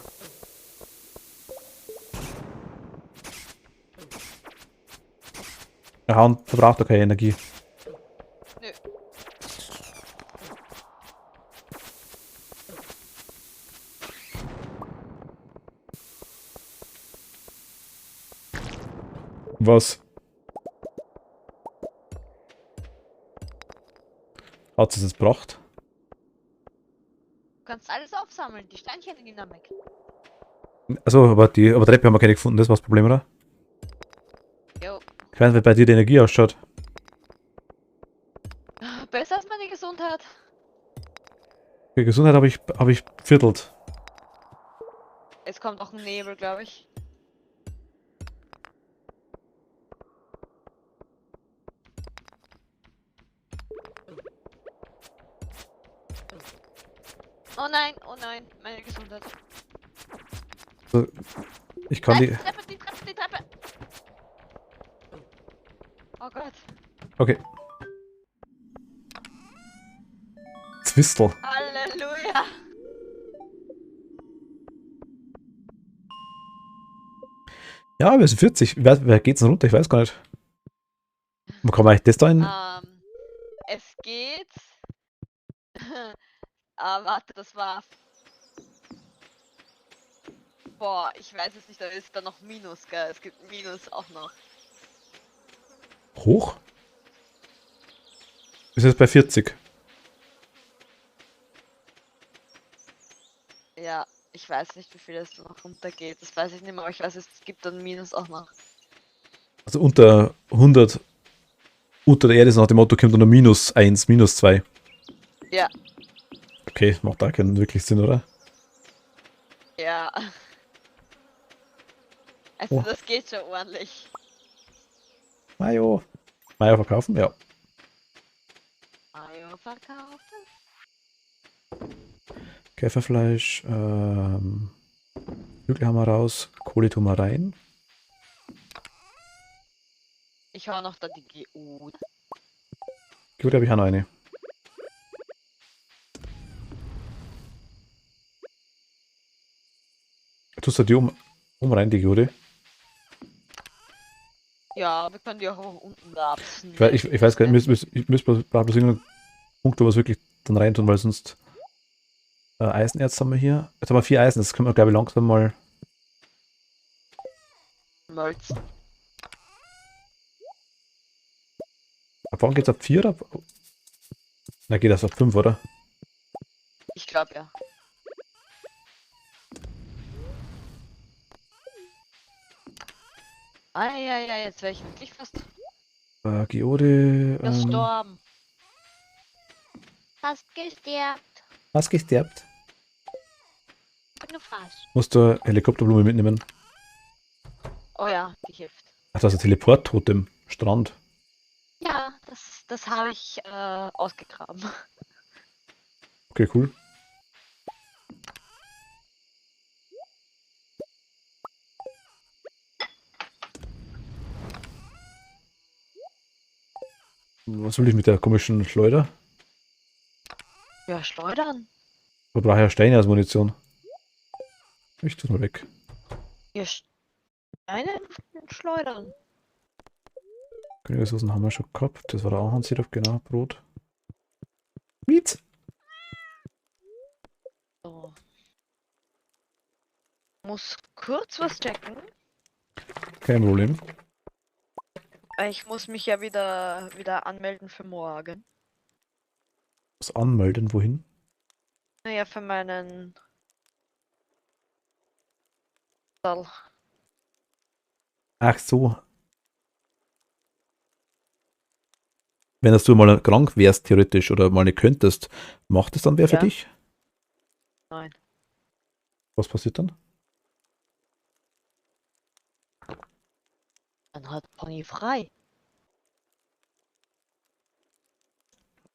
Ja, hauen verbraucht doch keine Energie. Nö. Was? Hat es jetzt gebracht? Du kannst alles aufsammeln. Die Steinchen gehen dann weg. Also, aber Treppe haben wir keine gefunden, das war das Problem, oder? Jo. Ich weiß nicht, wie bei dir die Energie ausschaut. Besser als meine Gesundheit. Die Gesundheit habe ich viertelt. Jetzt kommt auch ein Nebel, glaube ich. Oh nein, meine Gesundheit. Also, ich kann Nein, die. Die Treppe! Oh Gott. Okay. Zwistel. Halleluja! Ja, wir sind 40. Wer geht's denn runter? Ich weiß gar nicht. Wo kann man eigentlich das da in. Es geht. Ah, warte, das war. Boah, ich weiß es nicht, da ist da noch Minus, gell? Es gibt Minus auch noch. Hoch? Ist jetzt bei 40. Ja, ich weiß nicht, wie viel es da noch runtergeht. Das weiß ich nicht mehr, aber ich weiß, es gibt dann Minus auch noch. Also unter 100. Unter der Erde ist nach dem Motto, kommt dann nur minus 1, minus 2. Ja. Okay, macht da keinen wirklich Sinn, oder? Ja. Also Oh. das geht schon ordentlich. Mayo. Mayo verkaufen? Ja. Mayo verkaufen. Käferfleisch. Flügel haben wir raus. Kohle tun wir rein. Ich hau noch da die GU. Gut, habe ich auch noch eine. Tust du die um rein, die Jude? Ja, wir können die auch unten lapsen. Ich weiß gar nicht, ich müsste bloß irgendeinen Punkt, wo wir es wirklich dann reintun, weil sonst Eisenerz haben wir hier. Jetzt haben wir 4 Eisen, das können wir, glaube ich, langsam mal. Mölzen. Ab wann geht's ab 4 oder? Na, geht das ab 5, oder? Ich glaube ja. Ja, jetzt wäre ich wirklich fast Geode. gestorben. Fast gestorben. Was gesterbt? Nur fast. Musst du Helikopterblume mitnehmen? Oh ja, die hilft. Ach, das ist ein Teleporttotem. Strand. Ja, das habe ich ausgegraben. Okay, cool. Was will ich mit der komischen Schleuder? Ja, schleudern. Da brauche ich ja Steine als Munition. Ich tue mal weg. Ihr Steine schleudern. Königssoßen haben wir schon gehabt. Das war der Ahornsirup, genau. Brot. Miet. So. Muss kurz was checken. Kein Problem. Ich muss mich ja wieder anmelden für morgen. Was anmelden, wohin? Naja, für meinen Stall. Ach so. Wenn das du mal krank wärst, theoretisch, oder mal nicht könntest, macht es dann wer für Ja. dich? Nein. Was passiert dann? Dann hat Pony frei.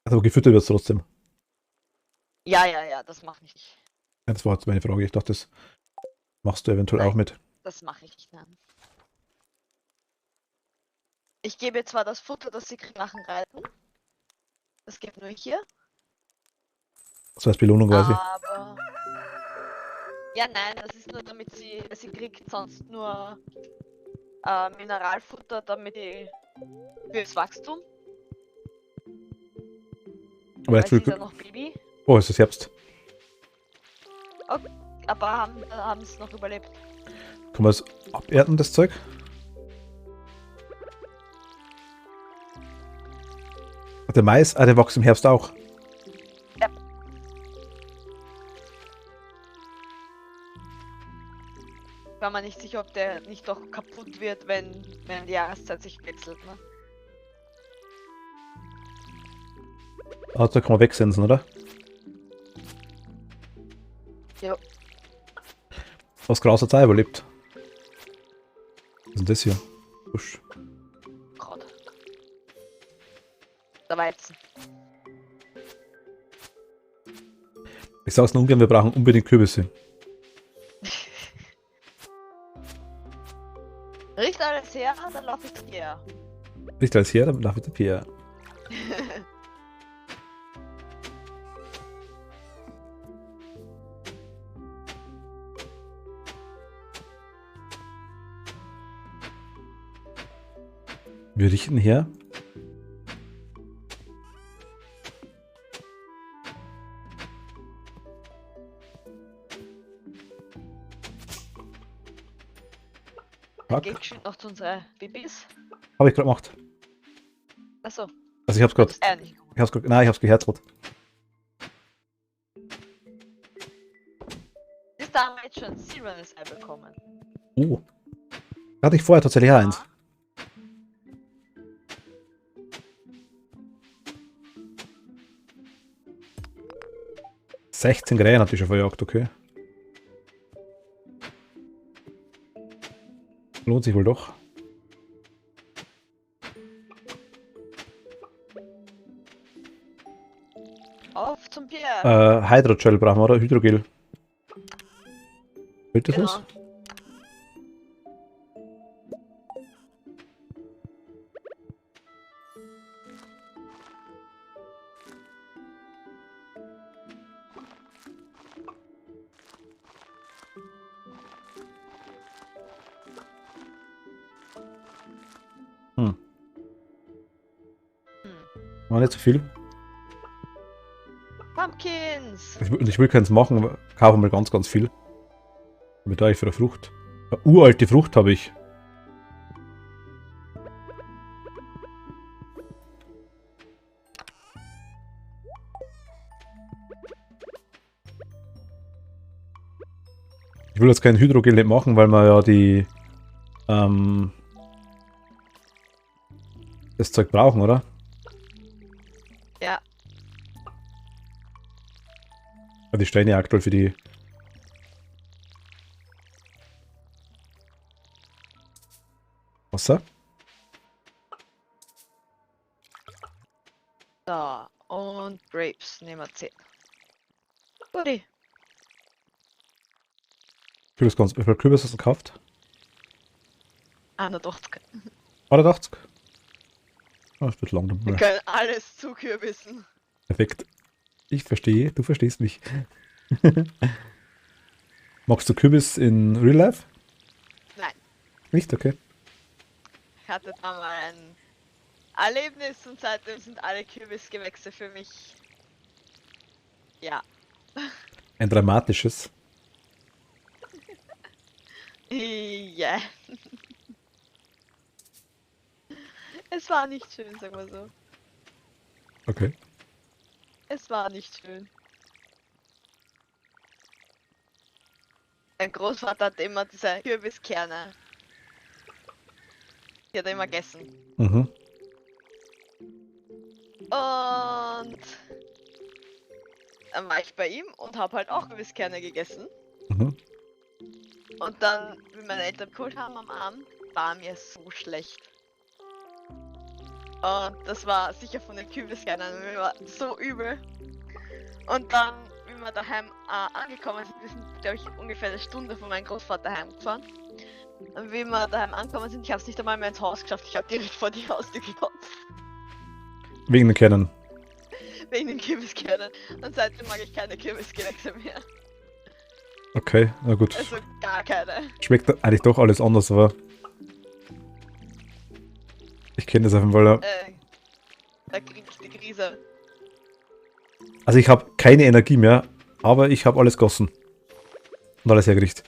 Also gefüttert wird es trotzdem. Ja, das mache ich. Ja, das war jetzt meine Frage. Ich dachte, das machst du eventuell Nein. auch mit. Das mache ich dann. Ich gebe ihr zwar das Futter, das sie kriegt nach dem Reiten. Das gibt nur hier. Das heißt Belohnung quasi. Aber. Ja, nein, das ist nur damit sie kriegt sonst nur Mineralfutter, damit die fürs Wachstum. Aber Weil jetzt sie ist ja will. noch Baby. Oh, es ist Herbst. Aber haben es noch überlebt. Kann man es abernten, das Zeug? Der Mais, der wächst im Herbst auch. Ja. War man nicht sicher, ob der nicht doch kaputt wird, wenn die Jahreszeit sich wechselt, ne? Also kann man wegsensen, oder? Ja. Was grauser Zeit überlebt. Was ist denn das hier? Busch. Gott. Der Weizen. Ich sag's nur ungern, wir brauchen unbedingt Kürbisse. Riecht alles her, dann laufe ich her. Nicht als her, dann darf ich der Pierre. Wir richten her. Geht geschwind noch zu unseren Babys. Habe ich gerade gemacht. Achso. Also ich hab's gerade. Nicht. Nein, ich hab's geherzelt. Ist da haben wir jetzt schon Silbernes Ei bekommen. Oh. Da hatte ich vorher tatsächlich eins. 16 Krähen hatte ich schon verjagt, okay. Lohnt sich wohl doch. Auf zum Bier. Hydrogel brauchen wir, oder? Hydrogel. Wird das was? War nicht so viel. Pumpkins! Ich will keins machen, aber kaufe mal ganz, ganz viel. Mit da ich für eine Frucht. Eine uralte Frucht habe ich. Ich will jetzt kein Hydrogel machen, weil wir ja die das Zeug brauchen, oder? Ja, Ja, die Steine aktuell für die. Wasser? so. Und Grapes nehmen wir 10. Guti. Kürbis ganz. Wie viel Kürbis hast du gekauft? 81. 88? Ah, das wird lang. Wir können alles zukürbissen. Perfekt. Ich verstehe, du verstehst mich. Magst du Kürbis in Real Life? Nein. Nicht? Okay. Ich hatte da mal ein Erlebnis und seitdem sind alle Kürbisgewächse für mich. Ja. Ein dramatisches. Ja. Es war nicht schön, sagen wir so. Okay. Es war nicht schön. Mein Großvater hat immer diese Kürbiskerne. Die hat er immer gegessen. Mhm. Und dann war ich bei ihm und habe halt auch Kürbiskerne gegessen. Mhm. Und dann, wie meine Eltern geholt haben am Abend, war mir so schlecht. Und das war sicher von den Kürbiskernen, mir war so übel. Und dann, wie wir daheim angekommen sind, wir sind, glaube ich, ungefähr eine Stunde von meinem Großvater heimgefahren. Und wie wir daheim angekommen sind, ich habe es nicht einmal mehr ins Haus geschafft, ich habe direkt vor die Haustür gekotzt. Wegen den Kernen. Wegen den Kürbiskernen. Und seitdem mag ich keine Kürbisgewächse mehr. Okay, na gut. Also gar keine. Schmeckt eigentlich doch alles anders, aber ich kenne das auf jeden Fall. Ja. Da kriegst die Krise. Also ich habe keine Energie mehr, aber ich habe alles gossen. Und alles hergerichtet.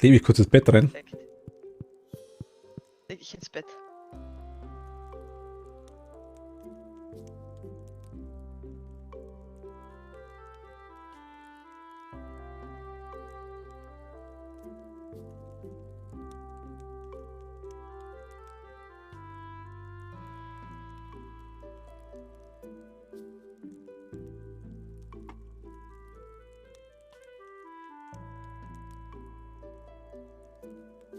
Lege ich kurz ins Bett rein. Perfekt. Leg ich ins Bett.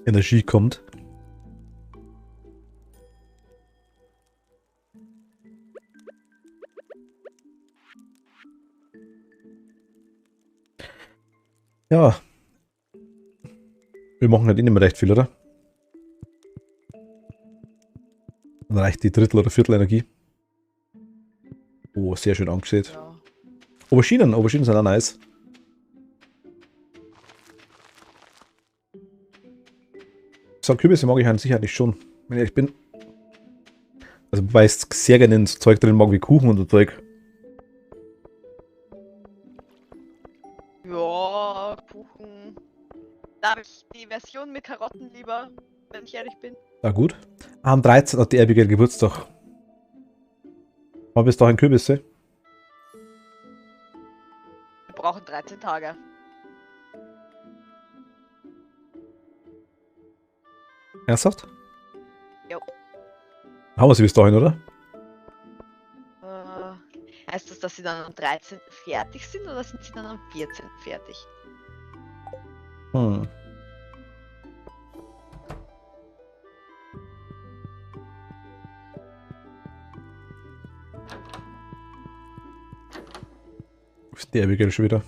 Energie kommt. Ja. Wir machen halt eh nicht mehr recht viel, oder? Dann reicht die Drittel- oder Viertel-Energie. Oh, sehr schön angesät. Ja. Auberginen sind auch nice. So, Kürbisse mag ich an sich eigentlich schon, wenn ich ehrlich bin. Also, wobei ich sehr gerne so Zeug drin mag wie Kuchen und so Zeug. Ja, Kuchen. Da habe ich die Version mit Karotten lieber, wenn ich ehrlich bin. Na gut. Am 13. hat die Abigail Geburtstag. Haben wir bis dahin Kürbisse? Wir brauchen 13 Tage. Ernsthaft? Jo. Haben wir sie bis dahin, oder? Heißt das, dass sie dann am 13. fertig sind oder sind sie dann am 14. fertig? Hm. Wo ist die Abigail schon wieder?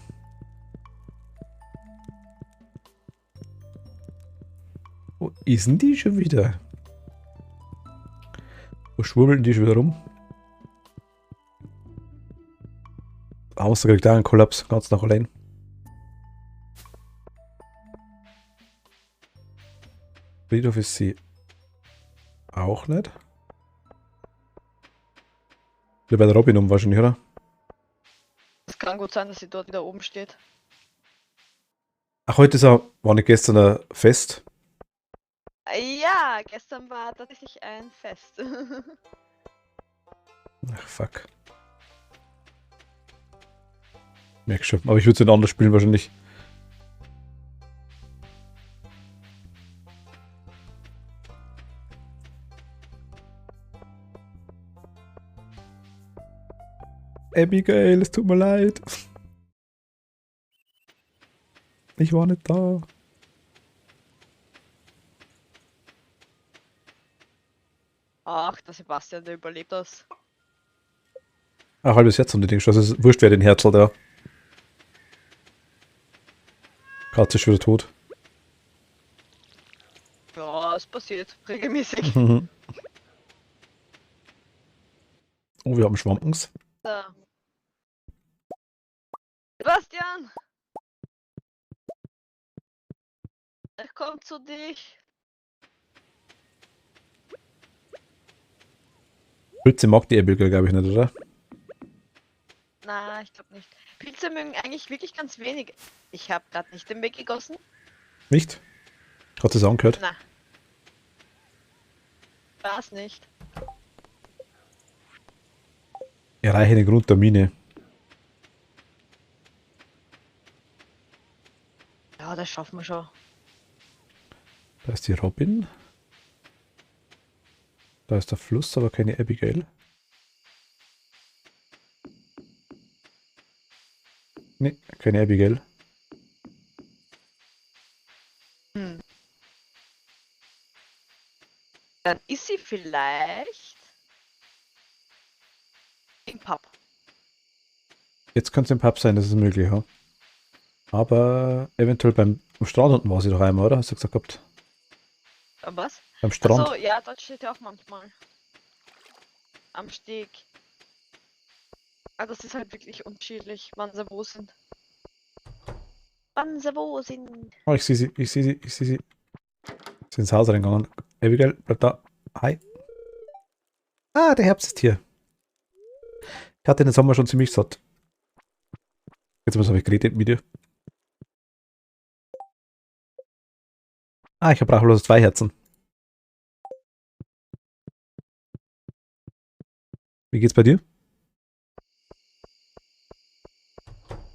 Wo ist denn die schon wieder? Wo schwurbeln die schon wieder rum? Haus kriegt da einen Kollaps, ganz nach allein. Friedhof ist sie. Auch nicht. Der bei der Robin um wahrscheinlich, oder? Es kann gut sein, dass sie dort wieder oben steht. Ach, heute ist er, war nicht gestern ein Fest. Ja, gestern war tatsächlich ein Fest. Ach, fuck. Merk schon. Aber ich würde es nicht anders spielen wahrscheinlich. Abigail, es tut mir leid. Ich war nicht da. Ach, der Sebastian, der überlebt das. Ein halbes Herz um die Ding. Also ist wurscht, wer den Herz hat, ja. Katze ist wieder tot. Ja, es passiert regelmäßig. Mhm. Oh, wir haben Schwampens. So. Sebastian! Ich komm zu dich. Pilze mag die Abigail, glaube ich, nicht, oder? Na, ich glaube nicht. Pilze mögen eigentlich wirklich ganz wenig. Ich habe gerade nicht den Weg gegossen. Nicht? Hat das angehört? Na. War's nicht. Erreiche den Grund der Mine. Ja, das schaffen wir schon. Da ist die Robin. Da ist der Fluss, aber keine Abigail. Nee, keine Abigail. Hm. Dann ist sie vielleicht im Pub. Jetzt könnte es im Pub sein, das ist möglich, ja. Aber eventuell am Strand unten war sie doch einmal, oder? Hast du gesagt gehabt? Was? Beim Strand. Achso, ja, dort steht ja auch manchmal. Am Steg. Aber das ist halt wirklich unterschiedlich, wann sie wo sind. Wann sie wo sind. Oh, ich sehe sie, ich sehe sie, ich sehe sie. Ist ins Haus reingegangen. Abigail, bleib da. Hi. Ah, der Herbst ist hier. Ich hatte den Sommer schon ziemlich satt. Jetzt was habe ich geredet mit dir. Ah, ich habe brauchlos 2 Herzen. Wie geht's bei dir?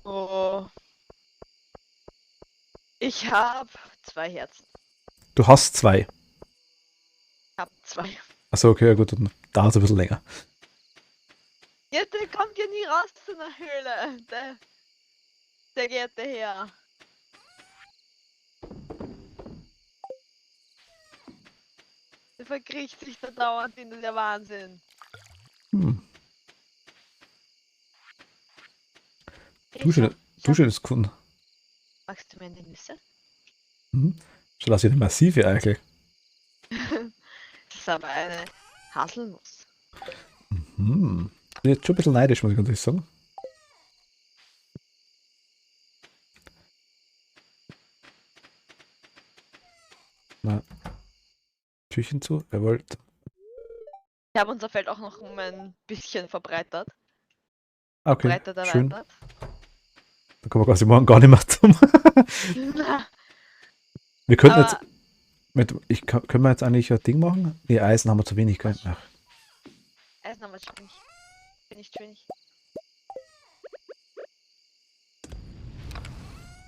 Oh. Ich habe 2 Herzen. Du hast 2. Ich habe 2. Achso, okay, ja gut, dann dauert es ein bisschen länger. Ja, der kommt ja nie raus zu einer Höhle. Der geehrte Herr. Der verkriecht sich da dauernd in der Wahnsinn. Hm. Ich Du hab- schönes gefunden. Magst du meine Nüsse? Mhm. Schon lass ich eine massive Eichel. Das ist aber eine Haselnuss. Hm. Bin jetzt schon ein bisschen neidisch, muss ich ganz ehrlich sagen. Na, Türchen zu, wer wollt. Ich habe unser Feld auch noch um ein bisschen verbreitert. Okay, Verbreitert schön. erweitert. Dann kommen wir quasi morgen gar nicht mehr zum. Wir könnten jetzt. Können wir jetzt eigentlich ein Ding machen? Nee, Eisen haben wir zu wenig, gell? Ach, Eisen haben wir schon nicht. Bin ich wenig.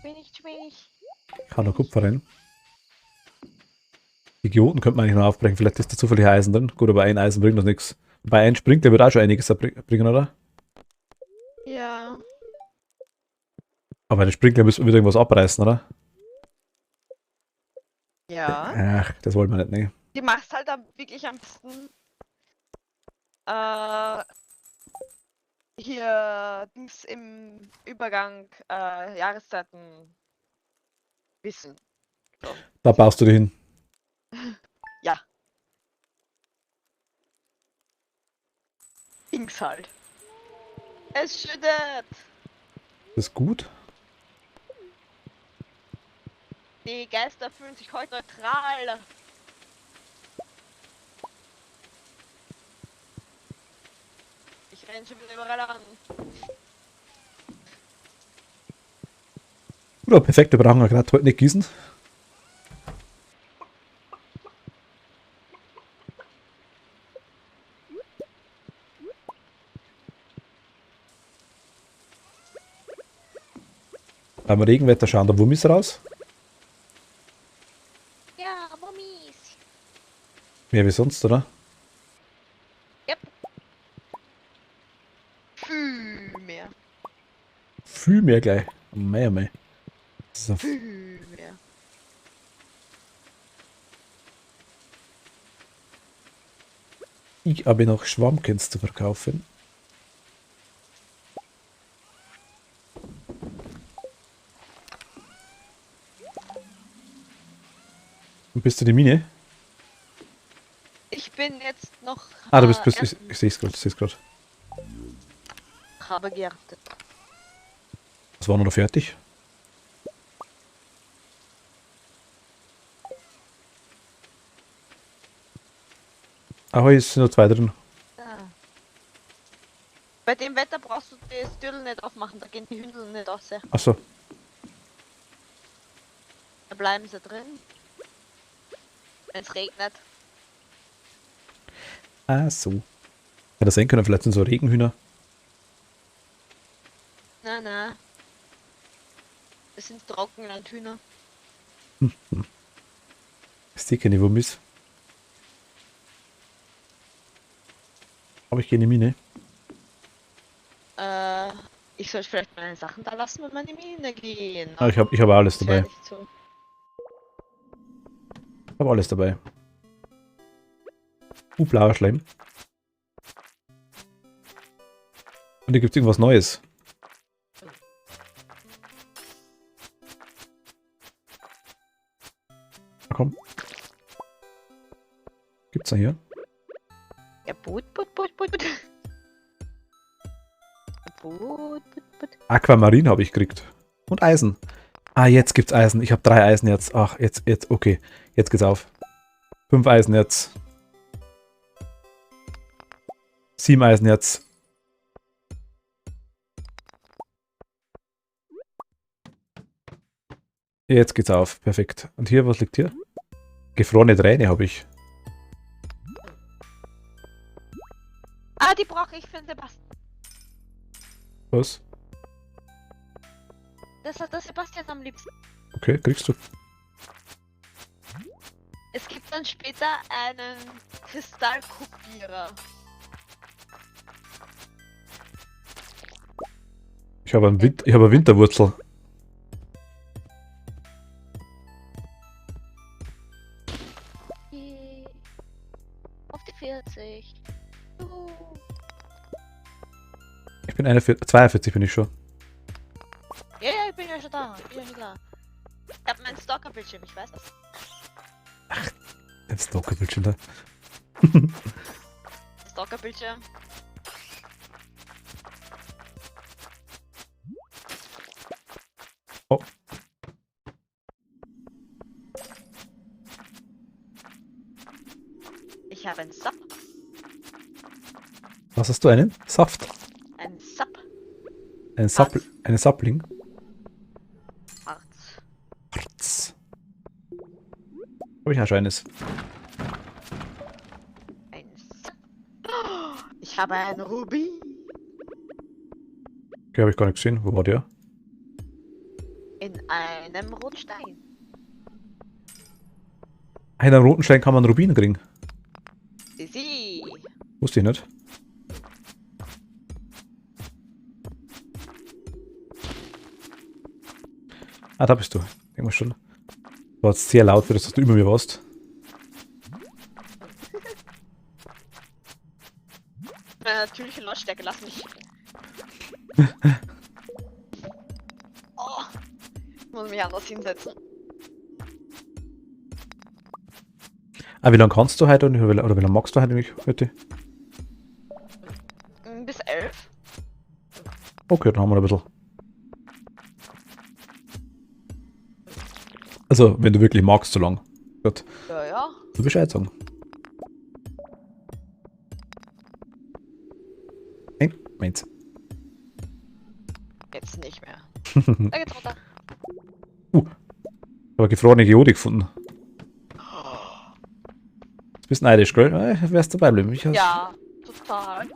Wenig. kann noch Kupfer rein. Idioten könnte man eigentlich noch aufbrechen. Vielleicht ist da zufällig Eisen drin. Gut, aber ein Eisen bringt uns nichts. Bei einem Sprinkler wird auch schon einiges bringen, oder? Ja. Aber ein Sprinkler müssen wir wieder irgendwas abreißen, oder? Ja. Ach, das wollen wir nicht, ne? Die machst halt wirklich am besten hier Dings im Übergang Jahreszeiten wissen. So. Da baust du dich hin. Ja. Dings halt. Es schüttet. Das ist gut. Die Geister fühlen sich heute neutral. rennen schon wieder überall an. Ja, perfekt, wir brauchen ja gerade heute nicht gießen. Beim Regenwetter schauen der Wummis raus. Ja, Mummis. Mehr wie sonst, oder? Yep. Viel mehr. Viel mehr gleich. Mei, mei. So. Viel mehr. Ich habe noch Schwammkens zu verkaufen. Und bist du die Mine? Ich bin jetzt noch. Ah, du bist, ich ernten. sehe es gerade, ich sehe es gerade. Habe geerntet. Was war noch fertig? Ahoi, es sind nur 2 drin. Ah. Bei dem Wetter brauchst du das Türl nicht aufmachen, da gehen die Hündel nicht raus. Achso, Da bleiben sie drin. Wenn es regnet. ah so. Hätte das sein können, vielleicht sind so Regenhühner. Na. Das sind Trockenlandhühner. Ich sehe keine Wummis. Aber ich gehe in die Mine. Ich sollte vielleicht meine Sachen da lassen und meine Mine gehen. Ah, ich hab alles Das wär dabei. nicht so. Ich habe alles dabei. Blauer Schleim. Und hier gibt es irgendwas Neues. Na komm. Gibt's da hier? Ja, Boot. Boot. Aquamarin habe ich gekriegt. Und Eisen. Ah, jetzt gibt's Eisen. Ich habe 3 Eisen jetzt. Ach, jetzt, okay. Jetzt geht's auf. 5 Eisen jetzt. 7 Eisen jetzt. Jetzt geht's auf. Perfekt. Und hier, was liegt hier? Gefrorene Träne habe ich. Ah, die brauche ich für den Sebastian. Was? Das hat der Sebastian am liebsten. Okay, kriegst du. Es gibt dann später einen Kristallkopierer. Ich habe eine Winterwurzel. Auf die 40. Juhu. Ich bin 42 bin ich schon. Ja, ich bin ja schon da. Ich bin ja schon da. Ich hab meinen Stalker-Bildschirm, ich weiß das. Ein Stalker-Bildschirm da. Stalker-Bildschirm. Oh. Ich habe einen Sap. Was hast du? Einen? Saft? Einen Sap. Einen Sapling? Harz. Harz. Habe ich auch schon eines. Ein Sap. Ich habe einen Rubin. Okay, habe ich gar nicht gesehen. Wo war der? In einem Rotstein. Einen roten Stein kann man Rubin kriegen. Sie. Wusste ich nicht. Ah, da bist du. Irgendwas schon. War jetzt sehr laut für das, dass du über mir warst. Meine natürliche Lautstärke, lass mich. Oh. Ich muss mich anders hinsetzen. Ah, wie lange kannst du heute oder wie lange magst du heute? Bis 11. Okay, dann haben wir ein bisschen. Also, wenn du wirklich magst, so lang. Gut. Ja. Du Bescheid sagen. Nein. Meins. Jetzt nicht mehr. Da geht's runter. Aber gefrorene Geode gefunden. Du bist neidisch, gell? Wärst dabei bleiben. Ja, total.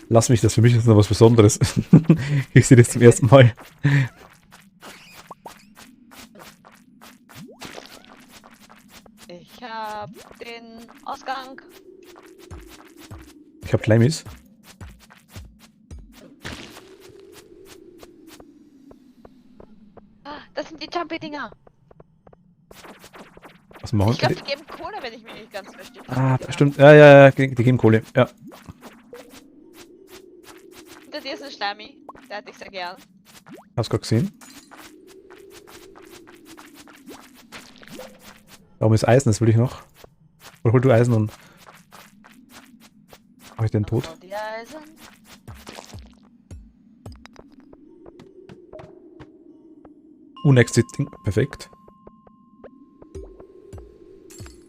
Lass mich, das für mich ist noch was Besonderes. Ich sehe das zum ersten Mal. Ich hab den Ausgang. Ich hab Schleimis. Ah, das sind die Jumpy-Dinger. Was machen Ich glaube, die geben Kohle, wenn ich mich nicht ganz verstehe. Ah, stimmt. Ja, die geben Kohle. Ja. Hinter dir ist ein Schleimi. Der hat dich sehr gern. Hast du gerade gesehen? Warum ist Eisen? Das will ich noch. Oder hol du Eisen und. Mach ich den tot? Und die Eisen. Unexiting. Perfekt.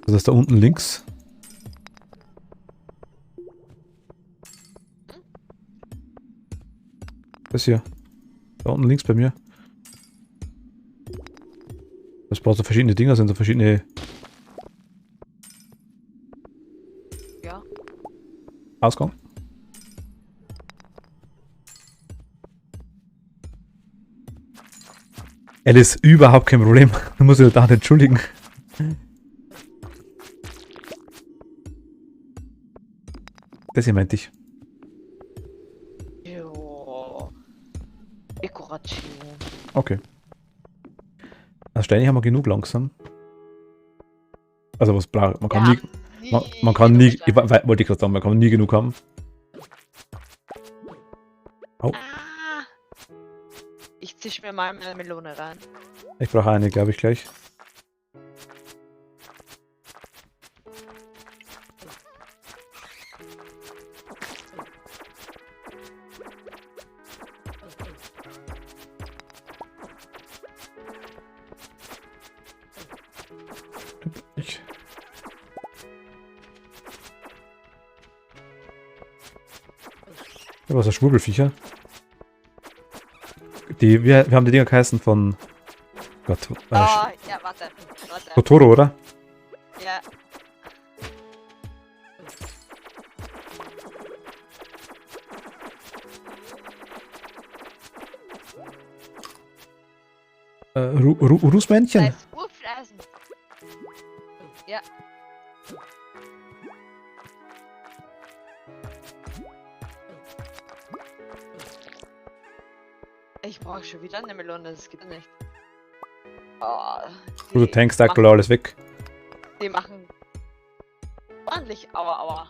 Das ist da unten links. Das hier. Da unten links bei mir. Das braucht so verschiedene Dinger, sind so verschiedene Ja. Ausgang. Alice, überhaupt kein Problem. Du musst dich da nicht entschuldigen. Das hier meinte ich. Jo. Dekoration. Okay. Also Steine haben wir genug langsam. Also was braucht man kann Ja, nie, man kann nie, genug Steine. wollte ich gerade sagen, man kann nie genug haben. Oh, Ah. Ich zisch mir mal eine Melone rein. ich brauche eine, glaube ich, gleich. Ich. Ja, was ist Schwurbelviecher? Wir haben die Dinger geheißen von Gott, Ja, warte. Totoro, oder? Ja. Da Rußmännchen? ist Urfleisen. Ja. Ich brauche schon wieder eine Melone, das geht nicht. Oh, Du tankst da alles weg. Die machen ordentlich Aua.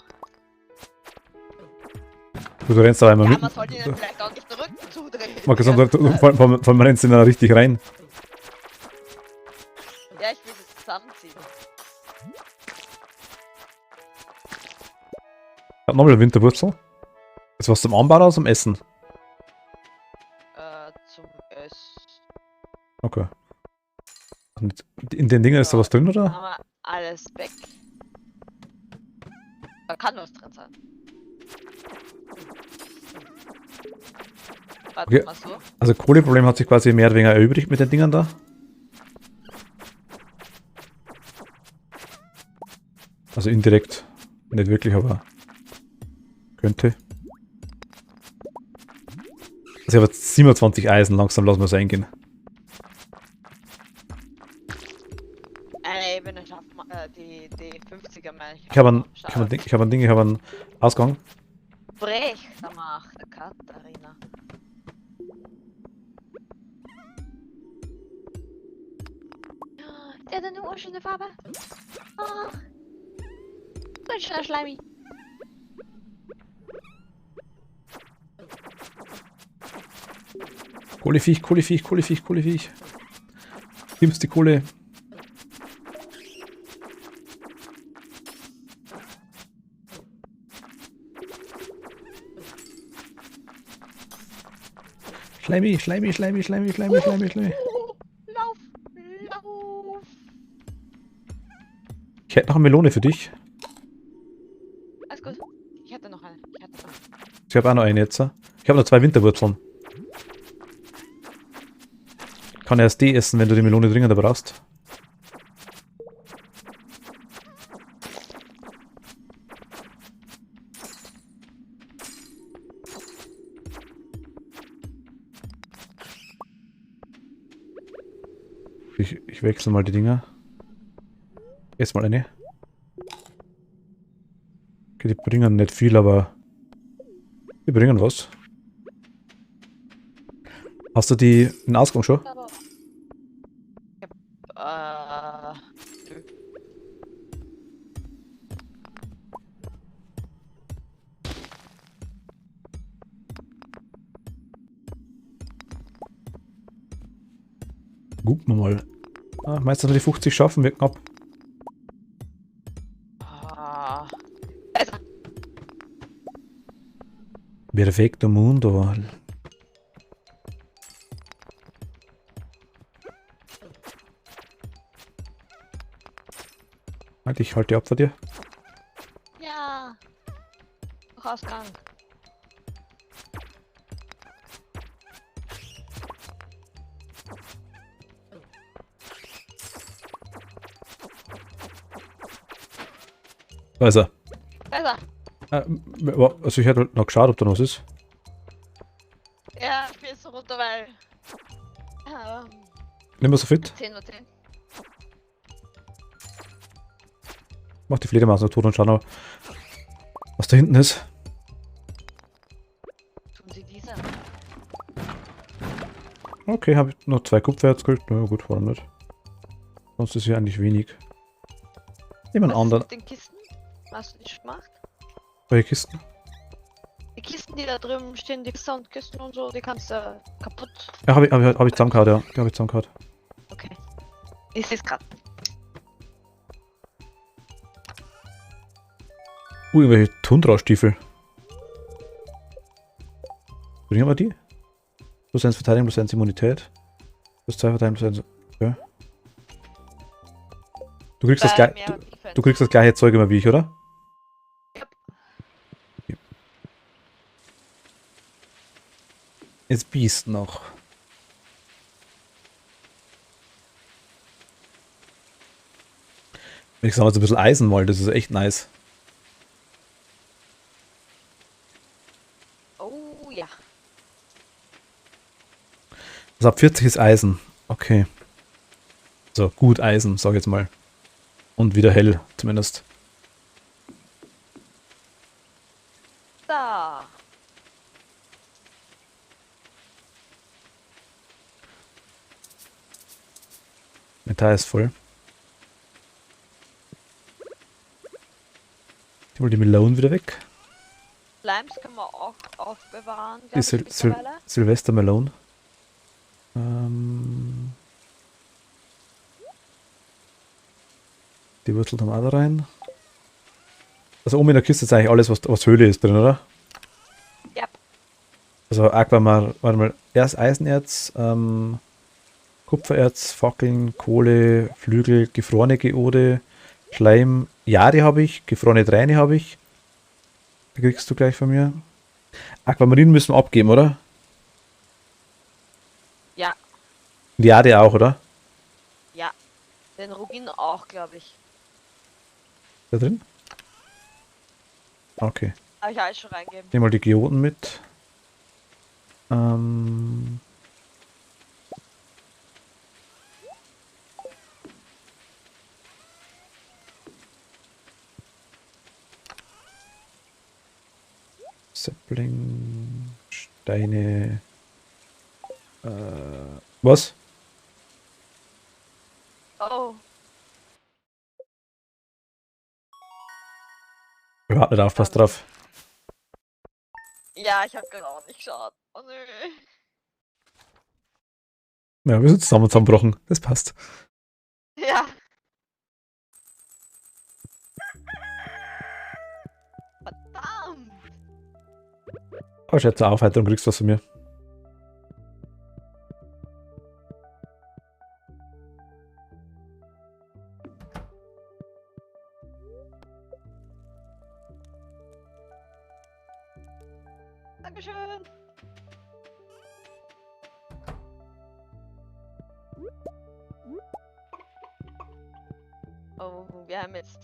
Du rennst da einmal Ja, mit. man sollte ihnen vielleicht auch nicht den Rücken zudrehen. Mal gesagt, vor allem rennst du da richtig rein. Ja, ich will sie zusammenziehen. Ich hab nochmal eine Winterwurzel. Ist was zum Anbauen oder zum Essen? Zum Essen. Okay. Und in den Dingen ist da was drin, oder? Haben wir alles weg. Da kann was drin sein. Warte Okay. mal so. Also Kohleproblem hat sich quasi mehr oder weniger erübrigt mit den Dingern da. Also indirekt. Nicht wirklich, aber könnte. Also ich habe jetzt 27 Eisen, langsam lassen wir es eingehen. Eine Ebene schafft man, die 50er meine ich. Ich habe einen Ausgang. Brech, da macht der Katharina. Der hat eine urschöne Farbe. Oh. So ein schöner Schleimi. Kohleviech. Gibst die Kohle. Schleimi. Lauf. Ich hätte noch eine Melone für dich. Ich habe auch noch eine jetzt. Ich habe noch 2 Winterwurzeln. Kann erst die essen, wenn du die Melone dringender brauchst. Ich wechsle mal die Dinger. Ess mal eine. Okay, die bringen nicht viel, aber die bringen was. Hast du den Ausgang schon? Aber. Nö. Gucken wir mal. Meinst du, dass wir die 50 schaffen? Wir knapp. Also, Perfekto Mundo. Halt, ich halte die ab vor dir. ja. Ausgang. Da ist er. Besser. Also ich hätte noch geschaut, ob da noch was ist. Ja, ich bin so runter, weil. Nimm mal so fit. 10:10 Uhr. Mach die Fledermaus noch tot und schau noch, was da hinten ist. Tun Sie diese? Okay, habe ich noch 2 Kupfer jetzt gekriegt. Na ja, gut, warum nicht? Sonst ist hier eigentlich wenig. Nehmen einen Was ist anderen. mit den Kisten? Hast du nicht gemacht? Welche Kisten? Die Kisten, die da drüben stehen, die Soundkisten und so, die kannst du kaputt. Ja, hab ich zusammengehauen, ja. Die habe ich zusammengehauen. Okay. Ich seh's grad. Irgendwelche Tundra-Stiefel. Bringen wir die? Plus 1 Verteidigung, plus 1 Immunität. Plus 2 Verteidigung, plus 1. Okay. Du kriegst das gleiche. Mehr Defense. Du kriegst das gleiche Zeug immer wie ich, oder? Yep. Ja. Jetzt Biest noch. Ich sag mal so ein bisschen Eisen mal, das ist echt nice. Oh ja. Also ab 40 ist Eisen. Okay. So, gut Eisen, sag ich jetzt mal. Und wieder hell, zumindest. Da. Metall ist voll. Ich hol die Melonen wieder weg. Limes können wir auch aufbewahren. Die mittlerweile. Silvester Melone. Die Wurzel haben wir auch da rein. Also oben in der Kiste ist eigentlich alles, was Höhle ist drin, oder? Ja. Also Aquamar, warte mal, erst Eisenerz, Kupfererz, Fackeln, Kohle, Flügel, gefrorene Geode, Schleim, Jade habe ich, gefrorene Träne habe ich. Die kriegst du gleich von mir. Aquamarin müssen wir abgeben, oder? Ja. Und Jade auch, oder? Ja. Den Rubin auch, glaube ich. Da drin? Okay. Habe ich alles schon reingegeben. Nehmen mal die Geoden mit. Ähm. Sapling, Steine. Was? Oh. Warte, nicht aufpasst drauf. Ja, ich habe gerade auch nicht geschaut. Oh nö. Ja, wir sind zusammengebrochen. Das passt. Ja. Verdammt. Aber schätze auf, heute und kriegst was von mir. Dankeschön. Oh, wir haben jetzt.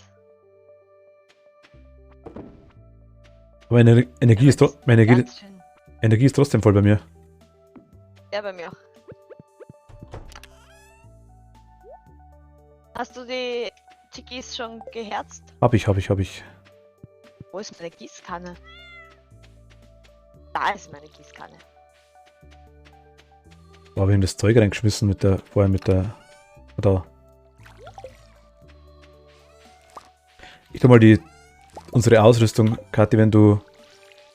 Aber meine Energie ist, Ganz schön. Energie ist trotzdem voll bei mir. Ja, bei mir auch. Hast du die Chickies schon geherzt? Hab ich. Wo ist meine Gießkanne? Da ist meine Gießkanne. Wo habe ich ihm das Zeug reingeschmissen vorher mit der. Da. Ich tu mal unsere Ausrüstung, Kathi, wenn du.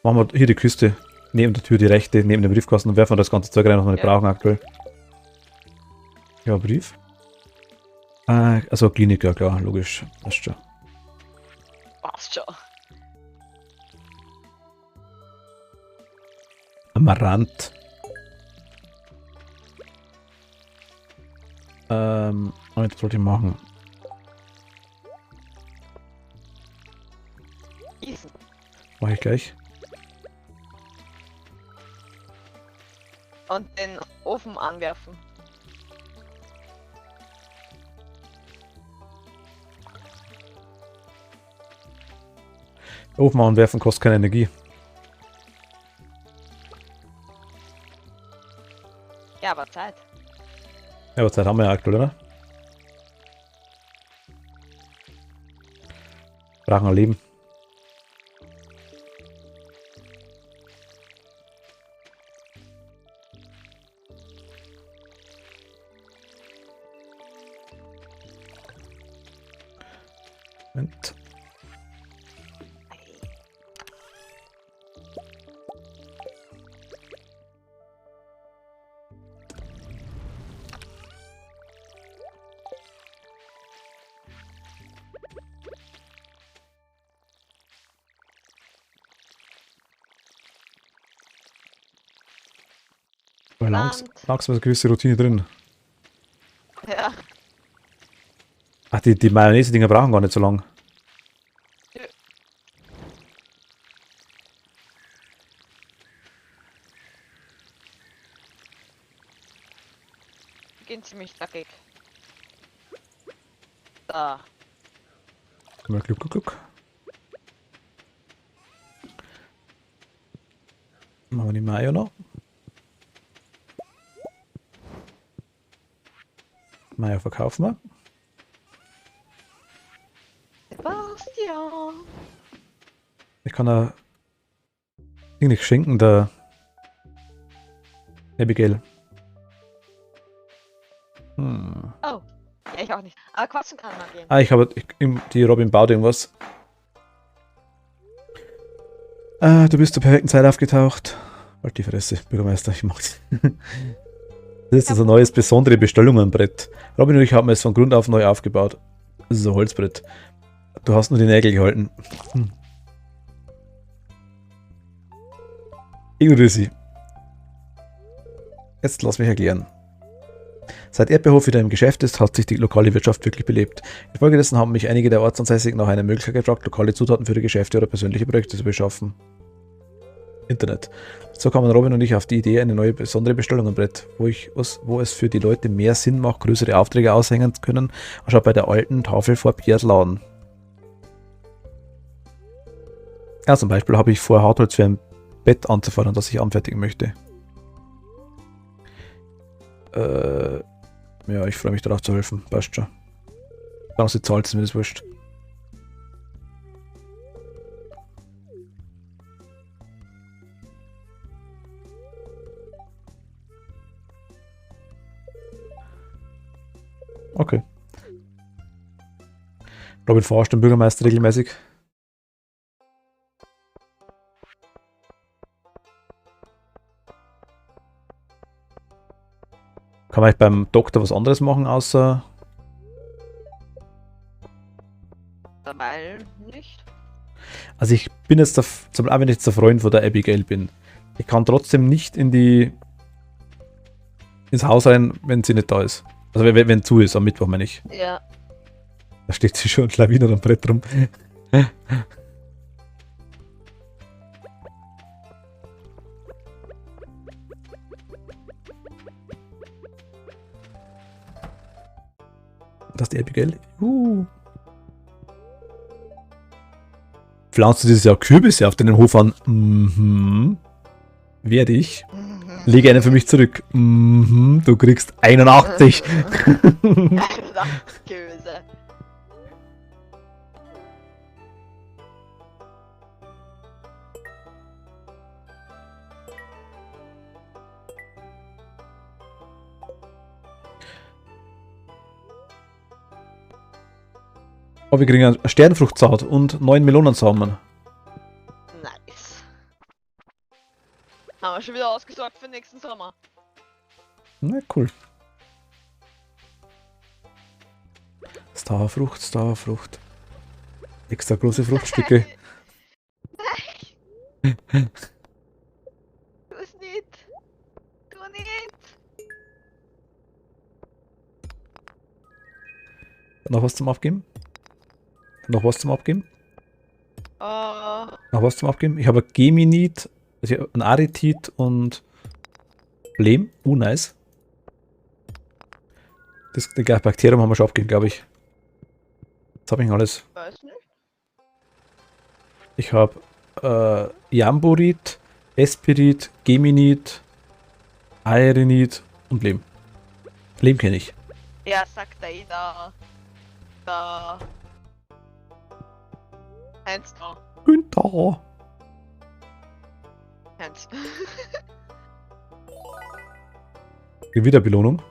Machen wir hier die Küste. Neben der Tür die rechte, neben dem Briefkasten und werfen wir das ganze Zeug rein, was wir nicht brauchen aktuell. Ja, Brief. Also Klinik, ja klar, logisch. Passt schon. Passt schon. Amaranth. Was sollte ich machen? Gießen. Mach ich gleich. Und den Ofen anwerfen. Ofen anwerfen kostet keine Energie. Ja, aber Zeit. Ja, aber Zeit haben wir ja aktuell, oder? Brauchen ein Leben. Moment. Aber langsam ist eine gewisse Routine drin. Ja. Ach, die Mayonnaise-Dinger brauchen gar nicht so lang. Nö. Die gehen ziemlich zackig. Da. Mal Gluck. Machen wir die Mayo noch. Mayo verkaufen wir. Sebastian. Ich kann da nicht schenken, der Abigail. Oh. Ja, ich auch nicht. Aber quatschen kann man gehen. Ich habe die Robin baut irgendwas. Du bist zur perfekten Zeit aufgetaucht. Halt die Fresse, Bürgermeister, ich mag's. Das ist also ein neues, besondere Bestellungenbrett. Robin und ich haben es von Grund auf neu aufgebaut. Das ist ein Holzbrett. Du hast nur die Nägel gehalten. Ignoriere sie. Jetzt lass mich erklären. Seit Erdbeerhof wieder im Geschäft ist, hat sich die lokale Wirtschaft wirklich belebt. Infolgedessen haben mich einige der Ortsansässigen nach einer Möglichkeit gefragt, lokale Zutaten für die Geschäfte oder persönliche Projekte zu beschaffen. Internet. So kamen Robin und ich auf die Idee, eine neue besondere Bestellungenbrett, wo es für die Leute mehr Sinn macht, größere Aufträge aushängen zu können, anstatt bei der alten Tafel vor Piers Laden. Ja, zum Beispiel habe ich vor, Hartholz für ein Bett anzufordern, das ich anfertigen möchte. Ja, ich freue mich darauf zu helfen. Passt schon. Solange sie zahlt, ist mir das wurscht. Okay. Robin verarscht den Bürgermeister regelmäßig. Kann man beim Doktor was anderes machen, außer... Dabei nicht. Also ich bin jetzt, zum Beispiel, wenn ich jetzt der Freund von der Abigail bin, ich kann trotzdem nicht ins Haus rein, wenn sie nicht da ist. Also wenn zu ist, am Mittwoch meine ich. Ja. Da steht sie schon Lawine am Brett rum. Das ist die Abigail. Pflanzt du dieses Jahr Kürbisse auf deinen Hof an? Mhm. Werde ich. Lege einen für mich zurück. Mhm. Du kriegst 81. Böse. Oh, wir kriegen eine Sternfruchtsaat und 9 Melonensamen. Nice. Haben wir schon wieder ausgesorgt für nächsten Sommer. Na, cool. Starfrucht, Starfrucht. Extra große Fruchtstücke. Nein! Tu es nicht! Tu nicht! Noch was zum Abgeben? Noch was zum Abgeben? Oh, Noch was zum Abgeben? Ich habe ein Geminid, also ich habe ein Aretit und Lehm. Nice. Das Bakterium haben wir schon abgegeben, glaube ich. Jetzt habe ich alles. weiß nicht. Ich habe Jamborit, Esperit, Geminid, Aerenit und Lehm. Lehm kenne ich. Ja, sagt er da. Eins da. Günther. Eins. Wiederbelohnung.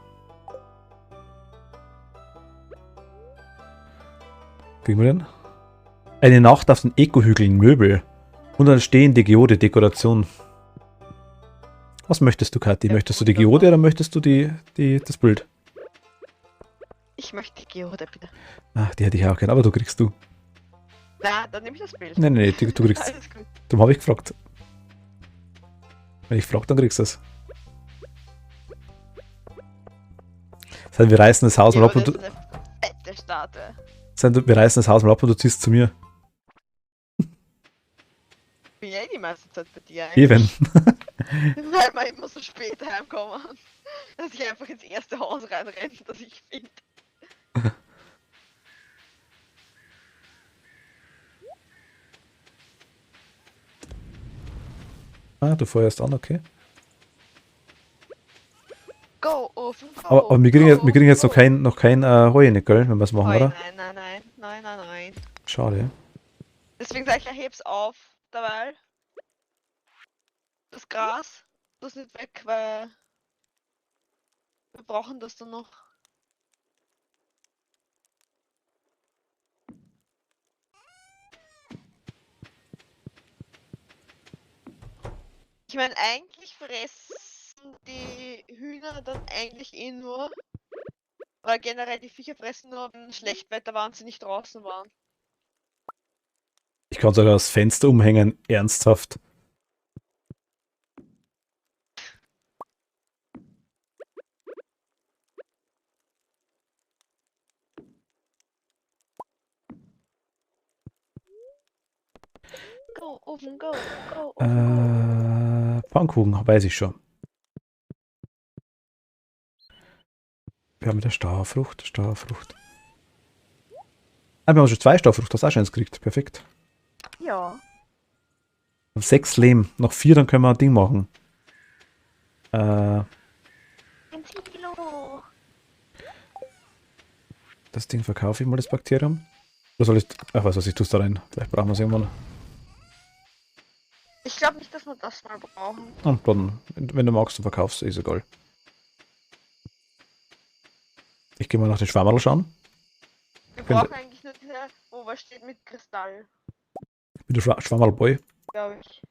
Kriegen wir denn? Eine Nacht auf den Eco-Hügeln Möbel und eine stehende Geode-Dekoration. Was möchtest du, Kathi? Ja, Möchtest du die Geode oder möchtest du das Bild? Ich möchte die Geode, bitte. Ah, die hätte ich auch gerne, aber du kriegst du. Na, dann nehme ich das Bild. Nein, du kriegst. Alles gut. Darum habe ich gefragt. Wenn ich frage, dann kriegst du es. Das heißt, wir reißen das Haus mal ab und Geode du, ist eine fette Statue. wir reißen das Haus mal ab und du ziehst zu mir. Bin ja eh die meiste Zeit bei dir Eben. Weil wir immer so spät heimkommen. Dass ich einfach ins erste Haus reinrenne, das ich finde. Ah, du feuerst an, okay. Go, Ofen, go! Aber wir kriegen jetzt noch kein Heu, nicht, gell, wenn wir es machen, Heu, oder? nein. Schade. Deswegen sag ich, ja, heb's auf, dabei. Das Gras, das nicht weg, weil wir brauchen das dann noch. Ich meine, eigentlich fressen die Hühner dann eigentlich eh nur, weil generell die Viecher fressen nur, wenn Schlechtwetter war und sie nicht draußen waren. Ich kann sogar das Fenster umhängen, ernsthaft. Go, Ofen, go, Ofen, go. Pfannkuchen, weiß ich schon. Wir haben wieder Starfrucht. Ah, wir haben schon 2 Starfrucht, das hast du eins gekriegt. Perfekt. Ja. Wir haben 6 Lehm. Noch 4, dann können wir ein Ding machen. Ein Kilo. Das Ding verkaufe ich mal, das Bakterium. Oder soll ich. Ach, was weiß ich, tue es da rein. Vielleicht brauchen wir es irgendwann. Ich glaube nicht, dass wir das mal brauchen. Und dann, wenn du magst, du verkaufst, ist egal. Ich gehe mal nach den Schwammerl schauen. Wir Könnte- brauchen eigentlich nur diese, wo was steht mit Kristall, Mit der Schwammerl-Boy. glaube ich.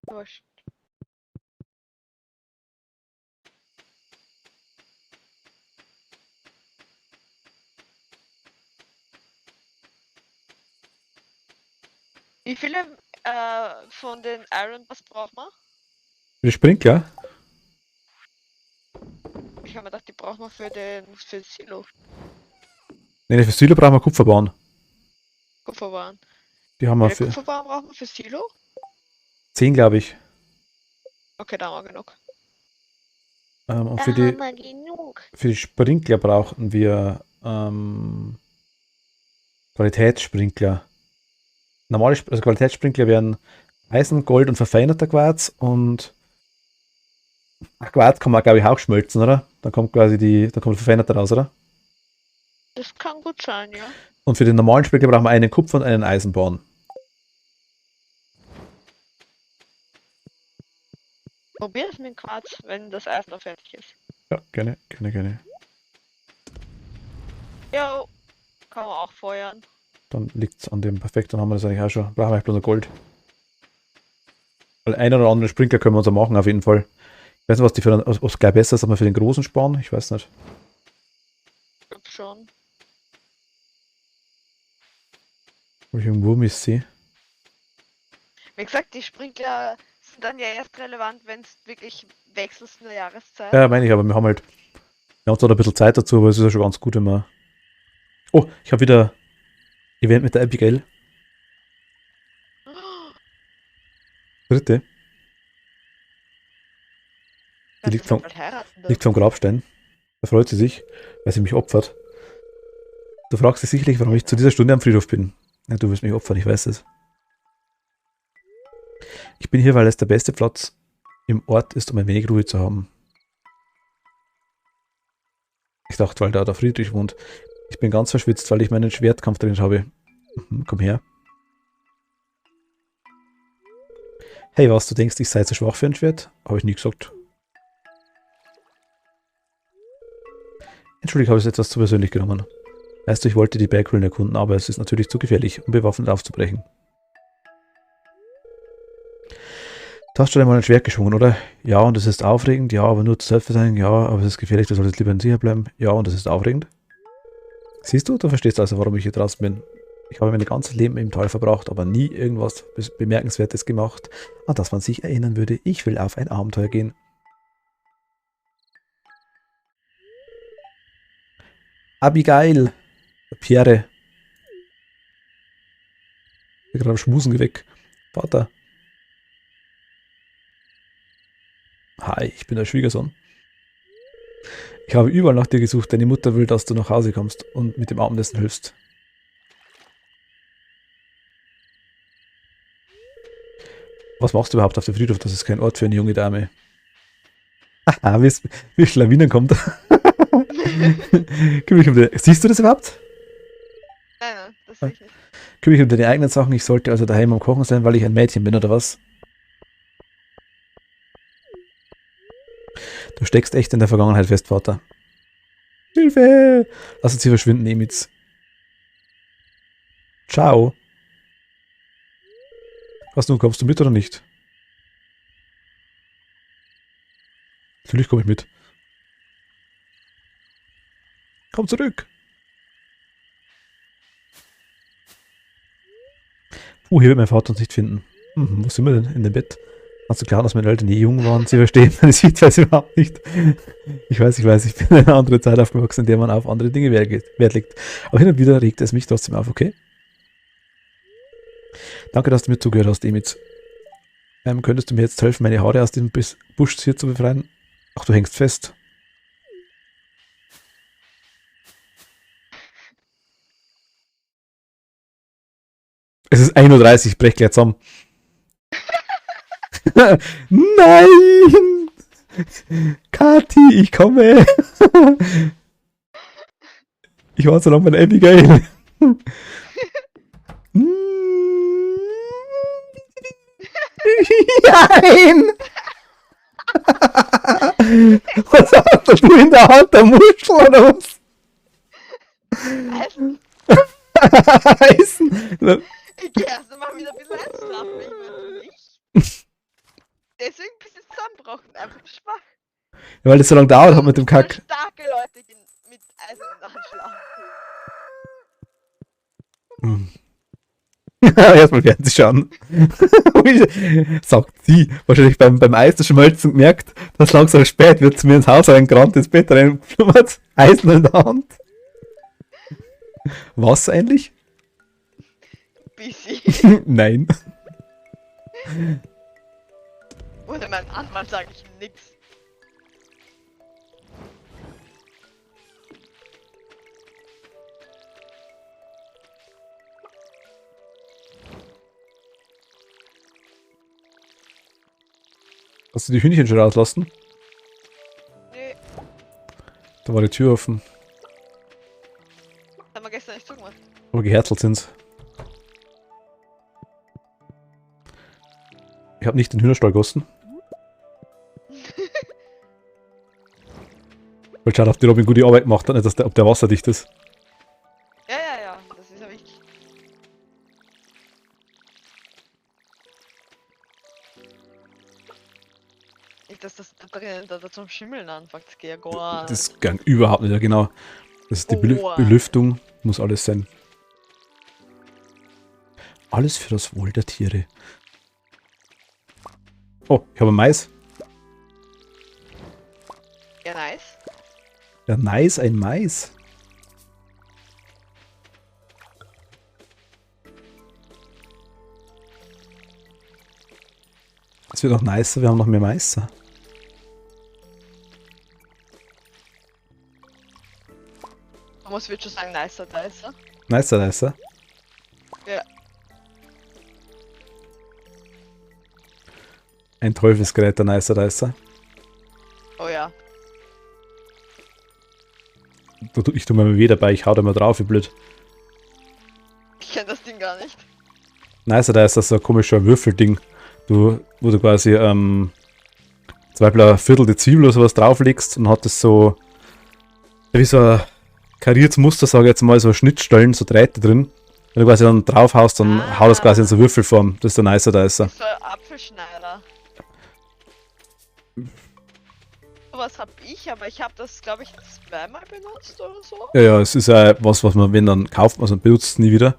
Wurscht. Wie viele von den Iron was braucht man? Für die Sprinkler? Ich habe mir gedacht, die braucht man für das Silo. Ne, für Silo brauchen wir Kupferbahn. Kupferwaren. Die haben Wie wir viele für Kupferwaren braucht man für Silo? 10, glaube ich. Okay, da haben wir genug. Und Da für haben die, wir genug. für die Sprinkler brauchten wir Qualitätssprinkler. Also Qualitätssprinkler wären Eisen, Gold und verfeinerter Quarz und Quarz kann man, glaube ich, auch schmelzen, oder? Dann kommt dann kommt verfeinerter raus, oder? Das kann gut sein, ja. Und für den normalen Sprinkler brauchen wir einen Kupfer und einen Eisenborn. Probier es mit Quarz, wenn das Eis noch fertig ist. Ja, gerne, gerne, gerne. Jo, kann man auch feuern. Dann liegt es an dem perfekt, dann haben wir das eigentlich auch schon. Brauchen wir eigentlich bloß noch Gold. Weil einen oder anderen Sprinkler können wir uns auch machen, auf jeden Fall. Ich weiß nicht, ob es gleich besser ist, ob wir für den großen sparen. Ich weiß nicht. Ich glaub schon. Ob ich irgendwo Mist sehe. Wie gesagt, die Sprinkler sind dann ja erst relevant, wenn es wirklich wechselst in der Jahreszeit. Ja, meine ich, aber wir haben zwar ein bisschen Zeit dazu, aber es ist ja schon ganz gut, wenn wir. Oh, ich habe wieder Event mit der Abigail. Dritte. Die liegt vom, heiraten, liegt vom Grabstein. Da freut sie sich, weil sie mich opfert. Du fragst dich sicherlich, warum ich zu dieser Stunde am Friedhof bin. Ja, du wirst mich opfern, ich weiß es. Ich bin hier, weil es der beste Platz im Ort ist, um ein wenig Ruhe zu haben. Ich dachte, weil da der Friedrich wohnt. Ich bin ganz verschwitzt, weil ich meinen Schwertkampf drin habe. Komm her. Hey, was, du denkst, ich sei zu schwach für ein Schwert? Habe ich nie gesagt. Entschuldigung, habe ich es etwas zu persönlich genommen. Weißt du, ich wollte die Berghöhlen erkunden, aber es ist natürlich zu gefährlich, um bewaffnet aufzubrechen. Du hast schon einmal ein Schwert geschwungen, oder? Ja, und es ist aufregend. Ja, aber nur zur Selbstverteidigung. Ja, aber es ist gefährlich, du solltest lieber in Sicherheit bleiben. Ja, und es ist aufregend. Siehst du, du verstehst also, warum ich hier draußen bin. Ich habe mein ganzes Leben im Tal verbracht, aber nie irgendwas Bemerkenswertes gemacht, an das man sich erinnern würde. Ich will auf ein Abenteuer gehen. Abigail! Pierre! Ich bin gerade am Schmusen weg. Vater! Hi, ich bin der Schwiegersohn. Ich habe überall nach dir gesucht. Deine Mutter will, dass du nach Hause kommst und mit dem Abendessen hilfst. Was machst du überhaupt auf dem Friedhof? Das ist kein Ort für eine junge Dame. Haha, wie Schlawinen kommt. Siehst du das überhaupt? Nein, das sehe ich nicht. Kümmere mich um deine eigenen Sachen. Ich sollte also daheim am Kochen sein, weil ich ein Mädchen bin, oder was? Du steckst echt in der Vergangenheit fest, Vater. Hilfe! Lass uns hier verschwinden, Emitz. Ciao. Was nun, kommst du mit oder nicht? Natürlich komme ich mit. Komm zurück! Hier wird mein Vater uns nicht finden. Wo sind wir denn? In dem Bett? Kannst du klar, dass meine Eltern nie jung waren? Sie verstehen meine Sichtweise überhaupt nicht. Ich weiß, ich bin in einer anderen Zeit aufgewachsen, in der man auf andere Dinge Wert legt. Aber hin und wieder regt es mich trotzdem auf, okay? Danke, dass du mir zugehört hast, Emitz. Könntest du mir jetzt helfen, meine Haare aus dem Busch hier zu befreien? Ach, du hängst fest. Es ist 1:30 Uhr, ich brech gleich zusammen. Nein! Kathi, ich komme! Ich war so lange bei der Abigail. Nein! Was hast du in der Hand, der Muschel oder was? Eisen. Eisen? Ich geh erst mal wieder ein bisschen einschlafen, ich weiß nicht. Deswegen bist du zusammengebrochen, einfach schwach. Ja, weil das so lange dauert hat mit dem Kack. Nur starke Leute gehen mit Eisen anschlagen. Erstmal Fernsehen schauen. Sagt sie. Wahrscheinlich beim Eis schmelzen gemerkt, dass langsam spät wird, zu mir ins Haus reingerannt, ins Bett reingeschlummert, Eisen in der Hand. Was eigentlich? Busy. Nein. Ohne meinen Anwalt sage ich nix. Hast du die Hühnchen schon rauslassen? Nee, Da war die Tür offen. haben wir gestern nicht zugemacht. Aber geherzelt sind's. Ich habe nicht den Hühnerstall gossen. Weil schaut auf die Robin gute Arbeit gemacht hat, nicht, dass ob der wasserdicht ist. Ja, das ist ja wichtig. Nicht, dass das da drinnen da zum Schimmeln anfängt. Das geht ja gar nicht. Das gang überhaupt nicht, ja genau. Das ist die Boah. Belüftung, muss alles sein. Alles für das Wohl der Tiere. Oh, ich habe Mais. Ja, nice. Ja, nice, ein Mais. Es wird noch nicer, wir haben noch mehr Mais. Thomas würde schon sagen, nicer, nicer. Nicer, nicer. Ja. Ein Teufelsgerät, der nicer, nicer. Oh ja. Ich tue mir weh dabei, ich hau da mal drauf, wie blöd. Ich kenne das Ding gar nicht. Nicer, da ist das so ein komischer Würfelding. Wo du quasi zum Beispiel ein Viertel die Zwiebel oder sowas drauflegst und hat das so wie so ein kariertes Muster, sage ich jetzt mal, so Schnittstellen, so Drähte drin. Wenn du quasi dann draufhaust, dann haut das quasi in so Würfelform. Das ist der Nicer, da ist er. So ein Apfelschneider. Was hab ich, aber ich habe das, glaube ich, zweimal benutzt oder so. Ja, ja, es ist was man, wenn dann kauft, also man benutzt es nie wieder.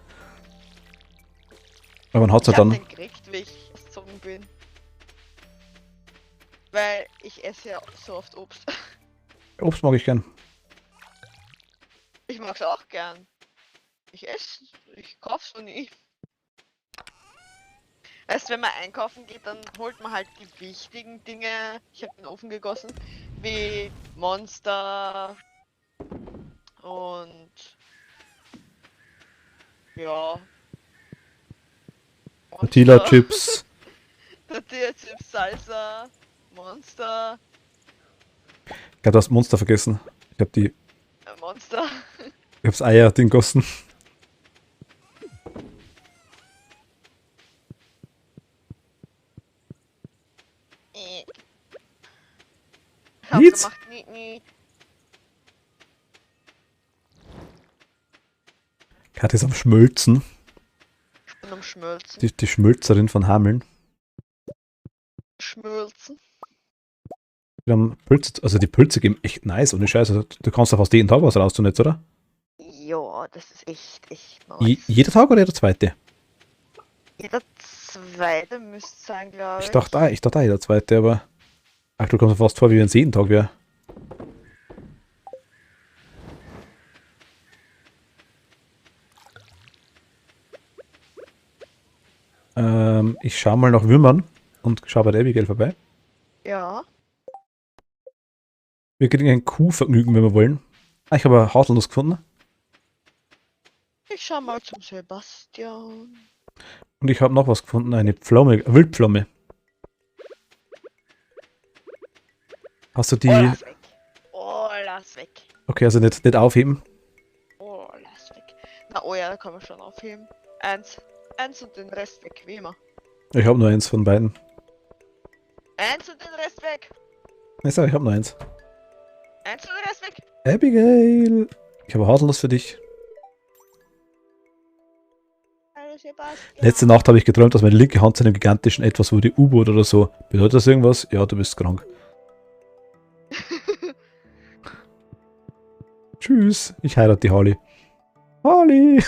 Aber man hat es Ich halt hab dann. den gekriegt, wie ich erzogen bin. Weil ich esse ja so oft Obst. Obst mag ich gern. Ich mag's auch gern. Ich kauf's so nie. Erst wenn man einkaufen geht, dann holt man halt die wichtigen Dinge. Ich habe den Ofen gegossen. Wie Monster und ja. Tortilla Chips. Tortilla Chips, Salsa, Monster, Ich habe das Monster vergessen. Ich habe Monster. ich hab's Eier-Ding gossen. Ich hab Jetzt? gemacht, nie. Kat ist am Schmölzen. Ich bin am Schmölzen. Die Schmölzerin von Hameln. Schmölzen. Wir haben Pilze, also die Pilze geben echt nice, ohne Scheiße. Du kannst doch fast jeden Tag was raus tun, jetzt, oder? Ja, das ist echt nice. Jeder Tag oder jeder zweite? Jeder zweite müsste sein, glaube ich. Ich dachte auch jeder zweite, aber aktuell kommt es fast vor, wie wenn es jeden Tag wäre. Ich schaue mal nach Würmern und schaue bei der Abigail vorbei. Ja. Wir kriegen ein Kuhvergnügen, wenn wir wollen. Ah, ich habe eine Haselnuss gefunden. Ich schau mal zum Sebastian. Und ich habe noch was gefunden, eine Pflaume, Wildpflaume. Hast du die... Oh, lass weg. Oh, lass weg. Okay, also nicht aufheben. Oh, lass weg. Na, oh ja, da kann man schon aufheben. Eins und den Rest weg, wie immer. Ich habe nur eins von beiden. Eins und den Rest weg. Ich sage, ich habe nur eins. Eins und den Rest weg. Abigail! Ich habe eine Haselnuss für dich. Hallo Sebastian. Letzte Nacht habe ich geträumt, dass meine linke Hand zu einem gigantischen Etwas wurde, U-Boot oder so. Bedeutet das irgendwas? Ja, du bist krank. Tschüss, ich heirate die Harley. Harley!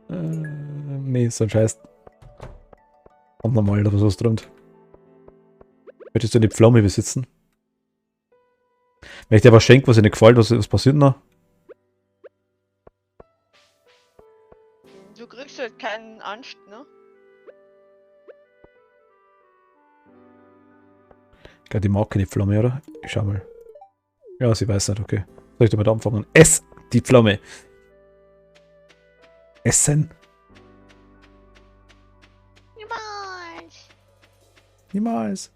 Nee, so ein Scheiß. Und normal, dass was träumt. Möchtest du eine Pflaume besitzen? Wenn ich dir was schenke, was dir nicht gefällt, was passiert noch? Du kriegst halt keinen Anst, ne? Ich glaube, die mag keine Pflaume, oder? Ich schau mal. Ja, sie weiß nicht, okay. Soll ich damit anfangen? Ess die Pflaume! Essen! Niemals. Niemals.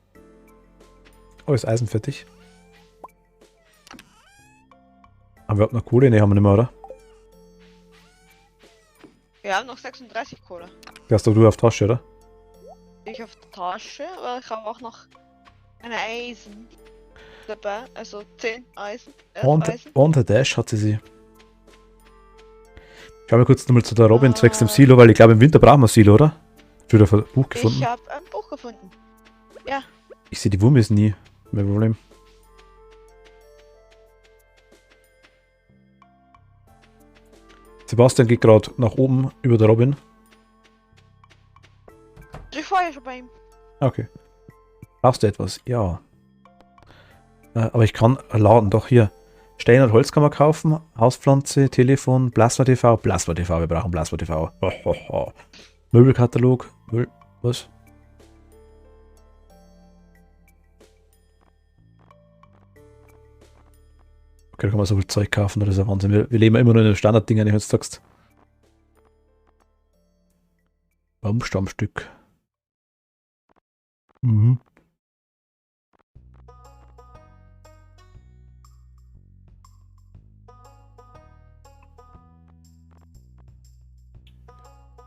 Oh, ist Eisen fertig. Haben wir überhaupt noch Kohle? Ne, haben wir nicht mehr, oder? Wir haben noch 36 Kohle. Die hast doch du auf Tasche, oder? Ich auf der Tasche, aber ich habe auch noch eine Eisen dabei. Also 10 Eisen. 11 Eisen. Und der Dash hatte sie. Schauen wir kurz nochmal zu der Robin zwecks dem Ah. Silo, weil ich glaube, im Winter brauchen wir Silo, oder? Ich habe ein Buch gefunden. Ich habe ein Buch gefunden. Ich sehe die Wurmis nie. Mein Problem. Sebastian geht gerade nach oben über der Robin. Ich war ja schon bei ihm. Okay. Brauchst du etwas? Ja. Aber ich kann laden. Doch hier. Stein und Holz kann man kaufen. Hauspflanze, Telefon, Plasma TV. Plasma TV. Wir brauchen Plasma TV. Möbelkatalog. Was? Okay, da kann man so viel Zeug kaufen. Das ist ein Wahnsinn. Wir leben immer nur in den Standarddingen, wenn du jetzt sagst. Baumstammstück. Mhm.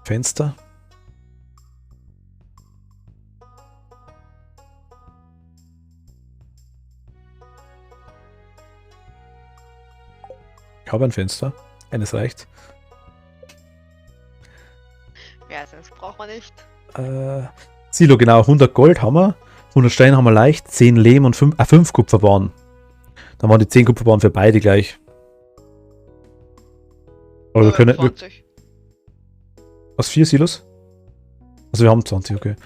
Fenster. Ich habe ein Fenster. Eines reicht. Ja, sonst braucht man nicht. Silo, genau. 100 Gold haben wir. 100 Steine haben wir leicht. 10 Lehm und 5 Kupferbahnen. Dann waren die 10 Kupferbahnen für beide gleich. Aber wir können... 20. Was, 4 Silos? Also wir haben 20, okay.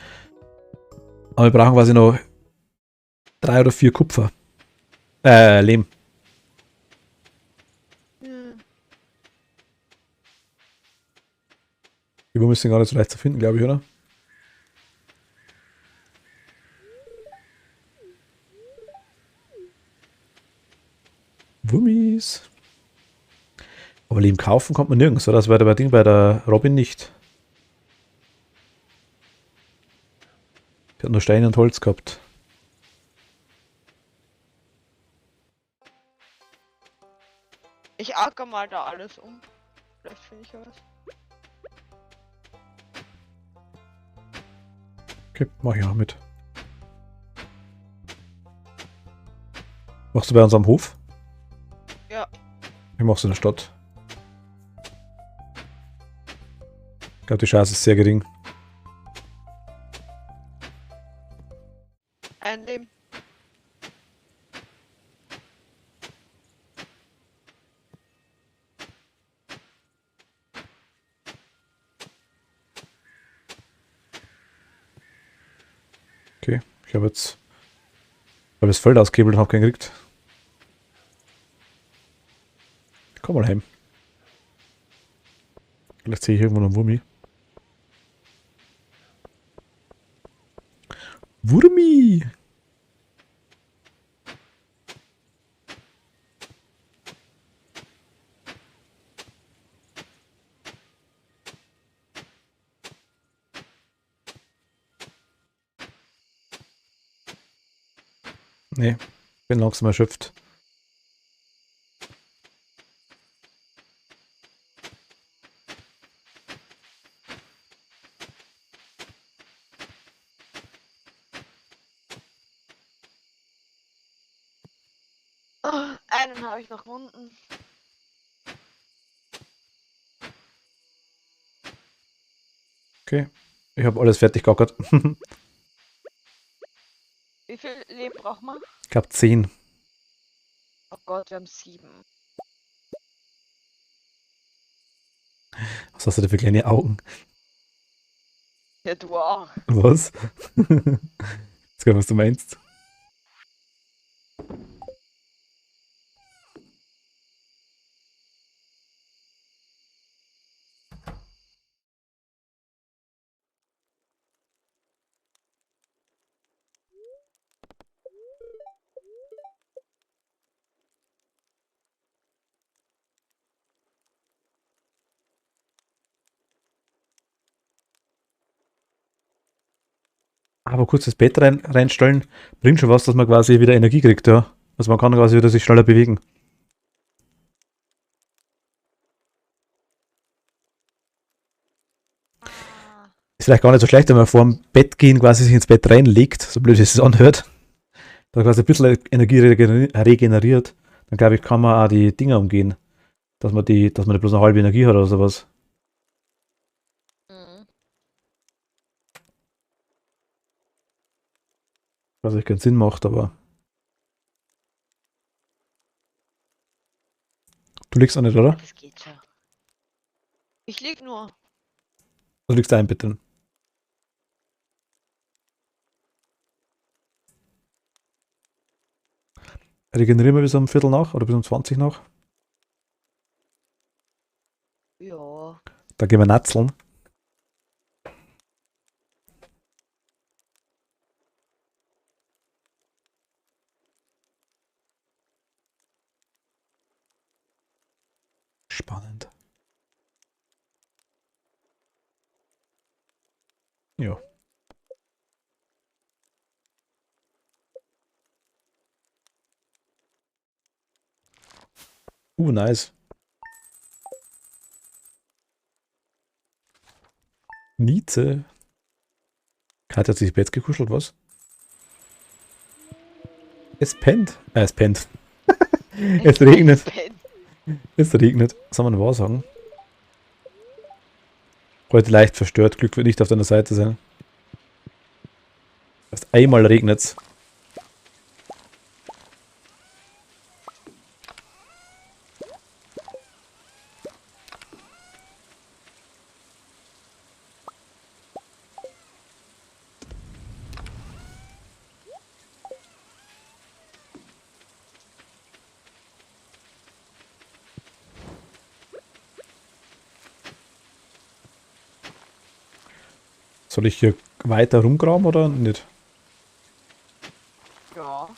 Aber wir brauchen quasi noch 3 oder 4 Kupfer. Lehm. Hm. Die Wurm ist gar nicht so leicht zu finden, glaube ich, oder? Wummis. Aber Lehm kaufen kommt man nirgends, oder? Das war der Ding bei der Robin nicht. Die hat nur Steine und Holz gehabt. Ich acker mal da alles um. Vielleicht finde ich ja was. Okay, mach ich auch mit. Machst du bei uns am Hof? Ja. Ich mach's in der Stadt. Ich glaube, die Chance ist sehr gering. Ein Leben. Okay, ich habe jetzt... Ich habe das Feld ausgehebelt und habe keinen gekriegt. Komm mal heim. Vielleicht sehe ich irgendwo noch einen Wurmi. Wurmi! Nee, bin langsam erschöpft. Oh, einen habe ich noch unten. Okay, ich habe alles fertig gackert. Wie viel Leben braucht man? Ich glaube 10. Oh Gott, wir haben 7. Was hast du da für kleine Augen? Ja, du auch. Was? Jetzt gar was du meinst. Aber kurz das Bett reinstellen, bringt schon was, dass man quasi wieder Energie kriegt, ja. Also man kann quasi wieder sich schneller bewegen. Ah, Ist vielleicht gar nicht so schlecht, wenn man vor dem Bett gehen quasi sich ins Bett reinlegt, so blöd es sich anhört. Da quasi ein bisschen Energie regeneriert. Dann glaube ich, kann man auch die Dinger umgehen. Dass man nicht bloß eine halbe Energie hat oder sowas. mhm. Was eigentlich keinen Sinn macht, aber. Du liegst auch nicht, oder? Das geht schon. Ich lieg nur. Du liegst ein, bitte. Regenerieren wir bis um Viertel nach oder bis um 20 nach? Ja. Da gehen wir natzeln. Spannend. Ja. Nice. Nietzsche. Katja hat sich ins Bett gekuschelt, was? Es pennt. Es pennt. Es regnet. Es regnet. Was soll man wahr sagen? Heute leicht verstört. Glück wird nicht auf deiner Seite sein. Erst einmal regnet's. Soll ich hier weiter rumgraben oder nicht? Ja.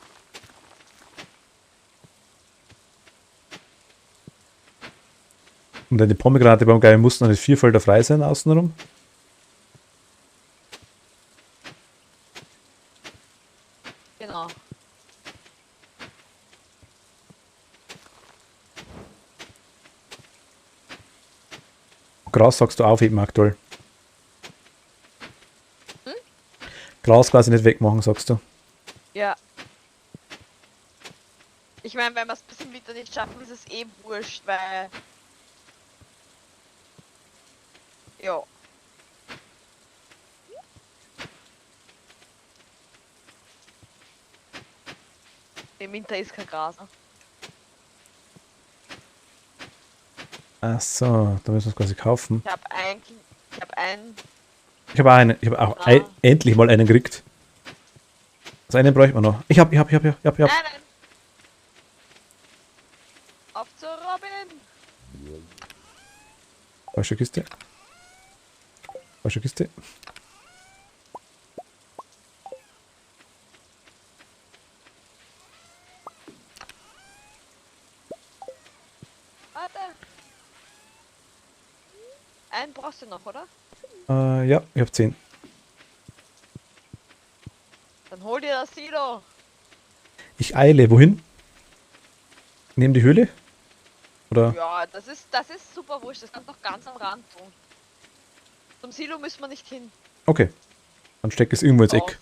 Und dann die Pomegranate beim Geil mussten noch nicht 4 Felder frei sein außenrum. Genau. Gras sagst du aufheben aktuell. Hm? Gras quasi nicht wegmachen, sagst du. Ja. Ich meine, wenn wir es bis zum Winter nicht schaffen, ist es eh wurscht, weil. Ja. Im Winter ist kein Gras. Ne? Ach so, da müssen wir es quasi kaufen. Ich habe eigentlich. Ich habe einen. Ich habe auch Ah. endlich mal einen gekriegt. Das einen bräuchte man noch. Ich hab. Nein, nein. Auf zur Robin! Falsche Kiste. Falsche Kiste. Warte! Einen brauchst du noch, oder? Ja, ich habe 10. Dann hol dir das Silo! Ich eile. Wohin? Neben die Höhle? Oder? Ja, das ist super wurscht, das kannst du noch ganz am Rand tun. Zum Silo müssen wir nicht hin. Okay. Dann steck es irgendwo ins Eck. Oft.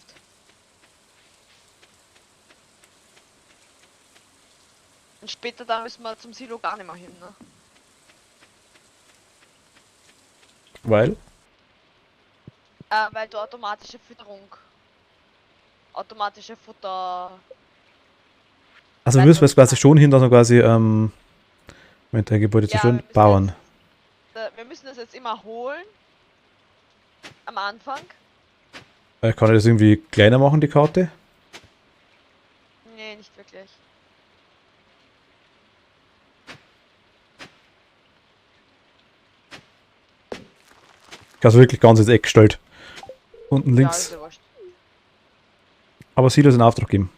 Und später da müssen wir zum Silo gar nicht mehr hin, ne? Weil? Weil du automatische Fütterung. Automatische Futter. Also Weißt müssen wir du, es quasi was ich schon hin, dass wir quasi, mit der Gebäude Ja, zerstören, wir müssen bauen. wir müssen das jetzt immer holen. Am Anfang. Kann ich das irgendwie kleiner machen, die Karte? Nee, nicht wirklich. Ich habe es wirklich ganz ins Eck gestellt. Unten Ja, links. ist ja wurscht. Aber Silos in Auftrag geben.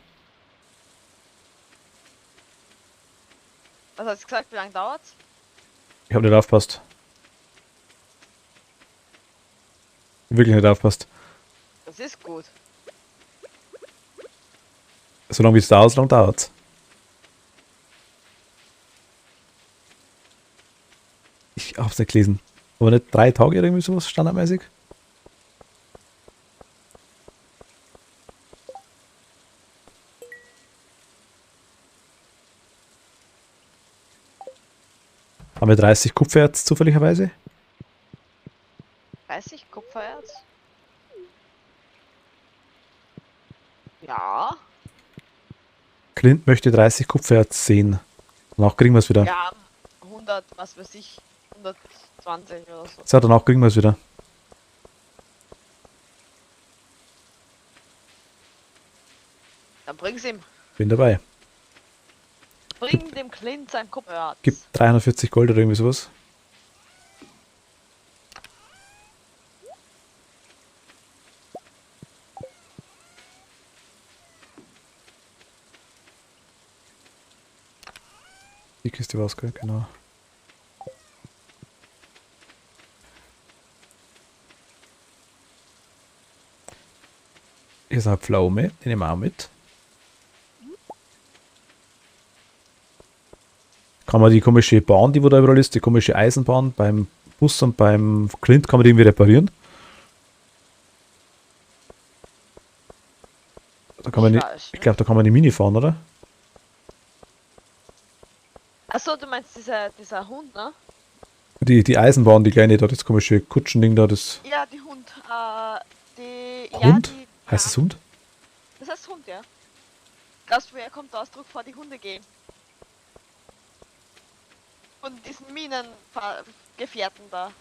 Was hast du gesagt, wie lange dauert's? Ich habe nicht aufpasst. Wirklich nicht aufpasst. Das ist gut. Solange wie es dauert, so lange dauert. Ich hab's nicht gelesen. Aber nicht 3 Tage oder irgendwie sowas standardmäßig? Haben wir 30 Kupfererz zufälligerweise? 30 Kupfererz? Ja. Clint möchte 30 Kupfererz sehen. Danach kriegen wir es wieder. Wir haben 100, was weiß ich, 120 oder so. So, danach kriegen wir es wieder. Dann bring's ihm. Bin dabei. Bring dem Clint sein Kupfererz. Gibt 340 Gold oder irgendwie sowas. Die Kiste war's, gell? Genau. Hier ist eine Pflaume, die nehmen wir auch mit. Kann man die komische Bahn, die wo da überall ist, die komische Eisenbahn beim Bus und beim Clint, kann man die irgendwie reparieren? Da kann man nicht, ich glaube, da kann man die Mini fahren, oder? Achso, du meinst dieser Hund, ne? Die Eisenbahn, die kleine da, das komische Kutschending da, das Ja, die Hund. Die. Hund? Ja, die, Heißt das Hund? Das heißt Hund, ja. Glaubst du, woher kommt der Ausdruck vor die Hunde gehen? Von diesen Minengefährten da.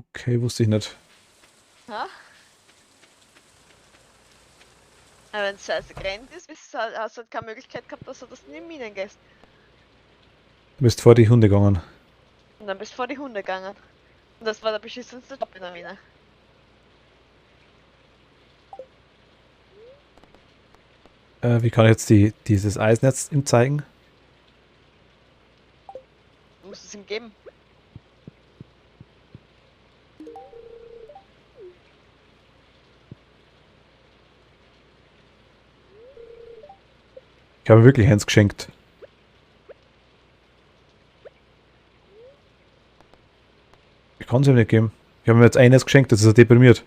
Okay, wusste ich nicht. Ja? Wenn es scheiße gerannt ist, hast du halt keine Möglichkeit gehabt, dass du das in die Minen gehst. Du bist vor die Hunde gegangen. Und dann bist du vor die Hunde gegangen. Und das war der beschissenste Job in der Mine. Wie kann ich jetzt dieses Eisnetz ihm zeigen? Du musst es ihm geben. Ich habe ihm wirklich eins geschenkt. Ich kann es ihm nicht geben. Ich habe ihm jetzt eines geschenkt, das ist er deprimiert.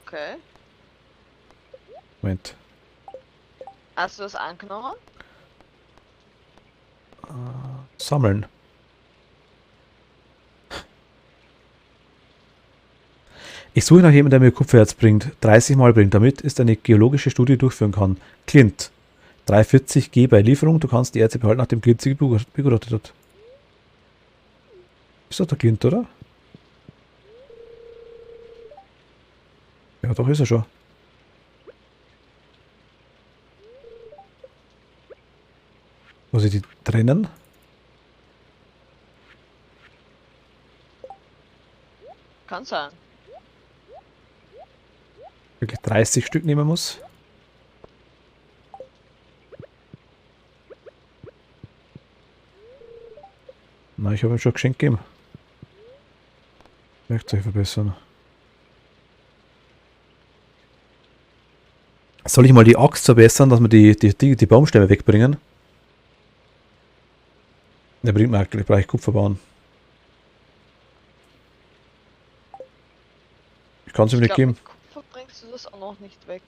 Okay. Moment. Hast du das angenommen? Sammeln. Ich suche nach jemandem, der mir Kupfererz bringt, 30 Mal bringt, damit ist eine geologische Studie durchführen kann. Clint. 340 G bei Lieferung, du kannst die Erze behalten, nachdem Clint sie begutachtet hat. Ist doch der Clint, oder? Ja, doch ist er schon. Muss ich die trennen? Kann sein. Wirklich 30 Stück nehmen muss. Na, ich habe ihm schon geschenkt gegeben. Werkzeug verbessern. Soll ich mal die Axt verbessern, dass wir die Baumstämme wegbringen? Der bringt mir eigentlich, brauche ich Kupfer bauen. Ich kann es ihm nicht geben. Mit Kupfer bringst du das auch noch nicht weg.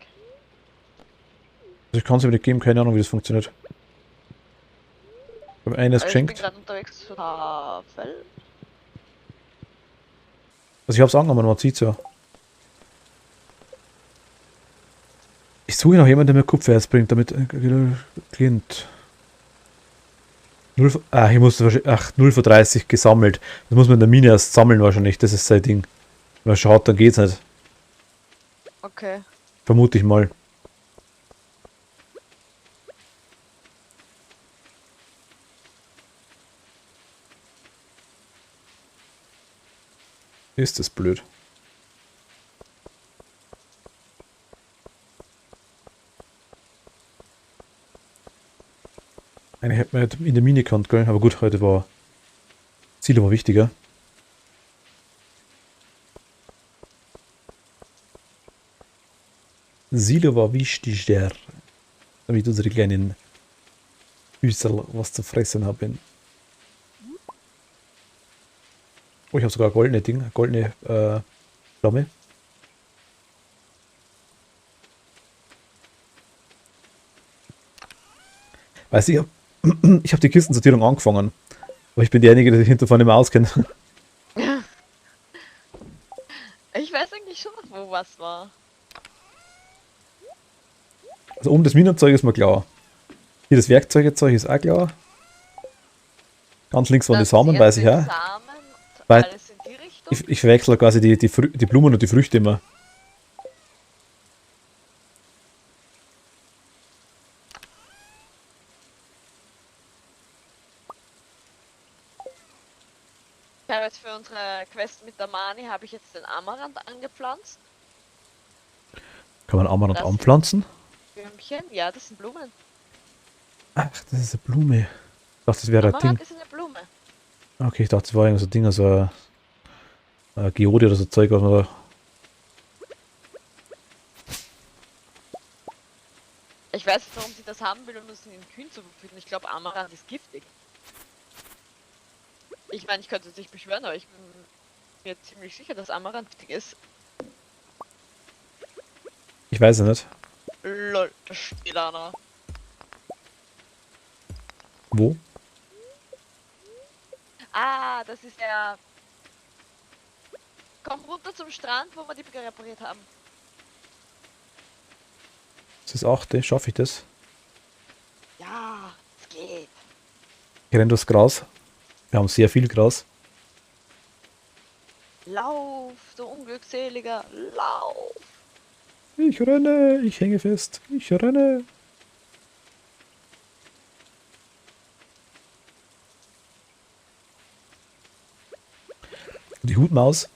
Also ich kann es ihm nicht geben, keine Ahnung, wie das funktioniert. Ich habe eines Ich bin geschenkt. gerade unterwegs zu Tafel. Also ich habe es angenommen, man sieht es ja. Ich suche noch jemanden, der mir Kupfererz bringt, damit Clint. 0, ich muss wahrscheinlich, 0 von 30 gesammelt. Das muss man in der Mine erst sammeln wahrscheinlich, das ist sein Ding. Wenn man schaut, dann geht's nicht. Okay. Vermute ich mal. Ist das blöd. Eine hätte man in der Mine gekannt, gell? Aber gut, heute war Ziel war wichtiger. Silo war wichtiger, damit unsere kleinen Hüsserl was zu fressen haben. Oh, ich habe sogar goldene Ding, goldene Flamme. Weiß ich, ich habe die Kistensortierung angefangen. Aber ich bin derjenige, der sich hinter vorne immer auskennt. Ich weiß eigentlich schon, wo was war. Also oben das Minenzeug ist mir klar. Hier das Werkzeugzeug ist auch klar. Ganz links waren die Samen, weiß ich auch. Samen, Weil alles in die Richtung. ich verwechsel quasi die Blumen und die Früchte immer. Ich habe jetzt für unsere Quest mit der Mani habe ich jetzt den Amaranth angepflanzt. Kann man Amaranth Das- anpflanzen? Blümchen, ja, das sind Blumen. Ach, das ist eine Blume. Ich dachte, das wäre ein Ding. Amaranth ist eine Blume. Okay, ich dachte, das war irgend so ein Ding, also ein Geode oder so Zeug, was man da. Ich weiß nicht, warum sie das haben will, um das in den Kühen zu verfügen. Ich glaube, Amaranth ist giftig. Ich meine, ich könnte es nicht beschwören, aber ich bin mir ziemlich sicher, dass Amaranth giftig ist. Ich weiß es nicht. Lol, das steht da noch. Wo? Ah, das ist der... Komm runter zum Strand, wo wir die repariert haben. Das ist 8. Schaffe ich das? Ja, es geht. Ich renne durchs Gras. Wir haben sehr viel Gras. Lauf, du Unglückseliger, lauf. Ich renne, ich hänge fest. Ich renne. Die Hutmaus.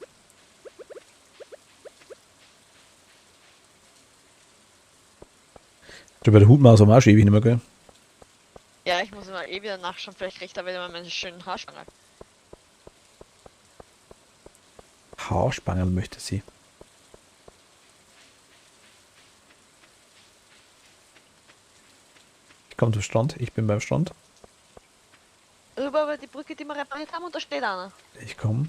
Bei der Hutmaus haben wir auch schon ewig nicht mehr, gell? Ja, ich muss mal wieder nachschauen, vielleicht kriegt er wieder mal meinen schönen Haarspange. Haarspangen möchte sie. Ich komme zum Strand. Ich bin beim Strand. Rüber über die Brücke, die wir repariert haben, und da steht einer. Ich komme.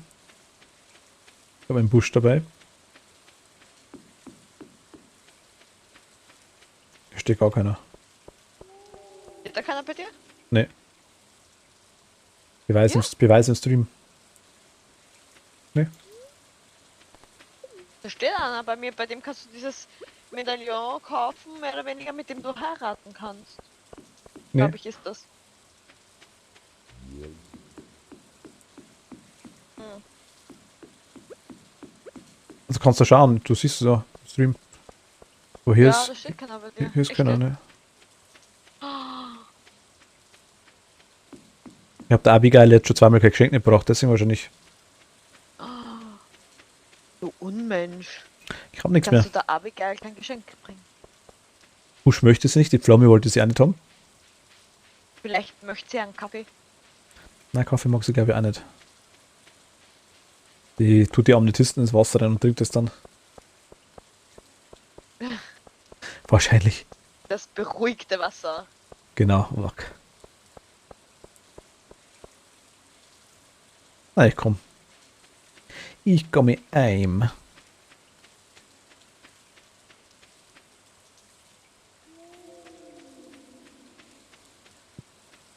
Ich habe einen Busch dabei. Hier steht gar keiner. Steht da keiner bei dir? Nee. Beweis im Stream. Nee. Da steht einer bei mir, bei dem kannst du dieses Medaillon kaufen, mehr oder weniger, mit dem du heiraten kannst. Nee. Glaube ich, ist das. Also kannst du schauen. Du siehst es ja im Stream. Aber hier Ja, ist, da steht keiner bei dir. hier ist Echt keiner, nicht? ne? Ich habe der Abigail jetzt schon zweimal kein Geschenk nicht gebracht, deswegen wahrscheinlich. Du Unmensch. Ich habe nichts Kannst mehr. du der Abigail kein Geschenk bringen? Busch möchte sie nicht, die Pflaume wollte sie auch nicht haben. Vielleicht möchte sie einen Kaffee. Nein, Kaffee mag sie glaube ich auch nicht. Die tut die Amethysten ins Wasser rein und trinkt es dann. Wahrscheinlich. Das beruhigte Wasser. Genau. Wack. Na, ich komm. Ich komme heim.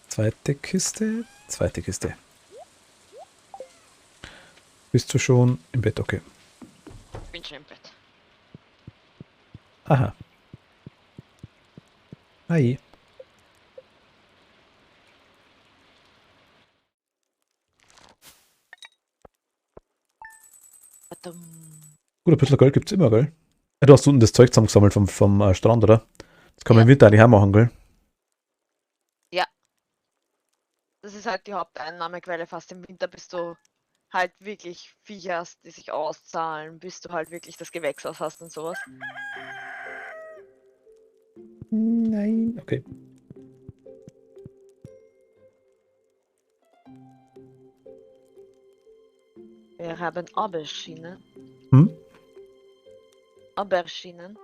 Zweite Kiste. Zweite Kiste. Bist du schon im Bett? Okay. Ich bin schon im Bett. Aha. Hi. Badum. Gut, ein bisschen Geld gibt's immer, gell? Ja, du hast unten das Zeug zusammengesammelt vom Strand, oder? Das kann man im Ja. Winter eigentlich auch machen, gell? Das ist halt die Haupteinnahmequelle fast im Winter, bis du halt wirklich Viecher hast, die sich auszahlen, bis du halt wirklich das Gewächshaus hast und sowas. Nein. Okay. Wir haben Auberginen. Hm? Auberginen.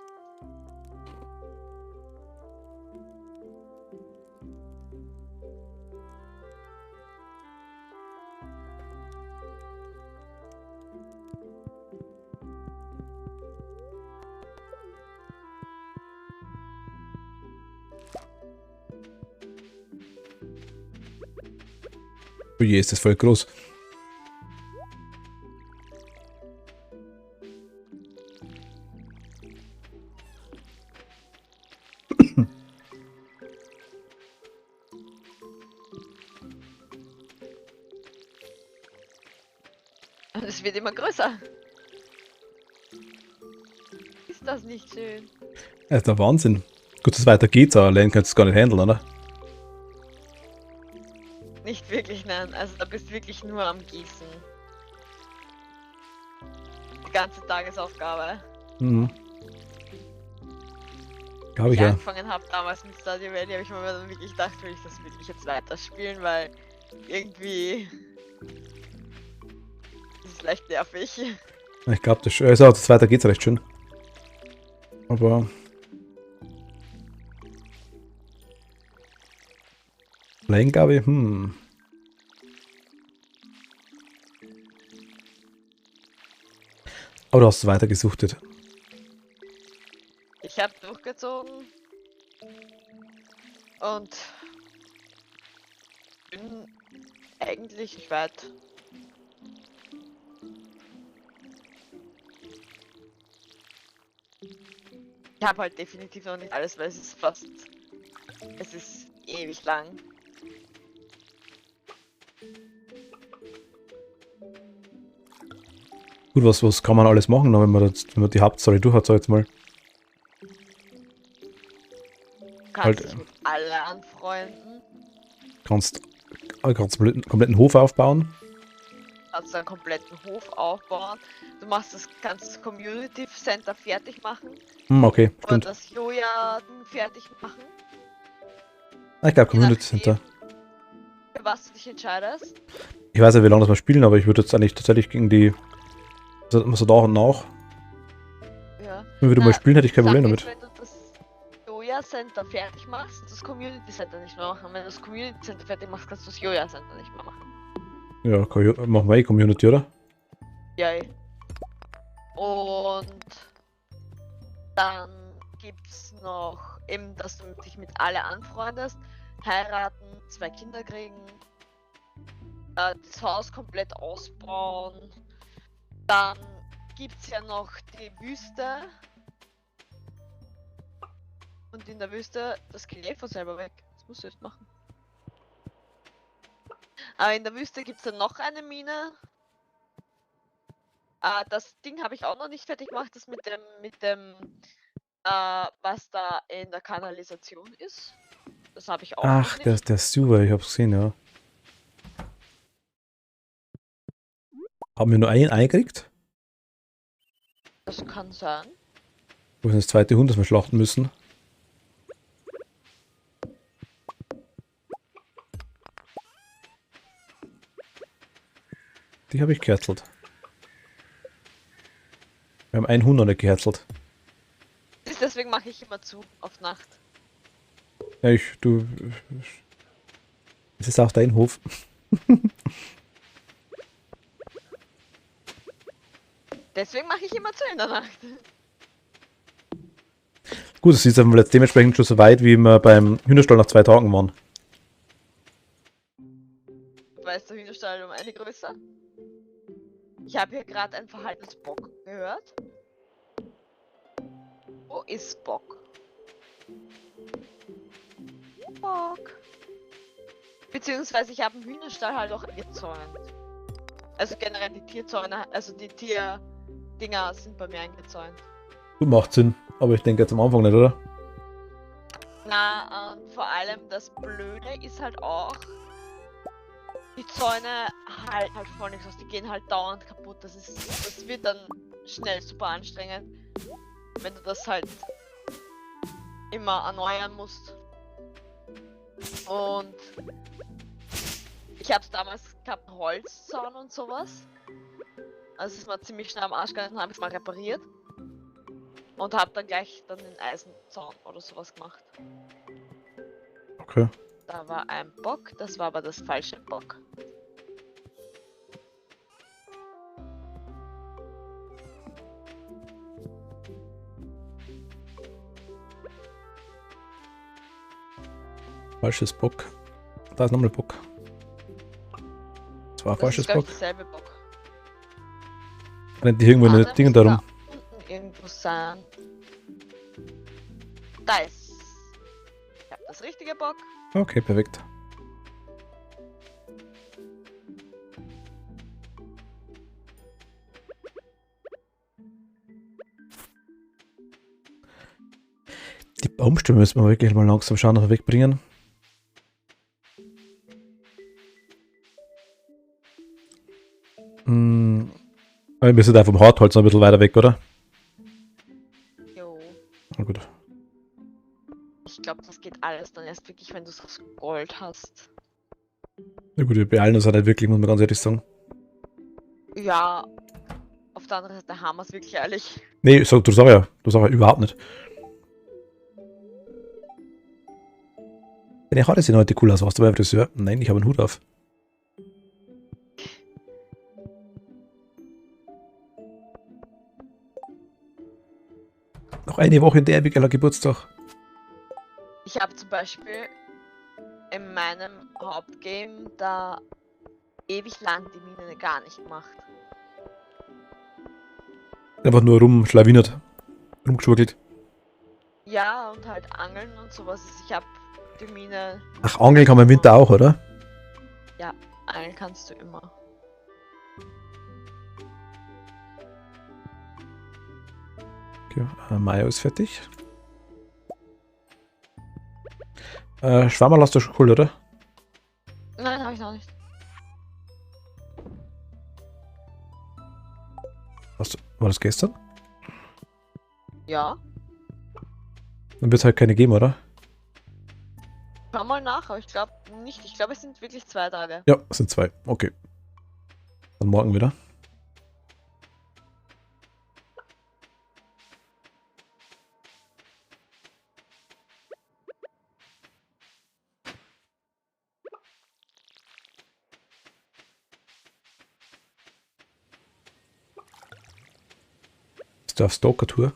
Oh je, ist das voll groß. Und es wird immer größer. Ist das nicht schön? Das ist der Wahnsinn. Gut, dass es weiter geht, aber allein könntest du es gar nicht handeln, oder? Nicht wirklich, nein. Also da bist du wirklich nur am Gießen. Die ganze Tagesaufgabe. Mhm. Glaube Wie ich ich ja. angefangen habe damals mit Stardew Valley, habe ich mir dann wirklich gedacht, will ich das wirklich jetzt weiterspielen, weil irgendwie ist es leicht nervig. Ich glaube, das also, das weiter geht's recht schön. Aber. Leingabe, Aber du hast es weiter gesuchtet. Ich habe durchgezogen und bin eigentlich nicht weit. Ich habe halt definitiv noch nicht alles, weil es ist ewig lang. Gut, was kann man alles machen, wenn wenn man die Hauptstory durch hat, sag ich jetzt mal. Du kannst Halt, dich mit alle anfreunden, Kannst kompletten Hof aufbauen. kannst einen kompletten Hof aufbauen. Du kannst das Community Center fertig machen Okay, oder stimmt. das Joja-Ding fertig machen. Ich glaube, Je Community nachdem. Center. Für was du dich entscheidest. Ich weiß ja, wie lange das wir spielen, aber ich würde jetzt eigentlich tatsächlich gegen die. So nach und nach. Ja. Wenn wir mal spielen, hätte ich kein Problem Sache damit. ist, wenn du das Joja Center fertig machst, das Community Center nicht mehr machen. Wenn du das Community Center fertig machst, kannst du das Joja Center nicht mehr machen. Ja, machen wir Community, oder? Yay. Und dann gibt's noch eben, dass du dich mit alle anfreundest, heiraten, 2 Kinder kriegen, das Haus komplett ausbauen. Dann gibt's ja noch die Wüste. Und in der Wüste, das geht eh von selber weg. Das musst du jetzt machen. Aber in der Wüste gibt's dann noch eine Mine. Das Ding habe ich auch noch nicht fertig gemacht, das mit dem, was da in der Kanalisation ist. Das habe ich auch Ach, noch nicht. der Sewer, ich hab's gesehen, ja. Haben wir nur einen eingekriegt? Das kann sein. Wo ist das zweite Huhn, das wir schlachten müssen? Die habe ich geherzelt. Wir haben ein Huhn noch nicht geherzelt. Deswegen mache ich immer zu auf Nacht. Ja, du. Es ist auch dein Hof. Deswegen mache ich immer zu in der Nacht. Gut, es ist aber jetzt dementsprechend schon so weit, wie wir beim Hühnerstall nach 2 Tagen waren. Weißt du, Hühnerstall um eine größer? Ich habe hier gerade einen Verhaltensbock gehört. Wo ist Bock? Bock. Beziehungsweise ich habe einen Hühnerstall halt auch eingezäunt. Also generell die Tierzäune, also die Tierdinger sind bei mir eingezäunt. Gut, macht Sinn. Aber ich denke jetzt am Anfang nicht, oder? Na, und vor allem das Blöde ist halt auch, die Zäune halten halt voll nichts aus, die gehen halt dauernd kaputt. Das wird dann schnell super anstrengend, wenn du das halt immer erneuern musst. Und ich hab's damals gehabt, einen Holzzaun und sowas. Also es ist mir ziemlich schnell am Arsch gegangen, habe ich mal repariert. Und hab dann gleich den Eisenzaun oder sowas gemacht. Okay. Da war ein Bock, das war aber das falsche Bock. Falsches Bock. Da ist nochmal Bock. Das war ein Das ist, falsches glaube ich, Block. dieselbe Bock. Rennt die irgendwo in Der den Dingen muss darum. da unten irgendwo sein. Da ist. Ich habe das richtige Bock. Okay, perfekt. Die Baumstämme müssen wir wirklich mal langsam schauen, dass wir wegbringen. Aber wir sind da vom Hartholz noch ein bisschen weiter weg, oder? Jo. Na gut. Ich glaube, das geht alles dann erst wirklich, wenn du es aus Gold hast. Na gut, wir beeilen uns halt nicht wirklich, muss man ganz ehrlich sagen. Ja. Auf der anderen Seite haben wir es wirklich ehrlich. Nee, du sagst ja. Du sagst ja überhaupt nicht. Deine Haare sehen heute cool aus. Warst du beim Friseur? Nein, ich habe einen Hut auf. Noch eine Woche in der Abigail Geburtstag. Ich habe zum Beispiel in meinem Hauptgame da ewig lang die Mine gar nicht gemacht. Einfach nur rumschlawinert. Rumgeschwurbelt. Ja, und halt Angeln und sowas. Also ich habe die Mine. Ach, Angeln kann man im Winter auch, oder? Angeln kannst du immer. Okay, Mayo ist fertig. Schwammerl hast du schon geholt, oder? Nein, habe ich noch nicht. War das gestern? Ja. Dann wird es halt keine geben, oder? Schau mal nach, aber ich glaube nicht. Ich glaube, es sind wirklich 2 Tage. Ja, es sind 2. Okay. Dann morgen wieder. Bist du auf Stalker-Tour?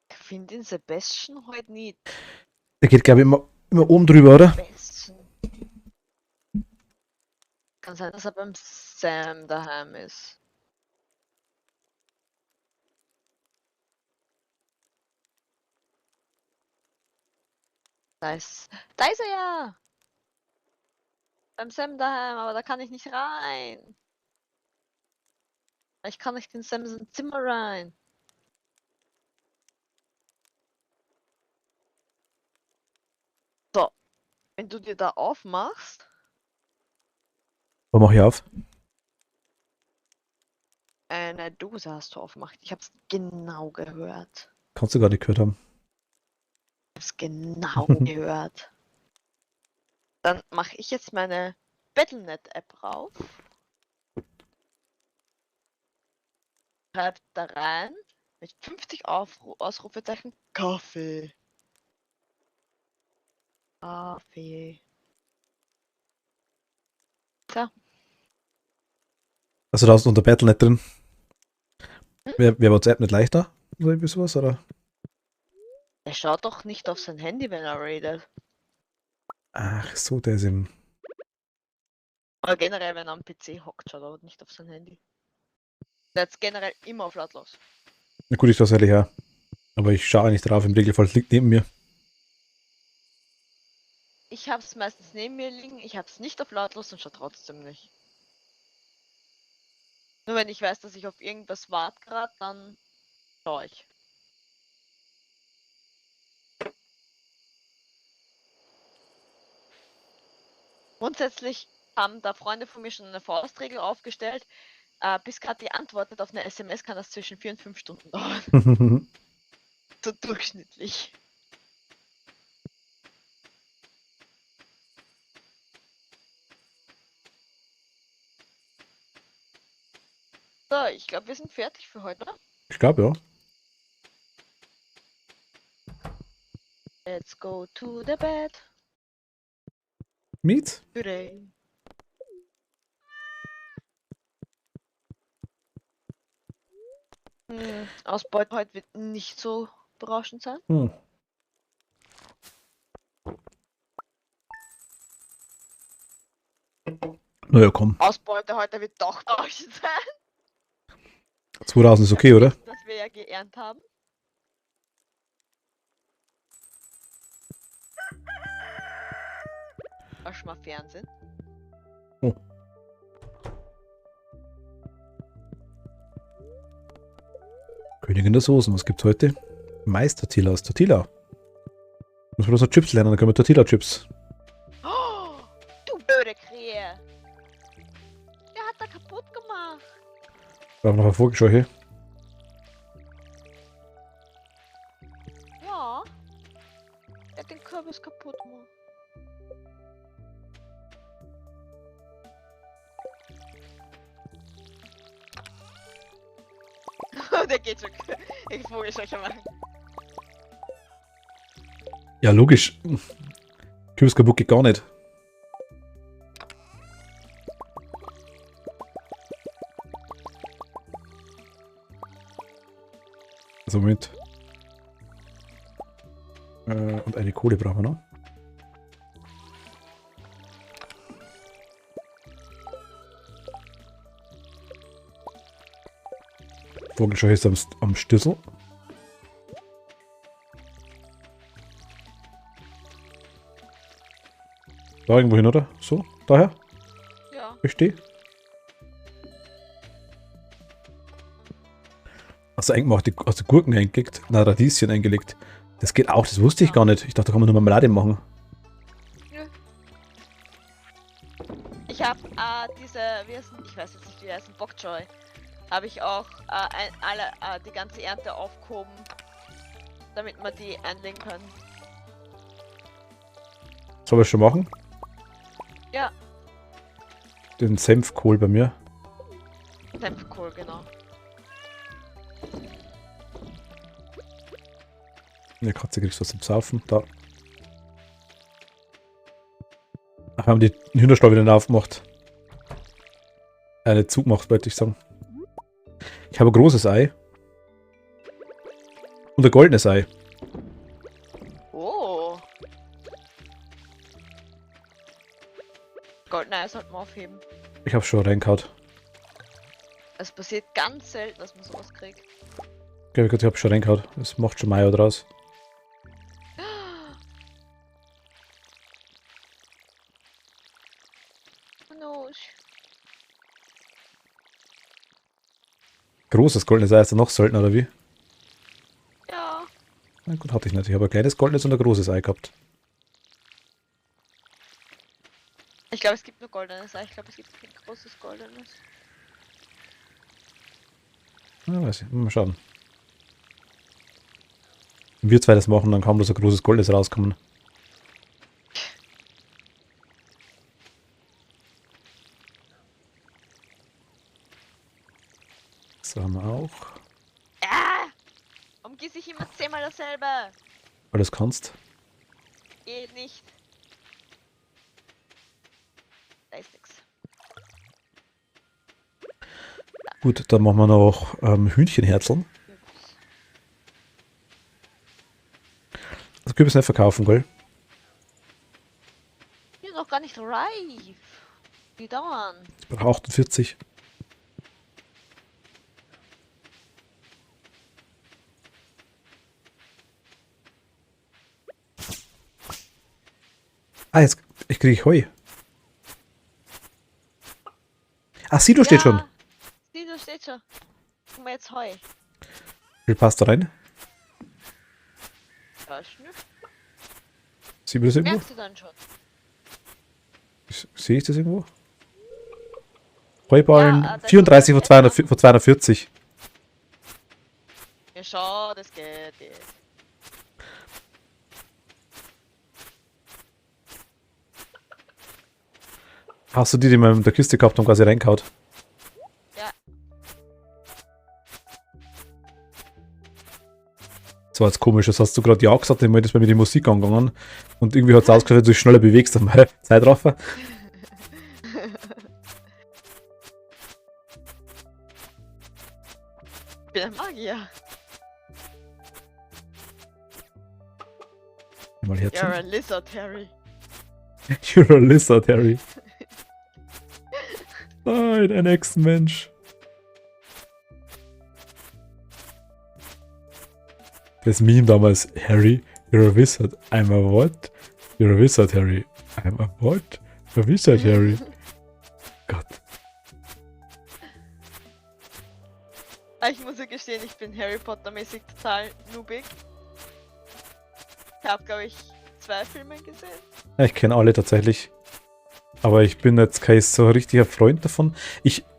Ich finde den Sebastian heute nicht. Der geht, glaube ich, immer oben drüber, oder? Besten. Kann sein, dass er beim Sam daheim ist. Da ist er ja! Beim Sam daheim, aber da kann ich nicht rein. Ich kann nicht in Sams Zimmer rein. So, wenn du dir da aufmachst, Wo mach ich auf? eine Dose hast du aufgemacht. Ich hab's genau gehört. Kannst du gar nicht gehört haben. Ich hab's genau gehört. Dann mache ich jetzt meine Battlenet-App rauf. Schreib da rein mit 50 Ausrufezeichen Kaffee. Kaffee. So. Also da hast du unter Battle nicht drin. Wäre WhatsApp nicht leichter? Oder irgendwie sowas, oder? Er schaut doch nicht auf sein Handy, wenn er redet. Ach so, der ist im... Oder generell, wenn er am PC hockt, schaut er nicht auf sein Handy. Der ist generell immer auf lautlos. Na gut, ich das ehrlich her. Aber ich schaue nicht drauf, im Regelfall es liegt neben mir. Ich hab's meistens neben mir liegen, ich hab's nicht auf lautlos und schaue trotzdem nicht. Nur wenn ich weiß, dass ich auf irgendwas warte gerade, dann schaue ich. Grundsätzlich haben da Freunde von mir schon eine Faustregel aufgestellt. Bis gerade die antwortet auf eine SMS, kann das zwischen 4 und 5 Stunden dauern. So durchschnittlich. So, ich glaube, wir sind fertig für heute, oder? Ich glaube, ja. Let's go to the bed Meet? today. Ausbeute heute wird nicht so berauschend sein. Hm. Naja, komm. Ausbeute heute wird doch berauschend sein. 2000 ist okay, oder? Das wir ja geernt haben. Hast du mal Fernsehen? Königin der Soßen, was gibt's heute? Meistertila aus Tortilla. Muss man bloß noch Chips lernen, dann können wir Tortilla-Chips. Oh, du blöde Krähe! Der hat da kaputt gemacht. Da haben wir noch eine Vorschau hier. Ja. Der hat den Kürbis kaputt gemacht. Der geht schon. Ich vogel schon mal. Ja, logisch. Kürbis kaputt geht gar nicht. Also Moment. Und eine Kohle brauchen wir noch. Vogelscheu ist am Stüssel. Da irgendwo hin, oder? So, daher? Ja. Ich stehe. Also eigentlich hast du Gurken eingelegt, na Radieschen eingelegt. Das geht auch, das wusste ich gar nicht. Ich dachte, da kann man nur Marmelade machen. Ich habe diese, wie heißen, ich weiß jetzt nicht, wie heißen, Bokchoy. Habe ich auch die ganze Ernte aufgehoben, damit wir die einlegen können. Soll ich schon machen? Ja. Den Senfkohl bei mir. Senfkohl, genau. Eine Katze kriegst du was zum Saufen. Da. Ach, wir haben die Hühnerstall wieder aufgemacht. Nicht zugemacht, wollte ich sagen. Ich habe ein großes Ei. Und ein goldenes Ei. Oh. Goldene Ei sollten wir aufheben. Ich habe schon reingehauen. Es passiert ganz selten, dass man sowas kriegt. Ich habe schon reingehauen. Das macht schon Mai draus. Großes goldenes Ei ist dann noch seltener, oder wie? Ja. Na gut, hatte ich nicht. Ich habe ein kleines goldenes und ein großes Ei gehabt. Ich glaube, es gibt nur goldenes Ei. Ich glaube, es gibt kein großes goldenes. Ja, weiß ich. Mal schauen. Wenn wir zwei das machen, dann kann bloß ein großes goldenes rauskommen. So haben wir auch. Warum gieße ich immer 10-mal dasselbe? Weil du es kannst. Geht nicht. Da ist nix. Gut, dann machen wir noch Hühnchenherzeln. Das Kürbis nicht verkaufen, gell? Die sind noch gar nicht reif. Die dauern. Ich brauche 48. Ah, jetzt ich kriege Heu. Ah, Silo steht schon. Silo steht schon. Guck mal jetzt Heu. Wie viel passt da rein? Ja, schnüff. Sieht man das irgendwo? Merkst du dann schon. Sehe ich das irgendwo? Heuballen Ja, 34 von 240. Ja, schau, das geht. Hast du die mal in der Kiste gehabt und quasi reingehauen? Ja. Das war jetzt komisch, das hast du gerade ja gesagt, dann ist bei mir die Musik angegangen und irgendwie hat es ausgeschaut, wenn du dich schneller bewegst, dann mal Zeitraffer. Ich bin ein Magier. Mal You're Herzchen. a lizard, Harry. You're a lizard, Harry. Nein, ein Echsenmensch. Das Meme damals, Harry, you're a wizard. I'm a what? You're a wizard, Harry. I'm a what? A wizard, Harry. Gott. Ich muss ja gestehen, ich bin Harry Potter mäßig total noobig. Ich habe, glaube ich, 2 Filme gesehen. Ja, ich kenne alle tatsächlich. Aber ich bin jetzt kein so richtiger Freund davon.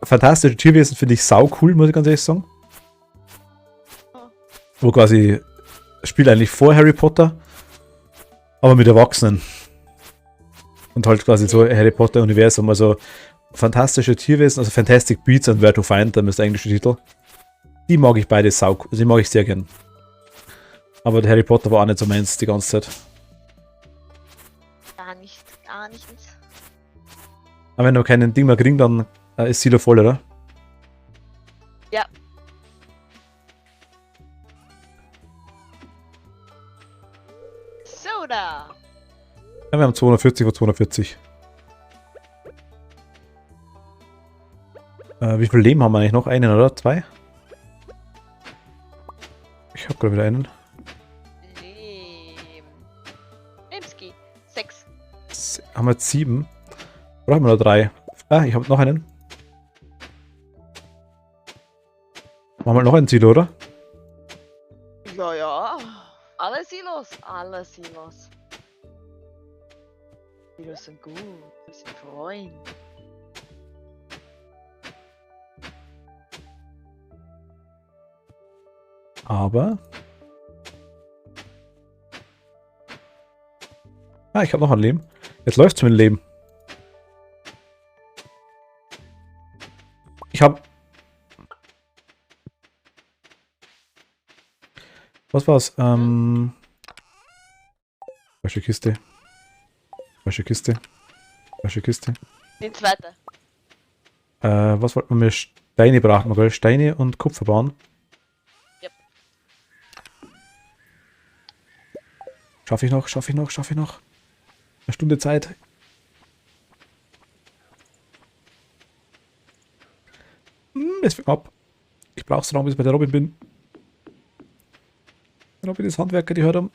Fantastische Tierwesen finde ich sau cool, muss ich ganz ehrlich sagen. Oh. Wo quasi Spiel eigentlich vor Harry Potter, aber mit Erwachsenen. Und halt quasi so Harry Potter Universum. Also fantastische Tierwesen, also Fantastic Beasts and Where to Find Them ist der englische Titel. Die mag ich beide also die mag ich sehr gern. Aber der Harry Potter war auch nicht so meins die ganze Zeit. Gar nicht, gar nicht. Aber wenn wir keinen Ding mehr kriegen, dann ist Silo voll, oder? Ja. Soda. Ja, wir haben 240 von 240. Wie viel Leben haben wir eigentlich noch? Einen oder 2? Ich habe gerade wieder einen. Lebski. 6. Haben wir jetzt 7? Brauchen wir noch 3? Ah, ich habe noch einen. Machen wir noch einen Silo, oder? Ja, ja. Alle Silos. Alle Silos. Silos sind gut. Wir sind Freunde. Aber... Ah, ich habe noch ein Leben. Jetzt läuft es mit dem Leben. Ich habe... Was war's? Falsche Kiste. Falsche Kiste. Falsche Kiste. Die zweite. Was wollten wir? Steine brauchen wir, gell? Steine und Kupfer bauen. Yep. Schaffe ich noch? Schaffe ich noch? Schaffe ich noch? Eine Stunde Zeit. Es fängt ab. Ich brauche so lange, bis ich bei der Robin bin. Der Robin ist Handwerker, die hört am.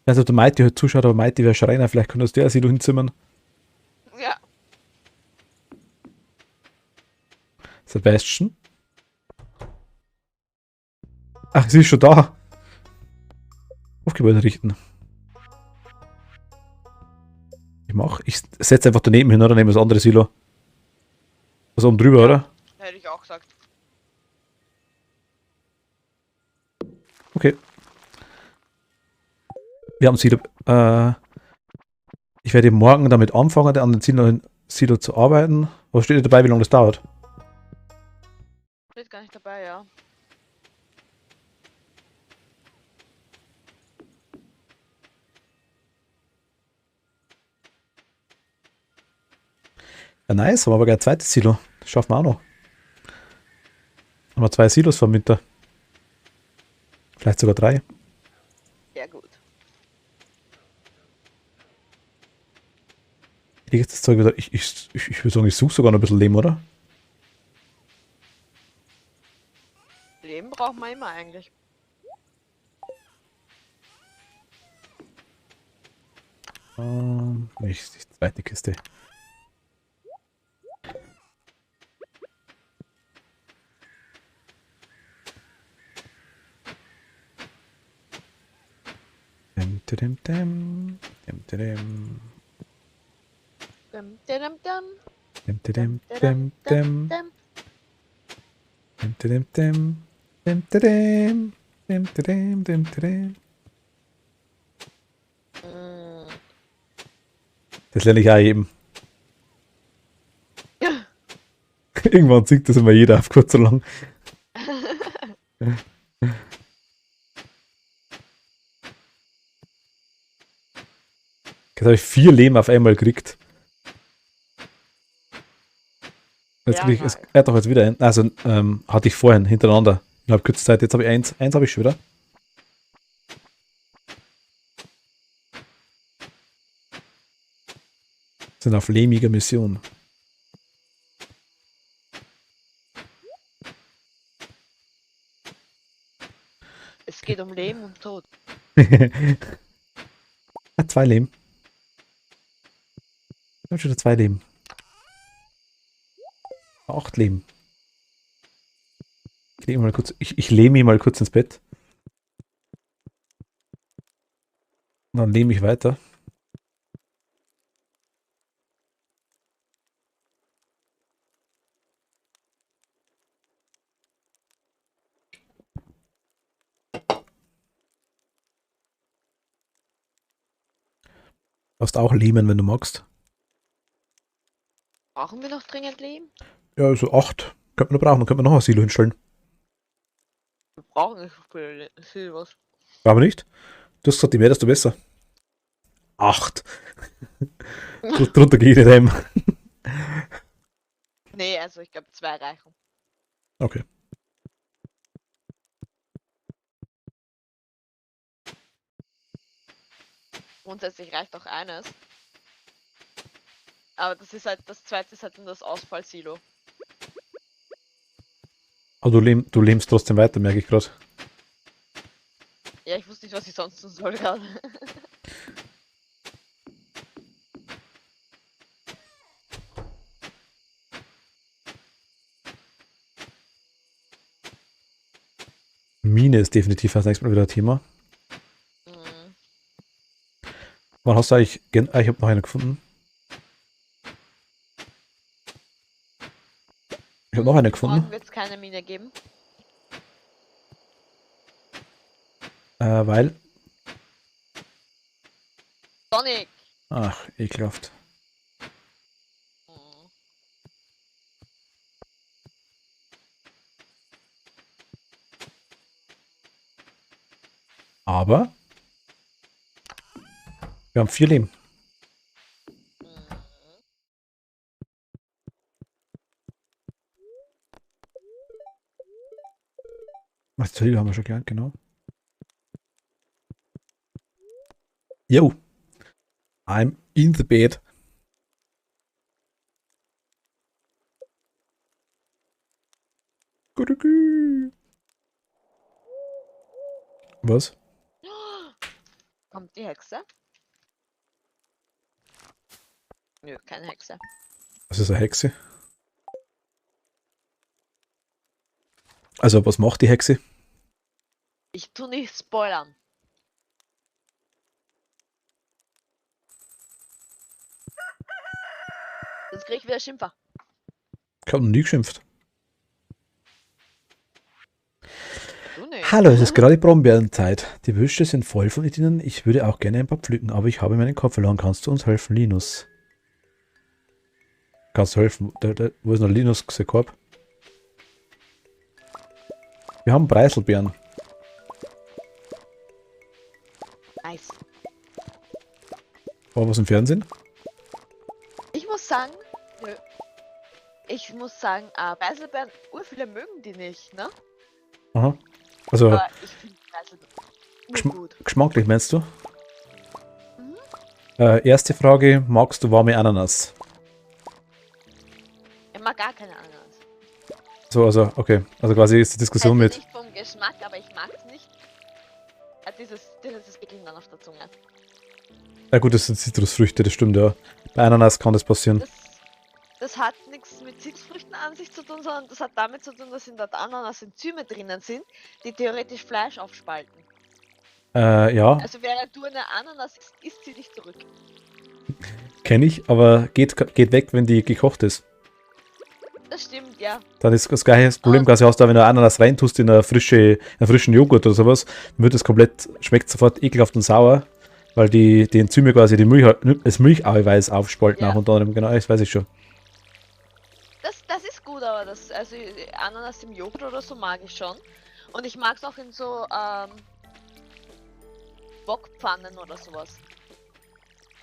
Also der Mighty heute zuschaut, aber Mighty wäre Schreiner, vielleicht kann das der Silo hinzimmern. Ja. Sebastian. Ach, sie ist schon da. Aufgebäude richten. Ich setze einfach daneben hin, oder? Nehme das andere Silo. Also oben drüber, oder? Hätte ich auch gesagt. Okay. Wir haben Silo. Ich werde morgen damit anfangen, an den Silo zu arbeiten. Was steht dabei, wie lange das dauert? Steht gar nicht dabei, ja. Ja, nice, haben wir aber gleich ein zweites Silo. Das schaffen wir auch noch. Haben wir 2 Silos vom Winter. Vielleicht sogar 3. Sehr gut. Ich lege das Zeug wieder. Ich würde sagen, ich suche sogar noch ein bisschen Leben, oder? Leben braucht man immer eigentlich. Nicht die zweite Kiste. Dem, dem, dem, dem, dem, Dum, dum, dum, dem, dem, dum, dem, dem, dum. dem, dem, dem, dem, dem, dem, dem, dem, dem. Mm. Das lerne ich auch eben. Irgendwann singt das immer jeder auf kurz oder lang. Jetzt habe ich 4 Leben auf einmal gekriegt. Jetzt Ja, krieg ich, nice. er hat doch jetzt wieder ein. Also hatte ich vorhin hintereinander. Innerhalb kurzer Zeit. Jetzt habe ich 1. 1 habe ich schon wieder. Sind auf lehmiger Mission. Es geht um Leben und Tod. Hat 2 Leben. Ich habe schon 2 Leben. 8 Leben. Ich lehne mich mal kurz ins Bett. Und dann lehne ich weiter. Du darfst auch lehnen, wenn du magst. Brauchen wir noch dringend Leben? Ja, also 8. Könnte man noch brauchen. Dann könnte man noch ein Silo hinstellen. Wir brauchen nicht viel was. Aber nicht? Du hast gesagt, je mehr, desto besser. 8. Drunter gehe ich nicht heim. Nee, also ich glaube 2 reichen. Okay. Grundsätzlich reicht auch eines. Aber das ist halt, das zweite ist halt dann das Ausfallsilo. Aber du lebst trotzdem weiter, merke ich gerade. Ja, ich wusste nicht, was ich sonst tun soll gerade. Mine ist definitiv das nächste Mal wieder Thema. Mhm. Wann hast du eigentlich... Ich habe noch eine gefunden. Ich habe noch eine gefunden. Morgen wird es keine Mine geben. Weil... Sonic! Ach, ekelhaft. Mhm. Aber... Wir haben 4 Leben. Mhm. Was zur Hölle haben wir schon gelernt, genau. Yo. I'm in the bed. Was? Kommt die Hexe? Nö, keine Hexe. Was ist eine Hexe? Also, was macht die Hexe? Ich tu nicht spoilern. Sonst krieg ich wieder Schimpfer. Ich habe noch nie geschimpft. Du nicht. Hallo, es ist gerade Brombeerenzeit. Die Büsche sind voll von ihnen. Ich würde auch gerne ein paar pflücken, aber ich habe meinen Kopf verloren. Kannst du uns helfen, Linus? Kannst du helfen? Wo ist noch Linus? Korb? Wir haben Preiselbeeren. Nice. War was im Fernsehen? Ich muss sagen, nö. Ich muss sagen, Preiselbeeren, viele mögen die nicht, ne? Aha. Also, Aber ich finde Preiselbeeren Geschm gut. geschmacklich meinst du? Mhm. Erste Frage, magst du warme Ananas? Ich mag gar keine Ananas. So, also, okay. Also quasi ist die Diskussion Also mit... nicht vom Geschmack, aber ich mag es nicht. Dieses Ekeln dann auf der Zunge. Ja gut, das sind Zitrusfrüchte, das stimmt, ja. Bei Ananas kann das passieren. Das hat nichts mit Zitrusfrüchten an sich zu tun, sondern das hat damit zu tun, dass in der Ananas Enzyme drinnen sind, die theoretisch Fleisch aufspalten. Ja, Also während du eine Ananas isst sie dich zurück. kenne ich, aber geht weg, wenn die gekocht ist. Das stimmt, ja. Dann ist das gleiche Problem, quasi hast du, wenn du Ananas reintust in einen frischen Joghurt oder sowas, dann wird es komplett, schmeckt sofort ekelhaft und sauer, weil die Enzyme quasi das Milcheiweiß aufspalten, Ja. auch unter anderem, genau, das weiß ich schon. Das ist gut, aber also Ananas im Joghurt oder so mag ich schon. Und ich mag es auch in so Wokpfannen oder sowas.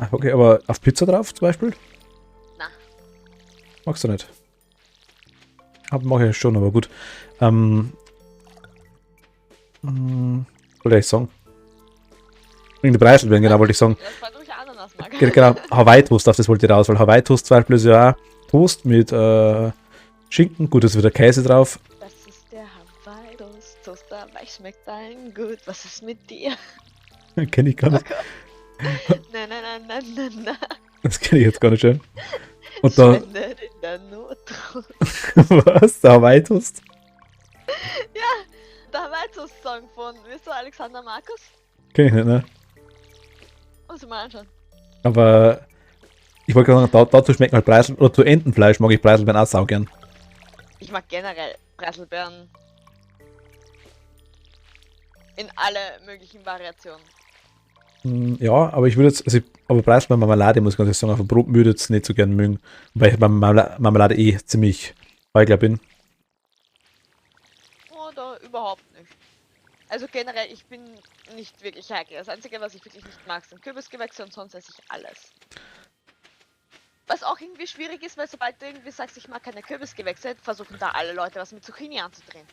Ah, okay, aber auf Pizza drauf zum Beispiel? Na. Magst du nicht? Mach ich schon, aber gut. Wollte ich sagen? Wegen der Preiselbeeren, genau, wollte ich sagen. Das war durch Ananas anders mag. Genau, Hawaii-Toast, auf das wollte ich raus, weil Hawaii-Toast zum Beispiel ist ja auch Toast mit Schinken, gut, ist wieder Käse drauf. Das ist der Hawaii-Toast, Toaster, weich schmeckt dein gut. Was ist mit dir? Kenne ich gar nicht. Na, na, na, na, na, na. Das kenne ich jetzt gar nicht schön. Und da, Spender in der Not. was? Der Hawaii-Toast? Der Hawaii-Toast-Song von, wie so Alexander Markus? Kenne ich nicht, ne? Muss ich mal anschauen. Aber ich wollte gerade sagen, dazu schmecken halt Breisel, oder zu Entenfleisch mag ich Preiselbeeren auch saugern. Ich mag generell Preiselbeeren in alle möglichen Variationen. Ja, aber ich würde jetzt, also aber Preiselbeeren Marmelade muss ich ganz ehrlich sagen, auf dem Brot würde ich jetzt nicht so gern mögen. Weil ich bei Marmelade eh ziemlich Feigler bin. Oder überhaupt nicht. Also generell, ich bin nicht wirklich heikel. Das Einzige, was ich wirklich nicht mag, sind Kürbisgewächse und sonst esse ich alles. Was auch irgendwie schwierig ist, weil sobald du irgendwie sagst, ich mag keine Kürbisgewächse, versuchen da alle Leute was mit Zucchini anzudrehen.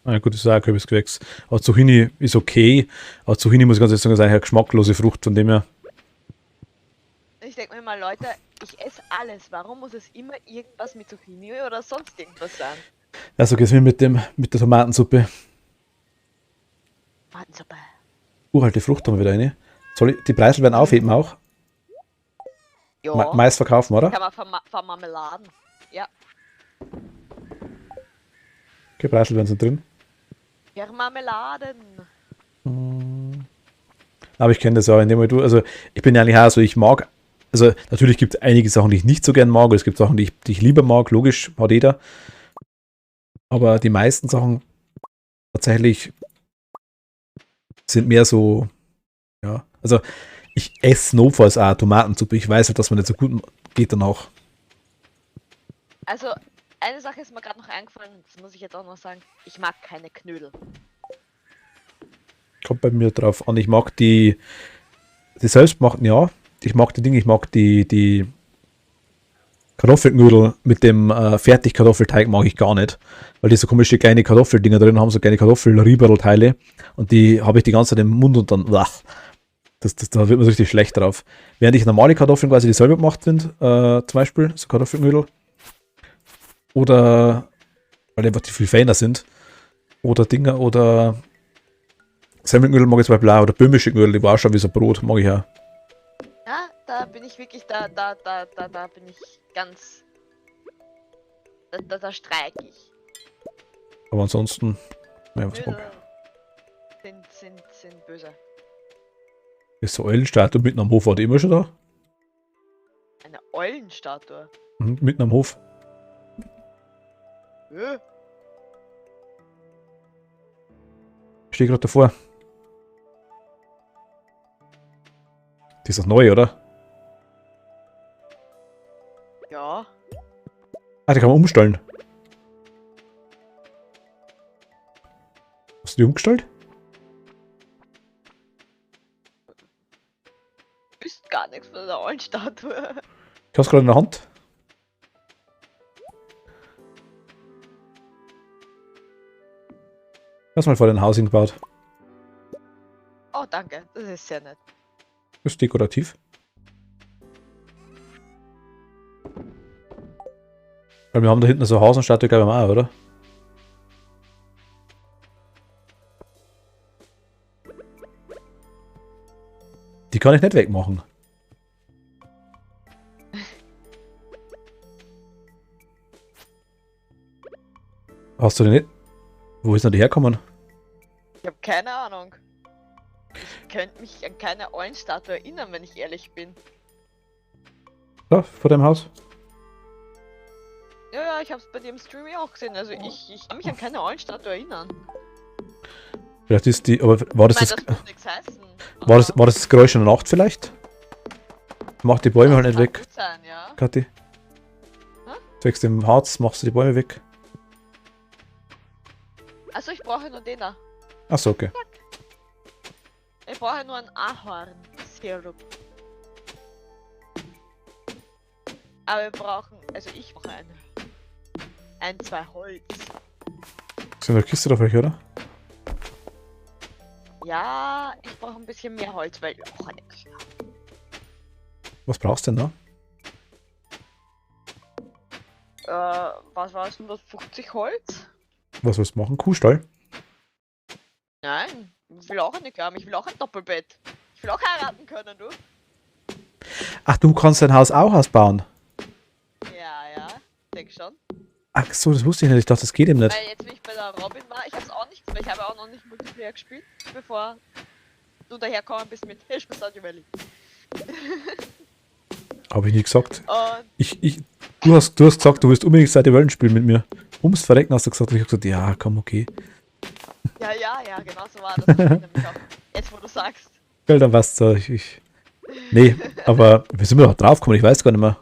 Na gut, das ist auch ein Kürbisgewächs. Aber Zucchini ist okay. Aber Zucchini muss ich ganz ehrlich sagen, ist eine geschmacklose Frucht, von dem her. Ich denke mir mal, Leute, ich esse alles. Warum muss es immer irgendwas mit Zucchini oder sonst irgendwas sein? Ja, so geht's mir mit der Tomatensuppe. Tomatensuppe. Halt, die Frucht haben wir wieder eine. Soll ich die Preiselbeeren aufheben auch? Ja, Mais verkaufen, oder? kann man vermarmeladen. Ja, Okay, Preiselbeeren sind drin. Marmeladen. Aber ich kenne das auch, indem also ich bin ja eigentlich auch so, ich mag, also natürlich gibt es einige Sachen, die ich nicht so gern mag, es gibt Sachen, die ich lieber mag, logisch, hat jeder. Aber die meisten Sachen tatsächlich sind mehr so, ja, also ich esse notfalls auch Tomatensuppe, ich weiß halt, dass man nicht so gut geht danach. Also, eine Sache ist mir gerade noch eingefallen, das muss ich jetzt auch noch sagen. Ich mag keine Knödel. Kommt bei mir drauf an, ich mag die selbstgemachten, ja, ich mag die Dinge, ich mag die Kartoffelknödel mit dem Fertigkartoffelteig mag ich gar nicht, weil die so komische kleine Kartoffeldinger drin haben, so kleine Kartoffelrieberlteile und die habe ich die ganze Zeit im Mund und dann, da wird man so richtig schlecht drauf. Während ich normale Kartoffeln quasi die selber gemacht sind, zum Beispiel, so Kartoffelknödel, oder, weil die einfach viel feiner sind, oder Dinger, oder Semmelknödel mag ich zum Beispiel auch, oder böhmische Knödel, die war auch schon wie so Brot, mag ich auch. Ja, da bin ich wirklich, da bin ich ganz, da streike ich. Aber ansonsten, ja, was mag Knödel sind böse. ich? Ist so Eulenstatue mitten am Hof, war die immer schon da? Eine Eulenstatue. Mitten am Hof. Ich stehe gerade davor. Die ist doch neu, oder? Ja. Ah, die kann man umstellen. Hast du die umgestellt? Ist gar nichts von der Eulenstatue. Ich hab's gerade in der Hand. Lass mal vor dein Haus hingebaut. Oh, danke, das ist sehr nett. Das ist dekorativ. Weil wir haben da hinten so eine Hasenstatue, glaube ich, auch, oder? Die kann ich nicht wegmachen. Hast du den nicht? Wo ist denn die herkommen? Ich habe keine Ahnung. Ich könnte mich an keine Eulenstatue erinnern, wenn ich ehrlich bin. Da, vor deinem Haus? Ja, ich habe es bei dem Stream ja auch gesehen. Also ich kann mich an keine Eulenstatue erinnern. Vielleicht ist die, aber war das Ich das, meine, das muss nichts heißen. war das Geräusch in der Nacht vielleicht? Mach die Bäume halt nicht kann weg, gut sein, ja. Kathi. Zwecks dem Harz machst du die Bäume weg. Also ich brauche nur den da. Achso, okay. Ich brauche nur einen Ahorn-Sirup. Aber wir brauchen, also ich brauche zwei Holz. Ist in der Kiste da für euch, oder? Ja, ich brauche ein bisschen mehr Holz, weil ich auch eine Küche Was brauchst du denn da? was war es, 150 Holz? Was willst du machen? Kuhstall? Nein, ich will auch eine Klamm, ich will auch ein Doppelbett. Ich will auch heiraten können, du. Ach, du kannst dein Haus auch ausbauen. Ja, denk schon. Ach so, das wusste ich nicht. Ich dachte, das geht ihm nicht. Weil jetzt, wie ich bei der Robin war, ich hab's auch nicht, weil ich habe auch noch nicht Multiplayer gespielt, bevor du daherkommen bist mit Hey, ich bin Stardew Valley. Habe ich nie gesagt. Und Du hast gesagt, du willst unbedingt Stardew Valley spielen mit mir. Ums Verrecken hast du gesagt. Und ich habe gesagt, ja, komm, okay. ja, genau so war das. Das stimmt nämlich auch. Jetzt, wo du sagst. Geil, dann weißt du, Nee, aber wir sind wir noch draufgekommen, ich weiß gar nicht mehr.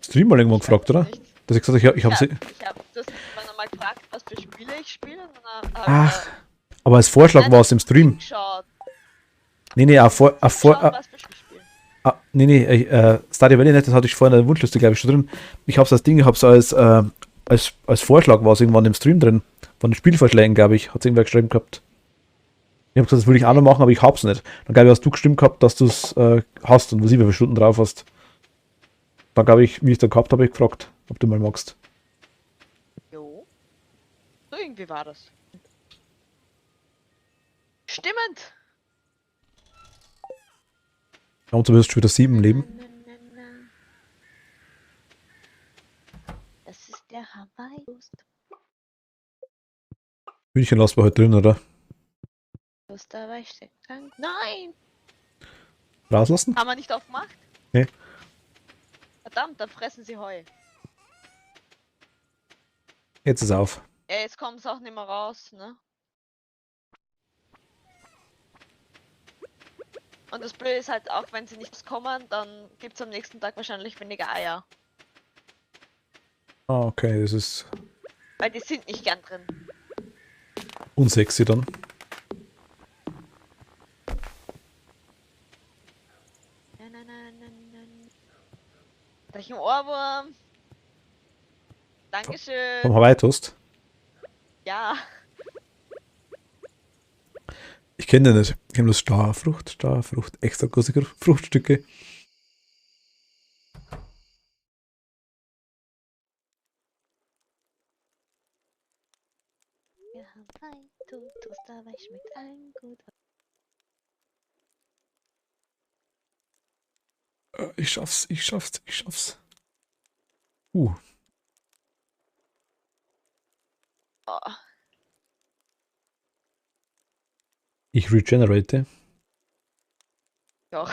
Stream mal irgendwann gefragt, oder? Nicht. Dass ich gesagt habe, ich habe sie. Du hast mich mal gefragt, was für Spiele ich spiele. Und dann Ach, aber als Vorschlag war es im Stream. geschaut. Nee, Was für Spiele. Stardew Valley nicht, das hatte ich vorhin in der Wunschliste, glaube ich, schon drin. Ich habe es als Ding, ich habe es als Vorschlag war es irgendwann im Stream drin. Von den Spielvorschlägen, glaube ich, hat es irgendwer geschrieben gehabt. Ich habe gesagt, das will ich auch noch machen, aber ich hab's nicht. Dann glaube ich, hast du gestimmt gehabt, dass du es hast und was ich wie viele Stunden drauf hast. Dann glaube ich, wie ich es da gehabt habe, ich gefragt, ob du mal magst. Jo. So irgendwie war das. Stimmend. Wir haben zumindest schon wieder 7 Leben. Das ist der Hawaii-Toast. Hühnchen lassen wir heute drin, oder? Dabei steckt dran. Nein! Rauslassen? Haben wir nicht aufgemacht? Nee. Verdammt, dann fressen sie Heu. Jetzt ist auf. Ja, jetzt kommt es auch nicht mehr raus, ne? Und das Blöde ist halt auch, wenn sie nicht kommen, dann gibt es am nächsten Tag wahrscheinlich weniger Eier. Ah, okay, das ist Weil die sind nicht gern drin. unsexy dann. Da ich ein Ohrwurm. Dankeschön. Vom Hawaii-Toast. Ja. Ich kenne den nicht. Ich kenne bloß Starfrucht, extra große Fruchtstücke. Ja, Toast dabei schmeckt allen gut. Ich schaff's. Oh. Ich regenerate. Ja.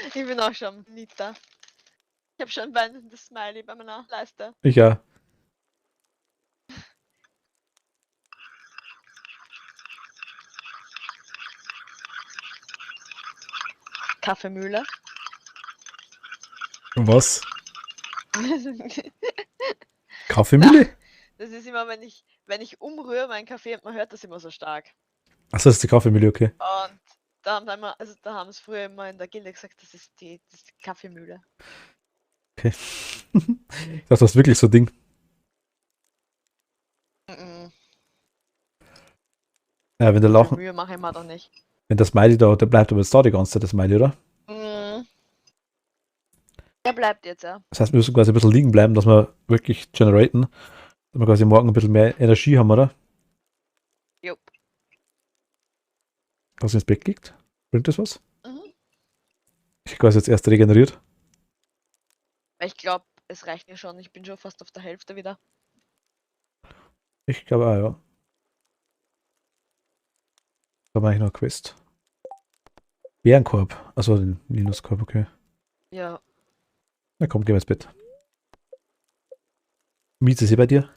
Ich bin auch schon Nita. Ich habe schon ein das Smiley bei meiner Leiste. Ich ja. Kaffeemühle. Was? Kaffeemühle? Das ist immer, wenn ich umrühre meinen Kaffee und man hört das immer so stark. Achso, das ist die Kaffeemühle, okay. Und da haben immer, also da haben es früher immer in der Gilde gesagt, das ist die Kaffeemühle. Okay. Das ist wirklich so ein Ding. Mhm. Ja, wenn der Lachen, Mühe mache ich mir doch nicht. wenn das Smiley da, der bleibt aber jetzt da die ganze Zeit, das Smiley, oder? Mhm. Der bleibt jetzt, ja. Das heißt, wir müssen quasi ein bisschen liegen bleiben, dass wir wirklich generaten. Dass wir quasi morgen ein bisschen mehr Energie haben, oder? Jupp. Was ins Bett liegt? Bringt das was? Mhm. Ich quasi jetzt erst regeneriert. Ich glaube, es reicht mir schon. Ich bin schon fast auf der Hälfte wieder. Ich glaube auch, ja. Da war eigentlich noch eine Quest. Bärenkorb. Also den Linuskorb, okay. Ja. Na komm, gehen wir ins Bett. Mietz ist hier bei dir?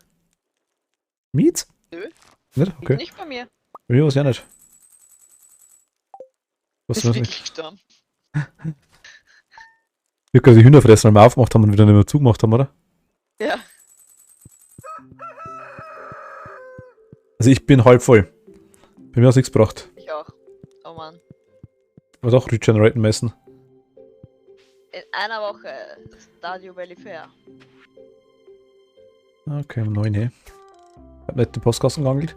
Mietz? Nö. Nicht? Okay. Nicht bei mir. Bei mir was ja nicht. Was Ist was wirklich gestorben. Wir können die Hühnerfressen mal aufgemacht haben und wieder nicht mehr zugemacht haben, oder? Ja. Also ich bin halb voll. Bei mir hat es nichts gebracht. Ich auch. Oh Mann. Aber doch regeneraten messen. In einer Woche Stardew Valley Fair. Okay, um 9 Uhr. Hab nicht den Postkasten geangelt.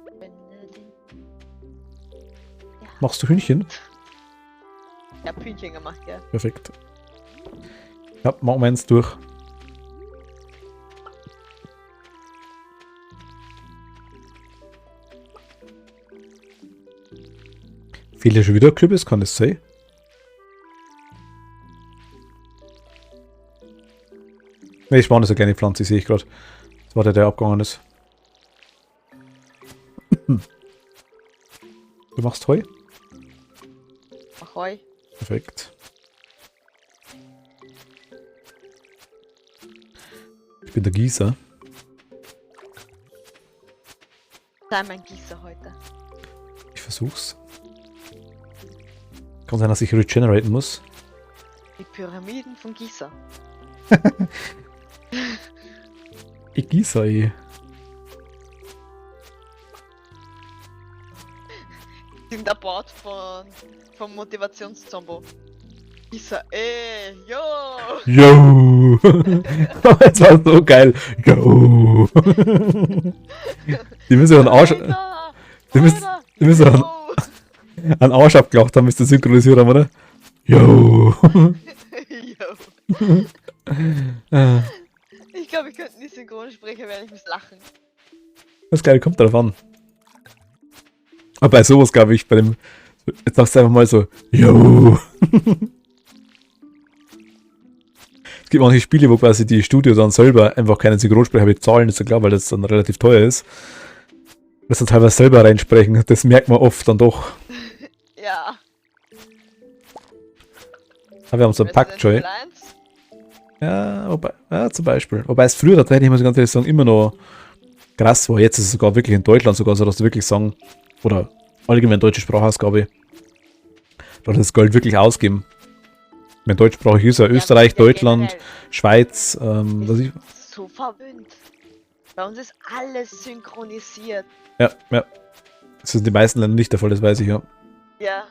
Finde Machst du Hühnchen? Ich hab Hühnchen gemacht, gell? Perfekt. Ja, machen wir eins durch. Fehlt ja schon wieder Kürbis, kann das sein? Ne, ich war das eine kleine Pflanze, sehe ich gerade. Das war der abgegangen ist. Du machst Heu? Ahoi. Perfekt. Ich bin der Gießer. Sei mein Gießer heute. Ich versuch's. Kann sein, dass ich regeneraten muss. Die Pyramiden von Gießer. Ich gieße eh. Sind erbaut vom Motivationszombo. Gießer, yo! Yo! Das war so geil. Yo! Die müssen ja einen Arsch, Alter, die müssen Alter, auch einen Arsch abgelacht haben, bis sie synchronisiert haben, oder? Yo! yo. Ah, Ich glaube, ich könnte nicht Synchronsprecher werden, ich muss lachen. das Geile kommt darauf an. Aber bei sowas, glaube ich, bei dem. Jetzt sagst du einfach mal so, yo! Es gibt manche Spiele, wo quasi die Studios dann selber einfach keinen Synchronsprecher bezahlen, ist ja klar, weil das dann relativ teuer ist. Dass sie teilweise selber reinsprechen, das merkt man oft dann doch. Ja. Aber wir haben so einen Pakt schon. Resident Evil 1? Ja, wobei, ja, zum Beispiel. Wobei es früher tatsächlich, muss ich ganz ehrlich sagen, immer noch krass war. Jetzt ist es sogar wirklich in Deutschland sogar so, dass du wirklich sagen, oder allgemein deutsche Sprachausgabe, da das Geld wirklich ausgeben. Wenn deutschsprachig ist ja Österreich, Ja, Deutschland, generell. Schweiz, Wir was ich. sind so verwöhnt. Bei uns ist alles synchronisiert. Ja, ja. Das ist in den meisten Ländern nicht der Fall, das weiß ich ja. Ja.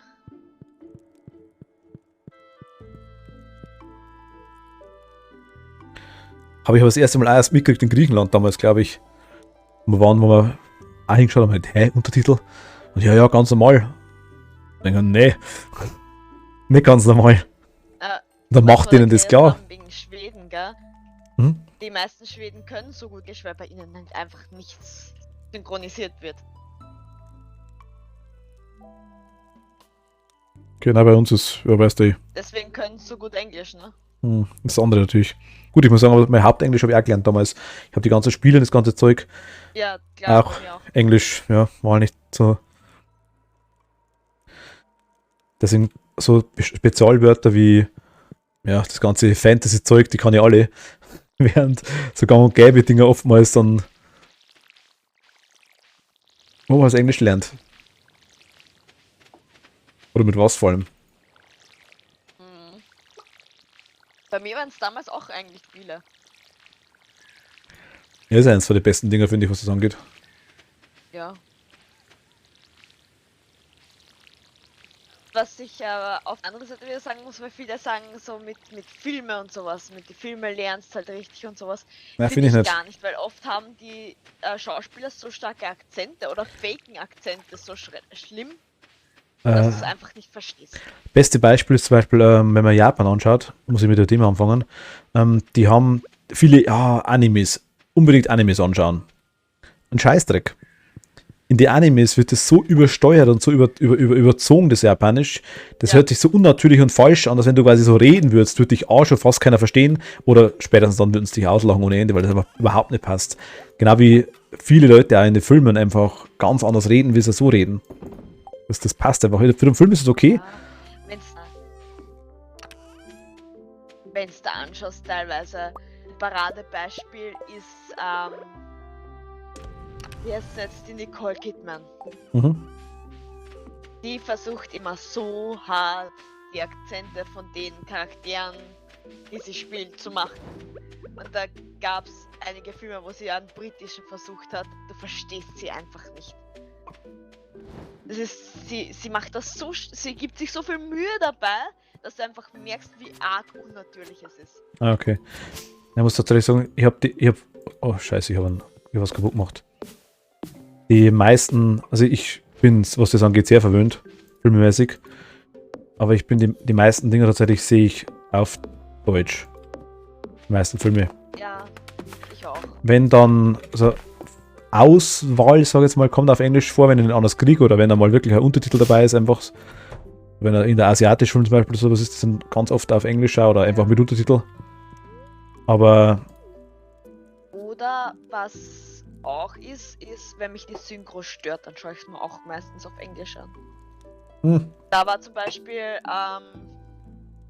Habe ich aber das erste Mal auch erst mitgekriegt in Griechenland damals, glaube ich. Wir waren, wo wir auch hingeschaut haben, halt, hä, Untertitel? Und ja, ganz normal. Und ich denke, nee, nicht ganz normal. Dann macht denen das klar. Wegen Schweden, gell? Mhm. Die meisten Schweden können so gut Englisch, weil bei ihnen halt einfach nichts synchronisiert wird. Genau, bei uns ist, ja, weißt du, Deswegen können sie so gut Englisch, ne? das andere natürlich. Gut, ich muss sagen, aber mein Hauptenglisch habe ich auch gelernt damals. Ich habe die ganzen Spiele und das ganze Zeug, Ja, klar, Auch. bei mir auch. Englisch, ja, war nicht so. Das sind so Spezialwörter wie, ja, das ganze Fantasy-Zeug, die kann ich alle. Während so gang und gäbe Dinger oftmals dann, wo man das Englisch lernt. Oder mit was vor allem. Mhm. Bei mir waren es damals auch eigentlich Spiele. Ja, ist eins von den besten Dinger, finde ich, was das angeht. Ja. Was ich aber auf der anderen Seite wieder sagen muss, weil viele sagen, so mit Filme und sowas, mit den Filmen lernst halt richtig und sowas. Nein, finde ich nicht. Gar nicht, weil oft haben die Schauspieler so starke Akzente oder faken Akzente so schlimm, dass du es einfach nicht verstehst. Beste Beispiel ist zum Beispiel, wenn man Japan anschaut, muss ich mit dem Thema anfangen, die haben viele Animes, unbedingt Animes anschauen. Ein Scheißdreck. In die Animes wird es so übersteuert und so überzogen, das Japanisch. Das hört sich so unnatürlich und falsch an, dass wenn du quasi so reden würdest, würde dich auch schon fast keiner verstehen oder spätestens dann würden sie dich auslachen ohne Ende, weil das einfach überhaupt nicht passt. Genau wie viele Leute auch in den Filmen einfach ganz anders reden, wie sie so reden. Das passt einfach. Für den Film ist es okay. Wenn's da anschaust, teilweise ein Paradebeispiel ist, wie heißt jetzt die Nicole Kidman? Mhm. Die versucht immer so hart, die Akzente von den Charakteren, die sie spielt, zu machen. Und da gab es einige Filme, wo sie einen britischen versucht hat. Du verstehst sie einfach nicht. Das ist, sie macht das so, sie gibt sich so viel Mühe dabei, dass du einfach merkst, wie arg unnatürlich es ist. Ah, okay. Ich muss tatsächlich sagen, oh scheiße, ich habe was kaputt gemacht. Die meisten, also ich bin, was das angeht, sehr verwöhnt. filmmäßig. Aber ich bin die meisten Dinge tatsächlich sehe ich auf Deutsch. Die meisten Filme. Ja, ich auch. Wenn dann so Auswahl, sage ich jetzt mal, kommt auf Englisch vor, wenn ich einen anders kriege oder wenn da mal wirklich ein Untertitel dabei ist, einfach, wenn er in der asiatischen Film zum Beispiel sowas ist, das sind ganz oft auf Englisch oder einfach mit Untertitel. Aber Oder was auch ist, wenn mich die Synchro stört, dann schaue ich es mir auch meistens auf Englisch an. Da war zum Beispiel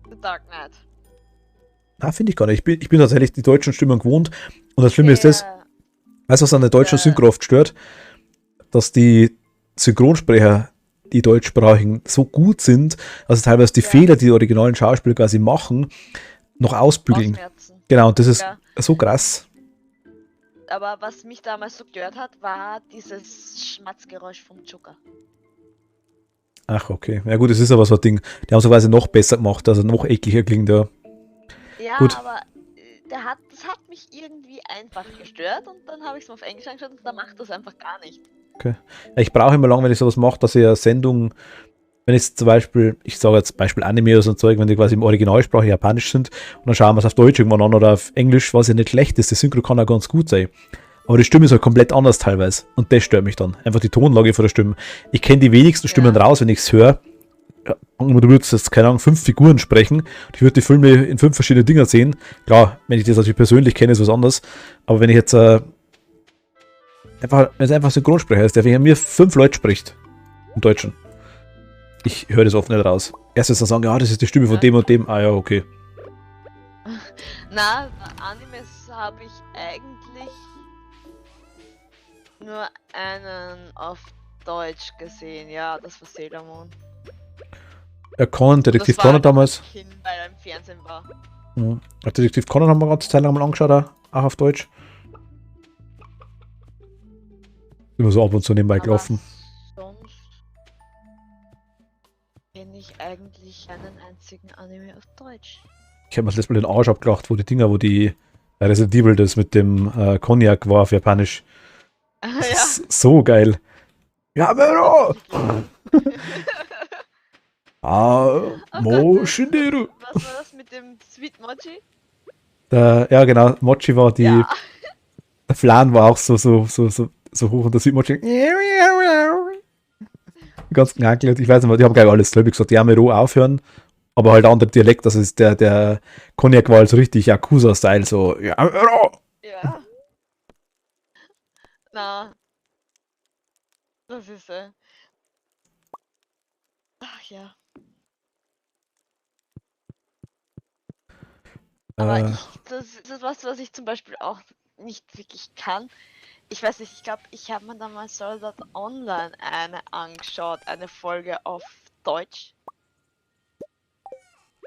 The Dark Knight. finde ich gar nicht. Ich bin tatsächlich die deutschen Stimmen gewohnt und das Schlimme ist das, weißt du, was an der deutschen Synchro oft stört? Dass die Synchronsprecher, die deutschsprachigen, so gut sind, also teilweise die Fehler, die originalen Schauspieler quasi machen, noch ausbügeln. Ausmerzen. Genau, und das ist Ja. so krass. Aber was mich damals so gestört hat, war dieses Schmatzgeräusch vom Joker. Ach, okay. Ja gut, das ist aber so ein Ding. Die haben es quasi noch besser gemacht, also noch ekliger klingt, ja. Ja, Gut. aber das hat mich irgendwie einfach gestört und dann habe ich es mal auf Englisch angeschaut und da macht das einfach gar nicht. Ja, ich brauche immer lang, wenn ich sowas mache, dass ich eine Sendung, wenn ich zum Beispiel, ich sage jetzt Beispiel Anime oder so ein Zeug, wenn die quasi im Originalsprache japanisch sind und dann schauen wir es auf Deutsch irgendwann an oder auf Englisch, was ja nicht schlecht ist, die Synchro kann auch ganz gut sein. Aber die Stimme ist halt komplett anders teilweise und das stört mich dann. Einfach die Tonlage von der Stimme. Ich kenne die wenigsten Stimmen raus, wenn ich es höre. Ja, du würdest jetzt, keine Ahnung, 5 Figuren sprechen und ich würde die Filme in 5 verschiedene Dinger sehen. Klar, wenn ich das natürlich persönlich kenne, ist was anderes. Aber wenn ich jetzt wenn es einfach Synchronsprecher ist, der wegen mir 5 Leute spricht im Deutschen. Ich höre das oft nicht raus. Erst jetzt dann sagen, ja, das ist die Stimme von dem und dem. Ah ja, okay. Na, Animes habe ich eigentlich nur einen auf Deutsch gesehen. Ja, das war Sailor Moon. Conan, Detektiv Das war Conan damals. als Kind, weil er im Fernsehen war. Ja. Detektiv Conan haben wir ganz Zeit lang mal angeschaut, auch auf Deutsch. Immer so ab und zu nebenbei Aber gelaufen. sonst kenne ich eigentlich einen einzigen Anime auf Deutsch. Ich habe mir das letzte Mal den Arsch abgelacht, wo die Dinger, wo die Resident Evil das mit dem Cognac war auf Japanisch. Das Ja. ist so geil. Ja, Mero! Mo Shinderu. Was war das mit dem Sweet Mochi? Ja, genau, Mochi war die. Ja. Der Flan war auch so hoch und der Südmochi. Ganz knackelt. Ich weiß nicht mehr, die haben gleich alles selber gesagt, ja, Mero aufhören. Aber halt anderer Dialekt, das ist der Cognac war halt so richtig Yakuza-Style, so, ja, Mero! Ja. Na. Das ist ach ja. Aber das ist was ich zum Beispiel auch nicht wirklich kann. Ich weiß nicht, ich glaube, ich habe mir damals Sword Art Online eine angeschaut, eine Folge auf Deutsch.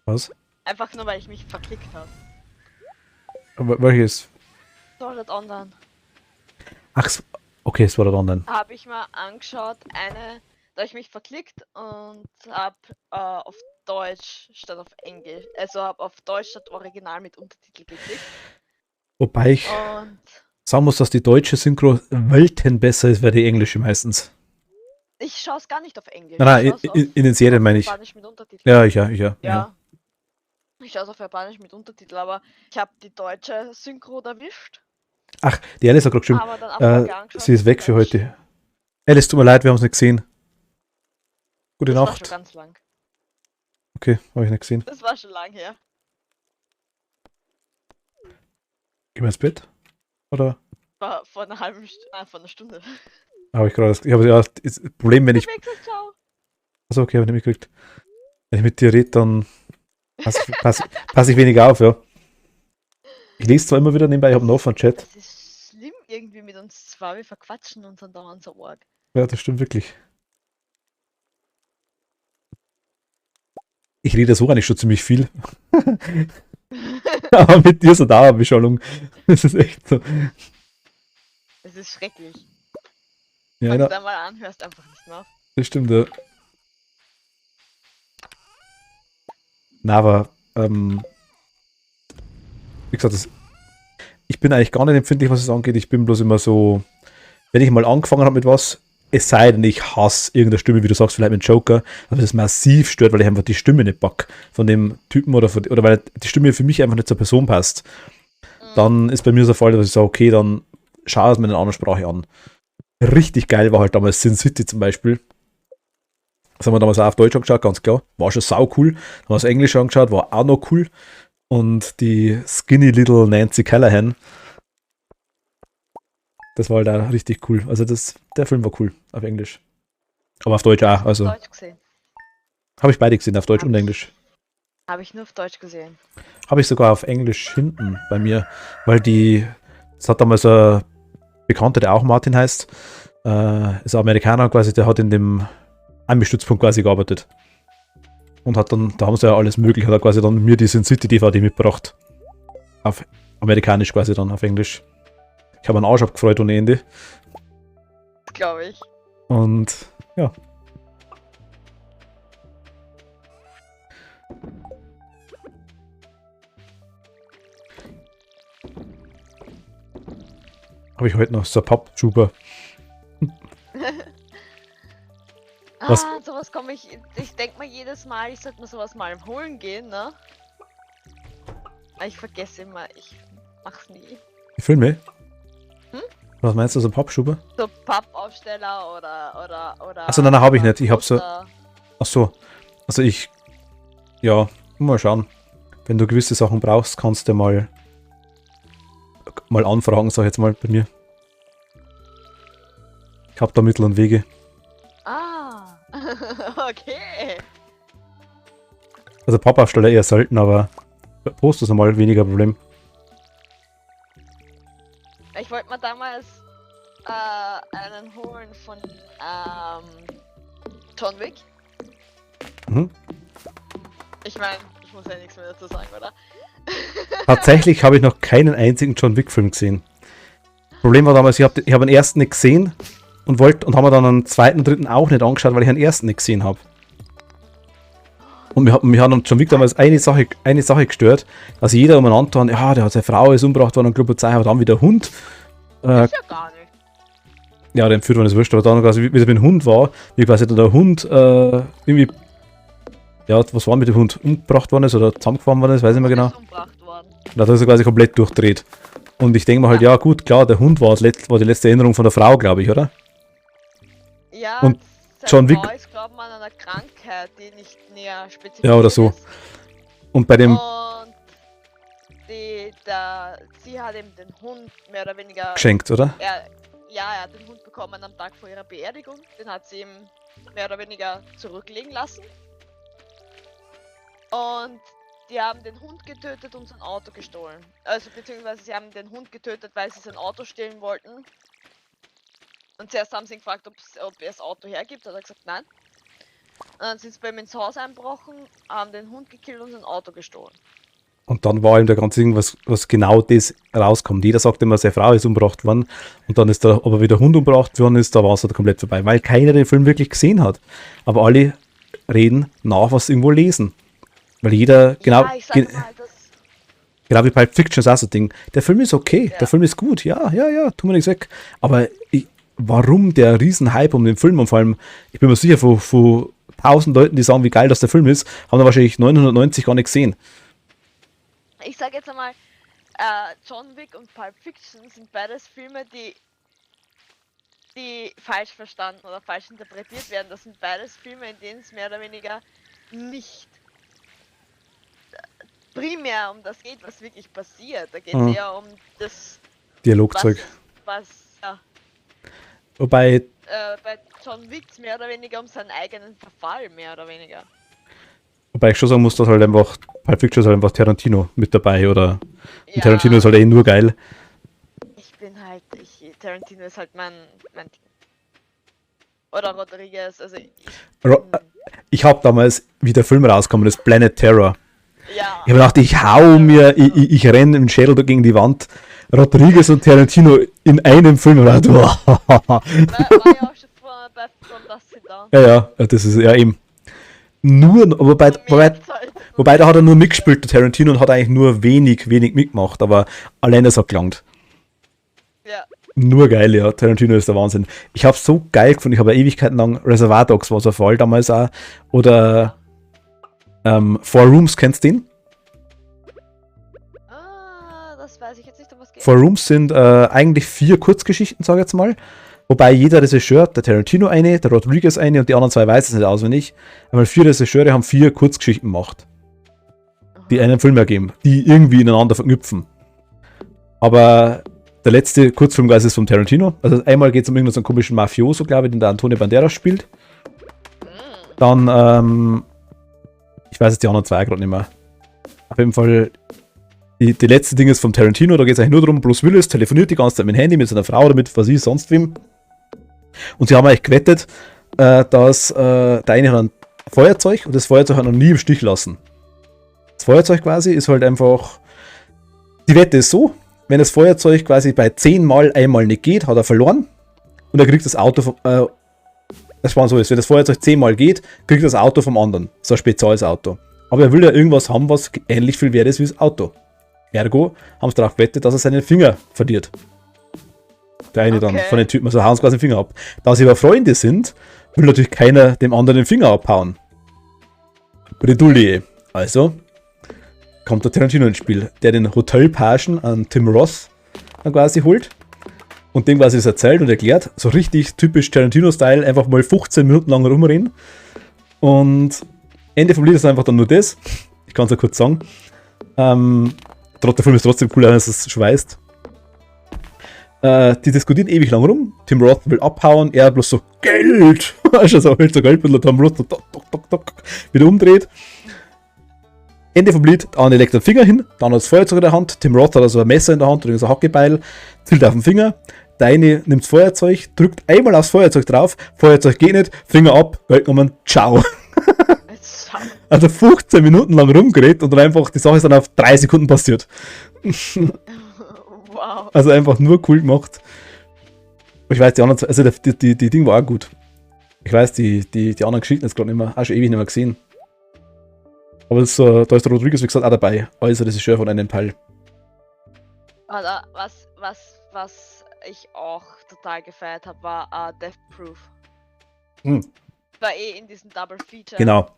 Was? Einfach nur, weil ich mich verklickt habe. Welches? Sword Art Online. Ach, okay, es war der online. Habe ich mal angeschaut, da habe ich mich verklickt und habe auf Deutsch statt auf Englisch, also habe auf Deutsch statt Original mit Untertitel geklickt. Wobei ich Und sagen muss, dass die deutsche Synchro Welten besser ist, als die englische meistens. ich schaue es gar nicht auf Englisch. Nein, Ich schau's in den Serien auf meine ich. Japanisch mit Untertitel. Ja, ja. Ja. Ich schaue es auf Japanisch mit Untertitel, aber ich habe die deutsche Synchro erwischt. Ach, die Alice hat gerade geschrieben, Aber dann Abfolge angeschaut. sie ist weg für Deutsch. heute. Alice, tut mir leid, wir haben es nicht gesehen. Gute Das war schon Nacht. ganz lang. Okay, habe ich nicht gesehen. Das war schon lang her. Gehen wir ins Bett? Oder? War vor einer halben Stunde, vor einer Stunde. Habe ich gerade. Ich habe ja das Problem, wenn ich. Wechsel, ciao. Achso, okay, habe ich nicht mitgekriegt. Wenn ich mit dir rede, dann pass ich weniger auf, ja. Ich lese zwar immer wieder nebenbei, ich habe einen offenen Chat. Das ist schlimm irgendwie mit uns zwei, wir verquatschen uns dann dauernd so arg. Ja, das stimmt wirklich. Ich rede so eigentlich schon ziemlich viel. Aber mit dir so Dauerbeschallung. Das ist echt so. Es ist schrecklich. Ja, Wenn du na, da mal anhörst, einfach nicht mehr. das stimmt, ja. Na, aber, wie gesagt, ich bin eigentlich gar nicht empfindlich, was es angeht. Ich bin bloß immer so, wenn ich mal angefangen habe mit was, Es sei denn, ich hasse irgendeine Stimme, wie du sagst, vielleicht mit Joker, aber das massiv stört, weil ich einfach die Stimme nicht pack von dem Typen oder weil die Stimme für mich einfach nicht zur Person passt. Dann ist bei mir so der Fall, dass ich sage, okay, dann schau es mir in einer anderen Sprache an. Richtig geil war halt damals Sin City zum Beispiel. Das haben wir damals auch auf Deutsch angeschaut, ganz klar. War schon sau cool. Dann haben wir es Englisch angeschaut, war auch noch cool. Und die Skinny Little Nancy Callahan, das war halt auch richtig cool. Also der Film war cool auf Englisch. Aber auf Deutsch auch. Also Deutsch gesehen. habe ich beide gesehen, auf Deutsch und Englisch. Habe ich nur auf Deutsch gesehen. Habe ich sogar auf Englisch hinten bei mir, weil es hat damals ein Bekannter, der auch Martin heißt, ist ein Amerikaner quasi, der hat in dem Army-Stützpunkt quasi gearbeitet. Und hat dann, da haben sie ja alles mögliche, hat er quasi dann mir die Sin City DVD mitgebracht. Auf amerikanisch quasi dann, auf Englisch. Ich habe einen Arsch abgefreut ohne Ende. Glaube ich. Und ja. Habe ich heute noch so Pappschuber. Was? Sowas komme ich. Ich denke mal jedes Mal, ich sollte mir sowas mal holen gehen, ne? Aber ich vergesse immer, ich mach's nie. Die Filme? Hm? Was meinst du, so Pappschuber? So Pappaufsteller oder. Achso, nein, habe ich nicht. Ich habe so. Poster. Ach so. Also ja, mal schauen. Wenn du gewisse Sachen brauchst, kannst du mal anfragen, sag ich jetzt mal bei mir. Ich habe da Mittel und Wege. Ah, okay. Also Pappaufsteller eher selten, aber Posters einmal weniger Problem. Ich wollte mir damals einen holen von John Wick. Mhm. Ich meine, ich muss ja nichts mehr dazu sagen, oder? Tatsächlich habe ich noch keinen einzigen John Wick Film gesehen. Problem war damals, ich habe den ersten nicht gesehen und haben mir dann einen zweiten und dritten auch nicht angeschaut, weil ich den ersten nicht gesehen habe. Und wir haben John Wick damals eine Sache gestört, dass jeder umeinander hat, ja, der hat seine Frau ist umgebracht worden und Club Polizei hat dann wieder Hund. Ist ja gar nicht. Ja, der entführt worden ist wurscht, aber dann quasi, wie es mit dem Hund war, wie quasi der Hund irgendwie, ja, was war mit dem Hund, umgebracht worden ist oder zusammengefahren worden ist, weiß ich nicht mehr genau. Ist umgebracht worden. Da hat er quasi komplett durchdreht. Und ich denke mir halt, ja gut, klar, der Hund war die letzte Erinnerung von der Frau, glaube ich, oder? Ja, Und sein John Wick- Frau ist, glaube ich, an einer Krankheit, die nicht näher spezifiziert Ja, oder so. ist. Und bei dem Und sie hat ihm den Hund mehr oder weniger. geschenkt, oder? Er hat den Hund bekommen am Tag vor ihrer Beerdigung. Den hat sie ihm mehr oder weniger zurücklegen lassen. Und die haben den Hund getötet und sein Auto gestohlen. Also beziehungsweise sie haben den Hund getötet, weil sie sein Auto stehlen wollten. Und zuerst haben sie ihn gefragt, ob er das Auto hergibt. Hat er gesagt, nein. Und dann sind sie bei ihm ins Haus einbrochen, haben den Hund gekillt und sein Auto gestohlen. Und dann war ihm der ganze Ding, was genau das rauskommt. Jeder sagt immer, seine Frau ist umgebracht worden. Und dann ist aber wie der Hund umgebracht worden ist, da war es halt komplett vorbei. Weil keiner den Film wirklich gesehen hat. Aber alle reden nach, was sie irgendwo lesen. Weil jeder, genau, Ja, ich sag mal, das. genau wie Pulp Fiction ist auch so ein Ding. Der Film ist okay, Ja. der Film ist gut, ja, tun wir nichts weg. Aber warum der Riesenhype um den Film? Und vor allem, ich bin mir sicher, von 1000 Leuten, die sagen, wie geil das der Film ist, haben da wahrscheinlich 990 gar nicht gesehen. Ich sag jetzt einmal, John Wick und Pulp Fiction sind beides Filme, die falsch verstanden oder falsch interpretiert werden. Das sind beides Filme, in denen es mehr oder weniger nicht primär um das geht, was wirklich passiert. Da geht es Mhm. eher um das, Dialogzeug. was ja, Wobei, bei John Wick mehr oder weniger um seinen eigenen Verfall, mehr oder weniger. ich schon sagen muss, dass halt einfach, Pulp Fiction ist halt einfach Tarantino mit dabei, oder? Und Ja, Tarantino ist halt eh nur geil. Tarantino ist halt mein Ding. Oder Rodriguez, also Ich habe damals, wie der Film rausgekommen ist, Planet Terror. ja. Ich habe gedacht, ich hau mir, ich renne im Schädel da gegen die Wand. Rodriguez und Tarantino in einem Film. Und dachte, War ja auch schon bei From Dusk Till Dawn. ja, das ist ja eben. Wobei da hat er nur mitgespielt, der Tarantino, und hat eigentlich nur wenig mitgemacht, aber alleine das hat gelangt. Ja. Nur geil, ja. Tarantino ist der Wahnsinn. Ich habe so geil gefunden. Ich habe ja Ewigkeiten lang Reservoir Dogs war so ein Fall damals auch. Oder Four Rooms, kennst du den? Das weiß ich jetzt nicht, um was geht. Four Rooms sind eigentlich 4 Kurzgeschichten, sage ich jetzt mal. Wobei jeder Regisseur, der Tarantino eine, der Rodriguez eine und die anderen 2 weiß es nicht auswendig. Aber 4 Regisseure haben 4 Kurzgeschichten gemacht, die einen Film ergeben, die irgendwie ineinander verknüpfen. Aber der letzte Kurzfilm quasi ist vom Tarantino. Also einmal geht es um irgendeinen komischen Mafioso, glaube ich, den der Antonio Banderas spielt. Dann, ich weiß jetzt die anderen 2 gerade nicht mehr. Auf jeden Fall, die letzte Ding ist vom Tarantino, da geht es eigentlich nur darum, Bruce Willis telefoniert die ganze Zeit mit dem Handy, mit seiner Frau oder mit was ich sonst wem. Und sie haben eigentlich gewettet, dass der eine hat ein Feuerzeug und das Feuerzeug hat noch nie im Stich lassen. Das Feuerzeug quasi ist halt einfach, die Wette ist so, wenn das Feuerzeug quasi bei 10 Mal einmal nicht geht, hat er verloren und er kriegt das Auto, das war so ist, wenn das Feuerzeug 10 Mal geht, kriegt er das Auto vom anderen, so ein spezielles Auto. Aber er will ja irgendwas haben, was ähnlich viel wert ist wie das Auto. Ergo haben sie darauf gewettet, dass er seinen Finger verliert. Der eine dann von den Typen, also hauen sie quasi den Finger ab. Da sie aber Freunde sind, will natürlich keiner dem anderen den Finger abhauen. Bredouille. Also kommt der Tarantino ins Spiel, der den Hotelpagen an Tim Roth dann quasi holt und dem quasi das erzählt und erklärt, so richtig typisch Tarantino-Style, einfach mal 15 Minuten lang rumreden. Und Ende vom Lied ist einfach dann nur das. Ich kann es ja kurz sagen. Der Film ist trotzdem cool, wenn es das schon weißt. Die diskutieren ewig lang rum. Tim Roth will abhauen, er bloß so Geld! Also so Geld, und Tim Roth so wieder umdreht. Ende vom Lied, der eine legt den Finger hin, dann hat das Feuerzeug in der Hand, Tim Roth hat also ein Messer in der Hand oder so ein Hackebeil, zielt auf den Finger, der eine nimmt das Feuerzeug, drückt einmal aufs Feuerzeug drauf, Feuerzeug geht nicht, Finger ab, Geld genommen, ciao. Also 15 Minuten lang rumgeredet und dann einfach, die Sache ist dann auf 3 Sekunden passiert. Wow. Also einfach nur cool gemacht. Ich weiß, die anderen, also die Ding war auch gut. Ich weiß, die anderen Geschichten jetzt gerade nicht mehr, auch schon ewig nicht mehr gesehen. Aber das, da ist der Rodriguez, wie gesagt, auch dabei, als Regisseur von einem Teil. Oder was ich auch total gefeiert habe, war Death Proof. War in diesem Double Feature. Genau.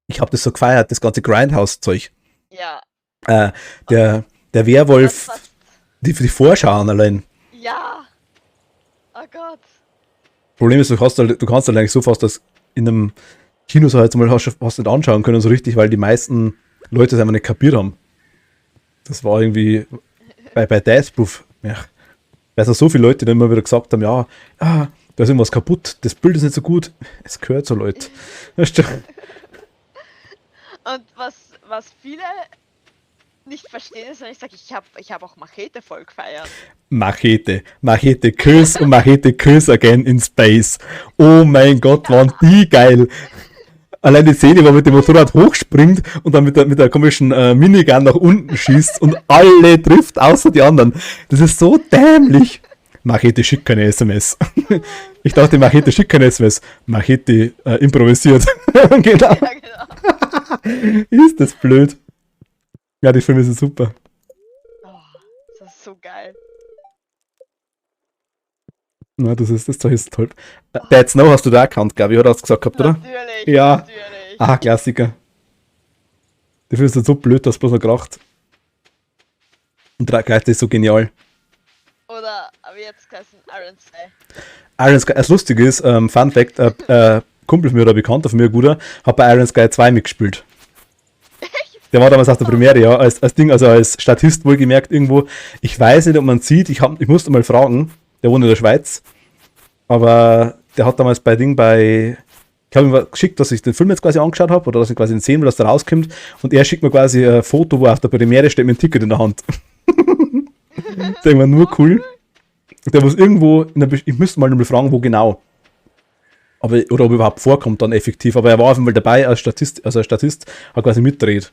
Ich habe das so gefeiert, das ganze Grindhouse-Zeug. Ja. Der Werwolf, die Vorschauen allein. Ja. Oh Gott. Problem ist, du kannst halt eigentlich so fast das in einem Kinosaal jetzt mal hast nicht anschauen können so richtig, weil die meisten Leute es einfach nicht kapiert haben. Das war irgendwie bei Death Proof, ja, weil so viele Leute dann immer wieder gesagt haben, ja, da ist irgendwas kaputt, das Bild ist nicht so gut. Es gehört so, Leute. Und was viele nicht verstehen, ist, wenn ich sage, ich hab auch Machete voll gefeiert. Machete Küss und Machete Küss again in Space. Oh mein Gott, waren die geil. Allein die Szene, wo man mit dem Motorrad hochspringt und dann mit der komischen Minigun nach unten schießt und alle trifft, außer die anderen. Das ist so dämlich. Machete schickt keine SMS. Ich dachte, Machete schickt keine SMS. Machete improvisiert. Genau. Ja, genau. Ist das blöd. Ja, die Filme sind super. Oh, das ist so geil. Na, das Zeug ist toll. Dead Snow hast du da erkannt, glaube ich, oder hast du gesagt gehabt, oder? Natürlich. Ja. Natürlich. Ah, Klassiker. Die Filme sind so blöd, dass bloß noch geracht. Und gleich ist so genial. Oder, aber jetzt heißen Iron Sky. Iron Sky, das Lustige ist, Fun Fact, Kumpel von mir oder Bekannter von mir, guter, hat bei Iron Sky 2 mitgespielt. Der war damals auf der Premiere, ja, als Ding, also als Statist wohlgemerkt irgendwo. Ich weiß nicht, ob man sieht, ich musste mal fragen, der wohnt in der Schweiz, aber der hat damals ich habe ihm geschickt, dass ich den Film jetzt quasi angeschaut habe, oder dass ich quasi sehen will, dass der rauskommt, und er schickt mir quasi ein Foto, wo er auf der Premiere steht mit einem Ticket in der Hand. Der war nur cool. Der muss irgendwo, ich müsste mal fragen, wo genau. Oder ob er überhaupt vorkommt dann effektiv, aber er war auf jeden Fall dabei als Statist, hat quasi mitgedreht.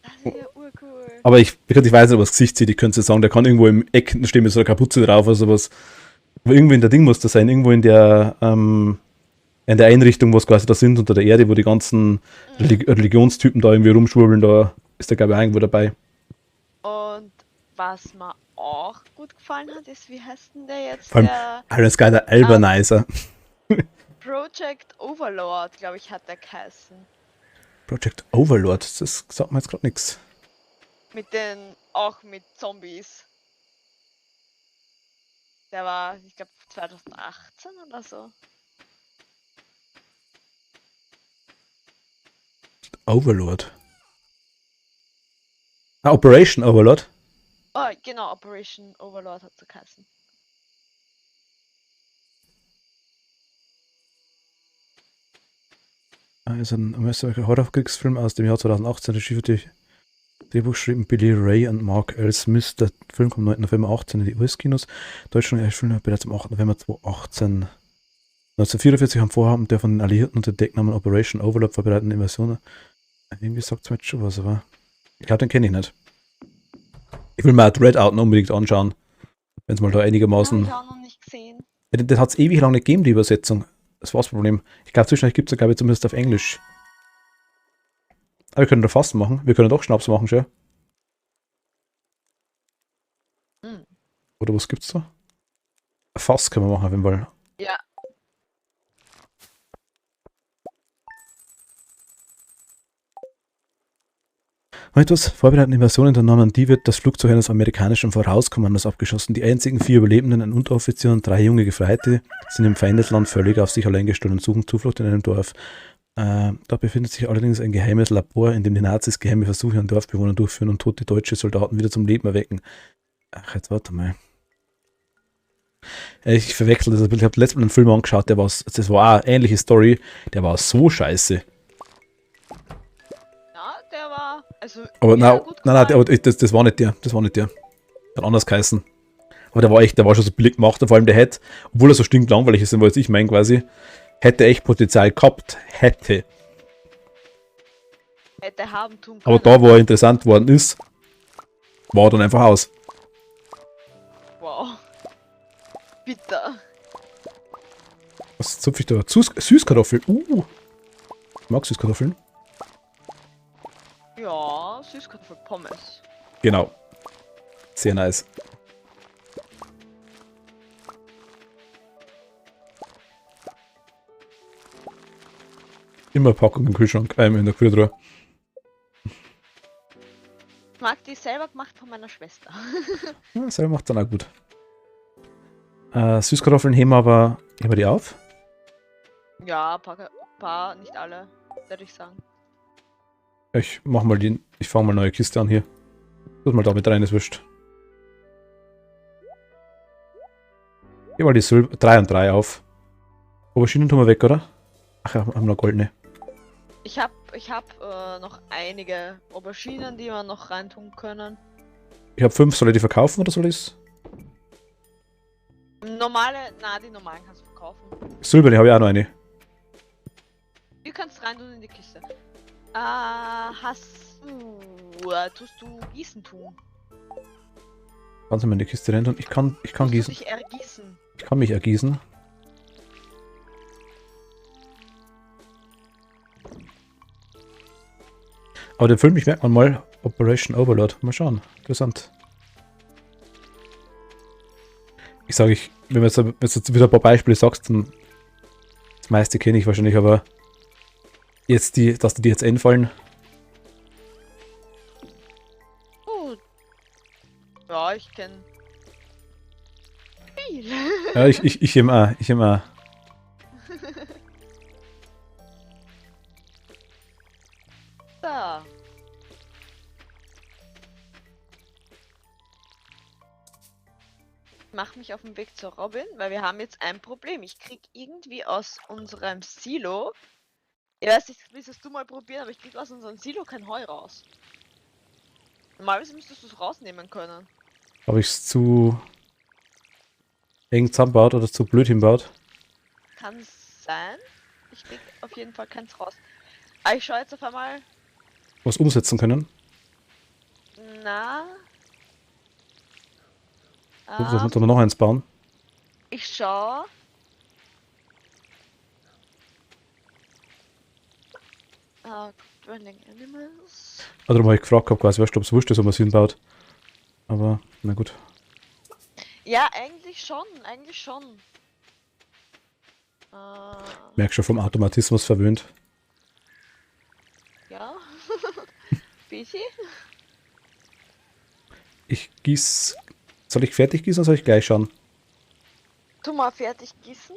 Das ist ja urcool. Aber ich weiß nicht, ob er das Gesicht sieht, ich könnte sagen, der kann irgendwo im Eck stehen mit so einer Kapuze drauf oder sowas. Aber irgendwo in der Ding muss das sein, irgendwo in der Einrichtung, wo es quasi da sind, unter der Erde, wo die ganzen Religionstypen da irgendwie rumschwurbeln, da ist der, glaube ich, irgendwo dabei. Und Was mir auch gut gefallen hat, ist, wie heißt denn der jetzt? Vor allem Der Iron Sky, der Albanizer. Project Overlord, glaube ich, hat der geheißen. Project Overlord, das sagt mir jetzt gerade nichts. Auch mit Zombies. Der war, ich glaube, 2018 oder so. Overlord. Ah, Operation Overlord. Oh, genau, Operation Overlord hat so geheißen. Also ein amerikanischer Horrorkriegsfilm aus dem Jahr 2018. Regie für die Drehbuch schrieben Billy Ray und Mark L. Smith. Der Film kommt am 9. November 18 in die US-Kinos. Deutschland erschien bereits am 8. November 2018. 1944 haben Vorhaben der von den Alliierten unter Decknamen Operation Overlord vorbereiteten Invasion. Irgendwie sagt es mir jetzt schon was, aber ich glaube, den kenne ich nicht. Ich will mir Red Out unbedingt anschauen, wenn es mal da einigermaßen... Hab ich auch noch nicht gesehen. Ja, das hat es ewig lang nicht gegeben, die Übersetzung. Das war das Problem. Ich glaube, zwischendurch gibt es ja, glaube ich, zumindest auf Englisch. Aber wir können da Fasten machen. Wir können doch Schnaps machen, schon. Hm. Oder was gibt's da? Fass können wir machen, auf jeden Fall. Ja. Bei etwas vorbereiteten Invasion in der Normandie wird das Flugzeug eines amerikanischen Vorauskommandos abgeschossen. Die einzigen 4 Überlebenden, ein Unteroffizier und 3 junge Gefreite, sind im Feindesland völlig auf sich allein gestellt und suchen Zuflucht in einem Dorf. Da befindet sich allerdings ein geheimes Labor, in dem die Nazis geheime Versuche an Dorfbewohnern durchführen und tote deutsche Soldaten wieder zum Leben erwecken. Ach, jetzt warte mal. Ich verwechsel das ein bisschen. Ich habe letztes Mal einen Film angeschaut, das war auch eine ähnliche Story. Der war so scheiße. Ja, der war. Also. Aber mir nein, aber das war nicht der. Das war nicht der. Der hat anders geheißen. Aber der war schon so billig gemacht. Und vor allem der hätte, obwohl er so stinklangweilig ist, was ich meine quasi, hätte echt Potenzial gehabt. Hätte haben tun können. Aber da, wo er interessant worden ist, war er dann einfach aus. Wow. Bitter. Was zupfe ich da? Süßkartoffeln. Ich mag Süßkartoffeln. Ja, Süßkartoffelpommes. Genau. Sehr nice. Immer Packung im Kühlschrank, in der Kühltruhe. Ich mag die selber gemacht von meiner Schwester. Ja, selber macht dann auch gut. Süßkartoffeln heben wir die auf. Ja, paar, nicht alle, würde ich sagen. Ich fange mal eine neue Kiste an hier. Das mal da mit rein, ist wurscht. Geh mal die 3 und 3 auf. Auberginen tun wir weg, oder? Ach ja, haben noch goldene. Ich hab noch einige Auberginen, die wir noch reintun können. Ich habe 5, soll ich die verkaufen oder soll ich es? Die normalen kannst du verkaufen. Silberne habe ich auch noch eine. Die kannst reintun in die Kiste. Tust du Gießen tun? Kannst du mal in die Kiste rein tun? Ich kann gießen. Dich ergießen. Ich kann mich ergießen. Aber den Film, ich merke mal Operation Overlord. Mal schauen. Interessant. Ich sage, wenn du jetzt wieder ein paar Beispiele sagst, dann das meiste kenne ich wahrscheinlich, aber jetzt dass die jetzt einfallen. Ja, ich kenne viel. Ja, ich immer. Da. Ich mache mich auf den Weg zur Robin, weil wir haben jetzt ein Problem. Ich krieg irgendwie aus unserem Silo. Ich weiß nicht, willst du mal probieren, aber ich krieg aus unserem Silo kein Heu raus. Normalerweise müsstest du es rausnehmen können. Habe ich es zu eng zusammenbaut oder zu blöd hinbaut? Kann sein. Ich krieg auf jeden Fall keins raus. Aber ich schaue jetzt auf einmal. Was umsetzen können? Na. Sollen wir noch eins bauen? Ich schaue. Dwelling Animals. Darum habe ich gefragt, quasi, weißt du, ob es wurscht ist, ob man es hinbaut. aber na gut. Ja, eigentlich schon, eigentlich schon. Merk schon vom Automatismus verwöhnt. Ja. Busy? Ich gieß. Soll ich fertig gießen oder soll ich gleich schauen? Tu mal fertig gießen.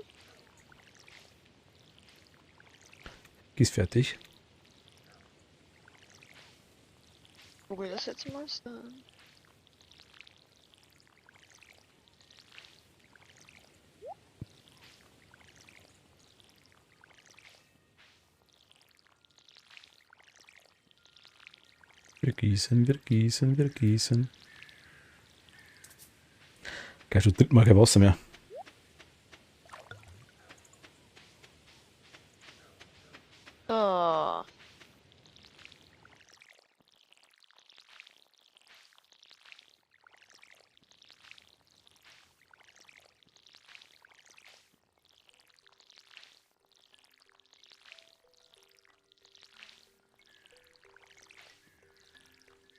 Gieß fertig. Google das jetzt mal. So. Wir gießen, wir gießen, wir gießen. Gleich schon drittmal kein Wasser mehr. So.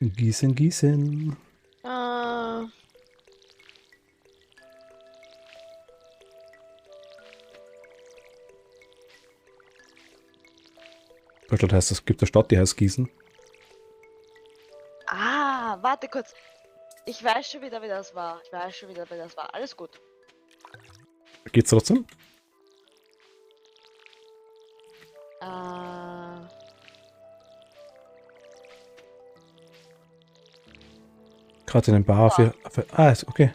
Gießen, gießen. Deutschland heißt, es gibt eine Stadt, die heißt Gießen. Warte kurz. Ich weiß schon wieder, wie das war. Ich weiß schon wieder, wie das war. Alles gut. Geht's trotzdem? Gerade in den Bar für. Ah, ist okay.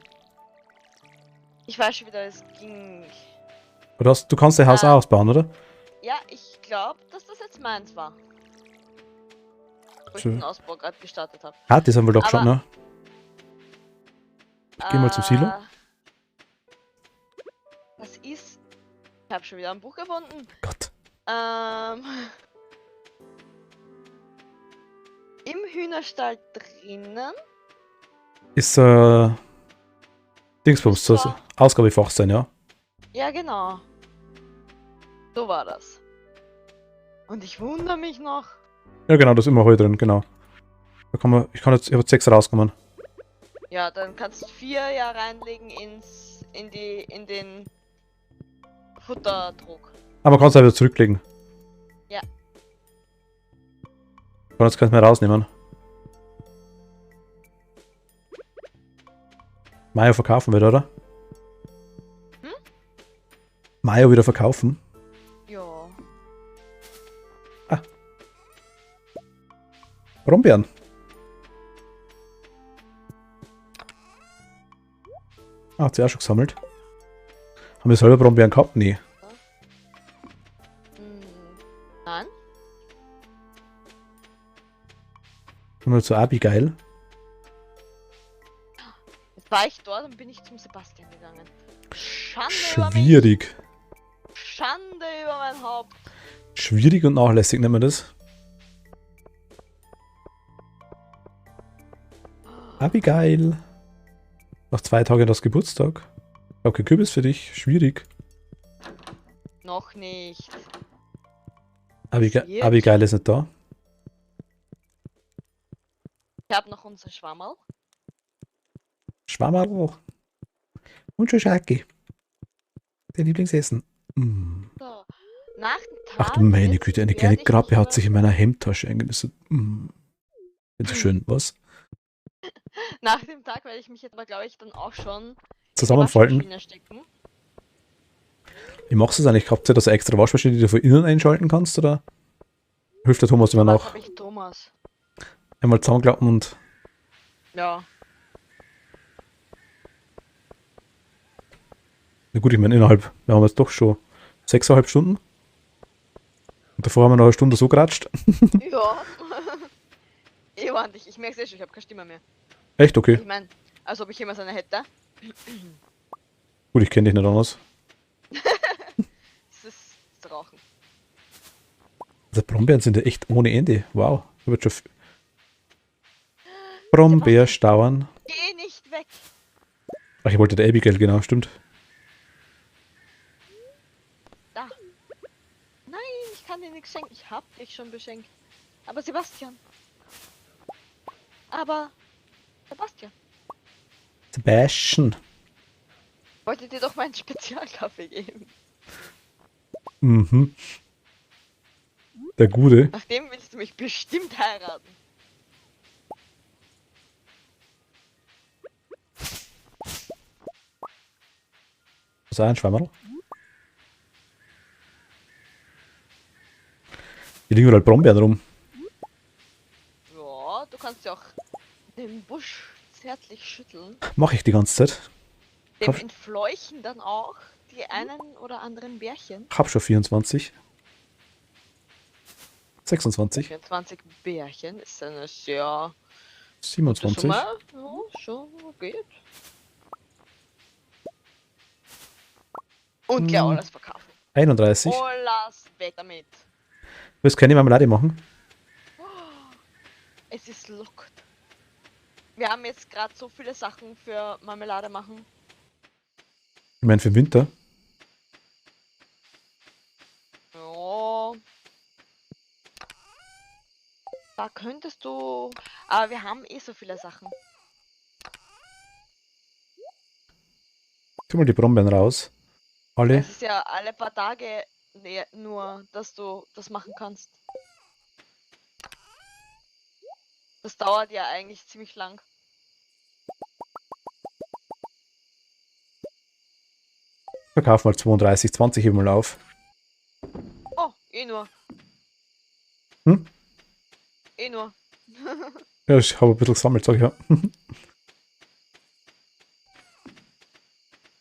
Ich weiß schon wieder, es ging. Aber du kannst dein Haus auch ausbauen, oder? Ja, ich glaube, dass das jetzt meins war. Wo ich Schön. den Ausbau gerade gestartet habe. Ah, das haben wir doch schon, Aber- ne? Ich geh mal zum Silo. Das ist. Ich habe schon wieder ein Buch gefunden. Gott. Im Hühnerstall drinnen. Ist Dingsbums, Das das war- Ausgabefach sein, ja? Ja, genau. So war das. Und ich wundere mich noch. Ja, genau, das ist immer Heu drin, genau. Da kann man, ich habe jetzt 6 rausgenommen. Ja, dann kannst du 4 ja reinlegen in den Futterdruck. Aber man kann es auch wieder zurücklegen. Ja. Kann jetzt keins mehr rausnehmen. Mayo verkaufen wieder, oder? Hm? Mayo wieder verkaufen. Ja. Brombeeren. Ah, hat sie auch schon gesammelt. Haben wir selber Brombeeren gehabt? Nee. Nein. Schon mal zu Abigail. Jetzt war ich dort und bin ich zum Sebastian gegangen. Schande über mich. Schwierig. Schande über mein Haupt. Schwierig und nachlässig nennt man das. Abigail. Nach 2 Tagen das Geburtstag. Okay, Kürbis für dich. Schwierig. Noch nicht. Abigail, Abigail ist nicht da. Ich habe noch unser Schwammerl. Schwammerl. Und Schoschaki. Dein Lieblingsessen. Mm. So. Nach dem Tag. Ach du meine jetzt Güte, eine werde kleine ich Krabbe mich hat sich in meiner Hemdtasche eingenistet. Mm. Ist so schön, was? Nach dem Tag werde ich mich jetzt aber, glaube ich, dann auch schon in die Zusammenfalten. Waschmaschine stecken. Wie machst du es eigentlich? Habt ihr das extra Waschmaschine, die du von innen einschalten kannst? Oder hilft der Thomas immer Was noch? habe ich, Thomas? Einmal zusammenklappen und. Ja. Na gut, ich meine, wir haben jetzt doch schon 6,5 Stunden. Und davor haben wir noch eine Stunde so geratscht. Ja. Ich merke es schon, ich habe keine Stimme mehr. Echt? Okay. Ich meine, als ob ich immer seine hätte. Gut, ich kenne dich nicht anders. Das ist das Rauchen. Also Brombeeren sind ja echt ohne Ende. Wow. Da wird schon Brombeerstauern. Geh nicht weg! Ach, ich wollte der Abigail, genau, stimmt. Da! Nein, ich kann dir nichts schenken. Ich hab dich schon beschenkt. Aber Sebastian! Aber Sebastian! Sebastian. Ich wollte dir doch meinen Spezialkaffee geben. Mhm. Der Gute. Nach dem willst du mich bestimmt heiraten. So ein Schwammerl. Hier liegen überall Brombeeren rum. Ja, du kannst ja auch den Busch zärtlich schütteln. Mache ich die ganze Zeit. Dem Kaff- entfleuchen dann auch die einen oder anderen Bärchen. Hab schon 24. 26. 24 Bärchen ist eine sehr gute 27. Summe. Ja, schon geht. Und gleich alles verkaufen. 31. Oh, lass weg damit. Willst du keine Marmelade machen? Es ist lockt. Wir haben jetzt gerade so viele Sachen für Marmelade machen. Ich meine für den Winter. Ja. Da könntest du. Aber wir haben eh so viele Sachen. Tu mal die Brombeeren raus. Alle. Es ist ja alle paar Tage nur, dass du das machen kannst. Das dauert ja eigentlich ziemlich lang. Verkauf mal 32, 20 heben mal auf. Oh, eh nur. Hm? Eh nur. Ja, ich habe ein bisschen gesammelt, sag ich ja. Du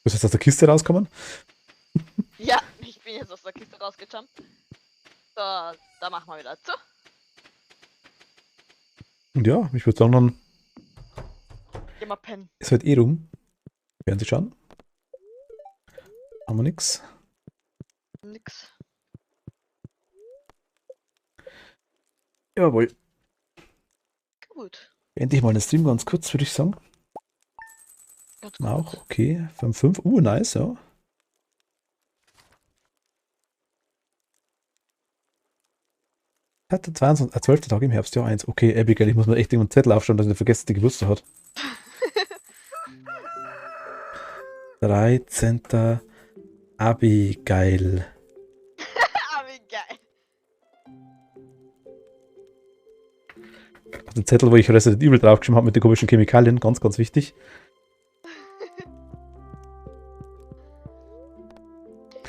bist jetzt aus der Kiste rauskommen? Ja, ich bin jetzt aus der Kiste rausgejumpt. So, da machen wir wieder zu. Und ja, ich würde sagen, dann Geh mal pennen. ist halt eh rum. Werden Sie schauen. Haben wir nix. Nix. Jawohl. Gut. Endlich mal den Stream ganz kurz, würde ich sagen. Ganz gut. Auch, okay. 5. Nice, ja. Hatte 22, 12. Tag im Herbst, Jahr 1. Okay, Abigail, ich muss mir echt irgendeinen Zettel aufschreiben, dass ich nicht vergesse, die Geburtstag hat. 13. Abigail. Ah, wie geil. Auf den Zettel, wo ich Resident Evil draufgeschrieben habe mit den komischen Chemikalien, ganz, ganz wichtig.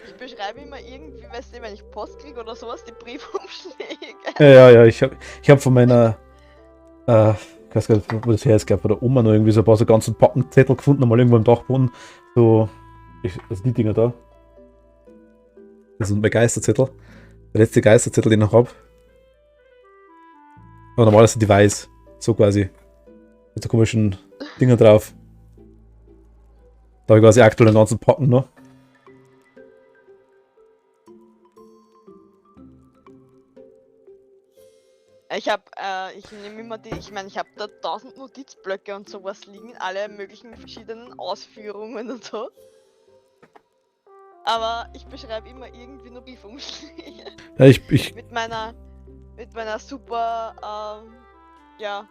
Ich beschreibe immer irgendwie, weißt du, wenn ich Post kriege oder sowas, die Briefumschläge. Ja, ich hab von meiner, ich weiß gar nicht, wo das her ist, glaube von der Oma noch irgendwie so ein paar so ganzen Packen Zettel gefunden, mal irgendwo im Dachboden. So, also die Dinger da. Das sind mein Geisterzettel. Der letzte Geisterzettel, den ich noch habe. Aber normal sind die weiß. So quasi. Mit so komischen Dinger drauf. Da habe ich quasi aktuell den ganzen Packen noch. Ich nehme immer die, ich meine, ich habe da 1000 Notizblöcke und sowas liegen, alle möglichen verschiedenen Ausführungen und so. Aber ich beschreibe immer irgendwie nur Briefumschläge. Ja, ich Mit meiner super, ja.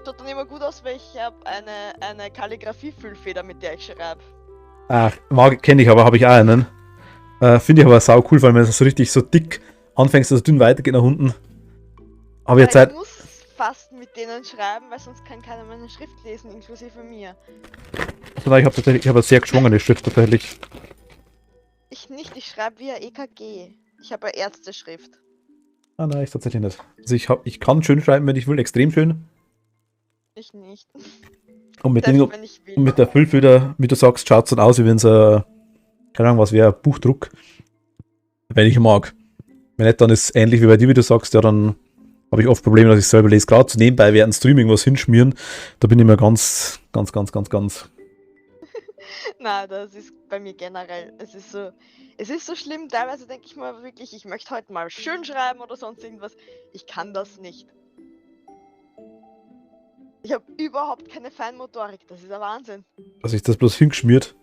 Schaut dann immer gut aus, weil ich habe eine Kalligrafie-Füllfeder, mit der ich schreibe. kenne ich, aber habe ich auch einen. Finde ich aber sau cool, weil wenn es so richtig so dick anfängst, dass es dünn weitergeht nach unten. Habe ich jetzt Ich Zeit. muss fast mit denen schreiben, weil sonst kann keiner meine Schrift lesen, inklusive mir. Sondern ich habe eine sehr geschwungene Schrift tatsächlich. Ich nicht, ich schreibe via EKG. Ich habe eine Ärzteschrift. Ah nein, ich tatsächlich nicht. Also ich kann schön schreiben, wenn ich will, extrem schön. Ich nicht. Und mit, Selbst dem, wenn ich will. und mit der Füllfeder, wie du sagst, schaut es dann aus, wie wenn es keine Ahnung was wäre, Buchdruck. Wenn ich mag. Wenn nicht, dann ist es ähnlich wie bei dir, wie du sagst, ja, dann habe ich oft Probleme, dass ich selber lese. Gerade so nebenbei während Streaming was hinschmieren, da bin ich mir ganz. Nein, das ist bei mir generell. Es ist so schlimm. Teilweise denke ich mal wirklich, ich möchte heute mal schön schreiben oder sonst irgendwas. Ich kann das nicht. Ich habe überhaupt keine Feinmotorik. Das ist ein Wahnsinn. Dass ich das bloß hingeschmiert.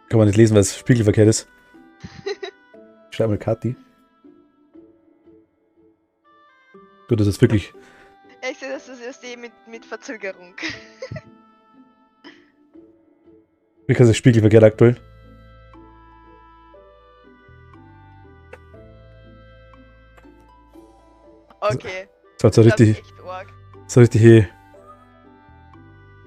Kann man nicht lesen, weil es spiegelverkehrt ist. Ich schreibe mal Kathi. Gut, das ist wirklich. Ich sehe das erst mit Verzögerung. Wie kann das spiegelverkehrt aktuell? Okay. Das hat so das ist richtig. echt arg. So richtig.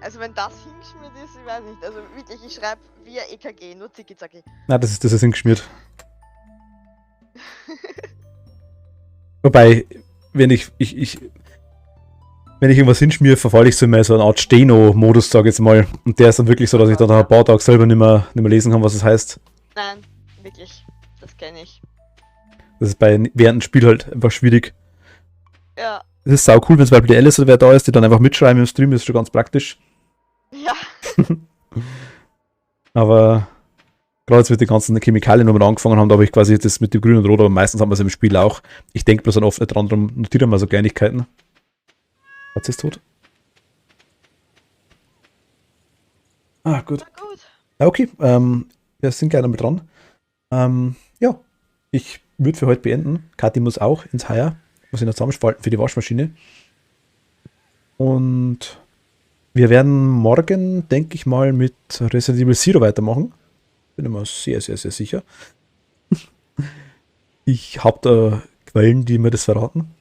Also wenn das hingeschmiert ist, ich weiß nicht. Also wirklich, ich schreibe via EKG, nur zicki-zacki. Nein, das ist hingeschmiert. Wobei, wenn ich irgendwas hinschmiere, verfalle ich so in so eine Art Steno-Modus, sage ich jetzt mal. Und der ist dann wirklich so, dass ich dann nach ein paar Tagen selber nicht mehr lesen kann, was es heißt. Nein, wirklich. Das kenne ich. Das ist während dem Spiel halt einfach schwierig. Ja. Es ist sau cool, wenn zum Beispiel die Alice oder wer da ist, die dann einfach mitschreiben im Stream, ist schon ganz praktisch. Ja. Aber gerade jetzt mit den ganzen Chemikalien, wo wir angefangen haben, da habe ich quasi das mit dem Grün und Rot, aber meistens haben wir es im Spiel auch. Ich denke bloß dann oft nicht dran, darum notieren wir so Kleinigkeiten. Hat's ist tot? Ah, gut. Na gut. Ja, okay, wir sind gleich damit dran. Ja, ich würde für heute beenden. Kathi muss auch ins Haier. Muss ich noch zusammenspalten für die Waschmaschine. Und wir werden morgen, denke ich mal, mit Resident Evil Zero weitermachen. Bin immer sehr, sehr, sehr sicher. Ich habe da Quellen, die mir das verraten.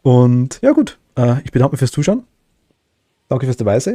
Und ja gut, ich bedanke mich fürs Zuschauen. Danke fürs Dabeisein.